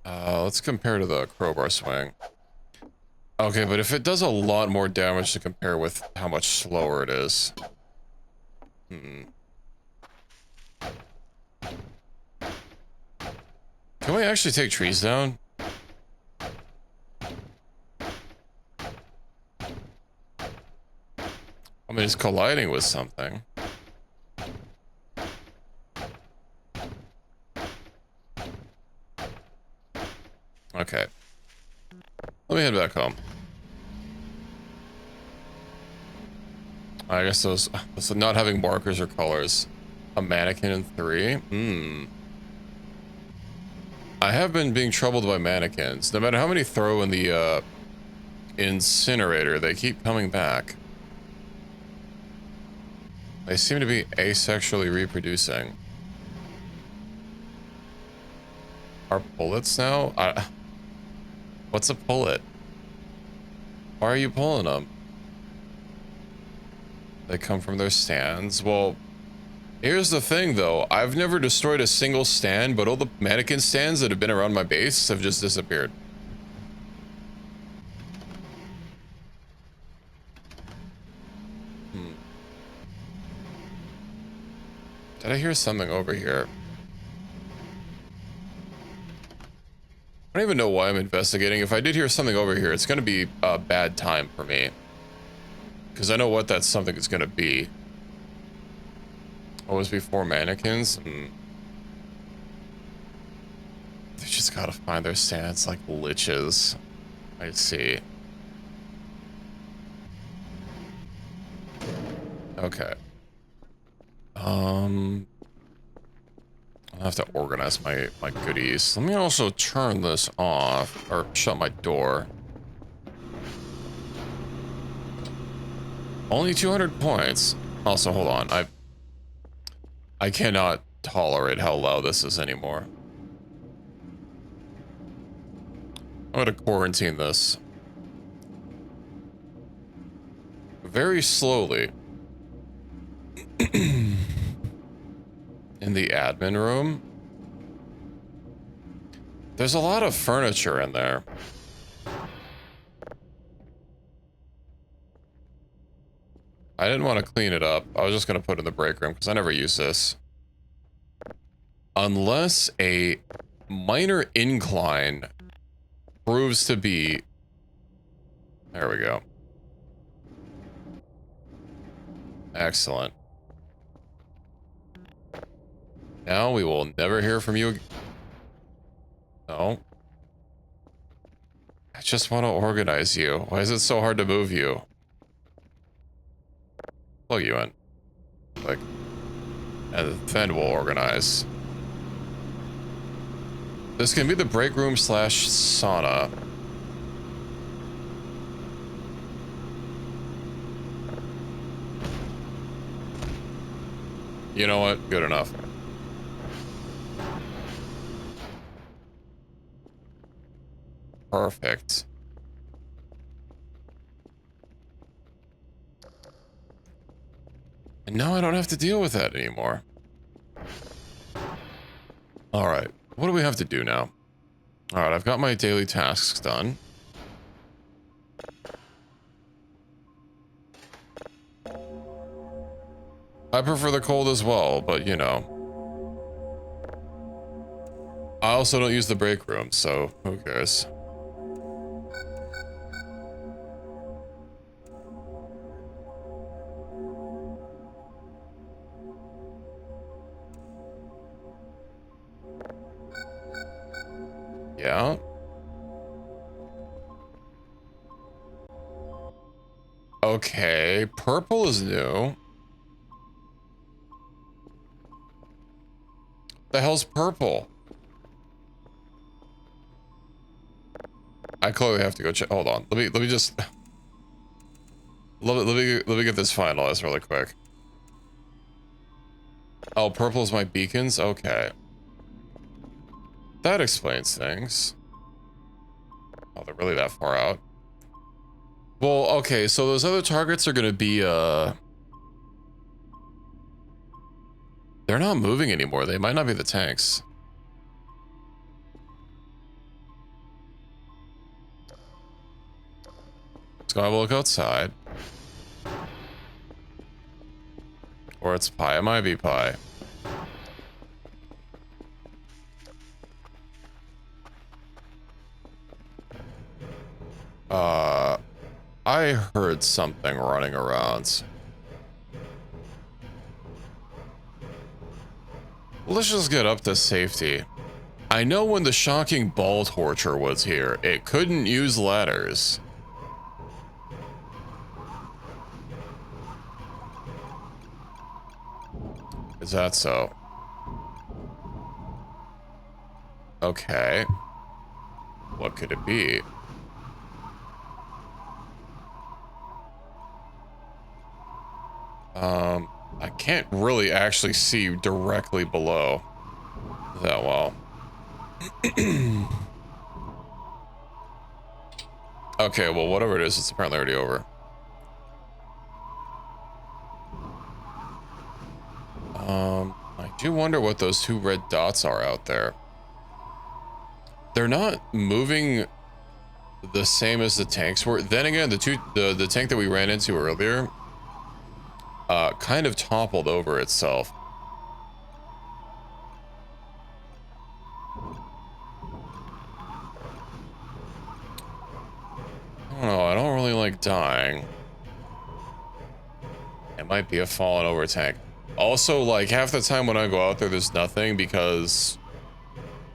Let's compare to the crowbar swing. Okay, but if it does a lot more damage to compare with how much slower it is. Can we actually take trees down? I mean, it's colliding with something. Okay. Let me head back home. I guess those not having markers or colors. A mannequin in 3? I have been being troubled by mannequins. No matter how many throw in the incinerator, they keep coming back. They seem to be asexually reproducing. Are pullets now? What's a pullet? Why are you pulling them? They come from their stands. Well, here's the thing though. I've never destroyed a single stand, but all the mannequin stands that have been around my base have just disappeared. Did I hear something over here? I don't even know why I'm investigating. If I did hear something over here, it's going to be a bad time for me. Because I know what that something is going to be. Always before mannequins? They just got to find their stands like liches. I see. Okay. I'll have to organize my goodies. Let me also turn this off, or shut my door. Only 200 points. Also, hold on. I cannot tolerate how loud this is anymore. I'm gonna quarantine this. Very slowly. In the admin room. There's a lot of furniture in there. I didn't want to clean it up. I was just going to put it in the break room because I never use this. Unless a minor incline proves to be... There we go. Excellent. Now we will never hear from you. No. I just want to organize you. Why is it so hard to move you? Plug you in. Like, and then we'll organize. This can be the break room / sauna. You know what? Good enough. Perfect. And now I don't have to deal with that anymore. Alright, what do we have to do now? Alright, I've got my daily tasks done. I prefer the cold as well, but you know. I also don't use the break room, so who cares? Yeah. Okay, purple is new. The hell's purple? I clearly have to go check. Hold on. Let me just let me get this finalized really quick. Oh, purple is my beacons? Okay. That explains things. Oh, they're really that far out. Well, okay, so those other targets are gonna be they're not moving anymore. They might not be the tanks. Let's go have a look outside. Or it's pie. It might be pie. I heard something running around. Let's just get up to safety. I know when the shocking ball torture was here, it couldn't use ladders. Is that so? Okay. What could it be? I can't really actually see directly below that well. Okay, well, whatever it is, it's apparently already over. I do wonder what those two red dots are out there. They're not moving the same as the tanks were. Then again, the tank that we ran into earlier kind of toppled over itself. I don't know, I don't really like dying. It might be a fallen over tank. Also, like, half the time when I go out there, there's nothing because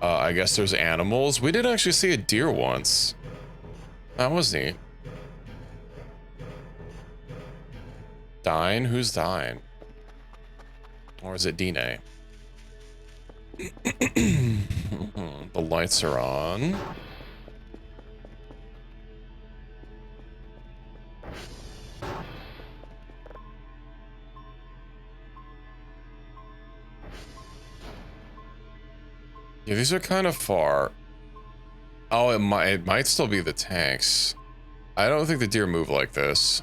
I guess there's animals. We did actually see a deer once. That was neat. Dine? Who's Dine? Or is it Dine? The lights are on. Yeah, these are kind of far. Oh, it might still be the tanks. I don't think the deer move like this.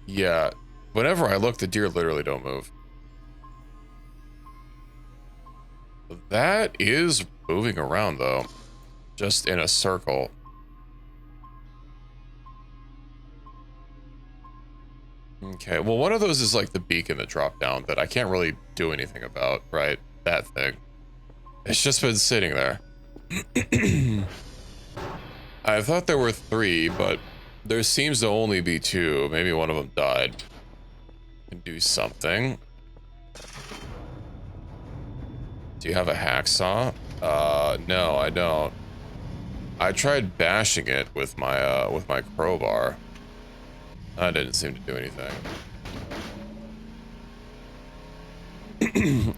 Yeah, whenever I look, the deer literally don't move. That is moving around though, just in a circle. Okay, well, one of those is like the beacon that dropped down that I can't really do anything about, right? That thing. It's just been sitting there. I thought there were 3, but there seems to only be 2. Maybe one of them died. Can do something. Do you have a hacksaw? No, I don't. I tried bashing it with my crowbar. That didn't seem to do anything.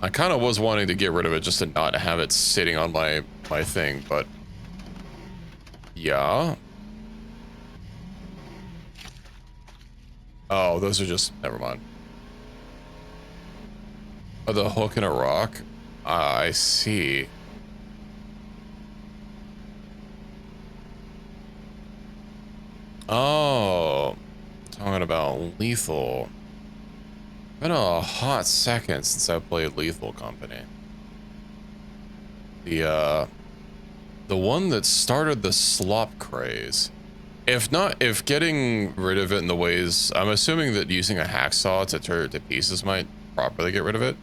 I kind of was wanting to get rid of it just to not have it sitting on my thing, but yeah. Oh, those are just, never mind. Oh, the hook in a rock? I see. Oh, talking about Lethal. Been a hot second since I played Lethal Company. The The one that started the slop craze. If not, if getting rid of it in the ways, I'm assuming that using a hacksaw to tear it to pieces might properly get rid of it.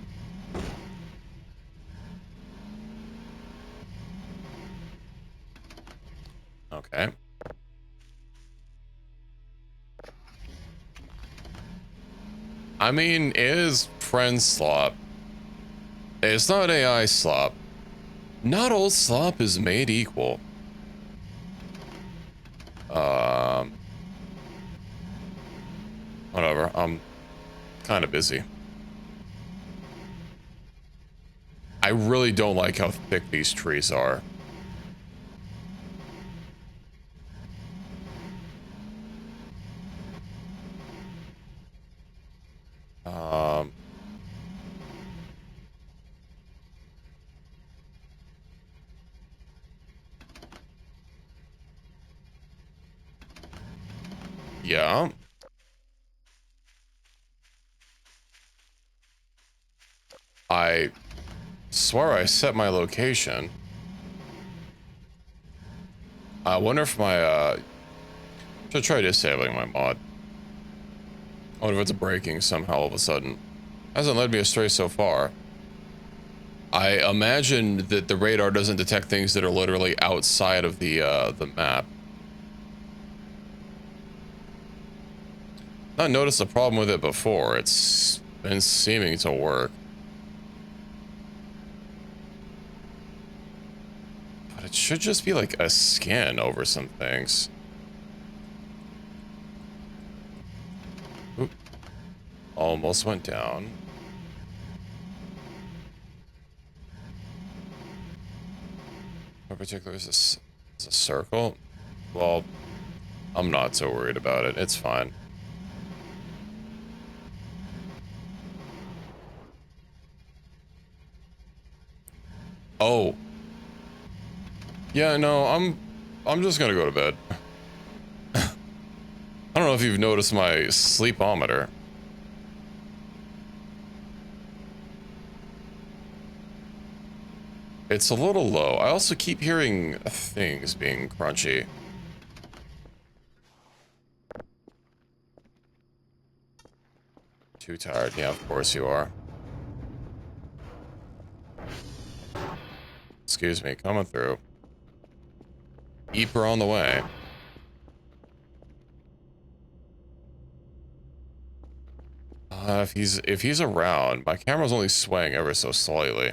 Okay. I mean, it is friend slop. It's not AI slop. Not all slop is made equal. Whatever. I'm kind of busy. I really don't like how thick these trees are. Yeah. I swear I set my location. I wonder if my, should try disabling my mod. I wonder if it's breaking somehow all of a sudden. Hasn't led me astray so far. I imagine that the radar doesn't detect things that are literally outside of the map. Not noticed a problem with it before. It's been seeming to work. But it should just be like a scan over some things. Oop. Almost went down. In particular, is this a circle? Well, I'm not so worried about it. It's fine. Oh. Yeah, no, I'm just gonna go to bed. I don't know if you've noticed my sleepometer. It's a little low. I also keep hearing things being crunchy. Too tired. Yeah, of course you are. Excuse me, coming through. Eeper on the way. If he's around, my camera's only swaying ever so slightly.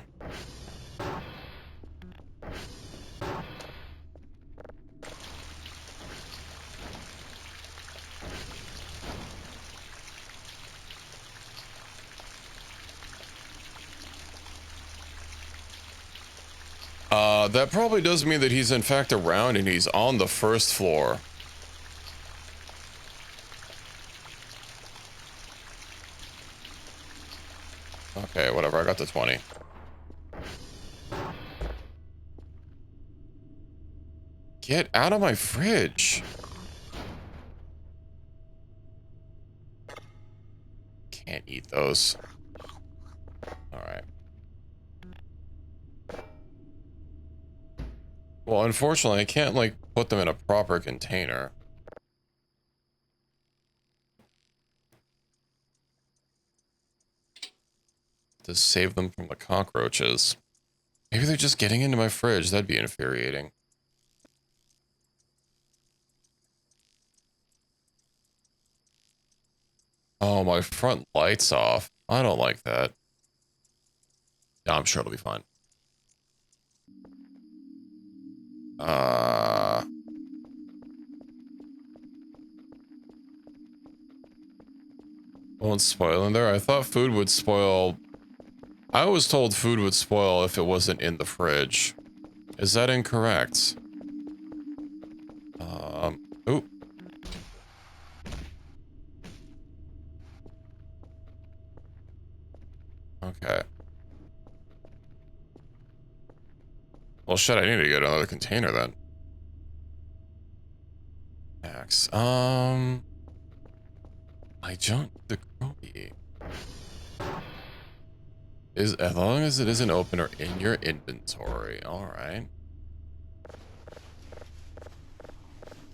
That probably does mean that he's in fact around and he's on the first floor. Okay, whatever, I got the 20. Get out of my fridge. Can't eat those. Alright. Well, unfortunately, I can't, like, put them in a proper container. To save them from the cockroaches. Maybe they're just getting into my fridge. That'd be infuriating. Oh, my front light's off. I don't like that. Yeah, I'm sure it'll be fine. Won't spoil in there. I thought food would spoil. I was told food would spoil if it wasn't in the fridge. Is that incorrect? Oop. Okay. Well, shit, I need to get another container then. Max. I junked the Chromie. As long as it isn't open or in your inventory. Alright.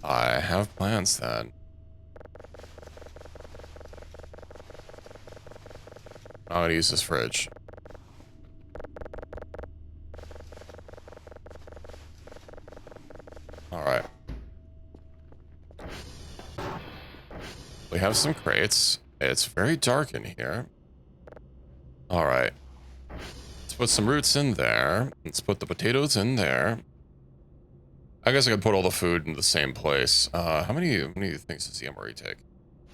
I have plans then. I'm gonna use this fridge. Alright. We have some crates. It's very dark in here. Alright. Let's put some roots in there. Let's put the potatoes in there. I guess I could put all the food in the same place. How many things does the MRE take?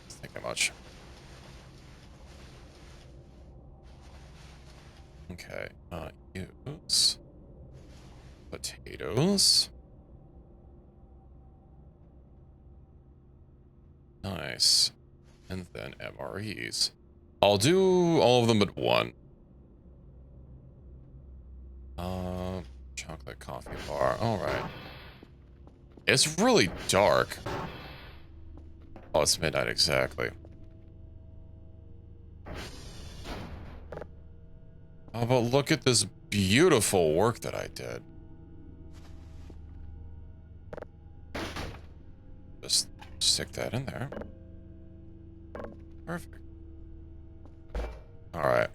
Let's think how much. Okay. Use potatoes. Nice. And then MREs. I'll do all of them but one. Chocolate coffee bar. Alright. It's really dark. Oh, it's midnight exactly. Oh, but look at this beautiful work that I did. Just stick that in there. Perfect. Alright.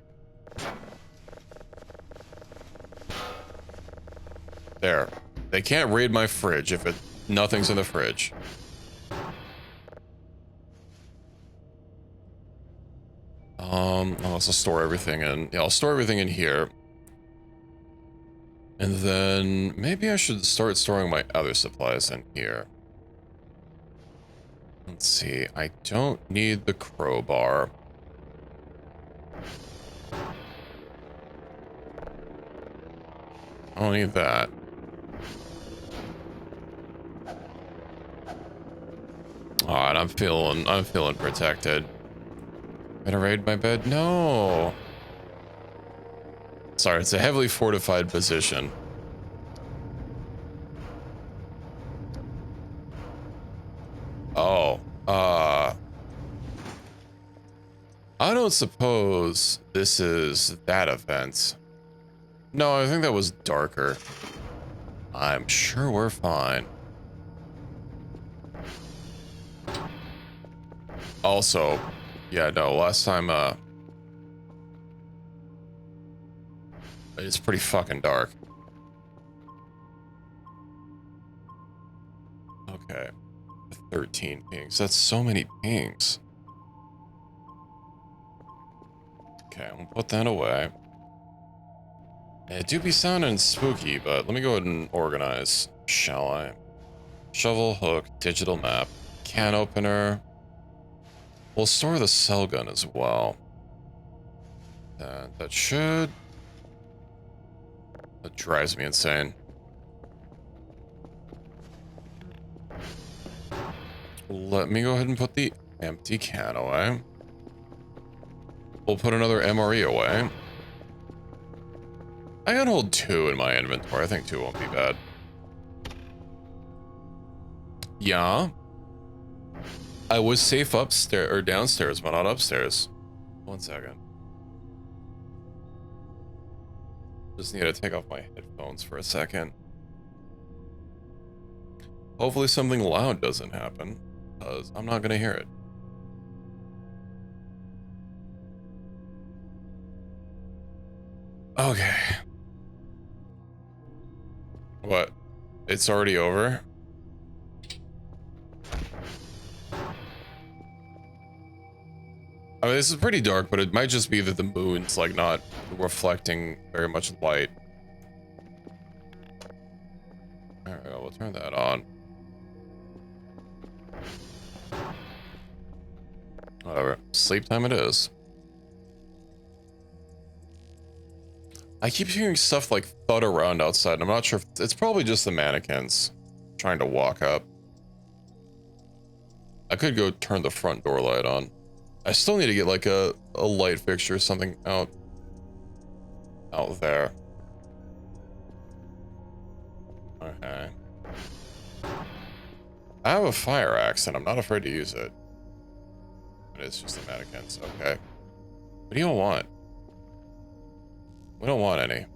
There. They can't raid my fridge if nothing's in the fridge. I'll also store everything in. Yeah, I'll store everything in here. And then maybe I should start storing my other supplies in here. Let's see. I don't need the crowbar. I don't need that. Alright, I'm feeling protected. Gonna raid my bed? No. Sorry, it's a heavily fortified position. Oh, I don't suppose this is that event. No, I think that was darker. I'm sure we're fine. Also, yeah, no, last time, it's pretty fucking dark. Okay. 13 pings. That's so many pings. Okay, I'm gonna put that away. It do be sounding spooky, but let me go ahead and organize, shall I? Shovel, hook, digital map, can opener. We'll store the cell gun as well. That should... That drives me insane. Let me go ahead and put the empty can away. We'll put another MRE away. I can hold 2 in my inventory. I think 2 won't be bad. Yeah. I was safe upstairs or downstairs, but not upstairs. 1 second. Just need to take off my headphones for a second. Hopefully something loud doesn't happen, because I'm not gonna hear it. Okay. What? It's already over? I mean, this is pretty dark, but it might just be that the moon's like not reflecting very much light. Alright, we'll turn that on. Whatever. Sleep time it is. I keep hearing stuff like thud around outside, and I'm not sure if it's probably just the mannequins trying to walk up. I could go turn the front door light on. I still need to get like a light fixture or something out there. Okay. I have a fire axe and I'm not afraid to use it. It's just the mannequins. Okay. What do you want? We don't want any.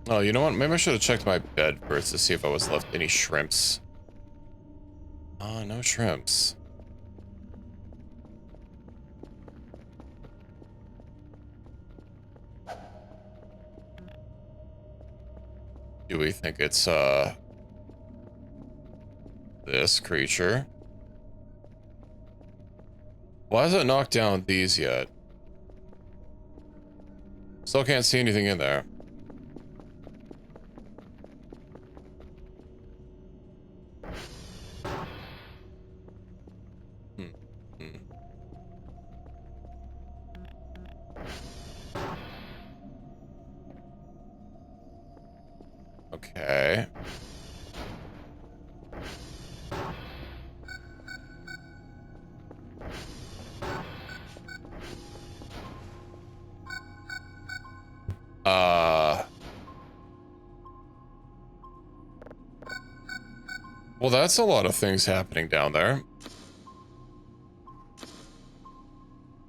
Oh, you know what? Maybe I should have checked my bed first to see if I was left any shrimps. Oh, no shrimps. Do we think it's, this creature? Why has it knocked down these yet? Still can't see anything in there. Hmm. Hmm. Okay. Well, that's a lot of things happening down there.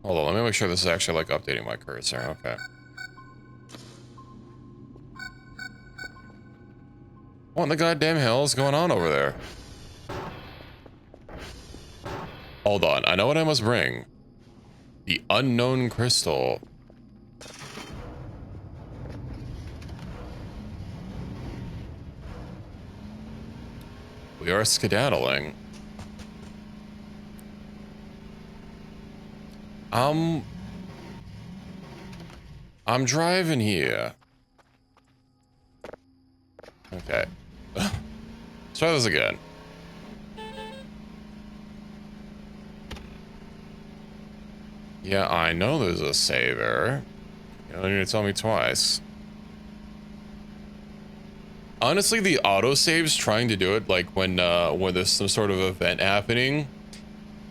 Hold on, let me make sure this is actually, like, updating my cursor. Okay. What in the goddamn hell is going on over there? Hold on, I know what I must bring. The unknown crystal. We are skedaddling. I'm driving here. Okay. Let's try this again. Yeah, I know there's a saver. You don't need to tell me twice. Honestly, the autosaves trying to do it like when there's some sort of event happening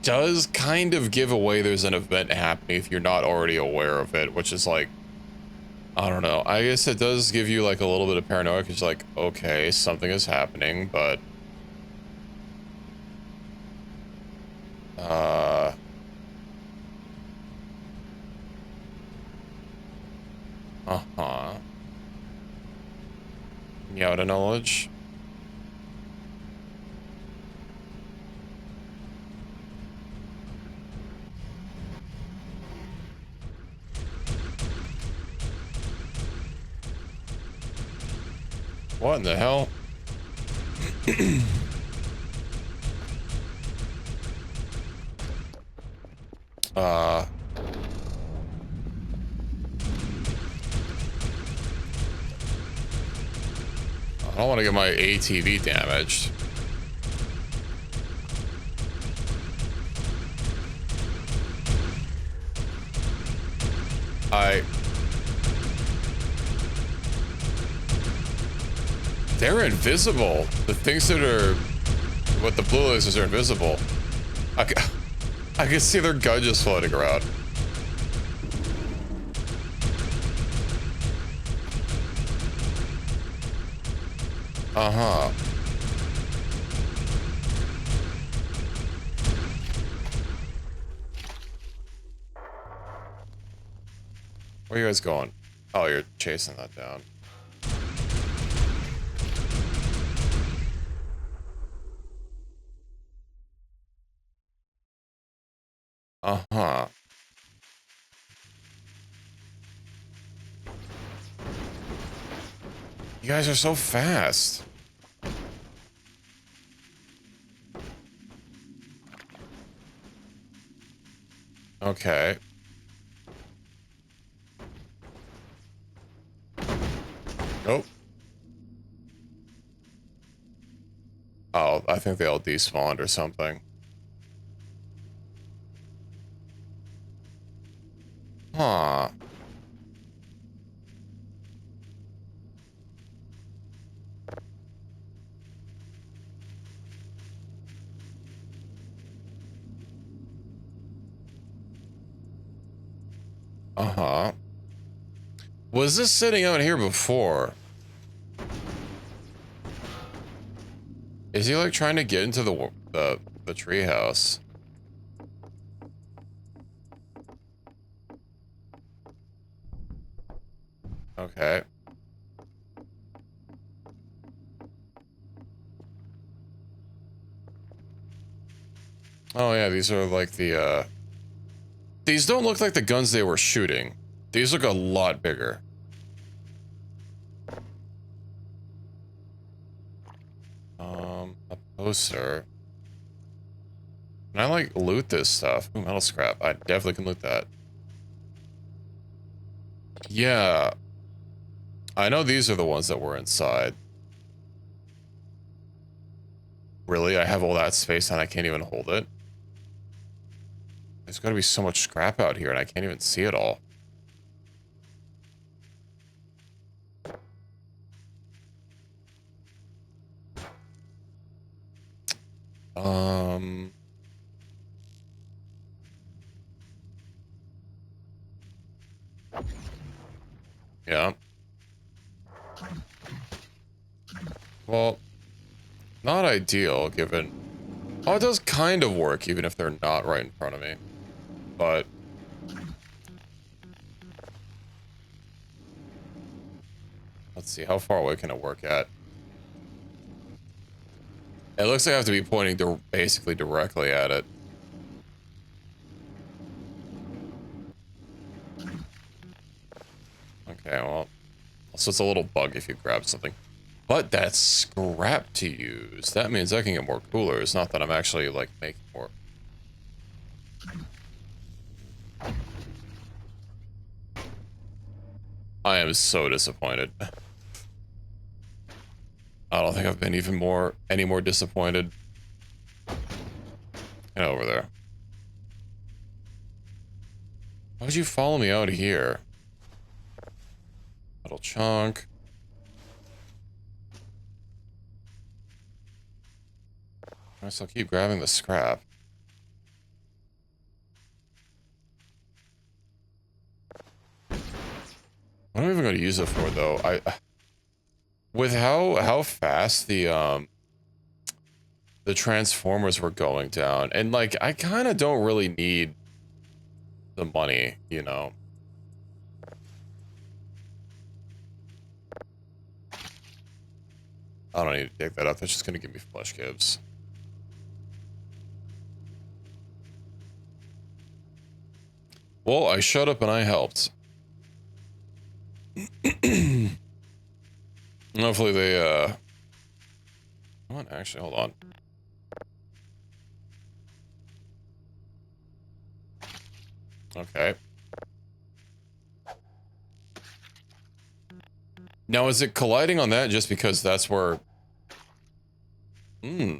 does kind of give away there's an event happening if you're not already aware of it, which is like, I don't know. I guess it does give you like a little bit of paranoia because you're like, okay, something is happening, but uh-huh. You out of knowledge? What in the hell? I don't want to get my ATV damaged. They're invisible. The things that are... What the blue lasers are invisible. I can see their gun just floating around. Uh-huh. Where are you guys going? Oh, you're chasing that down. Uh-huh. You guys are so fast. Okay. Nope. Oh, I think they all despawned or something. Huh. Uh-huh. Was this sitting out here before? Is he like trying to get into the treehouse? Okay. Oh yeah, these are like the, these don't look like the guns they were shooting. These look a lot bigger. A poster. Can I like loot this stuff? Ooh, metal scrap. I definitely can loot that. Yeah. I know these are the ones that were inside. Really? I have all that space and I can't even hold it? There's gotta be so much scrap out here and I can't even see it all. Yeah. Well, not ideal given... Oh, it does kind of work even if they're not right in front of me. But... let's see, how far away can it work at? It looks like I have to be pointing basically directly at it. Okay, well... so it's a little bug if you grab something. But that's scrap to use. That means I can get more coolers, not that I'm actually, like, making more. I am so disappointed. I don't think I've been any more disappointed. Get over there. Why would you follow me out here? Little chunk. I still keep grabbing the scrap. What am I even going to use it for, though? With how fast the Transformers were going down, and like I kind of don't really need the money, you know. I don't need to dig that up. That's just going to give me flesh gives. Well, I showed up and I helped. Hopefully they, come on, actually, hold on. Okay. Now, is it colliding on that just because that's where... Hmm.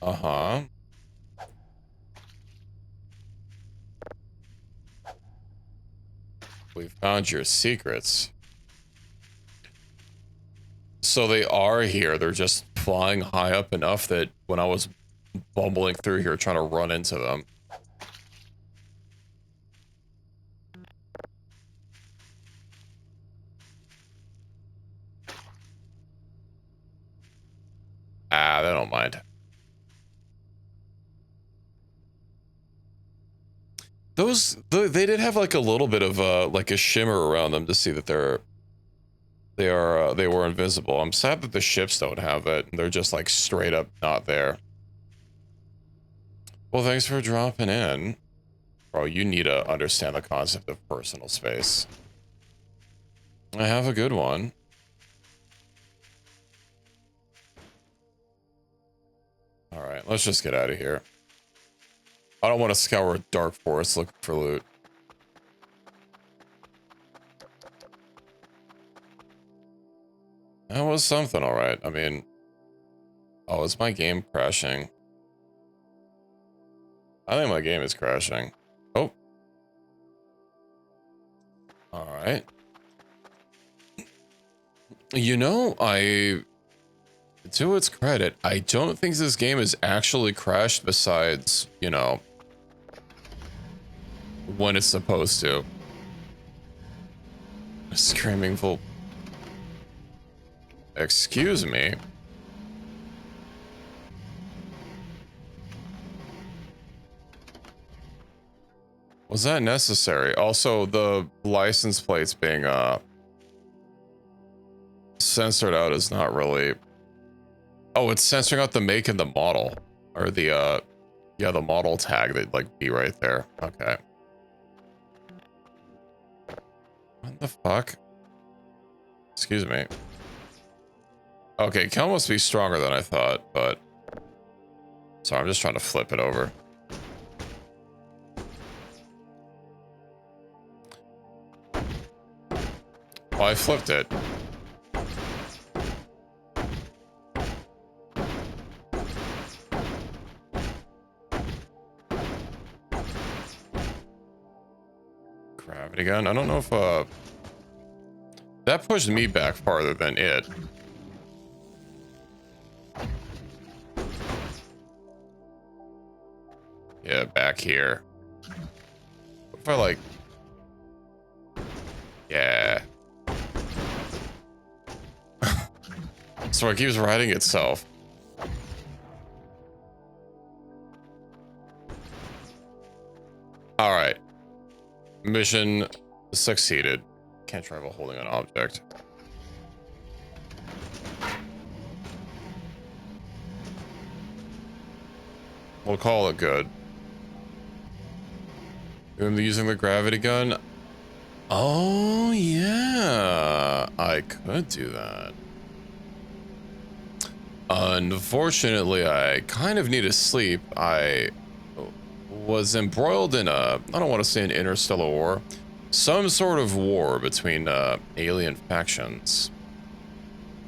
Uh-huh. We found your secrets. So they are here. They're just flying high up enough that when I was bumbling through here trying to run into them. Ah, they don't mind. They did have like a little bit of like a shimmer around them to see that they were invisible. I'm sad that the ships don't have it. They're just like straight up not there. Well, thanks for dropping in. Bro, you need to understand the concept of personal space. I have a good one. Alright, let's just get out of here. I don't want to scour a dark forest looking for loot. That was something, alright. I mean... Oh, is my game crashing? I think my game is crashing. Oh. Alright. You know, to its credit, I don't think this game has actually crashed besides, you know, when it's supposed to. Screaming full... Excuse me. Was that necessary? Also, the license plates being censored out is not really Oh, it's censoring out the make and the model. Or the, yeah, the model tag that'd like be right there. Okay. What the fuck? Excuse me. Okay, kill must be stronger than I thought, but... Sorry, I'm just trying to flip it over. Oh, I flipped it. Gravity gun? I don't know if, that pushed me back farther than it. Yeah, back here. What if I, like... Yeah. So it keeps riding itself. Alright. Mission succeeded. Can't try while holding an object. We'll call it good. I'm using the gravity gun. Oh, yeah. I could do that. Unfortunately, I kind of need to sleep. I was embroiled in a, I don't want to say an interstellar war, some sort of war between alien factions.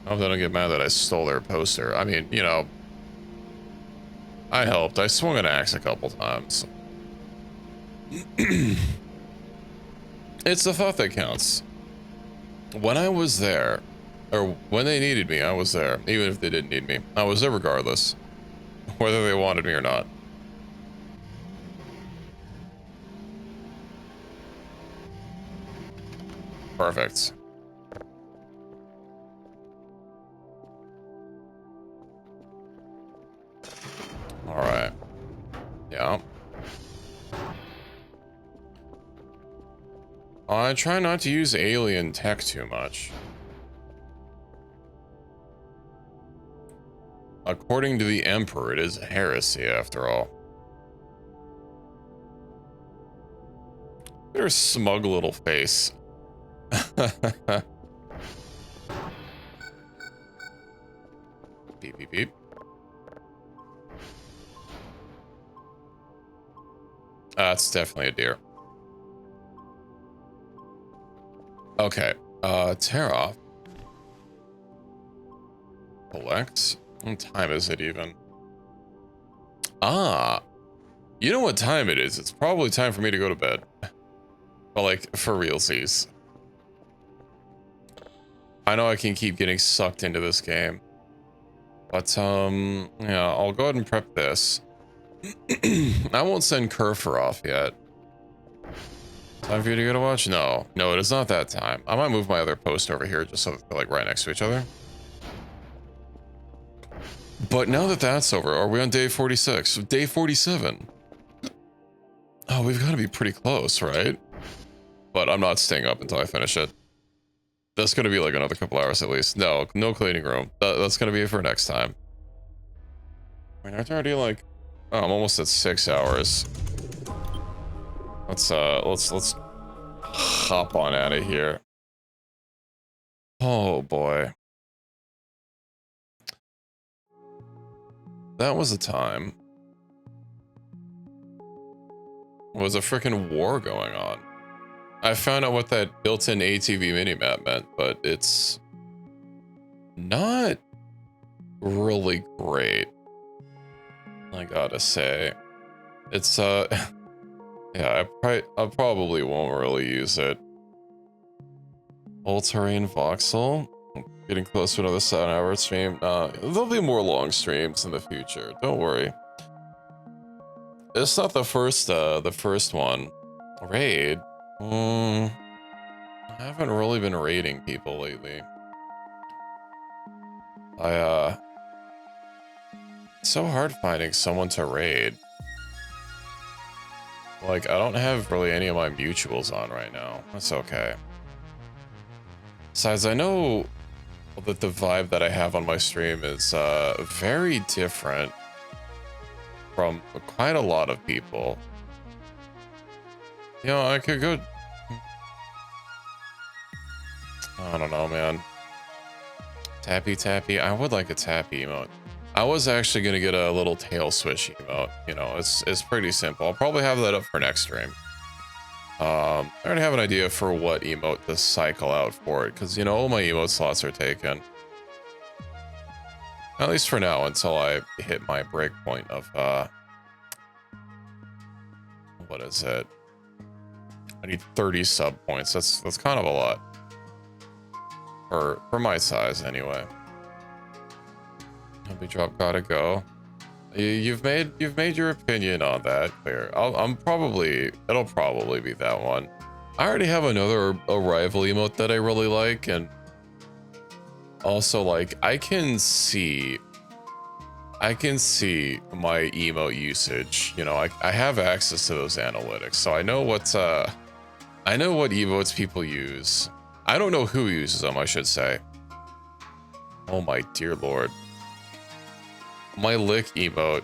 I hope they don't get mad that I stole their poster. I mean, you know, I helped. I swung an axe a couple times. It's the thought that counts. When I was there, or when they needed me, I was there. Even if they didn't need me, I was there regardless, whether they wanted me or not. Perfect. All right. Yeah. I try not to use alien tech too much. According to the Emperor, it is a heresy after all. Their smug little face. Beep, beep, beep. That's definitely a deer. Okay, tear off. Collect. What time is it even? Ah, you know what time it is. It's probably time for me to go to bed. But like, for realsies. I know I can keep getting sucked into this game. But, yeah, I'll go ahead and prep this. I won't send Kerfer off yet. Time for you to go to watch? No. No, it is not that time. I might move my other post over here just so they're like right next to each other. But now that that's over, are we on day 46? Day 47. Oh, we've got to be pretty close, right? But I'm not staying up until I finish it. That's going to be like another couple hours at least. No, no cleaning room. That's going to be it for next time. I mean, aren't already like... Oh, I'm almost at 6 hours. Let's hop on out of here. Oh boy. That was a time. There was a freaking war going on. I found out what that built-in ATV minimap meant, but it's not really great. I gotta say. It's yeah, I probably won't really use it. All-terrain voxel. Getting close to another 7-hour stream. There'll be more long streams in the future. Don't worry. It's not the first one. Raid? I haven't really been raiding people lately. It's so hard finding someone to raid. Like, I don't have really any of my mutuals on right now. That's okay. Besides, I know that the vibe that I have on my stream is very different from quite a lot of people. You know, I could go... I don't know, man. Tappy tappy. I would like a tappy emote. I was actually gonna get a little tail switch emote. You know, it's pretty simple. I'll probably have that up for next stream. I already have an idea for what emote to cycle out for it, because you know all my emote slots are taken. At least for now, until I hit my breakpoint of what is it? I need 30 sub points. That's kind of a lot. For my size anyway. Heavy drop gotta go. You've made your opinion on that clear. It'll probably be that one. I already have another rival emote that I really like, and also like I can see my emote usage. You know, I have access to those analytics, so I know what emotes people use. I don't know who uses them, I should say. Oh my dear lord. My lick emote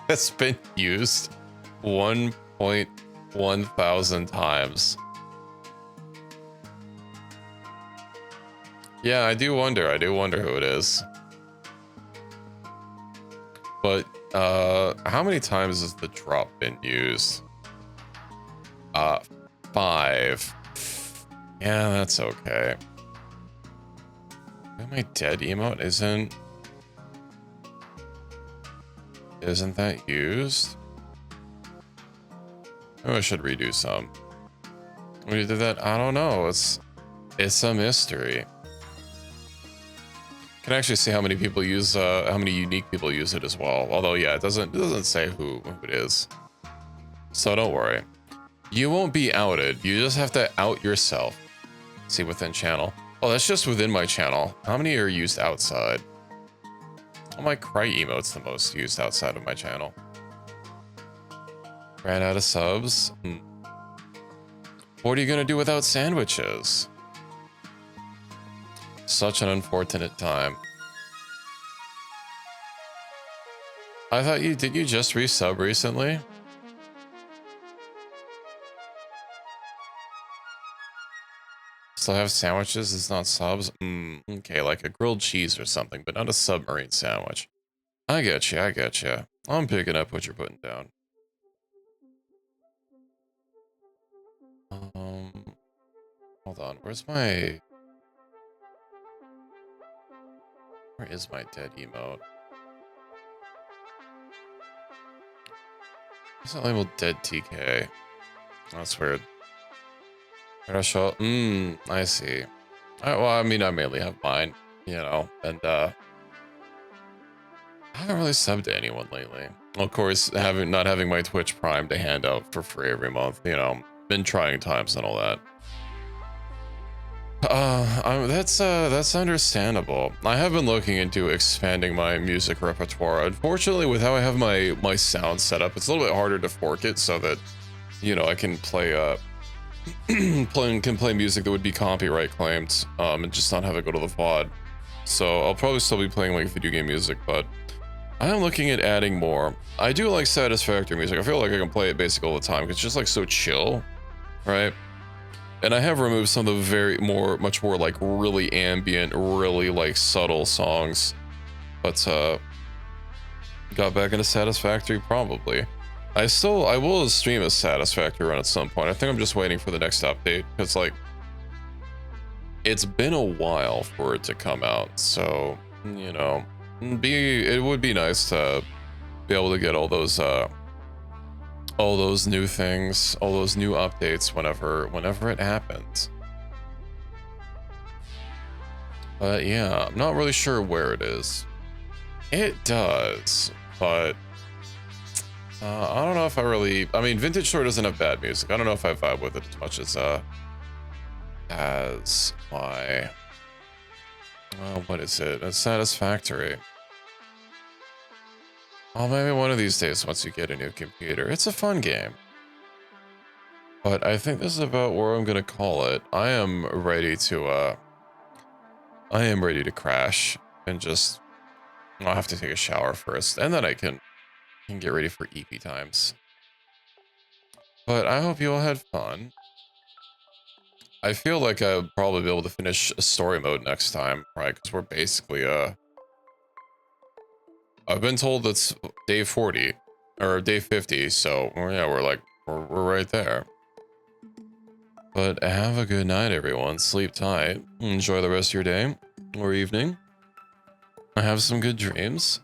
has been used 1,100 times. Yeah, I do wonder who it is. But how many times has the drop been used? 5. Yeah, that's okay. My dead emote isn't that used? Oh, I should redo some. When you did that, I don't know. It's a mystery. Can actually see how many people use how many unique people use it as well. Although yeah, it doesn't say who it is. So don't worry. You won't be outed. You just have to out yourself. See within channel. Oh, that's just within my channel. How many are used outside? Oh, my cry emote's the most used outside of my channel. Ran out of subs. What are you gonna do without sandwiches? Such an unfortunate time. I thought did you just resub recently? Still have sandwiches, it's not subs? Okay, like a grilled cheese or something, but not a submarine sandwich. I get you. I'm picking up what you're putting down. Hold on, where is my dead emote? It's not labeled dead TK. That's weird. Where'd I show up? I see. Well, I mean, I mainly have mine, you know, and I haven't really subbed to anyone lately. Of course, not having my Twitch Prime to hand out for free every month, you know, been trying times and all that. That's understandable. I have been looking into expanding my music repertoire. Unfortunately, with how I have my sound set up, it's a little bit harder to fork it so that, you know, I can play play music that would be copyright claimed, and just not have it go to the VOD. So I'll probably still be playing like video game music, but I am looking at adding more. I do like Satisfactory music. I feel like I can play it basically all the time. It's just like so chill, right? And I have removed some of the much more like really ambient, really like subtle songs, but got back into Satisfactory probably. I will stream a Satisfactory run at some point. I think I'm just waiting for the next update because like it's been a while for it to come out. So, you know, it would be nice to be able to get all those new things, all those new updates whenever it happens. But yeah, I'm not really sure where it is. It does, but I don't know if I mean, Vintage Store doesn't have bad music. I don't know if I vibe with it as much as my, what is it? It's Satisfactory. Oh, maybe one of these days once you get a new computer. It's a fun game. But I think this is about where I'm gonna call it. I am ready to I am ready to crash and just, I'll have to take a shower first, and then I can get ready for EP times. But I hope you all had fun. I feel like I'll probably be able to finish a story mode next time, right? Because we're basically, I've been told it's day 40 or day 50, so yeah, we're right there. But have a good night, everyone. Sleep tight. Enjoy the rest of your day or evening. Have some good dreams.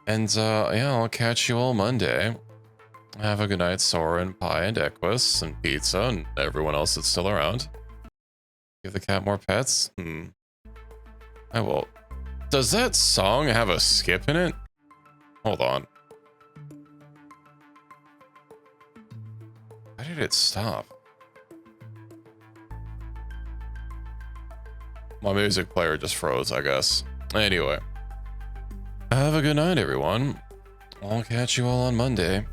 And yeah, I'll catch you all Monday. Have a good night, Sora and Pi and Equus and Pizza and everyone else that's still around. Give the cat more pets? I will. Does that song have a skip in it? Hold on. Why did it stop? My music player just froze, I guess. Anyway. Have a good night, everyone. I'll catch you all on Monday.